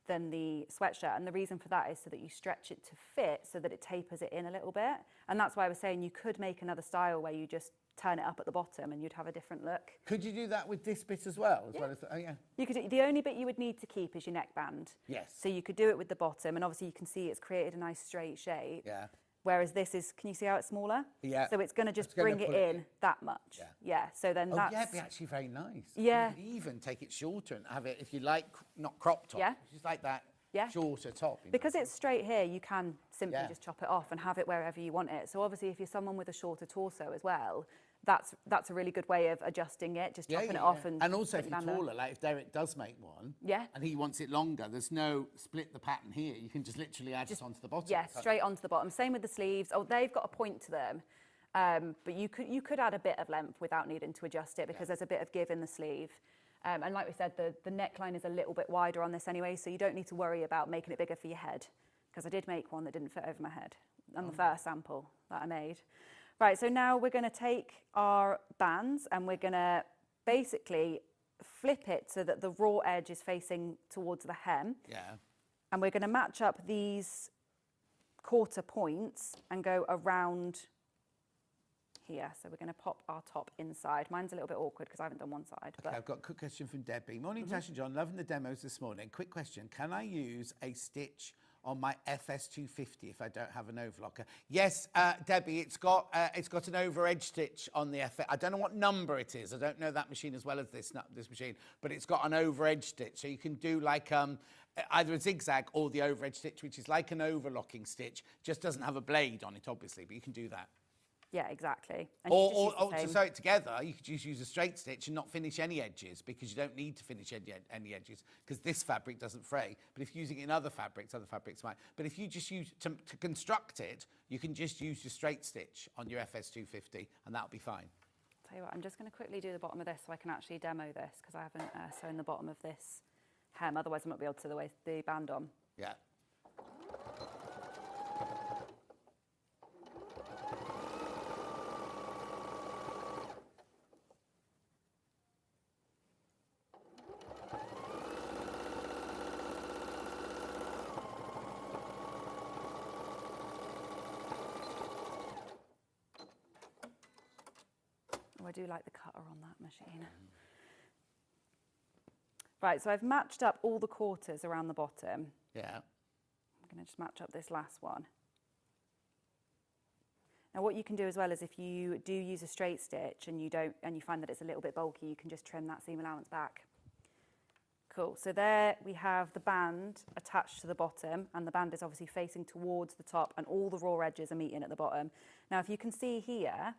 than the sweatshirt, and the reason for that is so that you stretch it to fit so that it tapers it in a little bit. And that's why I was saying you could make another style where you just turn it up at the bottom and you'd have a different look. Could you do that with this bit as well? You could. The only bit you would need to keep is your neckband. Yes. So you could do it with the bottom, and obviously you can see it's created a nice straight shape. Yeah. Whereas this is, can you see how it's smaller? Yeah. So it's going to just bring it in that much. Yeah. So then that's... yeah, it'd be actually very nice. Yeah. You could even take it shorter and have it, if you like, not crop top. Yeah. Just like that shorter top. Because it's straight here, you can simply just chop it off and have it wherever you want it. So obviously if you're someone with a shorter torso as well, that's a really good way of adjusting it, just chopping it off. And also if you're taller, like if Derek does make one, and he wants it longer, there's no split the pattern here. You can just literally add it onto the bottom. Yeah, straight onto the bottom. Same with the sleeves. Oh, they've got a point to them. But you could add a bit of length without needing to adjust it, because there's a bit of give in the sleeve. And like we said, the neckline is a little bit wider on this anyway, so you don't need to worry about making it bigger for your head, because I did make one that didn't fit over my head on the first sample that I made. Right, so now we're going to take our bands and we're going to basically flip it so that the raw edge is facing towards the hem. Yeah. And we're going to match up these quarter points and go around here. So we're going to pop our top inside. Mine's a little bit awkward because I haven't done one side. Okay, I've got a quick question from Debbie. Morning, Tash and John. Loving the demos this morning. Quick question. Can I use a stitch on my FS250 if I don't have an overlocker? Yes, Debbie, it's got an over edge stitch on the FS. I don't know what number it is. I don't know that machine as well as this machine, but it's got an over edge stitch. So you can do like either a zigzag or the over edge stitch, which is like an overlocking stitch. Just doesn't have a blade on it, obviously, but you can do that. Yeah, exactly. And or to sew it together, you could just use a straight stitch and not finish any edges, because you don't need to finish any edges, because this fabric doesn't fray. But if you're using it in other fabrics might. But if you just use, to construct it, you can just use your straight stitch on your FS250 and that'll be fine. Tell you what, I'm just going to quickly do the bottom of this so I can actually demo this because I haven't sewn the bottom of this hem. Otherwise, I won't be able to sew the band on. Yeah. Oh, I do like the cutter on that machine. Right, so I've matched up all the quarters around the bottom. Yeah. I'm going to just match up this last one. Now what you can do as well is if you do use a straight stitch and you find that it's a little bit bulky, you can just trim that seam allowance back. Cool, so there we have the band attached to the bottom, and the band is obviously facing towards the top, and all the raw edges are meeting at the bottom. Now if you can see here,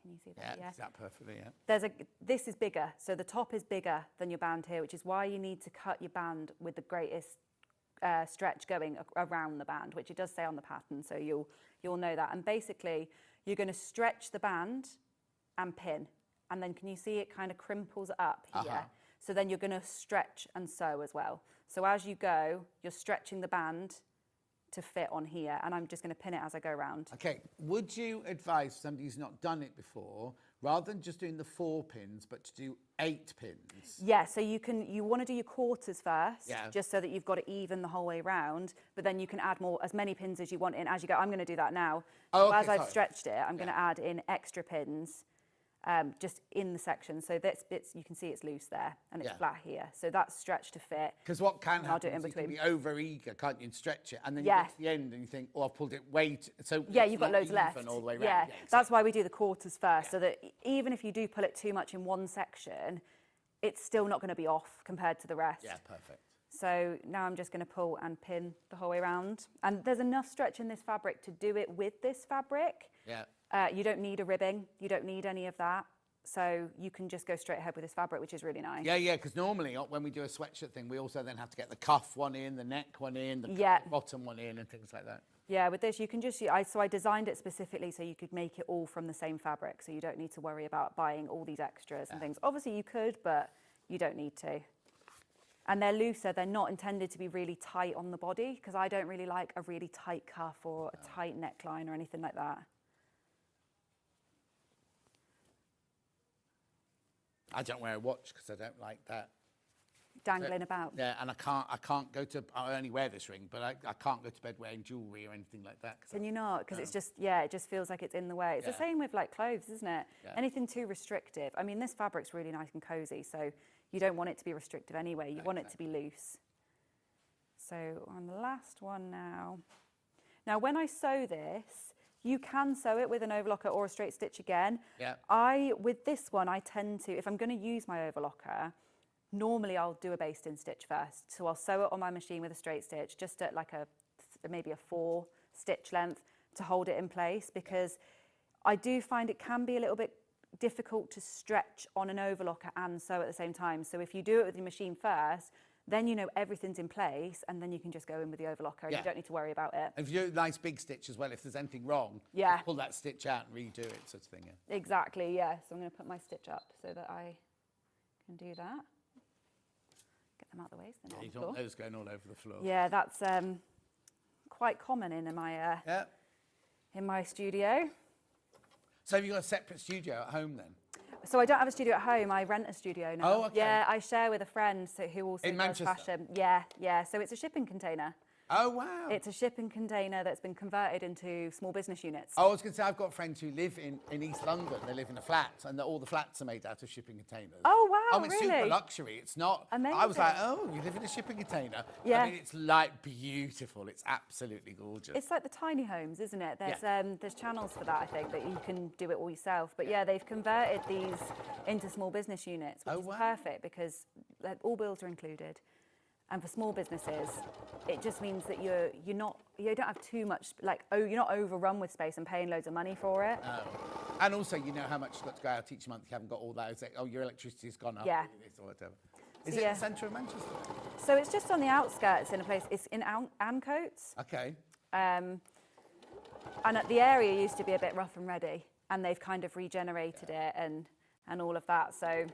can you see that? Yeah, that perfectly, yeah. This is bigger, so the top is bigger than your band here, which is why you need to cut your band with the greatest stretch going around the band, which it does say on the pattern, so you'll know that. And basically, you're going to stretch the band and pin, and then can you see it kind of crimples up here? So then you're going to stretch and sew as well. So as you go, you're stretching the band to fit on here, and I'm just going to pin it as I go around. Okay, would you advise somebody who's not done it before, rather than just doing the 4 pins, but to do 8 pins? Yeah, so you want to do your quarters first, Yeah. just so that you've got it even the whole way round, but then you can add as many pins as you want in as you go. I'm going to do that now. Oh, So okay, as I've sorry. stretched it, I'm going to add in extra pins. Just in the section, so this bits you can see it's loose there and it's flat here, so that's stretched to fit. Because what can And I'll do happen it in is you can between. be over eager, can't you, and stretch it, and then you Yeah. get to the end and you think, oh, I've pulled it way so Yeah, it's you've got not loads left. even all the way Yeah, round. that's why we do the quarters first, so that even if you do pull it too much in one section, it's still not going to be off compared to the rest. Yeah, perfect. So now I'm just going to pull and pin the whole way around, and there's enough stretch in this fabric to do it with this fabric. Yeah. You don't need a ribbing, you don't need any of that. So you can just go straight ahead with this fabric, which is really nice. Yeah, yeah, because normally when we do a sweatshirt thing, we also then have to get the cuff one in, the neck one in, the bottom one in, and things like that. Yeah, with this you can just, so I designed it specifically so you could make it all from the same fabric, so you don't need to worry about buying all these extras and things. Obviously you could, but you don't need to. And they're looser, they're not intended to be really tight on the body, because I don't really like a really tight cuff or a tight neckline or anything like that. I don't wear a watch because I don't like that. Dangling about. Yeah, and I can't go to, I only wear this ring, but I can't go to bed wearing jewellery or anything like that. Can you not? Because it's just, it just feels like it's in the way. It's the same with like clothes, isn't it? Yeah. Anything too restrictive. I mean, this fabric's really nice and cozy, so you don't want it to be restrictive anyway. You want it to be loose. So on the last one now. Now, when I sew this, you can sew it with an overlocker or a straight stitch again. Yeah. With this one, I tend to, if I'm going to use my overlocker, normally I'll do a basting stitch first. So I'll sew it on my machine with a straight stitch, just at like maybe a 4 stitch length to hold it in place, because I do find it can be a little bit difficult to stretch on an overlocker and sew at the same time. So if you do it with your machine first, then you know everything's in place, and then you can just go in with the overlocker and you don't need to worry about it. If you do a nice big stitch as well, if there's anything wrong, just pull that stitch out and redo it, sort of thing. Yeah. Exactly, yeah. So I'm going to put my stitch up so that I can do that. Get them out of the way. So they're not You on the don't want floor. those going all over the floor. Yeah, that's quite common in my studio. So have you got a separate studio at home then? So I don't have a studio at home. I rent a studio now. Oh, okay. Yeah, I share with a friend who also In does Manchester? fashion. Yeah, yeah. So it's a shipping container. Oh, wow. It's a shipping container that's been converted into small business units. I was going to say, I've got friends who live in East London. They live in a flat, and all the flats are made out of shipping containers. Oh, wow, it's really? super luxury. It's not... Amazing. I was like, oh, you live in a shipping container? Yeah. I mean, it's like beautiful. It's absolutely gorgeous. It's like the tiny homes, isn't it? There's channels for that, I think, that you can do it all yourself. But yeah, they've converted these into small business units, which is perfect because all bills are included. And for small businesses, it just means that you don't have too much, you're not overrun with space and paying loads of money for it. And also, you know how much you've got to go out each month. You haven't got all those, your electricity's gone up, this or whatever. Is it in the centre of Manchester? So it's just on the outskirts in a place, it's in Ancoats. Okay. And the area used to be a bit rough and ready. and they've kind of regenerated it and all of that. So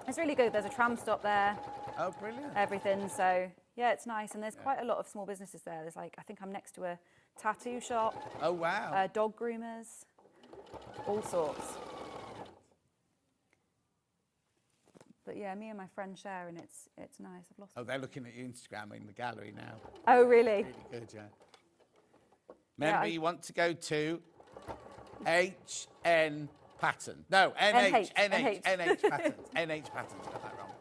it's really good. There's a tram stop there. Oh, brilliant. Everything. So yeah, it's nice. And there's quite a lot of small businesses there. There's like, I think I'm next to a tattoo shop. Oh, wow. Dog groomers, all sorts. But yeah, me and my friend share, and it's nice. I've lost. Oh, they're looking at your Instagram in the gallery now. Oh, really? Really good, yeah. Remember, you want to go to HN Pattern. No, NH Patterns. NH Patterns, got that wrong.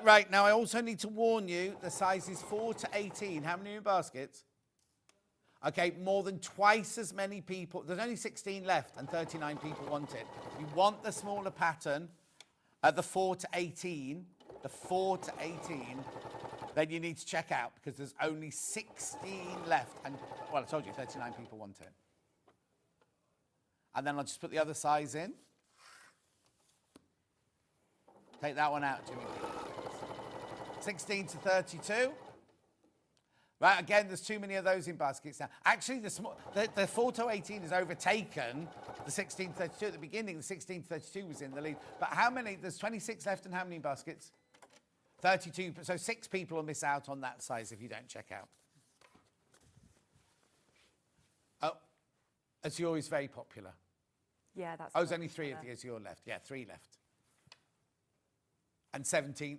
Right, now I also need to warn you, the size is 4 to 18. How many in baskets? Okay, more than twice as many people. There's only 16 left and 39 people want it. If you want the smaller pattern, the 4 to 18, then you need to check out because there's only 16 left. And, well, I told you, 39 people want it. And then I'll just put the other size in. Take that one out, Jimmy. 16 to 32. Right, again, there's too many of those in baskets now. Actually, the 4 to 18 has overtaken the 16 to 32. At the beginning, the 16 to 32 was in the lead. But how many? There's 26 left and how many baskets? 32. So 6 people will miss out on that size if you don't check out. Oh, Azure is very popular. Yeah, that's. Oh, there's only 3 of the Azure left. Yeah, 3 left. And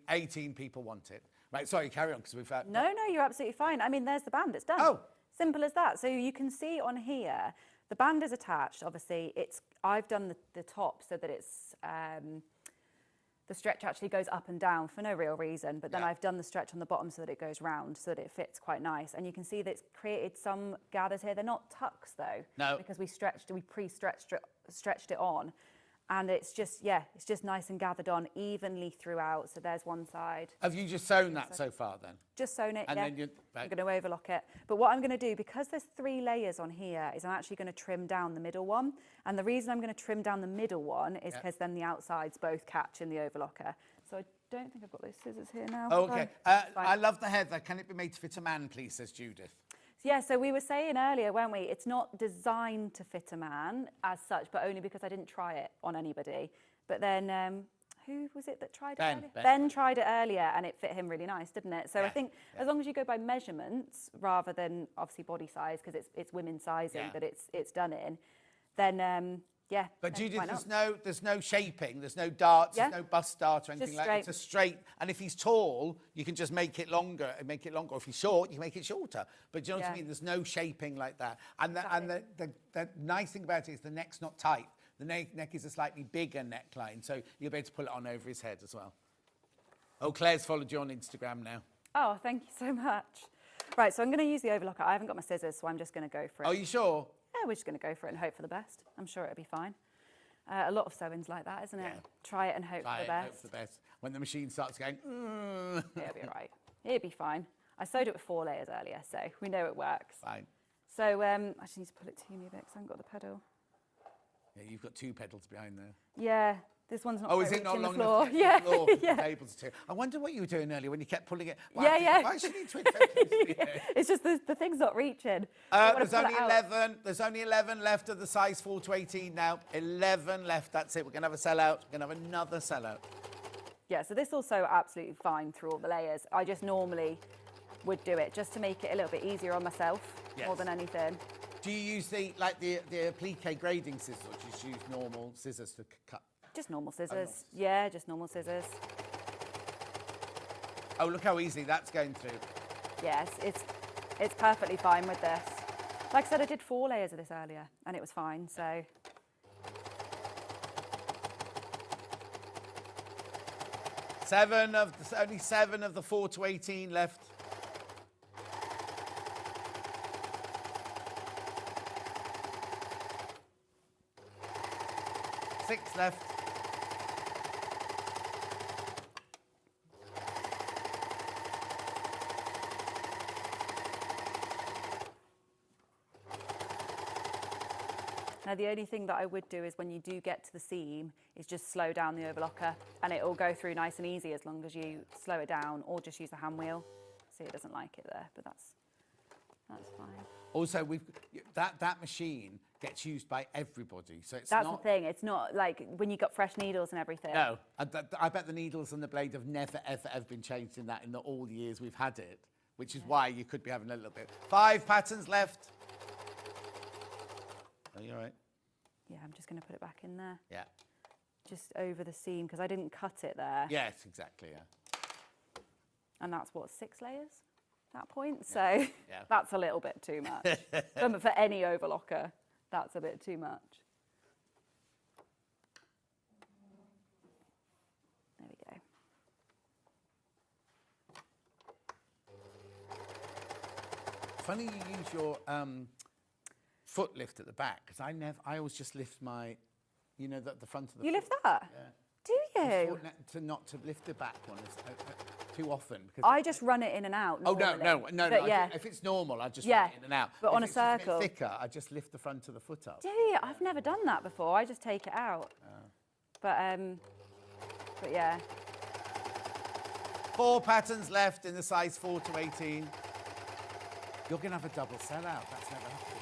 18 people want it. Right, sorry, carry on, because we've had... No, you're absolutely fine. I mean, there's the band, it's done. Oh. Simple as that. So you can see on here, the band is attached, obviously. I've done the top so that it's, the stretch actually goes up and down for no real reason, but then I've done the stretch on the bottom so that it goes round, so that it fits quite nice. And you can see that it's created some gathers here. They're not tucks, though. No. Because we pre-stretched it on. And it's just nice and gathered on evenly throughout. So there's one side. Have you just sewn that so far then? Just sewn it, and yeah. Then I'm going to overlock it. But what I'm going to do, because there's 3 layers on here, is I'm actually going to trim down the middle one. And the reason I'm going to trim down the middle one is because then the outsides both catch in the overlocker. So I don't think I've got those scissors here now. Oh, okay. I love the heather. Can it be made to fit a man, please, says Judith. Yeah, so we were saying earlier, weren't we? It's not designed to fit a man as such, but only because I didn't try it on anybody. But then, who was it that tried it earlier? Ben tried it earlier, and it fit him really nice, didn't it? So I think as long as you go by measurements rather than obviously body size, because it's women's sizing that it's done in, then yeah. But Judith, there's no shaping, there's no darts, there's no bust dart or anything like that. It's a straight. And if he's tall, you can just make it longer and make it longer. Or if he's short, you can make it shorter. But do you know what I mean? There's no shaping like that. And the nice thing about it is the neck's not tight. The neck is a slightly bigger neckline, so you'll be able to pull it on over his head as well. Oh, Claire's followed you on Instagram now. Oh, thank you so much. Right, so I'm going to use the overlocker. I haven't got my scissors, so I'm just going to go for it. Are you sure? Yeah, we're just going to go for it and hope for the best. I'm sure it'll be fine. A lot of sewing's like that, isn't it? Yeah. Try it and hope for the best. Hope for the best. When the machine starts going, it'll be all right. It'll be fine. I sewed it with 4 layers earlier, so we know it works. Fine. So I just need to pull it to me a bit because I haven't got the pedal. Yeah, you've got 2 pedals behind there. Yeah, this one's not. Oh, is it not long enough? Yeah, yeah. Able to. I wonder what you were doing earlier when you kept pulling it. Wow, yeah. Why should you need twin pedals? It's just the thing's not reaching. There's only 11. There's only 11 left of the size 4 to 18 now. 11 left. That's it. We're gonna have a sellout. We're gonna have another sellout. Yeah. So this will sew absolutely fine through all the layers. I just normally would do it just to make it a little bit easier on myself more than anything. Do you use the applique grading scissors, or do you just use normal scissors to cut? Just normal scissors. Yeah, just normal scissors. Oh, look how easy that's going through. Yes, it's perfectly fine with this. Like I said, I did 4 layers of this earlier, and it was fine. So. Only 7 of the 4 to 18 left. Six left. Now the only thing that I would do is when you do get to the seam is just slow down the overlocker and it will go through nice and easy as long as you slow it down or just use the hand wheel. See, it doesn't like it there, but that's fine. Also, that machine gets used by everybody. So it's That's not... the thing. It's not like when you got fresh needles and everything. No, I bet the needles and the blade have never, ever been changed in all the years we've had it, which is why you could be having a little bit. 5 patterns left. Are you all right? Yeah, I'm just going to put it back in there. Yeah. Just over the seam, because I didn't cut it there. Yes, exactly, yeah. And that's what, 6 layers at that point? Yeah. So yeah. That's a little bit too much. For any overlocker, that's a bit too much. There we go. Funny you use your foot lift at the back, because I always just lift my, you know, the front of the foot. You lift that? Yeah. Do you? Not to lift the back one too often. Because I just run it in and out. Oh, normally. no. Yeah. If it's normal, I just run it in and out. But if on a it's just circle. A bit thicker, I just lift the front of the foot up. Do you? I've never done that before. I just take it out. But yeah. 4 patterns left in the size 4 to 18. You're going to have a double sellout. That's never happened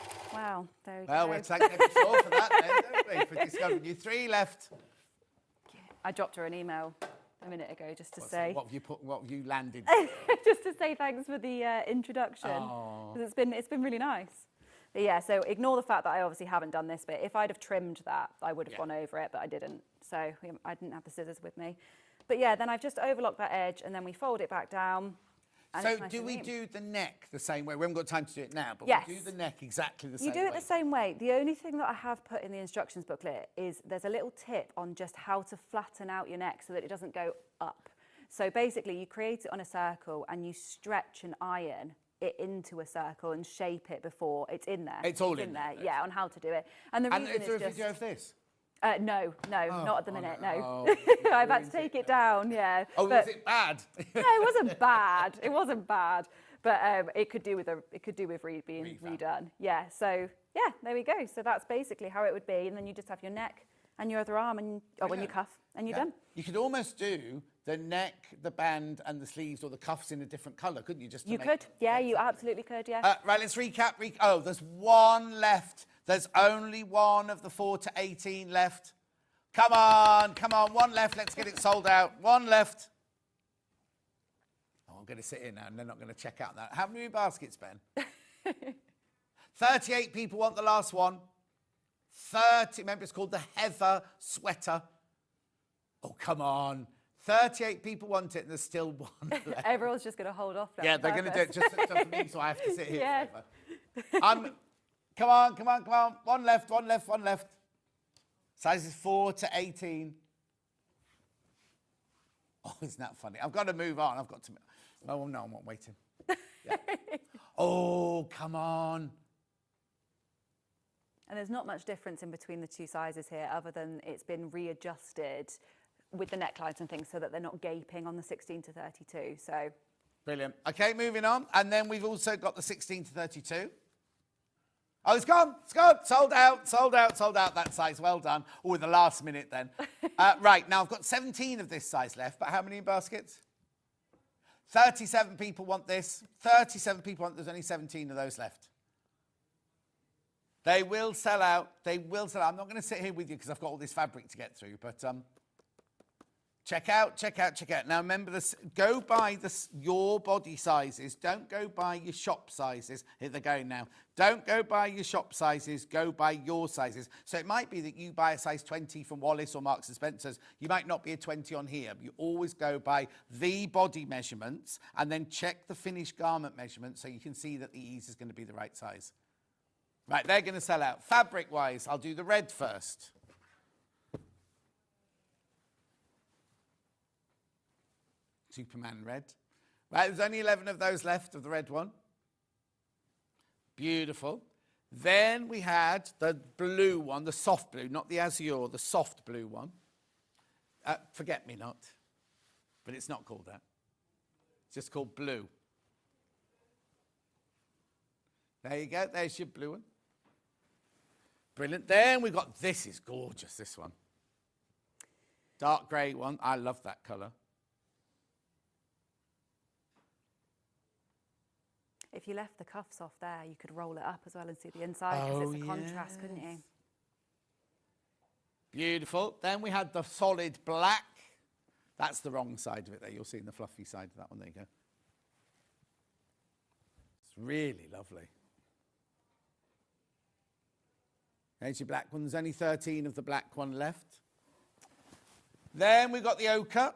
before. Wow, there we go. Well, we're thanking Debbie Shaw for that then, don't we? For discovering you. 3 left. I dropped her an email a minute ago just to say... What have you landed? Just to say thanks for the introduction. Because it's been really nice. But yeah, so ignore the fact that I obviously haven't done this bit. If I'd have trimmed that, I would have gone over it, but I didn't. So I didn't have the scissors with me. But yeah, then I've just overlocked that edge and then we fold it back down. So do we do the neck the same way? We haven't got time to do it now, but yes. we do the neck exactly the same way. You do it the same way. The only thing that I have put in the instructions booklet is there's a little tip on just how to flatten out your neck so that it doesn't go up. So basically you create it on a circle and you stretch and iron it into a circle and shape it before it's in there. It's all in there. Yeah, on how to do it. And the reason is is there a just... video of this? No, not at the minute, no. Oh, I've had to take it down, yeah. Oh, but, was it bad? No, it wasn't bad. It wasn't bad. But it could do with being redone. Yeah, so yeah, there we go. So that's basically how it would be. And then you just have your neck and your other arm and when you cuff and you're done. You could almost do the neck, the band and the sleeves or the cuffs in a different colour, couldn't you? You could, yeah, you absolutely could, yeah. Right, let's recap. Oh, there's 1 left. There's only 1 of the 4 to 18 left. Come on, 1 left. Let's get it sold out. 1 left. Oh, I'm going to sit here now and they're not going to check out that. How many baskets, Ben? 38 people want the last one. 30, remember it's called the Heather Sweater. Oh, come on. 38 people want it and there's still 1 left. Everyone's just going to hold off now. Yeah, they're going to do it just for me, so I have to sit here yeah. forever. Come on. 1 left. Sizes 4 to 18. Oh, isn't that funny? I've got to move on. Oh, no, I'm not waiting. Yeah. Oh, come on. And there's not much difference in between the 2 sizes here other than it's been readjusted with the necklines and things so that they're not gaping on the 16 to 32. So brilliant. Okay, moving on. And then we've also got the 16 to 32. Oh, it's gone. Sold out that size. Well done. Oh, in the last minute then. Right, now I've got 17 of this size left, but how many in baskets? 37 people want this. 37 people want, there's only 17 of those left. They will sell out. I'm not going to sit here with you because I've got all this fabric to get through, but check out. Now remember this, go by your body sizes. Don't go by your shop sizes. Here they're going now. Don't go by your shop sizes, go by your sizes. So it might be that you buy a size 20 from Wallis or Marks & Spencer's. You might not be a 20 on here. But you always go by the body measurements and then check the finished garment measurements so you can see that the ease is going to be the right size. Right, they're going to sell out. Fabric-wise, I'll do the red first. Superman red. Right, there's only 11 of those left of the red one. Beautiful. Then we had the blue one, the soft blue, not the azure, the soft blue one. Forget me not, but it's not called that. It's just called blue. There you go, there's your blue one. Brilliant. Then we've got, this is gorgeous, this one. Dark grey one, I love that colour. If you left the cuffs off there, you could roll it up as well and see the inside because it's a contrast, couldn't you? Beautiful. Then we had the solid black. That's the wrong side of it there. You'll see in the fluffy side of that one. There you go. It's really lovely. There's your black one. There's only 13 of the black one left. Then we've got the ochre.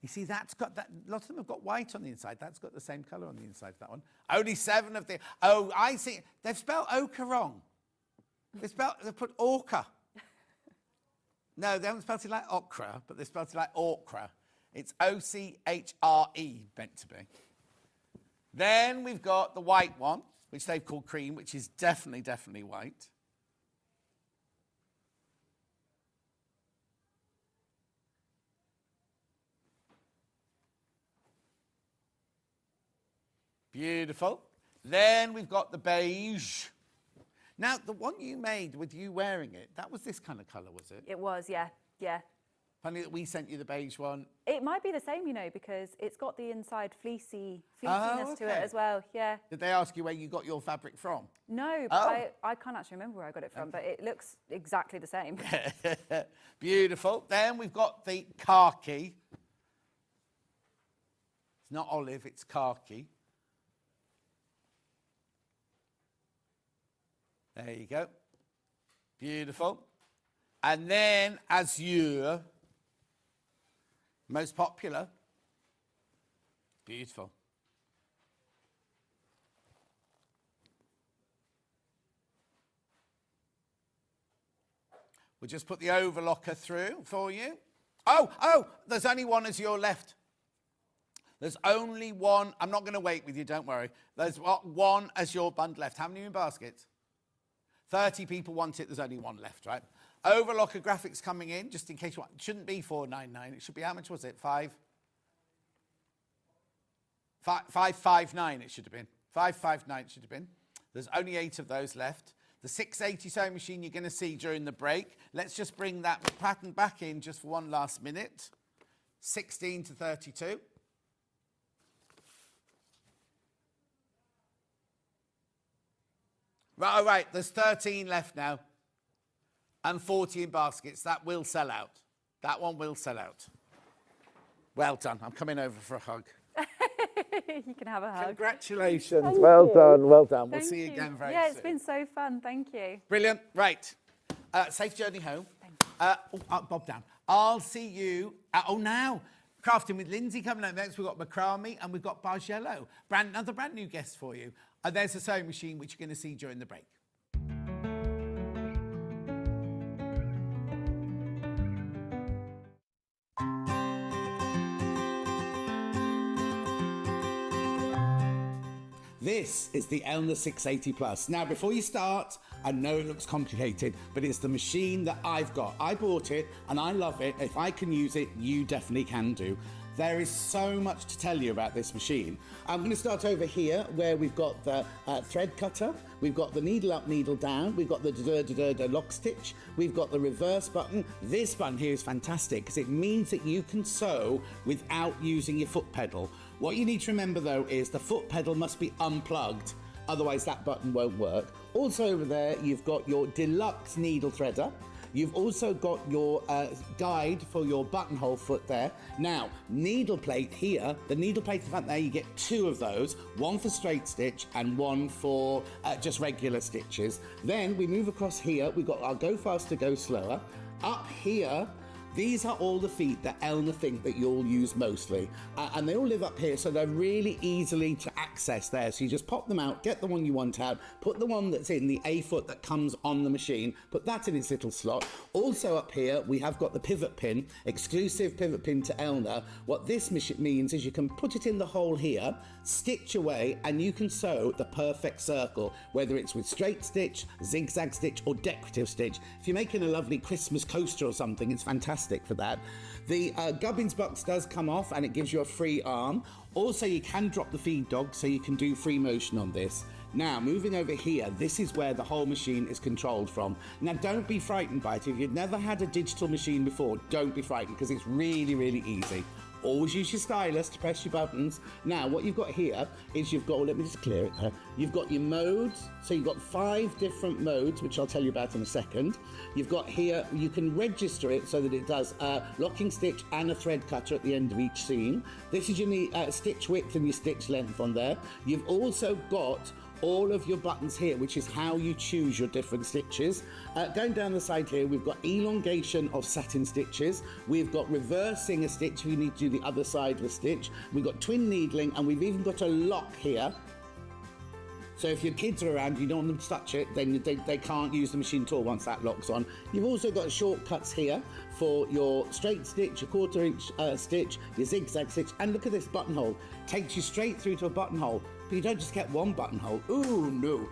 You see, that's got that. Lots of them have got white on the inside. That's got the same colour on the inside of that one. Only 7 of the. Oh, I see. They've spelled ochre wrong. They've put ochre. No, they haven't spelled it like ochre, but they spelled it like ochre. It's O-C-H-R-E, meant to be. Then we've got the white one, which they've called cream, which is definitely white. Beautiful. Then we've got the beige. Now, the one you made with you wearing it, that was this kind of colour, was it? It was, yeah. Funny that we sent you the beige one. It might be the same, you know, because it's got the inside fleeciness to it as well, yeah. Did they ask you where you got your fabric from? No, but I can't actually remember where I got it from, but it looks exactly the same. Beautiful. Then we've got the khaki. It's not olive, it's khaki. There you go. Beautiful. And then azure. Most popular. Beautiful. We'll just put the overlocker through for you. Oh, there's only one azure left. There's only one. I'm not going to wait with you, don't worry. There's one azure bund left. How many are in baskets? 30 people want it. There's only one left, right? Overlocker graphics coming in, just in case you want. It shouldn't be $4.99. It should be, how much was it? $5.59 it should have been. $5.59 it should have been. There's only 8 of those left. The 680 sewing machine you're going to see during the break. Let's just bring that pattern back in just for one last minute. 16 to 32. Right, all right, there's 13 left now. And 40 in baskets. That will sell out. That one will sell out. Well done. I'm coming over for a hug. You can have a hug. Congratulations. Thank well you. done, well done. We'll Thank see you you again very Yeah, soon. it's been so fun. Thank you. Brilliant. Right. Safe journey home. Bob down. I'll see you. Now. Crafting with Lindsay coming up next. We've got macrame and we've got Bargello. Another brand new guest for you. There's a sewing machine which you're going to see during the break. This is the Elna 680 Plus. Now, before you start, I know it looks complicated, but it's the machine that I've got. I bought it and I love it. If I can use it, you definitely can do. There is so much to tell you about this machine. I'm going to start over here where we've got the thread cutter, we've got the needle up, needle down, we've got the lock stitch, we've got the reverse button. This button here is fantastic because it means that you can sew without using your foot pedal. What you need to remember though is the foot pedal must be unplugged, otherwise that button won't work. Also over there you've got your deluxe needle threader. You've also got your guide for your buttonhole foot there. Now, needle plate here, the needle plate in the front there, you get 2 of those, one for straight stitch and one for just regular stitches. Then we move across here, we've got our go faster, go slower. Up here, these are all the feet that Elna think that you'll use mostly. And they all live up here, so they're really easily to access there. So you just pop them out, get the one you want out, put the one that's in the A foot that comes on the machine, put that in its little slot. Also up here, we have got the pivot pin, exclusive pivot pin to Elna. What this means is you can put it in the hole here, stitch away, and you can sew the perfect circle, whether it's with straight stitch, zigzag stitch, or decorative stitch. If you're making a lovely Christmas coaster or something, it's fantastic for that. The gubbins box does come off and it gives you a free arm. Also, you can drop the feed dog so you can do free motion on this. Now, moving over here, this is where the whole machine is controlled from. Now, don't be frightened by it. If you've never had a digital machine before, don't be frightened because it's really, really easy. Always use your stylus to press your buttons. Now, what you've got here is you've got, let me just clear it there. You've got your modes. So you've got 5 different modes, which I'll tell you about in a second. You've got here, you can register it so that it does a locking stitch and a thread cutter at the end of each seam. This is your stitch width and your stitch length on there. You've also got all of your buttons here, which is how you choose your different stitches. Going down the side here, we've got elongation of satin stitches. We've got reversing a stitch if you need to do the other side of a stitch. We've got twin needling, and we've even got a lock here. So if your kids are around, you don't want them to touch it, then they can't use the machine at all once that lock's on. You've also got shortcuts here for your straight stitch, your 1/4 inch stitch, your zigzag stitch, and look at this buttonhole. Takes you straight through to a buttonhole, but you don't just get one buttonhole. Ooh, no,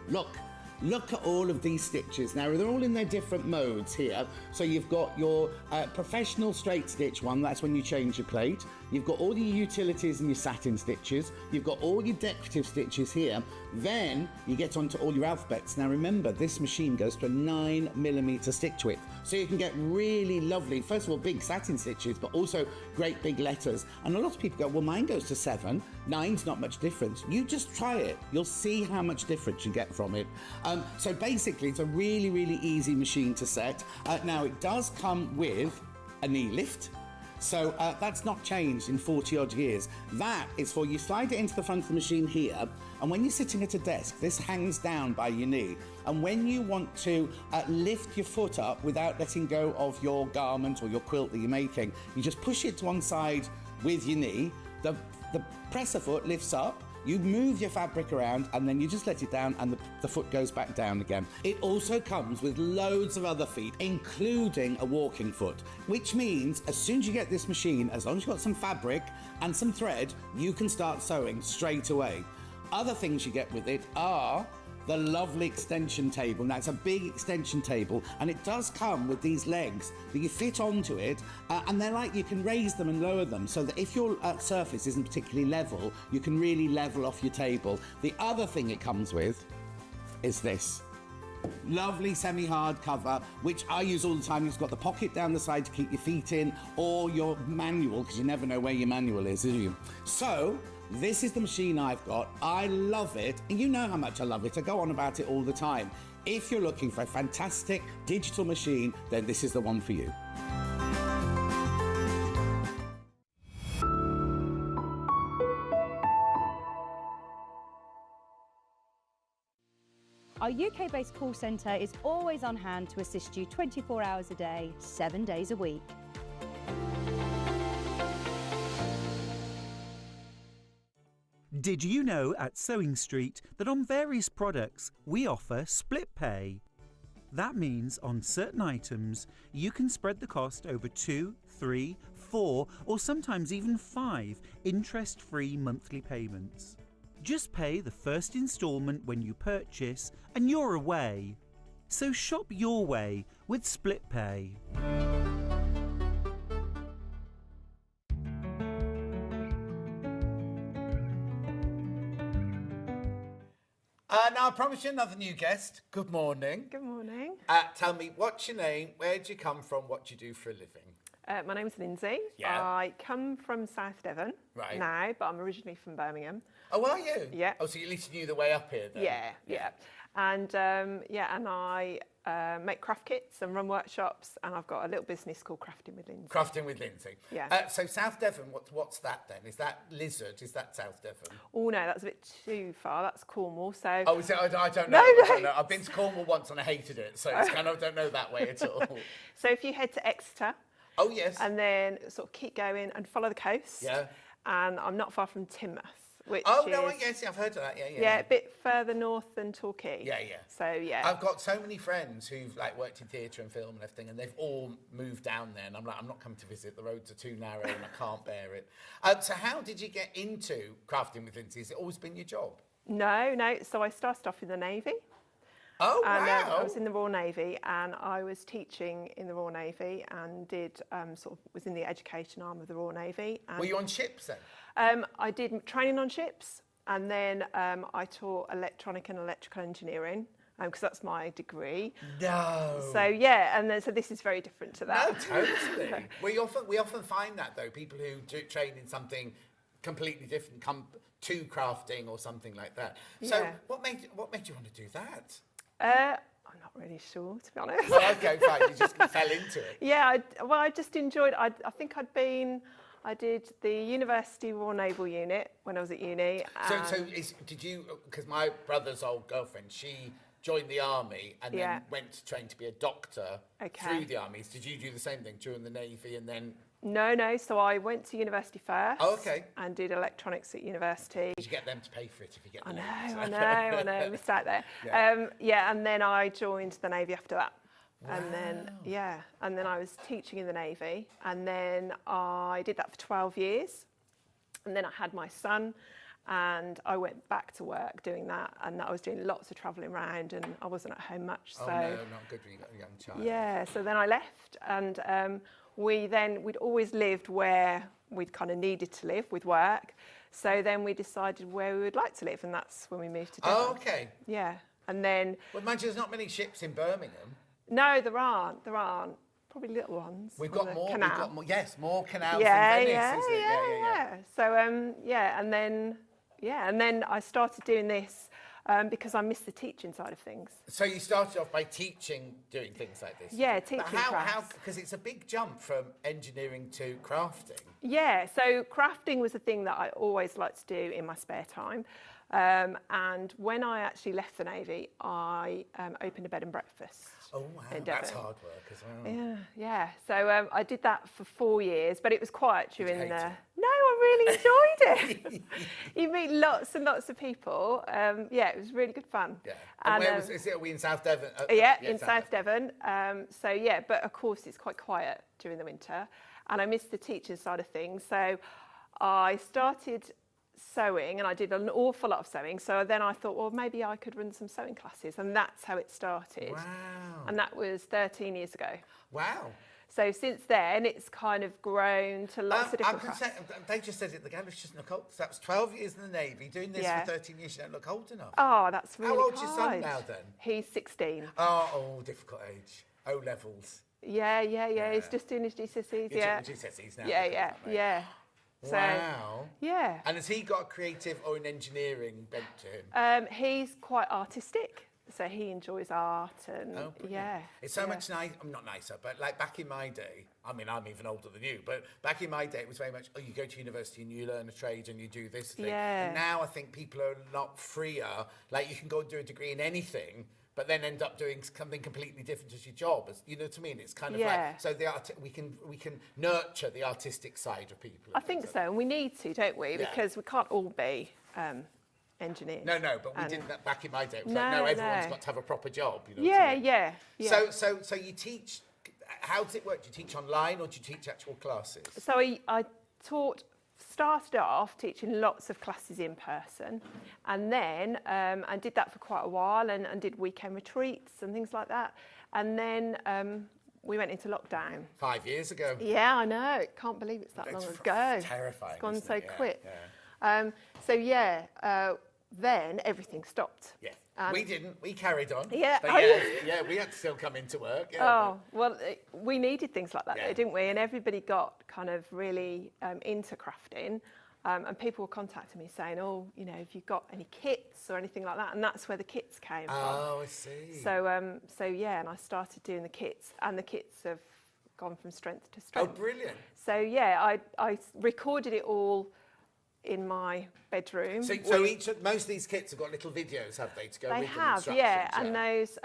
Look at all of these stitches. Now, they're all in their different modes here. So you've got your professional straight stitch one, that's when you change your plate. You've got all your utilities and your satin stitches. You've got all your decorative stitches here. Then you get onto all your alphabets. Now remember, this machine goes to a 9mm stitch width. So you can get really lovely, first of all, big satin stitches, but also great big letters. And a lot of people go, well, mine goes to 7. 9's not much difference. You just try it. You'll see how much difference you get from it. So basically, it's a really, really easy machine to set. Now, it does come with a knee lift. So that's not changed in 40 odd years. That is for you slide it into the front of the machine here, and when you're sitting at a desk, this hangs down by your knee. And when you want to lift your foot up without letting go of your garment or your quilt that you're making, you just push it to one side with your knee. The presser foot lifts up. You move your fabric around and then you just let it down and the foot goes back down again. It also comes with loads of other feet, including a walking foot, which means as soon as you get this machine, as long as you've got some fabric and some thread, you can start sewing straight away. Other things you get with it are the lovely extension table. Now, it's a big extension table, and it does come with these legs that you fit onto it, and they're like, you can raise them and lower them, so that if your surface isn't particularly level, you can really level off your table. The other thing it comes with is this lovely semi-hard cover, which I use all the time. It's got the pocket down the side to keep your feet in, or your manual, because you never know where your manual is, do you? So this is the machine I've got. I love it, and you know how much I love it. I go on about it all the time. If you're looking for a fantastic digital machine, then this is the one for you. Our UK-based call centre is always on hand to assist you 24 hours a day, 7 days a week. Did you know at Sewing Street that on various products we offer split pay? That means on certain items you can spread the cost over 2, 3, 4 or sometimes even 5 interest-free monthly payments. Just pay the first instalment when you purchase and you're away. So shop your way with split pay. Now, I promise you another new guest. Good morning. Good morning. Tell me, what's your name? Where do you come from? What do you do for a living? My name's Lindsay. Yeah. I come from South Devon now, but I'm originally from Birmingham. Oh, are you? Yeah. Oh, so you at least knew the way up here then? Yeah. And and I make craft kits and run workshops, and I've got a little business called Crafting with Lindsay. Crafting with Lindsay. Yeah. So South Devon, what's that then? Is that Lizard? Is that South Devon? Oh no, that's a bit too far. That's Cornwall. So. Oh, is it? I don't know. No. I don't know. I've been to Cornwall once and I hated it, so it's kind of don't know that way at all. So if you head to Exeter. Oh yes. And then sort of keep going and follow the coast. Yeah. And I'm not far from Teignmouth. Which Yes, I've heard of that. Yeah, a bit further north than Torquay. Yeah. So yeah, I've got so many friends who've like worked in theatre and film and everything, and they've all moved down there. And I'm like, I'm not coming to visit. The roads are too narrow, and I can't bear it. So how did you get into Crafting with Lindsay? Has it always been your job? No. So I started off in the Navy. Oh and, wow! I was in the Royal Navy, and I was teaching in the Royal Navy, and did was in the education arm of the Royal Navy. And, were you on ships then? I did training on ships, and then I taught electronic and electrical engineering because that's my degree. No. So yeah, and then so this is very different to that. No, totally. we often find that though, people who train in something completely different come to crafting or something like that. So Yeah. what made you want to do that? I'm not really sure, to be honest. Oh, okay, fine. You just fell into it. Yeah, I just enjoyed. I think I did the University Royal Naval Unit when I was at uni. Did you? Because my brother's old girlfriend, she joined the army and Yeah. then went to train to be a doctor Okay. through the armies. Did you do the same thing during the Navy and then? No. So I went to university first. Oh, okay. And did electronics at university. Did you get them to pay for it if you get the I know. Missed out there. Yeah. And then I joined the Navy after that. Wow. And then I was teaching in the Navy, and then I did that for 12 years. And then I had my son, and I went back to work doing that, and I was doing lots of travelling around, and I wasn't at home much. Oh, so no, not good when you've got a young child. yeah, so then I left, and we'd always lived where we'd kind of needed to live with work. So then we decided where we would like to live, and that's when we moved to Devon. Oh, okay. Yeah, and then... Well, mind you, there's not many ships in Birmingham. No, there aren't. Probably little ones. We've on got the more. canal. We've got more. Yes, more canals Yeah, than Venice, yeah, isn't it? yeah. So and then I started doing this because I missed the teaching side of things. So you started off by teaching, doing things like this. Yeah, teaching crafts. Because it's a big jump from engineering to crafting. Yeah, so crafting was a thing that I always liked to do in my spare time. And when I actually left the Navy, I opened a bed and breakfast. Oh, wow, that's hard work as well. Yeah. So I did that for 4 years, but it was quiet during the... No, I really enjoyed it. You meet lots and lots of people. Yeah, it was really good fun. Yeah. And where are we in South Devon? Yeah, in South Devon. So yeah, but of course it's quite quiet during the winter, and I missed the teaching side of things. So I started sewing, and I did an awful lot of sewing. So then I thought, well, maybe I could run some sewing classes, and that's how it started. Wow. And that was 13 years ago. Wow. So since then, it's kind of grown to lots of different crafts. They just said it, the gallery just look old. So that was 12 years in the Navy. Doing this for 13 years, you don't look old enough. Oh, that's really How old's hard. your son now, then? He's 16. Oh, difficult age. O-levels. Yeah. He's just doing his GCSEs, He's doing GCSEs now. Yeah. So, wow. Yeah. And has he got a creative or an engineering bent to him? He's quite artistic, so he enjoys art and It's so much nice. I'm not nicer, but like back in my day, I mean, I'm even older than you, but back in my day, it was very much, you go to university and you learn a trade and you do this thing. Yeah. And now I think people are a lot freer. Like you can go and do a degree in anything, but then end up doing something completely different as your job. You know what I mean? It's kind of like, so we can nurture the artistic side of people. I think so, and we need to, don't we? Because we can't all be engineers. No, but we didn't back in my day. It was everyone's got to have a proper job. You know yeah. So you teach, how does it work? Do you teach online or do you teach actual classes? So I started off teaching lots of classes in person, and then I did that for quite a while and did weekend retreats and things like that. And then we went into lockdown. 5 years ago. Yeah, I know. Can't believe it's that long ago. Terrifying. It's gone so it? quick. Yeah. Then everything stopped. Yeah. We didn't. We carried on. Yeah. But we had to still come into work. Yeah, We needed things like that, Yeah. though, didn't we? And everybody got kind of really into crafting. And people were contacting me saying, have you got any kits or anything like that? And that's where the kits came from. Oh, I see. So and I started doing the kits, and the kits have gone from strength to strength. Oh, brilliant. So, yeah, I recorded it all in my bedroom. So most of these kits have got little videos, have they, to go with them? They have, and those,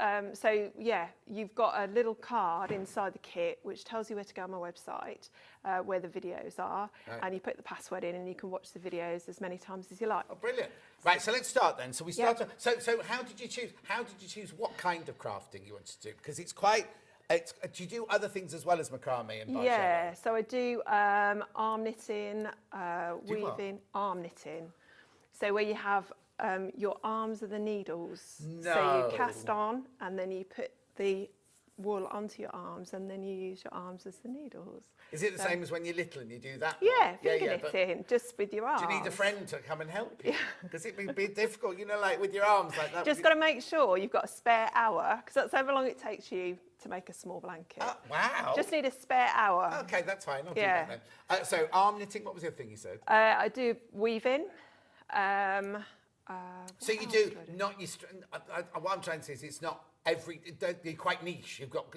you've got a little card inside the kit which tells you where to go on my website, where the videos are, and you put the password in and you can watch the videos as many times as you like. Oh, brilliant. Right, so let's start then. So we start. So how did you choose what kind of crafting you wanted to do? Because it's quite. Do you do other things as well as macrame and barcello? Yeah, so I do arm knitting, weaving, arm knitting. So where you have your arms are the needles. No. So you cast on and then you put the wool onto your arms, and then you use your arms as the needles. Is it the same as when you're little and you do that? Yeah, finger but knitting, just with your arms. do you need a friend to come and help you? Because it'd be a bit difficult, you know, like with your arms like that. Just got to make sure you've got a spare hour, because that's however long it takes you to make a small blanket. Wow. Just need a spare hour. Okay, that's fine. I'll do that then. So arm knitting, what was the other thing you said? I do weaving. So you do not your. What I'm trying to say is, it's not you're quite niche. You've got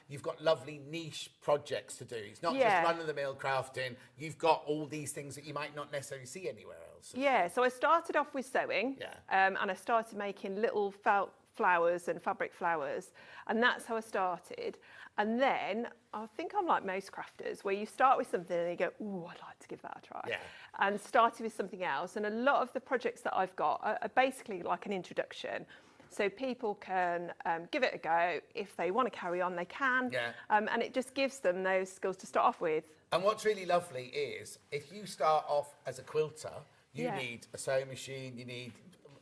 you've got lovely niche projects to do. It's not just run-of-the-mill crafting. You've got all these things that you might not necessarily see anywhere else. Yeah. So I started off with sewing. And I started making little felt flowers and fabric flowers, and that's how I started. And then I think I'm like most crafters, where you start with something and you go, "Ooh, I'd like to give that a try." Yeah. And started with something else. And a lot of the projects that I've got are basically like an introduction. So people can give it a go. If they want to carry on, they can. Yeah. And it just gives them those skills to start off with. And what's really lovely is, if you start off as a quilter, you Yeah. need a sewing machine, you need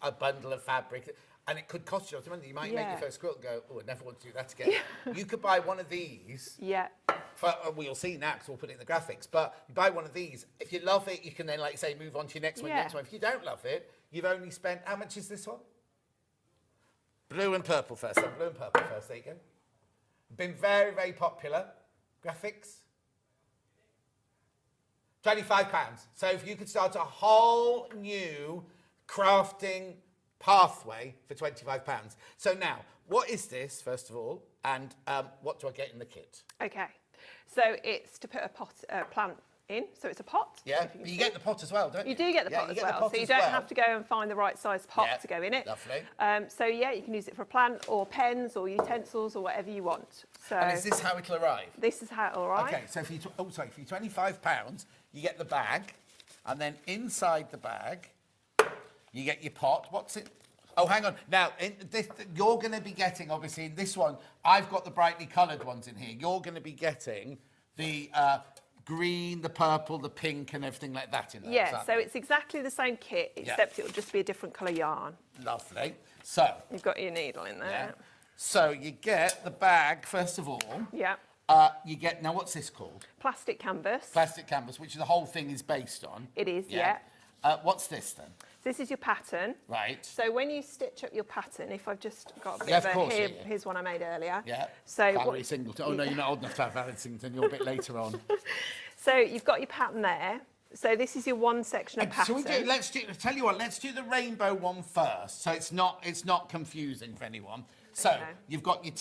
a bundle of fabric, and it could cost you lots of money. You might make your first quilt and go, "Oh, I never want to do that again." You could buy one of these. Yeah. We'll see now, because we'll put it in the graphics. But you buy one of these. If you love it, you can then, like say, move on to your next one, your next one. If you don't love it, you've only spent, how much is this one? Blue and purple first. Then. Blue and purple first. There you go. Been very, very popular. Graphics. £25. So if you could start a whole new crafting pathway for £25. So now, what is this, first of all, and what do I get in the kit? Okay. So it's to put a plant in. So it's a pot. Yeah, but you get the pot as well, don't you? You do get the pot as well. So you don't have to go and find the right size pot to go in it. Lovely. So yeah, you can use it for a plant or pens or utensils or whatever you want. So and is this how it'll arrive? This is how it'll arrive. Okay, so for your £25, you get the bag, and then inside the bag, you get your pot. What's it? Oh, hang on. Now, you're going to be getting, obviously, in this one, I've got the brightly coloured ones in here. You're going to be getting the green, the purple, the pink, and everything like that in there. Yeah, so it's exactly the same kit, except it'll just be a different colour yarn. Lovely. So you've got your needle in there. Yeah. So you get the bag, first of all. Yeah. You get, now what's this called? Plastic canvas. Plastic canvas, which the whole thing is based on. It is, yeah. What's this then? This is your pattern. Right. So when you stitch up your pattern, if I've just got a bit of a, here's one I made earlier. Yeah. So Valerie Singleton. Oh no, you're not old enough to have Valerie Singleton. You're a bit later on. So you've got your pattern there. So this is your one section of pattern. Tell you what, let's do the rainbow one first, so it's not confusing for anyone. So you've got your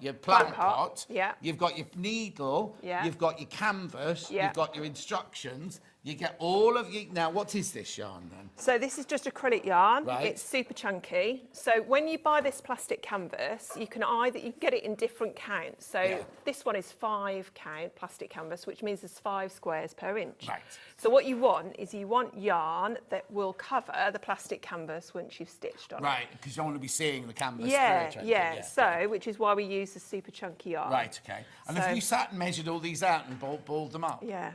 your plant pot. Yeah. You've got your needle. Yeah. You've got your canvas. Yeah. You've got your instructions. You get all of your... Now, what is this yarn then? So this is just acrylic yarn. Right. It's super chunky. So when you buy this plastic canvas, you can get it in different counts. So this one is 5 count plastic canvas, which means there's 5 squares per inch. Right. So what you want is yarn that will cover the plastic canvas once you've stitched on it. Right, because you don't want to be seeing the canvas Yeah, through it. yeah. So, which is why we use the super chunky yarn. Right, okay. And have you sat and measured all these out and balled them up? Yeah.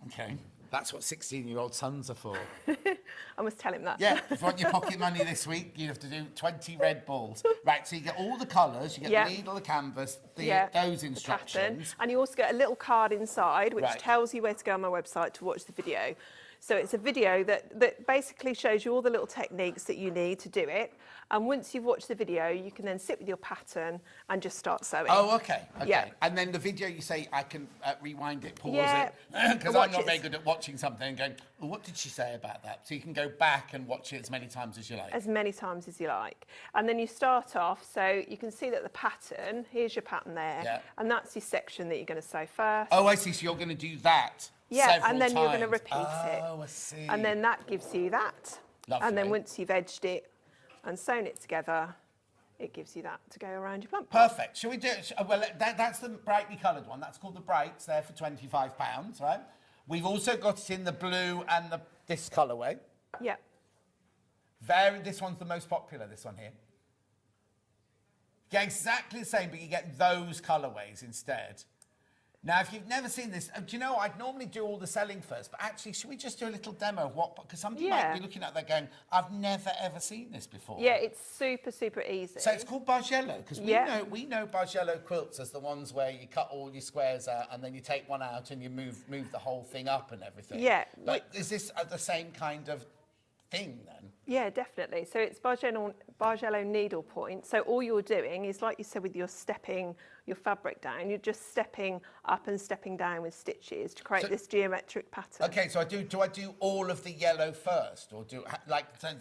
Okay. That's what 16-year-old sons are for. I must tell him that. Yeah, if you want your pocket money this week, you have to do 20 red balls. Right, so you get all the colours, you get the needle, the canvas, those instructions. And you also get a little card inside, which tells you where to go on my website to watch the video. So it's a video that basically shows you all the little techniques that you need to do it. And once you've watched the video, you can then sit with your pattern and just start sewing. Oh, okay. Yeah. And then the video, you say, I can rewind it, pause it. Because I'm not very good at watching something and going, well, what did she say about that? So you can go back and watch it as many times as you like. As many times as you like. And then you start off, so you can see that the pattern, here's your pattern there, and that's your section that you're going to sew first. Oh, I see. So you're going to do that. Yeah, and then you're going to repeat it. Oh, I see. And then that gives you that. Lovely. And then once you've edged it and sewn it together, it gives you that to go around your plant. Perfect. Shall we do it? Well, that's the brightly coloured one. That's called the Brights. They're for £25, right? We've also got it in the blue and this colourway. Yeah. This one's the most popular, this one here. Yeah, exactly the same, but you get those colourways instead. Now, if you've never seen this, do you know, I'd normally do all the selling first, but actually, should we just do a little demo of what, because somebody might be looking at that going, I've never, ever seen this before. Yeah, it's super, super easy. So it's called Bargello, because we know Bargello quilts as the ones where you cut all your squares out and then you take one out and you move the whole thing up and everything. Yeah. But is this the same kind of thing then? Yeah, definitely. So it's Bargello needle point. So all you're doing is, like you said, with your stepping your fabric down, you're just stepping up and stepping down with stitches to create this geometric pattern. Okay, so do I do all of the yellow first, or so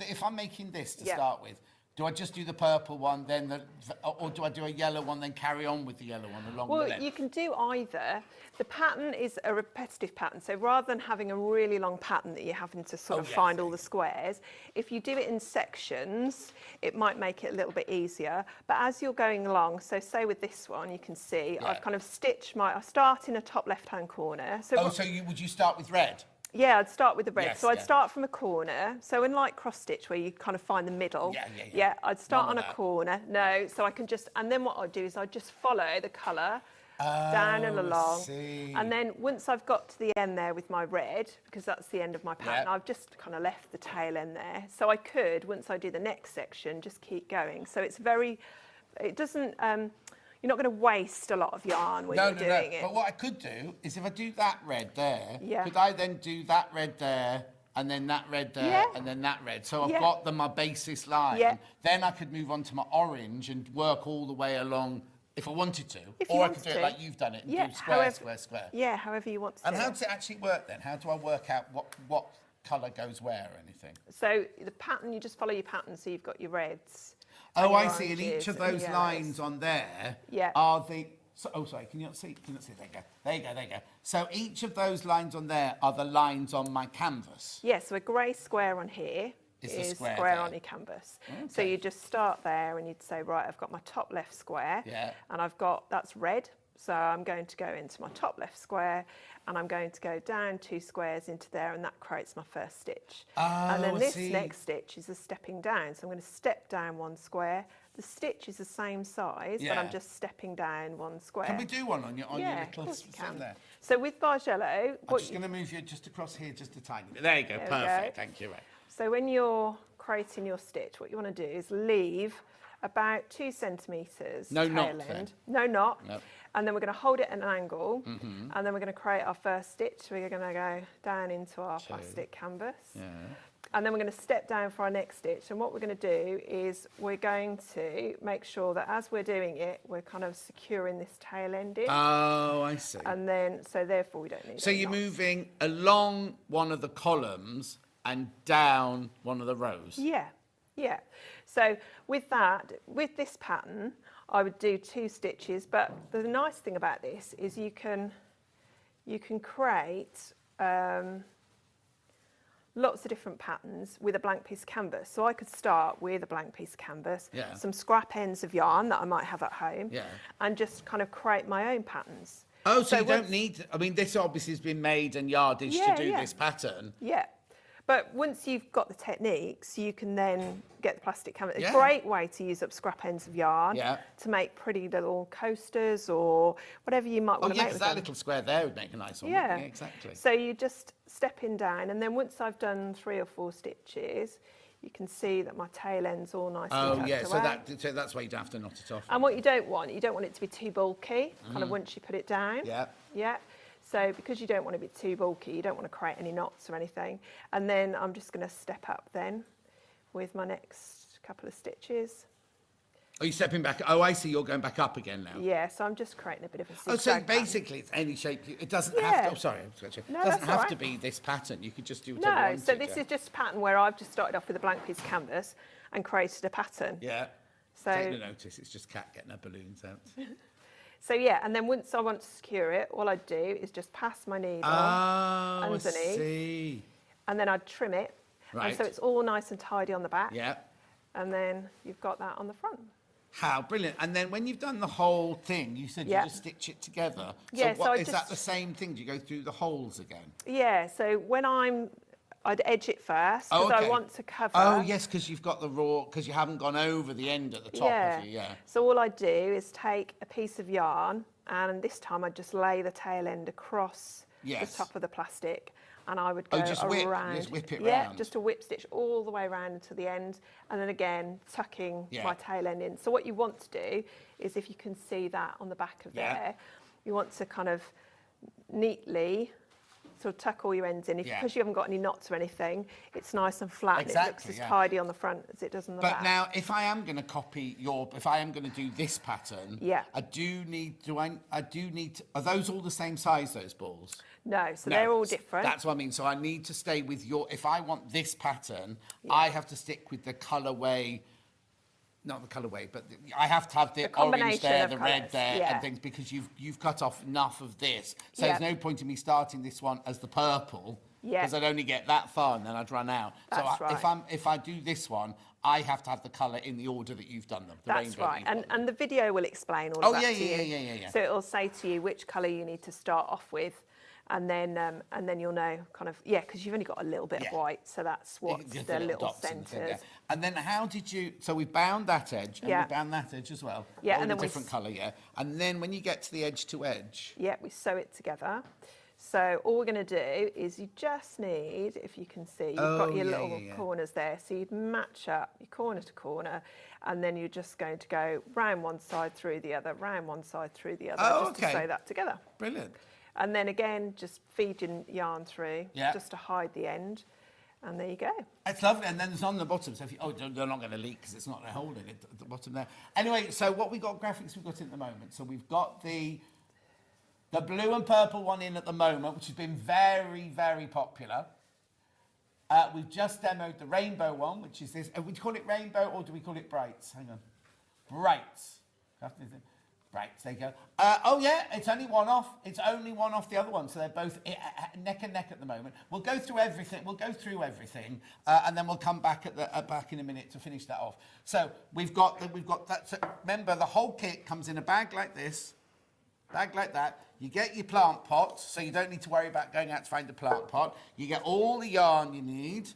if I'm making this to start with, do I just do the purple one, then or do I do a yellow one, then carry on with the yellow one along the length? Well, you can do either. The pattern is a repetitive pattern, so rather than having a really long pattern that you're having to sort of find all the squares, if you do it in sections, it might make it a little bit easier. But as you're going along, so say with this one, you can see I've kind of stitched I start in a top left-hand corner. So would you start with red? Yeah, I'd start with the red. So I'd start from a corner. So in like cross stitch where you kind of find the middle. Yeah, I'd start on a corner. No, so I can just, and then what I'd do is I'd just follow the colour down and along. And then once I've got to the end there with my red, because that's the end of my pattern, I've just kind of left the tail end there. So I could, once I do the next section, just keep going. So it's it doesn't, you're not going to waste a lot of yarn when you're doing it. But what I could do is if I do that red there, could I then do that red there, and then that red there, and then that red? So I've got my basis line. Then I could move on to my orange and work all the way along if I wanted to. Or I could do it like you've done it and do square, square, square. Yeah, however you want to do it. And how does it actually work then? How do I work out what colour goes where or anything? So the pattern, you just follow your pattern, so you've got your reds. Oh, I see. And each of those lines on there are the... sorry, can you not see? There you go. So each of those lines on there are the lines on my canvas? Yes, so a grey square on here is square on your canvas. Okay. So you just start there and you'd say, right, I've got my top left square and that's red. So I'm going to go into my top left square and I'm going to go down 2 squares into there, and that creates my first stitch. And then this next stitch is a stepping down. So I'm going to step down 1 square. The stitch is the same size, but I'm just stepping down 1 square. Can we do one on your little thing there? So with Bargello... I'm just going to move you just across here just a tiny bit. There you go, perfect, thank you. Right. So when you're creating your stitch, what you want to do is leave about 2 centimetres No knot end. No knot. No. And then we're going to hold it at an angle, and then we're going to create our first stitch. We're going to go down into our plastic canvas. And then we're going to step down for our next stitch. And what we're going to do is we're going to make sure that as we're doing it, we're kind of securing this tail end in. Oh, I see. And then, so therefore we don't need So you're moving along one of the columns and down one of the rows? Yeah. So with this pattern, I would do 2 stitches, but the nice thing about this is you can create lots of different patterns with a blank piece of canvas. So I could start with a blank piece of canvas, some scrap ends of yarn that I might have at home, and just kind of create my own patterns. Oh, so you don't need... I mean, this obviously has been made and yardage to do this pattern. Yeah. But once you've got the techniques, you can then get the plastic canvas. It's a great way to use up scrap ends of yarn to make pretty little coasters or whatever you might want to make with that little square there would make a nice one. Yeah, exactly. So you just stepping down, and then once I've done 3 or 4 stitches, you can see that my tail end's all nicely tucked away. So that's why you don't have to knot it off. And what you don't want it to be too bulky, kind of once you put it down. Yeah. So because you don't want it to be too bulky, you don't want to create any knots or anything. And then I'm just going to step up then with my next couple of stitches. Are you stepping back? Oh, I see, you're going back up again now. Yeah, so I'm just creating a bit of a zigzag. Oh, so basically it's any shape. It doesn't have to... Oh, sorry. It doesn't have to be this pattern. You could just do whatever you want. No, so this is just a pattern where I've just started off with a blank piece of canvas and created a pattern. Yeah. So take no notice, it's just Kat getting her balloons out. So yeah, and then once I want to secure it, all I'd do is just pass my needle underneath. I see. And then I'd trim it. Right. And so it's all nice and tidy on the back. Yeah. And then you've got that on the front. How brilliant. And then when you've done the whole thing, you said you just stitch it together. Yeah, so is that the same thing? Do you go through the holes again? Yeah, so when I'd edge it first because I want to cover. Oh, yes, because you've got the raw, because you haven't gone over the end at the top of you, So all I do is take a piece of yarn and this time I'd just lay the tail end across Yes. the top of the plastic, and I would go just whip, around. just whip it Yeah, round. just a whip stitch all the way around to the end, and then again tucking Yeah. my tail end in. So what you want to do is, if you can see that on the back of Yeah. there, you want to kind of neatly sort of tuck all your ends in. Yeah. Because you haven't got any knots or anything, it's nice and flat. And it looks Exactly, as yeah. tidy on the front as it does on the But back. now, if I am going to copy if I am going to do this pattern, Yeah. I do need to, are those all the same size, those balls? No, so No, they're all different. That's what I mean. So I need to stay with if I want this pattern, I have to stick with the colourway, not the colourway, but I have to have the orange combination there, of the red colours, there, yeah. and things, because you've cut off enough of this. So Yeah. there's no point in me starting this one as the purple, Yeah. because I'd only get that far and then I'd run out. That's so right. if I do this one, I have to have the colour in the order that you've done them. The That's rainbow right, that you've and the video will explain all Oh, of that yeah, to yeah, you. yeah. So it'll say to you which colour you need to start off with, and then you'll know kind of, because you've only got a little bit Yeah. of white, so that's what's Just the little dots in the thing, centres. yeah. And then how did you, so we bound that edge, and Yeah. we bound that edge as well. Yeah, all and a then we different colour, yeah. And then when you get to the edge to edge, Yeah, we sew it together. So all we're going to do is you just need, if you can see, you've got your little corners there. So you'd match up your corner to corner, and then you're just going to go round one side through the other, round one side through the other, Oh, just okay. to sew that together. brilliant. And then again, just feed your yarn through, Yeah. just to hide the end. And there you go. It's lovely, and then it's on the bottom. So if they're not going to leak because it's not holding it at the bottom there. Anyway, so what graphics we've got in at the moment. So we've got the blue and purple one in at the moment, which has been very, very popular. We've just demoed the rainbow one, which is this. We call it rainbow, or do we call it brights? Hang on, brights. Brights. There you go. Oh yeah, it's only one off. It's only one off the other one, so they're both neck and neck at the moment. We'll go through everything. And then we'll come back back in a minute to finish that off. So we've got that. So remember, the whole kit comes in a bag like this. Bag like that. You get your plant pot, so you don't need to worry about going out to find a plant pot. You get all the yarn you need.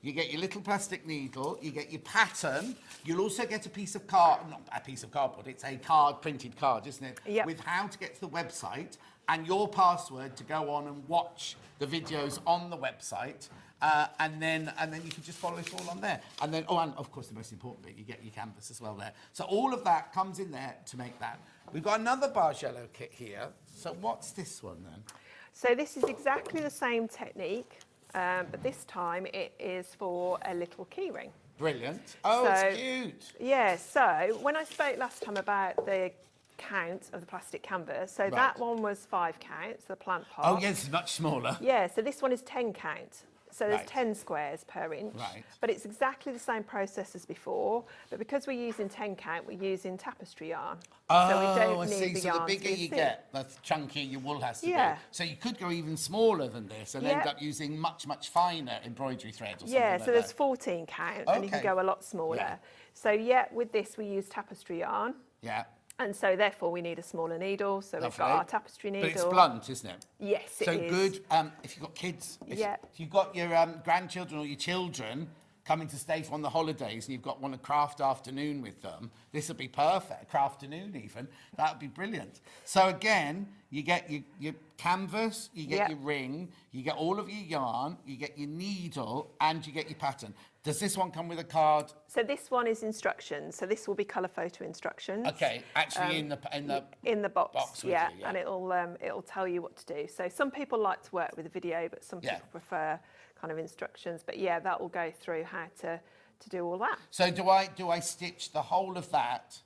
You get your little plastic needle. You get your pattern. You'll also get a piece of not a piece of cardboard. It's a printed card, isn't it? Yep. With how to get to the website and your password to go on and watch the videos on the website. And then you can just follow it all on there. And then, and of course the most important bit, you get your canvas as well there. So all of that comes in there to make that. We've got another Bargello kit here. So what's this one then? So this is exactly the same technique, but this time it is for a little key ring. Brilliant. Oh, So- it's cute. Yeah, so when I spoke last time about the count of the plastic canvas, so that one was 5 counts, the plant pot. Oh, yes, it's much smaller. Yeah, so this one is 10 count. So there's Right. 10 squares per inch. Right. But it's exactly the same process as before, but because we're using 10 count, we're using tapestry yarn. So we don't I need see. the So yarn the to bigger be you thin. get, the chunkier your wool has to Yeah. be. So you could go even smaller than this and end Yeah. up using much, much finer embroidery thread or something Yeah, like so there's that. 14 count, and you can Okay. go a lot smaller. Yeah. So yeah, with this we use tapestry yarn, Yeah. and so therefore we need a smaller needle. So we've got Lovely. our tapestry needle. But it's blunt, isn't it? Yes, it so is. good if you've got kids. If you've got your grandchildren or your children coming to stay on the holidays and you've got one a craft afternoon with them, this would be perfect. A craft afternoon even. That would be brilliant. So again, you get your canvas, you get your ring, you get all of your yarn, you get your needle, and you get your pattern. Does this one come with a card? So this one is instructions. So this will be colour photo instructions. Okay, actually in the box, with yeah, you, yeah. and it'll tell you what to do. So some people like to work with a video, but some people prefer kind of instructions. But yeah, that will go through how to do all that. So do I stitch the whole of that,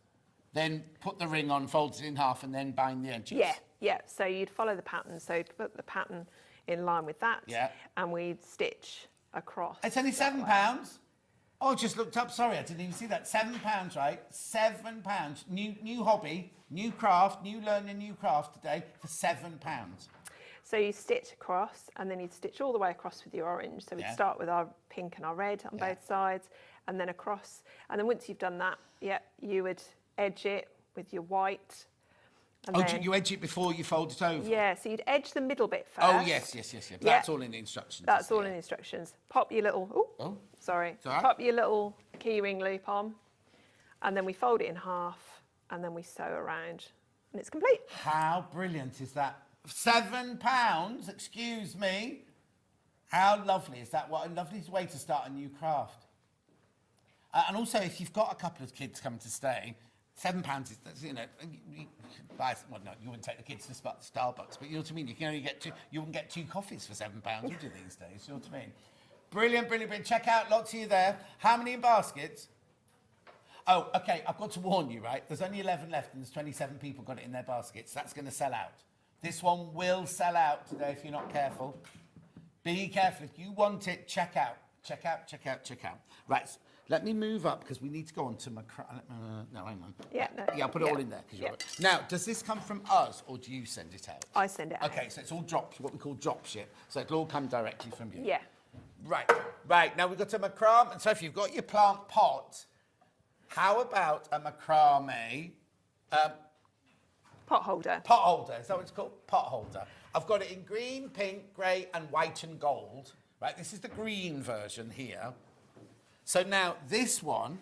then put the ring on, fold it in half, and then bind the edges? Yeah. So you'd follow the pattern. So you'd put the pattern in line with that. Yeah. And we'd stitch across. It's only £7. Oh, just looked up. Sorry, I didn't even see that. £7, right? £7. New hobby, new craft, new learning, new craft today for £7. So you stitch across, and then you'd stitch all the way across with your orange. So we'd start with our pink and our red on both sides, and then across. And then once you've done that, you would edge it with your white. And then, you edge it before you fold it over? Yeah, so you'd edge the middle bit first. Oh, yes. That's all in the instructions. That's all in the instructions. Pop your little, sorry. Pop your little key ring loop on, and then we fold it in half, and then we sew around and it's complete. How brilliant is that? £7, excuse me. How lovely is that? What a lovely way to start a new craft. And also, if you've got a couple of kids coming to stay, £7 is, you know, you buy, well, no, you wouldn't take the kids to Starbucks, but you know what I mean? You can only get you wouldn't get 2 coffees for £7, would you, these days? You know what I mean? Brilliant, brilliant, brilliant. Check out, lots of you there. How many in baskets? Oh, okay, I've got to warn you, right? There's only 11 left and there's 27 people got it in their baskets. That's going to sell out. This one will sell out today if you're not careful. Be careful. If you want it, check out. Check out, check out, check out. Right, so let me move up because we need to go on to no, hang on. Yeah, no, Yeah, I'll put it all in there. Now, does this come from us or do you send it out? I send it out. Okay, so it's all drop, what we call drop ship. So it'll all come directly from you. Yeah. Right, right. Now we've got a macrame. And so if you've got your plant pot, how about a macrame pot holder? Pot holder, is that what it's called? Pot holder. I've got it in green, pink, grey and white and gold. Right, this is the green version here. So now this one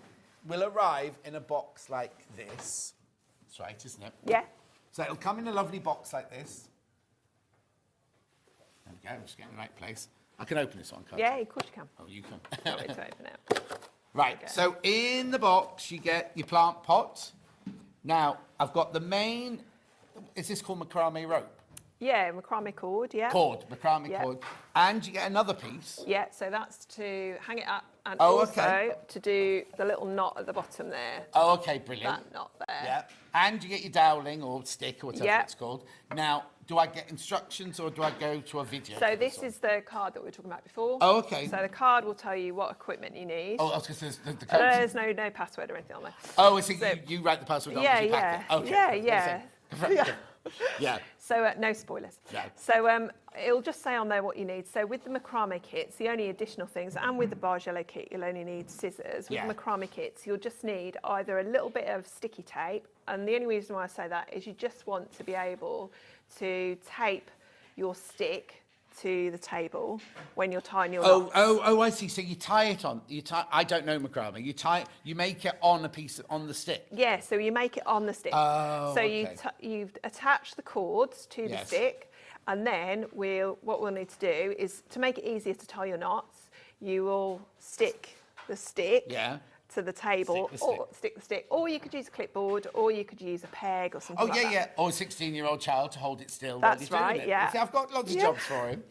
will arrive in a box like this. That's right, isn't it? Yeah. So it'll come in a lovely box like this. There we go, I'm just getting the right place. I can open this one, can't I? Yeah, of course you can. Oh, you can. Not ready to open it. Right, so in the box you get your plant pot. Now, I've got the main, is this called macrame rope? Yeah, macrame cord, yeah. Macrame cord. And you get another piece. Yeah, so that's to hang it up and Oh, also okay. to do the little knot at the bottom there. Oh, okay, brilliant. That knot there. Yeah, and you get your doweling or stick or whatever Yeah. it's called. Now, do I get instructions or do I go to a video? So this is the card that we were talking about before. Oh, okay. So the card will tell you what equipment you need. Oh, I was going to say the code. There's no password or anything on there. Oh, so So- you write the password on Yeah, your yeah. packet. Okay. Yeah, yeah. Yeah. So no spoilers. No. So it'll just say on there what you need. So with the macrame kits, the only additional things, and with the barge yellow kit, you'll only need scissors. With Yeah. the macrame kits, you'll just need either a little bit of sticky tape, and the only reason why I say that is you just want to be able to tape your stick to the table when you're tying your knots. Oh, I see. So you tie it on. I don't know macrame. You make it on a piece on the stick. Yeah, so you make it on the stick. Oh, so okay. you attach the cords to the Yes. stick, and then what we'll need to do is to make it easier to tie your knots. You will stick the stick Yeah. to the table, Stick the or stick the stick, or you could use a clipboard, or you could use a peg or something Oh, like yeah, that. yeah. Or a 16-year-old child to hold it still. That's while you're right, doing it. yeah. You see, I've got lots of Yeah. jobs for him.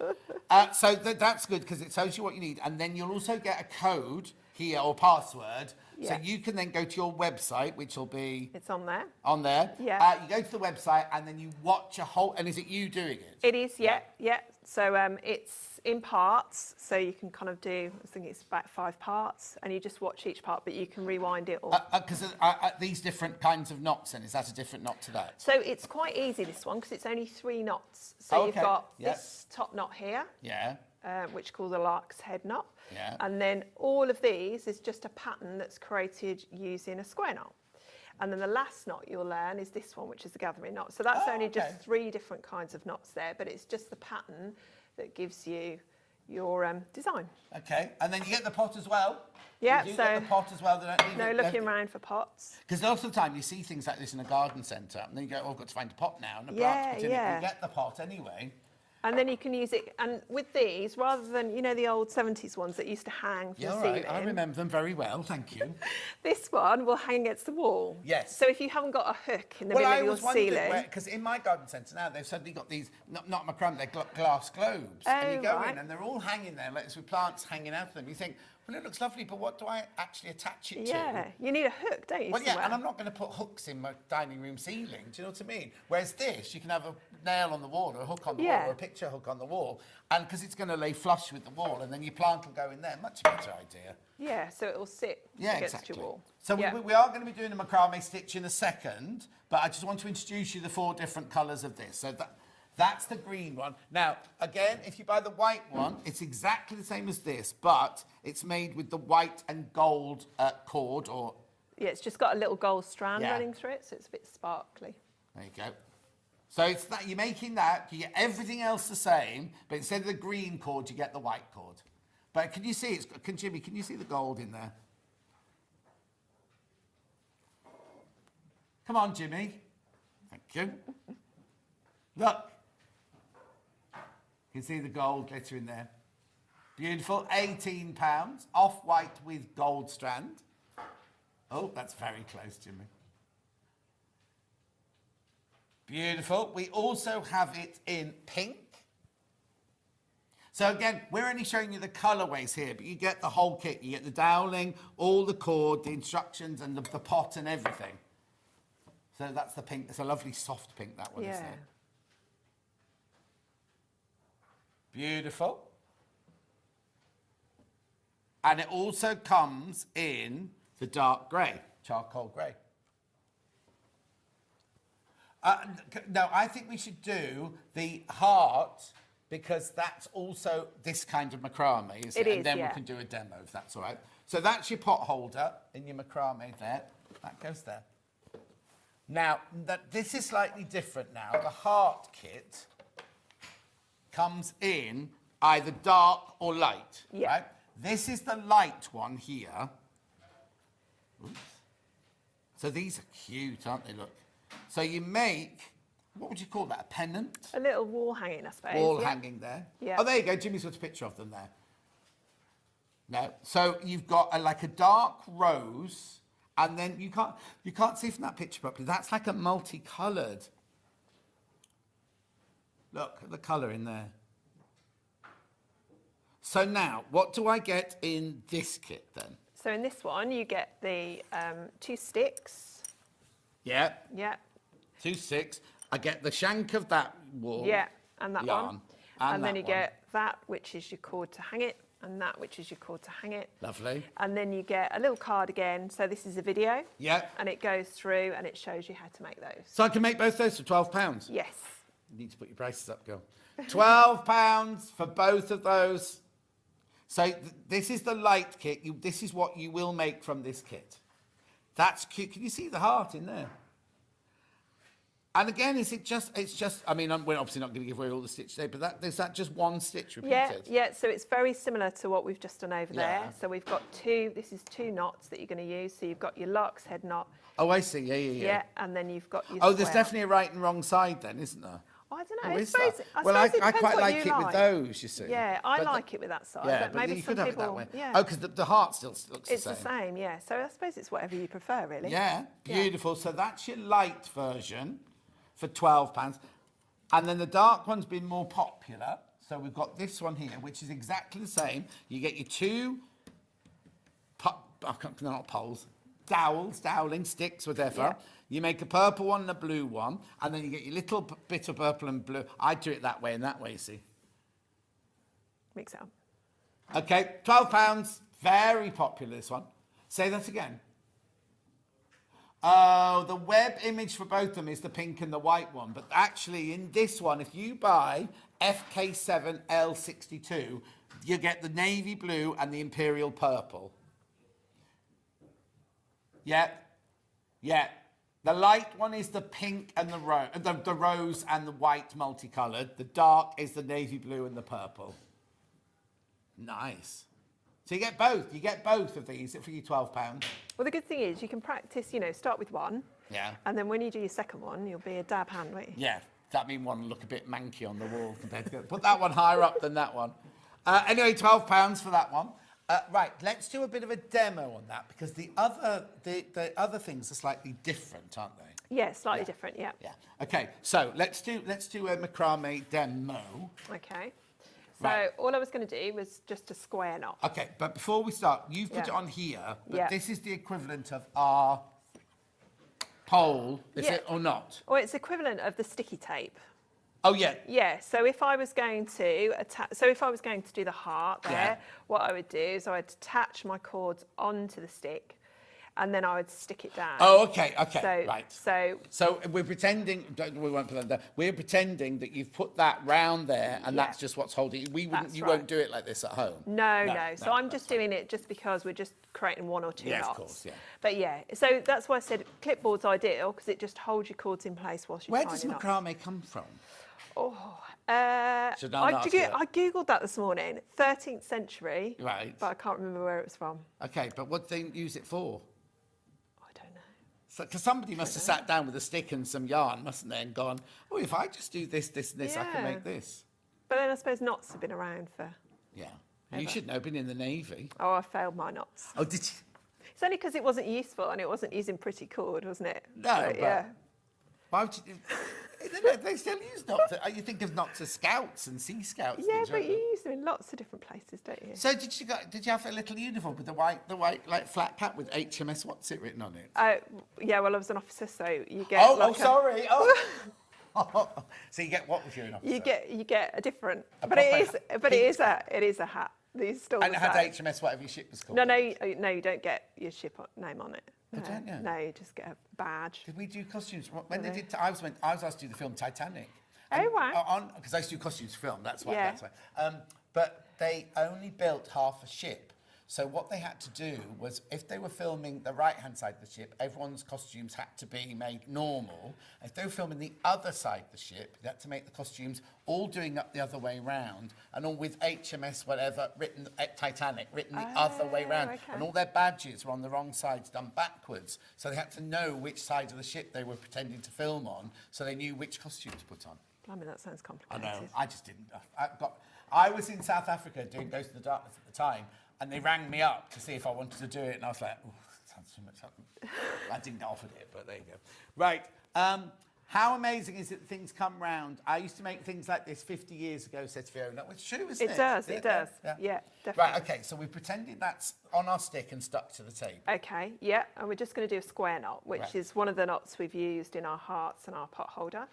So that's good because it tells you what you need. And then you'll also get a code here or password. So Yeah. you can then go to your website, which will be It's on there. on there. Yeah. You go to the website and then you watch a whole... And is it you doing it? It is, yeah. So it's in parts, so you can kind of do, I think it's about 5 parts, and you just watch each part, but you can rewind it all. Because these different kinds of knots, then, is that a different knot to that? So it's quite easy, this one, because it's only 3 knots. So you've Okay, got yep. this top knot here, Yeah. which is called the lark's head knot. Yeah. And then all of these is just a pattern that's created using a square knot. And then the last knot you'll learn is this one, which is the gathering knot. So that's only just 3 different kinds of knots there, but it's just the pattern that gives you your design. Okay. And then you get the pot as well? Yeah, You do so get the pot as well. They don't leave no it looking left- around for pots. Because lots of the time you see things like this in a garden centre, and then you go, oh, I've got to find a pot now, and a Yeah, plant to put in it. yeah. You get the pot anyway. And then you can use it, and with these, rather than, you know, the old 70s ones that used to hang from Yeah, the all ceiling, right. I remember them very well, thank you. this one will hang against the wall. Yes. So if you haven't got a hook in the Well, middle I of your was wondering, ceiling... because in my garden centre now, they've suddenly got these, not macrame, they're glass globes. And you Oh, go right. in, and they're all hanging there, like, with plants hanging out of them. You think, well, it looks lovely, but what do I actually attach it to? Yeah, you need a hook, don't you? Well, yeah, somewhere? and I'm not going to put hooks in my dining room ceiling. Do you know what I mean? Whereas this, you can have a nail on the wall, or a hook on the wall, or a picture hook on the wall, and because it's going to lay flush with the wall, and then your plant will go in there. Much better idea. Yeah, so it will sit Yeah, against exactly. your wall. So Yeah. we are going to be doing a macrame stitch in a second, but I just want to introduce you the 4 different colours of this. So that's the green one. Now, again, if you buy the white one, it's exactly the same as this, but it's made with the white and gold cord, or... Yeah, it's just got a little gold strand Yeah. running through it, so it's a bit sparkly. There you go. So it's that you're making that, you get everything else the same, but instead of the green cord, you get the white cord. But can you see, Jimmy, can you see the gold in there? Come on, Jimmy. Thank you. Look. You can see the gold glitter in there. Beautiful, £18, off-white with gold strand. Oh, that's very close, Jimmy. Beautiful. We also have it in pink. So again, we're only showing you the colourways here, but you get the whole kit. You get the doweling, all the cord, the instructions, and the pot and everything. So that's the pink. It's a lovely soft pink, that one, isn't it? Beautiful. And it also comes in the dark grey, charcoal grey. No, I think we should do the heart because that's also this kind of macrame, isn't it? And then we can do a demo if that's all right. So that's your pot holder in your macrame there. That goes there. Now, this is slightly different now. The heart kit comes in either dark or light, right? This is the light one here. Oops. So these are cute, aren't they? Look. So you make, what would you call that? A pennant? A little wall hanging, I suppose. Wall hanging there. Yeah. Oh, there you go. Jimmy's got a picture of them there. No. So you've got like a dark rose, and then you can't see from that picture properly. That's like a multicoloured. Look at the colour in there. So now, what do I get in this kit then? So in this one, you get the 2 sticks. Yeah. Yeah. 2 sticks. I get the shank of that wool. Yeah, and that yarn, one. And then that you one. get that, which is your cord to hang it, and that, which is your cord to hang it. Lovely. And then you get a little card again. So this is a video. Yeah. And it goes through and it shows you how to make those. So I can make both those for £12? Yes. You need to put your prices up, girl. £12 for both of those. So this is the light kit. This is what you will make from this kit. That's cute. Can you see the heart in there? And again, it's just, I mean, we're obviously not going to give away all the stitch today, but is that just one stitch repeated? Yeah, so it's very similar to what we've just done over there. So we've got this is 2 knots that you're going to use. So you've got your locks, head knot. Oh, I see, yeah. Yeah, and then you've got your Oh, there's square. definitely a right and wrong side then, isn't there? Oh, I don't know. Oh, I is suppose, there? I Well, suppose it I depends quite what like you it with those, you see. Yeah, I But like it with that side. Yeah, but maybe you some could have people, it that way. Yeah. Oh, because the heart still looks It's the same. yeah. So I suppose it's whatever you prefer, really. Yeah, beautiful. So that's your light version for £12. And then the dark one's been more popular. So we've got this one here, which is exactly the same. You get your 2, not poles, doweling, sticks, whatever. Yeah. You make a purple one and a blue one, and then you get your little bit of purple and blue. I do it that way and that way, you see. Mix it up. Okay, £12, very popular, this one. Say that again. Oh, the web image for both of them is the pink and the white one. But actually, in this one, if you buy FK7L62, you get the navy blue and the imperial purple. Yeah. The light one is the pink and the rose and the white multicoloured. The dark is the navy blue and the purple. Nice. So you get both. You get both of these for your £12. Well, the good thing is you can practice, start with one. Yeah. And then when you do your second one, you'll be a dab hand, won't you? Yeah. That means one will look a bit manky on the wall compared to the other. Put that one higher up than that one. Anyway, £12 for that one. Right, let's do a bit of a demo on that because the other things are slightly different, aren't they? Yeah, slightly different, yeah. Yeah. Okay, so let's do a macrame demo. Okay. So all I was going to do was just a square knot. Okay, but before we start, you've put it on here, but this is the equivalent of our pole, is it, or not? Or it's equivalent of the sticky tape. Oh, yeah. Yeah, so if I was going to do the heart there, what I would do is I would attach my cords onto the stick and then I would stick it down. Oh, okay, So, right. So we're pretending, we won't put that there, we're pretending that you've put that round there and that's just what's holding it. You won't do it like this at home. No. So I'm just doing it just because we're just creating 1 or 2 knots. Of course, yeah. But so that's why I said clipboard's ideal because it just holds your cords in place whilst you're Where tying does it up. macrame come from? I googled that this morning. 13th century. Right. But I can't remember where it was from. Okay, but what do they use it for? I don't know. So, because somebody must have sat down with a stick and some yarn, mustn't they, and gone, oh, if I just do this, this, and this, I can Yeah. make this. But then I suppose knots have been around for... Yeah. You should know, been in the Navy. Oh, I failed my knots. Oh, did you? It's only because it wasn't useful and it wasn't using pretty cord, wasn't it? No, So, but yeah. why would you... They still use knots. You think of knots as scouts and sea scouts. Yeah, things, but don't you they? use them in lots of different places, don't you? So did you have a little uniform with the white like flat cap with HMS what's it written on it? Yeah, well, I was an officer, so you get... Sorry. So you get what if you're an officer? You get a different... A but it proper is a hat. These still And it had same. HMS whatever your ship was called? No, you don't get your ship name on it. Oh, don't you? No, you just get a badge. Did we do costumes? When they did, I was asked to do the film Titanic. Oh, wow. Because I used to do costumes for film, that's why. Yeah. That's why. But they only built half a ship. So what they had to do was, if they were filming the right-hand side of the ship, everyone's costumes had to be made normal. If they were filming the other side of the ship, they had to make the costumes all doing up the other way round, and all with HMS whatever written, Titanic written the other way round, okay. and all their badges were on the wrong sides, done backwards. So they had to know which side of the ship they were pretending to film on, so they knew which costume to put on. Blimey, that sounds I complicated. know. I just didn't. I was in South Africa doing Ghost of the Darkness at the time, and they rang me up to see if I wanted to do it, and I was like, oh, sounds too much. I didn't offer it, but there you go. Right. How amazing is it that things come round? I used to make things like this 50 years ago, says Fiona. It's true, isn't it? It does. Yeah, definitely. Right, okay, so we've pretended that's on our stick and stuck to the tape. Okay, yeah, and we're just going to do a square knot, which Right. is one of the knots we've used in our hearts and our pot holder.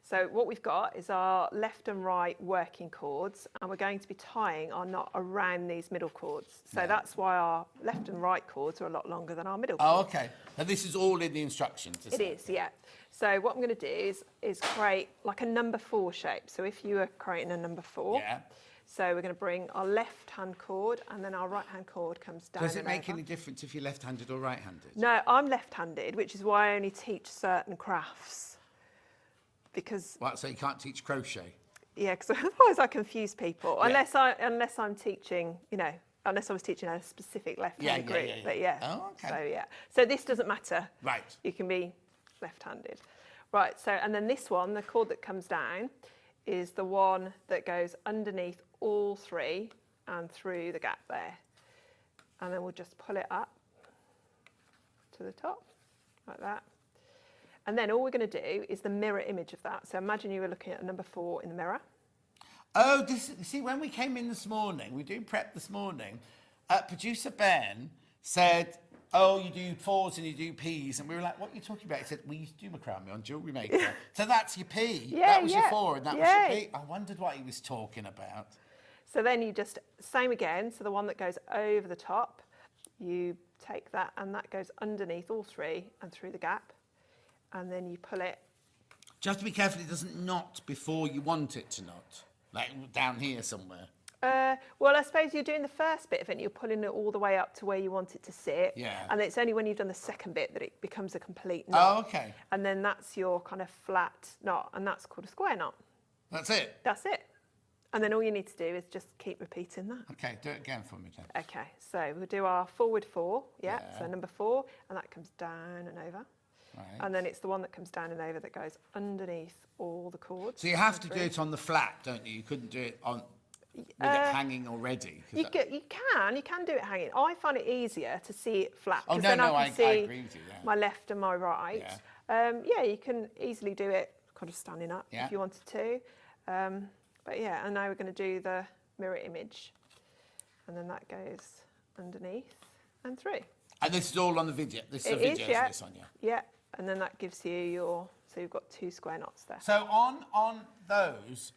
So what we've got is our left and right working cords, and we're going to be tying our knot around these middle cords. So that's why our left and right cords are a lot longer than our middle cords. Oh, okay. And this is all in the instructions. It is, yeah. So what I'm going to do is create like a number 4 shape. So if you are creating a number 4, Yeah. so we're going to bring our left-hand cord, and then our right-hand cord comes down. Does it and make over. any difference if you're left-handed or right-handed? No, I'm left-handed, which is why I only teach certain crafts. Because What, so you can't teach crochet? yeah, because otherwise I confuse people. Yeah. Unless I'm teaching, unless I was teaching a specific left-handed group. yeah. But yeah. Oh, okay. So yeah. So this doesn't matter. Right. You can be left-handed. Right. So and then this one, the cord that comes down, is the one that goes underneath all 3 and through the gap there. And then we'll just pull it up to the top like that. And then all we're going to do is the mirror image of that. So imagine you were looking at a number 4 in the mirror. Oh, see, when we came in this morning, we do prep this morning, producer Ben said, oh, you do 4s and you do Ps. And we were like, what are you talking about? He said, we used to do macrame on Jewellery Maker. So that's your P. Yeah, that was your yeah. 4 and that was Yeah. your P. I wondered what he was talking about. So then you just, same again, so the one that goes over the top, you take that and that goes underneath all 3 and through the gap. And then you pull it. Just to be careful it doesn't knot before you want it to knot, like down here somewhere. Well, I suppose you're doing the first bit of it and you're pulling it all the way up to where you want it to sit. Yeah. And it's only when you've done the second bit that it becomes a complete knot. Oh, okay. And then that's your kind of flat knot, and that's called a square knot. That's it? That's it. And then all you need to do is just keep repeating that. Okay, do it again for me, then. Okay, so we'll do our forward 4, Yeah. so number 4, and that comes down and over. Right. And then it's the one that comes down and over that goes underneath all the cords. So you have to and do through. it on the flat, don't you? You couldn't do it on with it hanging already. 'cause You can do it hanging. I find it easier to see it flat. Oh, 'cause no, then no, I I can see agree with you, yeah. my left and my right. Yeah, you can easily do it kind of standing up Yeah. if you wanted to. But yeah, and now we're going to do the mirror image. And then that goes underneath and through. And this is all on the video. This is a It video, is, yeah. this on, yeah. Yeah, and then that gives you your, so you've got 2 square knots there. So on those,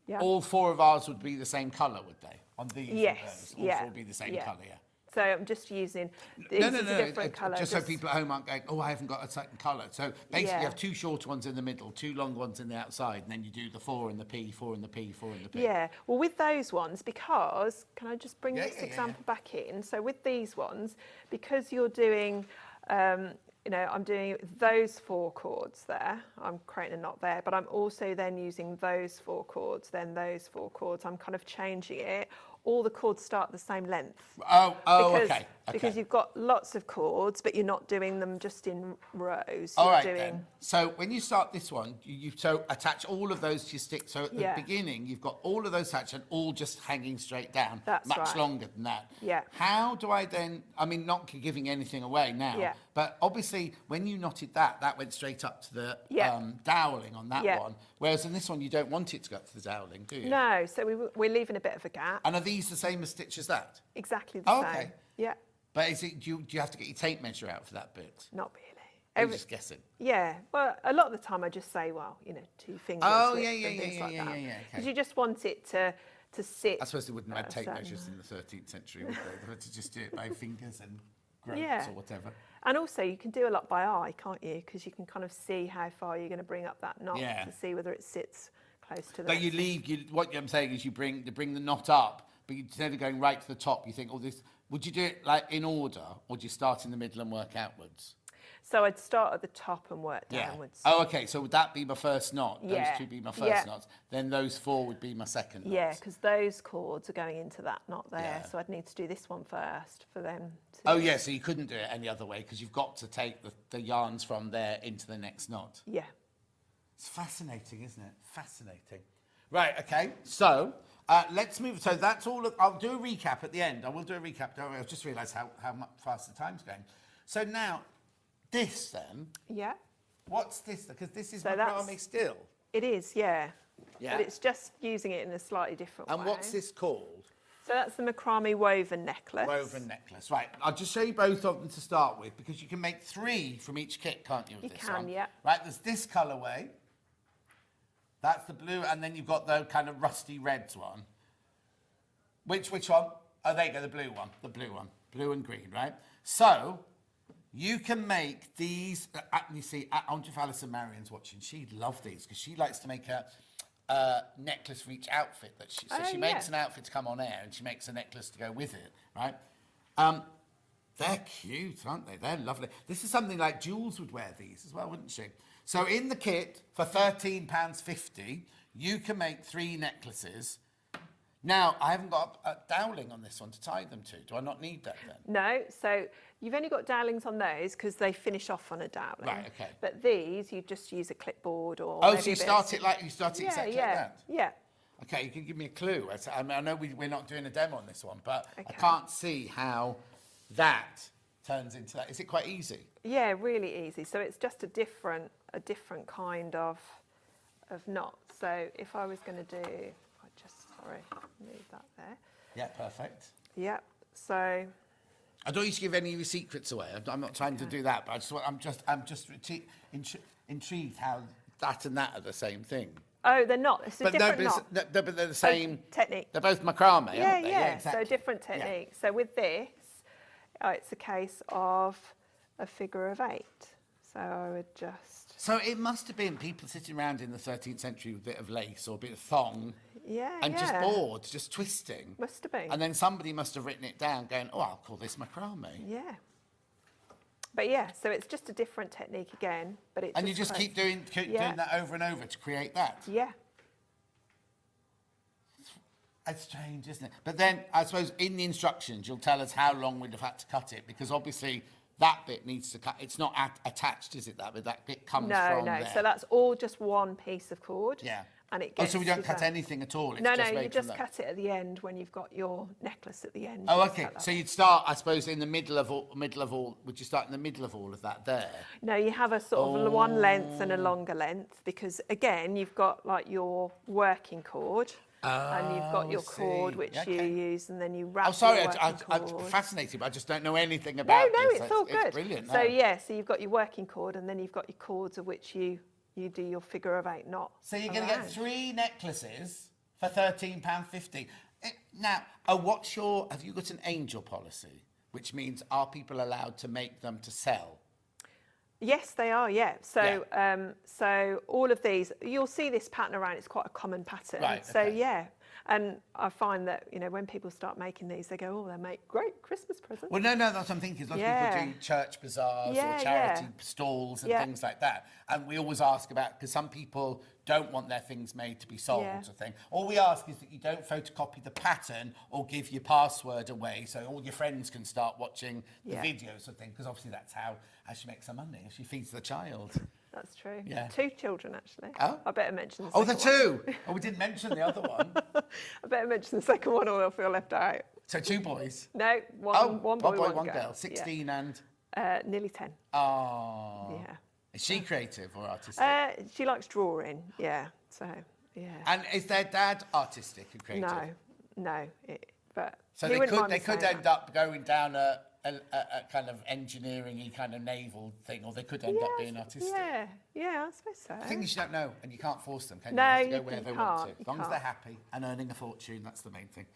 Yeah. all 4 of ours would be the same colour, would they? On these and Yes, those, all yeah. 4 would be the same yeah. colour, yeah. So I'm just using these as a different colour. Just so people at home aren't going, oh, I haven't got a certain colour. So basically Yeah. you have 2 short ones in the middle, 2 long ones in the outside, and then you do the 4 and the P, 4 and the P, 4 and the P. Yeah, well, with those ones, because, can I just bring Yeah, this yeah, example back in? So with these ones, because you're doing, I'm doing those 4 cords there, I'm creating a knot there, but I'm also then using those 4 cords, then those 4 cords, I'm kind of changing it, all the cords start the same length. Oh, because, okay. Because you've got lots of cords, but you're not doing them just in rows. All You're right doing... then. So when you start this one, you so attach all of those to your stick. So at the beginning, you've got all of those attached and all just hanging straight down. That's much right. longer than that. Yeah. How do I then? I mean, not giving anything away now. Yeah. But obviously, when you knotted that went straight up to the doweling on that one. Whereas in this one, you don't want it to go up to the doweling, do you? No. So we're leaving a bit of a gap. And are these the same as stitch as that? Exactly the same. Okay. Yeah. But is it? Do you have to get your tape measure out for that bit? Not really. I'm just guessing. Yeah, well, a lot of the time I just say, well, 2 fingers. Oh, width yeah, and things like that. yeah. Because you just want it to sit. I suppose they wouldn't have had tape certain- measures in the 13th century, would they? They had to just do it by fingers and gropes Yeah. or whatever. And also, you can do a lot by eye, can't you? Because you can kind of see how far you're going to bring up that knot to see whether it sits close to the. But what I'm saying is you bring the knot up, but instead of going right to the top, you think, oh, this. Would you do it like in order, or do you start in the middle and work outwards? So I'd start at the top and work downwards. Oh, okay. So would that be my first knot? Yeah. Those 2 be my first knots. Then those 4 would be my second knots. Yeah, because those cords are going into that knot there. Yeah. So I'd need to do this one first for them to... Oh, yeah. So you couldn't do it any other way because you've got to take the yarns from there into the next knot. Yeah. It's fascinating, isn't it? Fascinating. Right. Okay. So let's move. So that's all. I'll do a recap at the end. I will do a recap. Don't worry. I've just realised how much fast the time's going. So now, this then. Yeah. What's this? Because this is So macrame still. It is, yeah. Yeah. But it's just using it in a slightly different way. And what's this called? So that's the macrame woven necklace. Woven necklace. Right. I'll just show you both of them to start with because you can make 3 from each kit, can't you? With You this can, one? yeah. Right. There's this colourway. That's the blue, and then you've got the kind of rusty reds one. Which one? Oh, there you go, the blue one. The blue one. Blue and green, right? So, you can make these... you see, I wonder if Alison Marion's watching. She'd love these, because she likes to make a necklace for each outfit. She makes an outfit to come on air, and she makes a necklace to go with it, right? They're cute, aren't they? They're lovely. This is something like Jules would wear these as well, wouldn't she? So in the kit, for £13.50, you can make 3 necklaces. Now, I haven't got a doweling on this one to tie them to. Do I not need that then? No, so you've only got dowlings on those because they finish off on a doweling. Right, okay. But these, you just use a clipboard or Oh, maybe so you a bit start of- it like exactly like that? Yeah. Okay, you can give me a clue. I mean, I know we're not doing a demo on this one, but I Okay. can't see how that turns into that. Is it quite easy? Yeah, really easy. So it's just a different kind of knot. So if I was going to do, move that there. Yeah, perfect. Yeah. So I don't used to give any of your secrets away. I'm not trying to do that, but I'm just intrigued how that and that are the same thing. oh, they're not. It's a different knot. But they're the same technique. They're both macrame, aren't Yeah, they? yeah. Exactly. So different technique. So with this, it's a case of a figure of 8. So I would just... So it must have been people sitting around in the 13th century with a bit of lace or a bit of thong and just bored, just twisting. Must have been. And then somebody must have written it down going, oh, I'll call this macrame. Yeah. But yeah, so it's just a different technique again. But it And you just keep doing that over and over to create that. Yeah. It's strange, isn't it? But then, I suppose, in the instructions, you'll tell us how long we'd have had to cut it, because obviously that bit needs to cut. It's not attached, is it, that bit? That bit comes from there. No. So that's all just one piece of cord. Yeah. And it Oh, gets so we don't cut designed. anything at all? It's No, just you made just from cut it at the end when you've got your necklace at the end. Oh, You just okay. cut that. So you'd start, I suppose, in the middle of all. Would you start in the middle of all of that there? No, you have a sort of one length and a longer length, because again, you've got like your working cord. And you've got your cord, which you use, and then you wrap Oh, sorry, your working I'm cord. fascinated, but I just don't know anything about No, this. it's all good. It's brilliant. So yeah, so you've got your working cord, and then you've got your cords of which you do your figure of 8 knot. So you're going to get 3 necklaces for £13.50. Now, have you got an angel policy? Which means, are people allowed to make them to sell? Yes, they are. Yeah. So so all of these, you'll see this pattern around. It's quite a common pattern. Right, So okay. yeah, And I find that, you know, when people start making these, they go, oh, they make great Christmas presents. Well, no, that's what I'm thinking. Lots of people do church bazaars or charity stalls and things like that. And we always ask about, because some people don't want their things made to be sold or thing. All we ask is that you don't photocopy the pattern or give your password away so all your friends can start watching the videos and things, because obviously that's how she makes her money. She feeds the child. That's true. Yeah. 2 children, actually. Oh? I better mention the Oh, second the one. 2. Oh, we didn't mention the other one. I better mention the second one or they'll feel left out. So 2 boys? No, one boy, one girl. 16 and? Nearly 10. Oh. Yeah. Is she creative or artistic? She likes drawing, so, yeah. And is their dad artistic and creative? No. But so he they wouldn't mind could me saying end that. up going down a kind of engineering-y kind of naval thing, or they could end up being artistic. Yeah, I suppose so. Things you don't know, and you can't force them, can you? No, You have to go you where they can't, want to. you As long as can't. they're happy and earning a fortune, that's the main thing.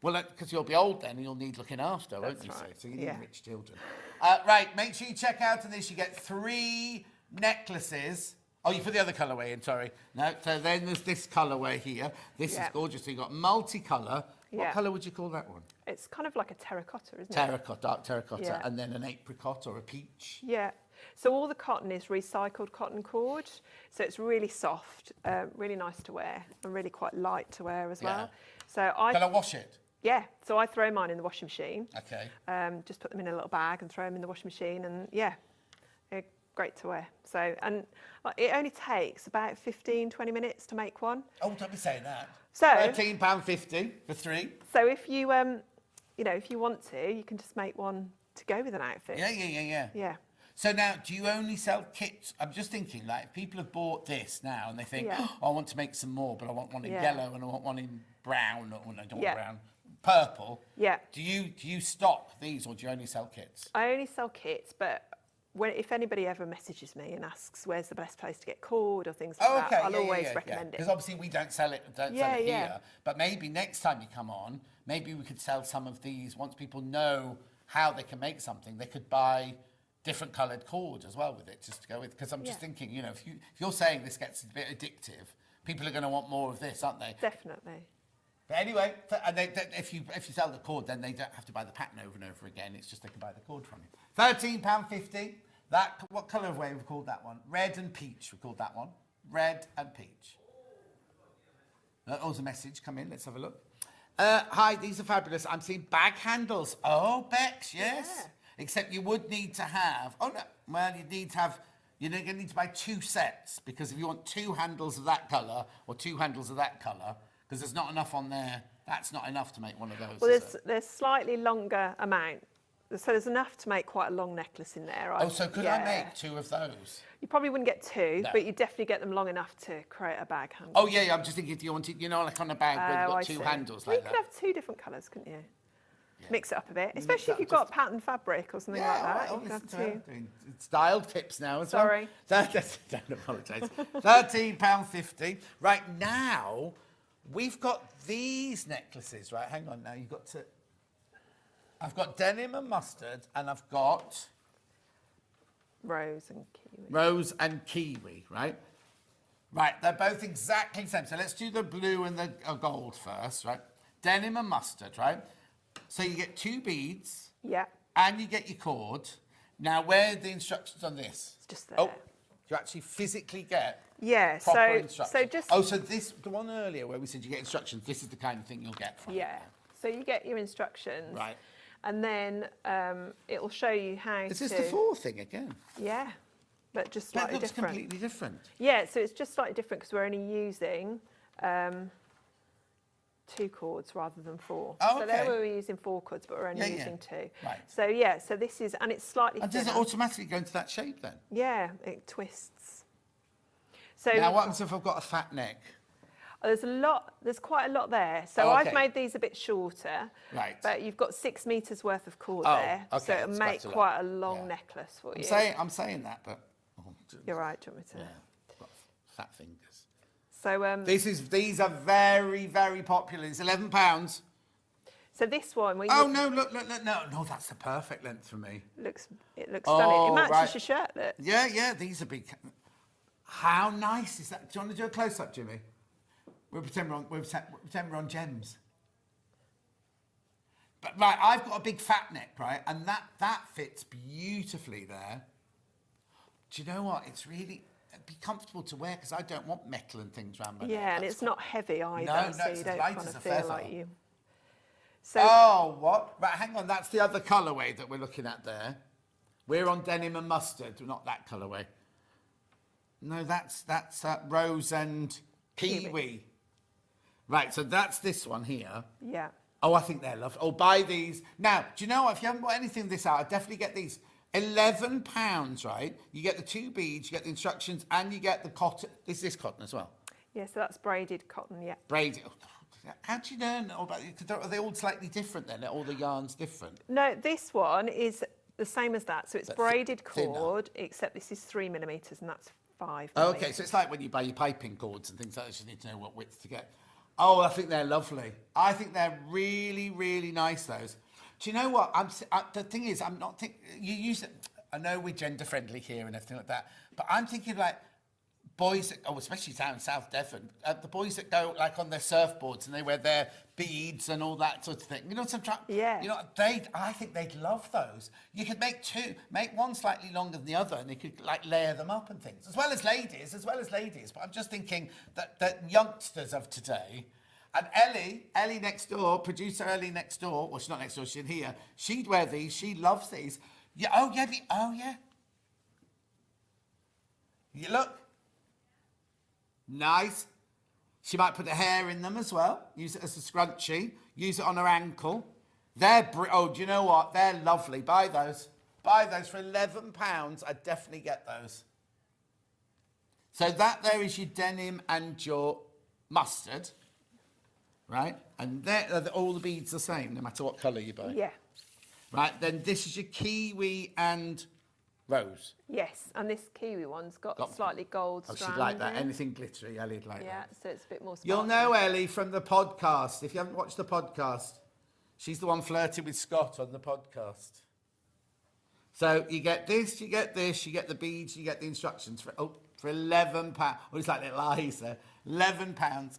Well, because you'll be old then, and you'll need looking after, won't you? right. So you need rich children. Right, make sure you check out on this. You get 3 necklaces. Oh, you put the other colourway in, sorry. No, so then there's this colourway here. This is gorgeous. So you've got multicolour. What colour would you call that one? It's kind of like a terracotta, isn't it? Terracotta, dark terracotta, Yeah. and then an apricot or a peach. Yeah. So all the cotton is recycled cotton cord. So it's really soft, really nice to wear, and really quite light to wear as well. So Can I wash it? Yeah. So I throw mine in the washing machine. Okay. Just put them in a little bag and throw them in the washing machine, and they're great to wear. So, and it only takes about 15, 20 minutes to make one. Oh, don't be saying that. So £13.50 for 3. So if you, you know, if you want to, you can just make one to go with an outfit. Yeah. So now, do you only sell kits? I'm just thinking, like, if people have bought this now and they think, oh, I want to make some more, but I want one in yellow and I want one in brown, or no, I don't want brown, purple. Yeah. Do you stock these, or do you only sell kits? I only sell kits, but if anybody ever messages me and asks where's the best place to get cord or things like that, I'll always recommend it. Because obviously we don't sell it, here. But maybe next time you come on, maybe we could sell some of these. Once people know how they can make something, they could buy different coloured cord as well with it, just to go with. Because I'm just thinking, you know, if you're saying this gets a bit addictive, people are going to want more of this, aren't they? Definitely. But anyway, and if you sell the cord, then they don't have to buy the pattern over and over again. It's just they can buy the cord from you. £13.50. That, what colour have we called that one? Red and peach, we called that one. Red and peach. Oh, there's a message come in. Let's have a look. Hi, these are fabulous. I'm seeing bag handles. Oh, Bex, yes. Yeah. Except you would need to have, you're going to need to buy 2 sets, because if you want 2 handles of that colour or 2 handles of that colour, because there's not enough on there, that's not enough to make one of those. Well, there's slightly longer amount. So there's enough to make quite a long necklace in there. So could I make 2 of those? You probably wouldn't get 2, but you definitely get them long enough to create a bag handle. Oh, yeah, I'm just thinking if you wanted, you know, like on a bag where you've got 2 handles like that. You could have 2 different colours, couldn't you? Yeah. Mix it up a bit, especially if you've got patterned fabric or something like that. You can have 2. Style tips now as well. Sorry. Don't apologise. £13.50. Right, now, we've got these necklaces, right? Hang on now, you've got to... I've got denim and mustard, and I've got... Rose and kiwi. Rose and kiwi, right? Right, they're both exactly the same. So let's do the blue and the gold first, right? Denim and mustard, right? So you get 2 beads. Yeah. And you get your cord. Now, where are the instructions on this? It's just there. Oh, you actually physically get proper instructions. So just... Oh, so this, the one earlier where we said you get instructions, this is the kind of thing you'll get from it. So you get your instructions. Right. And then it'll show you how Is this the 4 thing again? Yeah, but just slightly That looks different. completely different. Yeah, so it's just slightly different because we're only using 2 cords rather than 4. Oh, so okay. there we were using 4 cords, but we're only using 2. Right. So so this is, and it's slightly And does it thinner. automatically go into that shape then? Yeah, it twists. So Now, what happens if I've got a fat neck? There's quite a lot there. So I've made these a bit shorter. Right. But you've got 6 metres worth of cord there. Okay, So it'll make quite a long necklace for you. I'm saying that, but... You're right, do you want me to? Yeah, got fat fingers. So these are very, very popular. It's £11. So this one... no, look, no, that's the perfect length for me. It looks stunning. It matches your shirt, look. Yeah, these are big... How nice is that? Do you want to do a close-up, Jimmy? We'll pretend we're on gems. But right, I've got a big fat neck, right, and that fits beautifully there. Do you know what? It'd be comfortable to wear because I don't want metal and things around my neck. Yeah, and it's not heavy either, No, so it's you as don't light kind as of a feel feather. like you. So, Oh, what? Right, hang on. That's the other colourway that we're looking at there. We're on denim and mustard, not that colourway. No, that's rose and kiwi. Right, so that's this one here. yeah. Oh, I think they're lovely. Oh, buy these. Now, do you know what? If you haven't bought anything this out, I'd definitely get these. £11, right? You get the 2 beads, you get the instructions, and you get the cotton. Is this cotton as well? Yeah, so that's braided cotton, yeah. Braided. Oh, how do you learn all about it? Are they all slightly different then? Are all the yarns different? No, this one is the same as that. So it's But braided thinner. cord, except this is 3mm and that's 5mm. Oh, okay, so it's like when you buy your piping cords and things like that, you just need to know what width to get. Oh, I think they're lovely. I think they're really, really nice, those. Do you know what? The thing is, I'm not thinking, you use it, I know we're gender friendly here and everything like that, but I'm thinking like boys, especially down in South Devon, the boys that go like on their surfboards and they wear their beads and all that sort of thing. You know what I'm trying? Yeah. You know, I think they'd love those. You could make one slightly longer than the other, and you could like layer them up and things, as well as ladies. But I'm just thinking that youngsters of today, and Ellie next door, producer Ellie next door, well, she's not next door, she's in here. She'd wear these. She loves these. Yeah. Oh yeah. You look. Nice. She might put her hair in them as well. Use it as a scrunchie. Use it on her ankle. Do you know what? They're lovely. Buy those. Buy those for £11. I'd definitely get those. So that there is your denim and your mustard, right? And all the beads the same, no matter what colour you buy. Yeah. Right. Then this is your kiwi and rose. Yes, and this kiwi one's got slightly gold Oh, strand she'd like that. in. Anything glittery, Ellie'd like that. Yeah, so it's a bit more sparkly. You'll know Ellie from the podcast. If you haven't watched the podcast, she's the one flirting with Scott on the podcast. So you get this, you get the beads, you get the instructions for £11. Oh, it's like little eyes there. £11.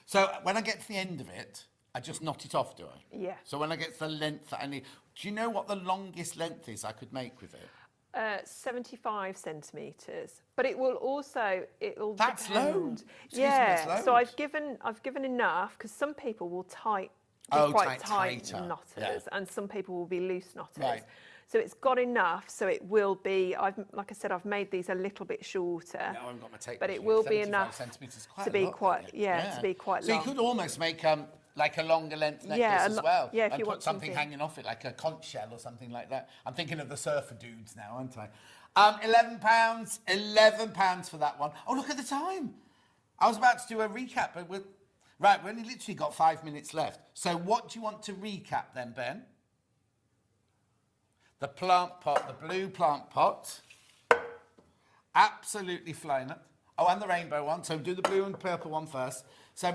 So when I get to the end of it, I just knot it off, do I? Yeah. So when I get to the length that I need, do you know what the longest length is I could make with it? 75 centimetres, but it'll That's depend. load. Yeah, That's so load. I've given enough because some people will be Oh, quite tight, tight tighter. knotters, Yeah. and some people will be loose knotters. Right. So it's got enough, so it will be. Like I said, I've made these a little bit shorter. No, I haven't got my tape but measure it yet. will be 75 enough centimetres, quite to a be lot, quite, isn't it? yeah, to be quite so long. you could almost make like a longer length necklace Yeah, as well. yeah, if and you put want something something. hanging off it, like a conch shell or something like that. I'm thinking of the surfer dudes now, aren't I? £11, £11 for that one. Oh, look at the time. I was about to do a recap, but we've only literally got 5 minutes left. So what do you want to recap then, Ben? The plant pot, the blue plant pot. Absolutely flying it. Oh, and the rainbow one. So do the blue and purple one first. So,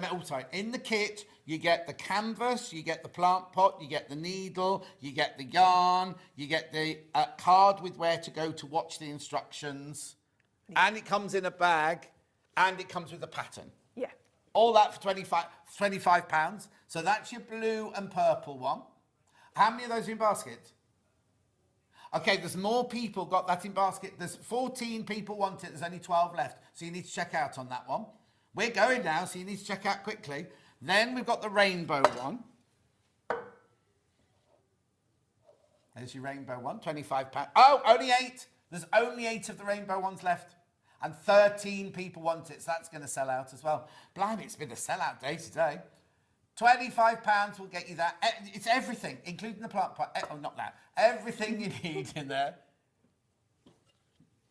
in the kit, you get the canvas, you get the plant pot, you get the needle, you get the yarn, you get the card with where to go to watch the instructions, and it comes in a bag, and it comes with a pattern. Yeah. All that for £25. So that's your blue and purple one. How many of those are in basket? Okay, there's more people got that in basket. There's 14 people want it. There's only 12 left. So you need to check out on that one. We're going now, so you need to check out quickly. Then we've got the rainbow one. There's your rainbow one, £25. Oh, only 8. There's only 8 of the rainbow ones left. And 13 people want it, so that's going to sell out as well. Blimey, it's been a sellout day today. £25 will get you that. It's everything, including the plant pot. Oh, not that. Everything you need in there.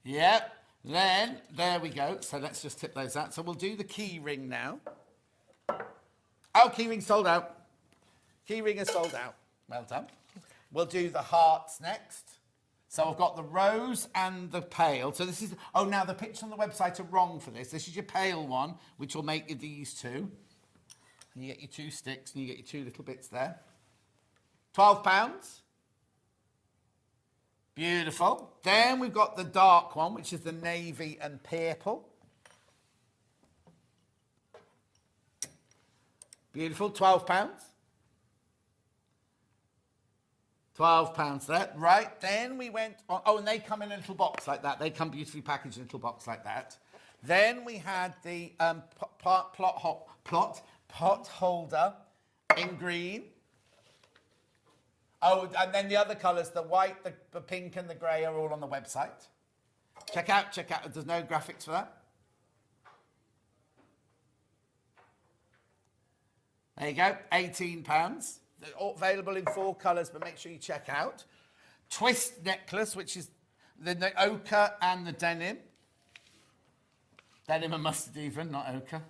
Yep. Then, there we go. So let's just tip those out. So we'll do the key ring now. Oh, key ring sold out. Key ring is sold out. Well done. We'll do the hearts next. So I've got the rose and the pale. So this is... Oh, now the pictures on the website are wrong for this. This is your pale one, which will make you these two. And you get your 2 sticks and you get your 2 little bits there. £12. Beautiful. Then we've got the dark one, which is the navy and purple. Beautiful, £12. £12 there. Right, then we went on, oh, and they come in a little box like that. They come beautifully packaged in a little box like that. Then we had the pot holder in green. Oh, and then the other colours, the white, the pink and the grey are all on the website. Check out. There's no graphics for that. There you go, £18. They're all available in 4 colours, but make sure you check out. Twist necklace, which is the ochre and the denim. Denim and mustard even, not ochre.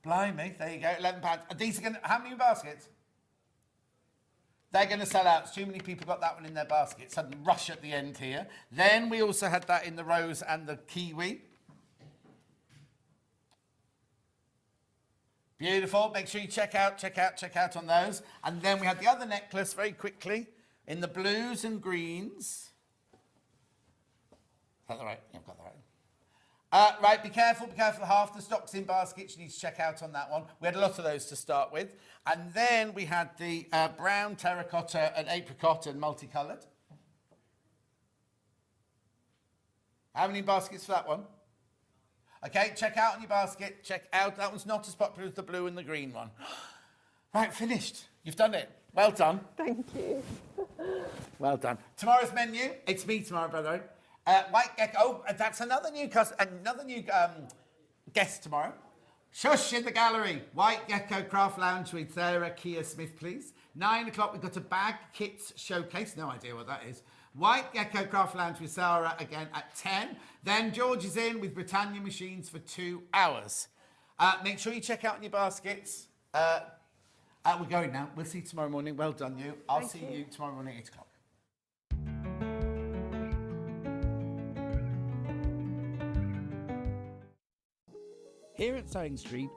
Blimey, there you go, £11. These are going to, how many baskets? They're going to sell out. Too many people got that one in their basket. Sudden rush at the end here. Then we also had that in the rose and the kiwi. Beautiful. Make sure you check out on those. And then we had the other necklace very quickly in the blues and greens. Is that the right? Yeah, I've got that right. Right, be careful. Half the stock's in baskets. You need to check out on that one. We had a lot of those to start with. And then we had the brown, terracotta and apricot and multicoloured. How many baskets for that one? Okay, check out on your basket. Check out. That one's not as popular as the blue and the green one. Right, finished. You've done it. Well done. Thank you. Well done. Tomorrow's menu. It's me tomorrow, by the way. White Gecko. Oh, that's another new guest tomorrow. Shush in the gallery. White Gecko Craft Lounge with Sarah Kia Smith, please. 9 o'clock, we've got a bag kits showcase. No idea what that is. White Gecko Craft Lounge with Sarah again at 10. Then George is in with Britannia Machines for 2 hours. Make sure you check out on your baskets. We're going now. We'll see you tomorrow morning. Well done, you. I'll see you tomorrow morning, 8 o'clock. Here at Sewing Street,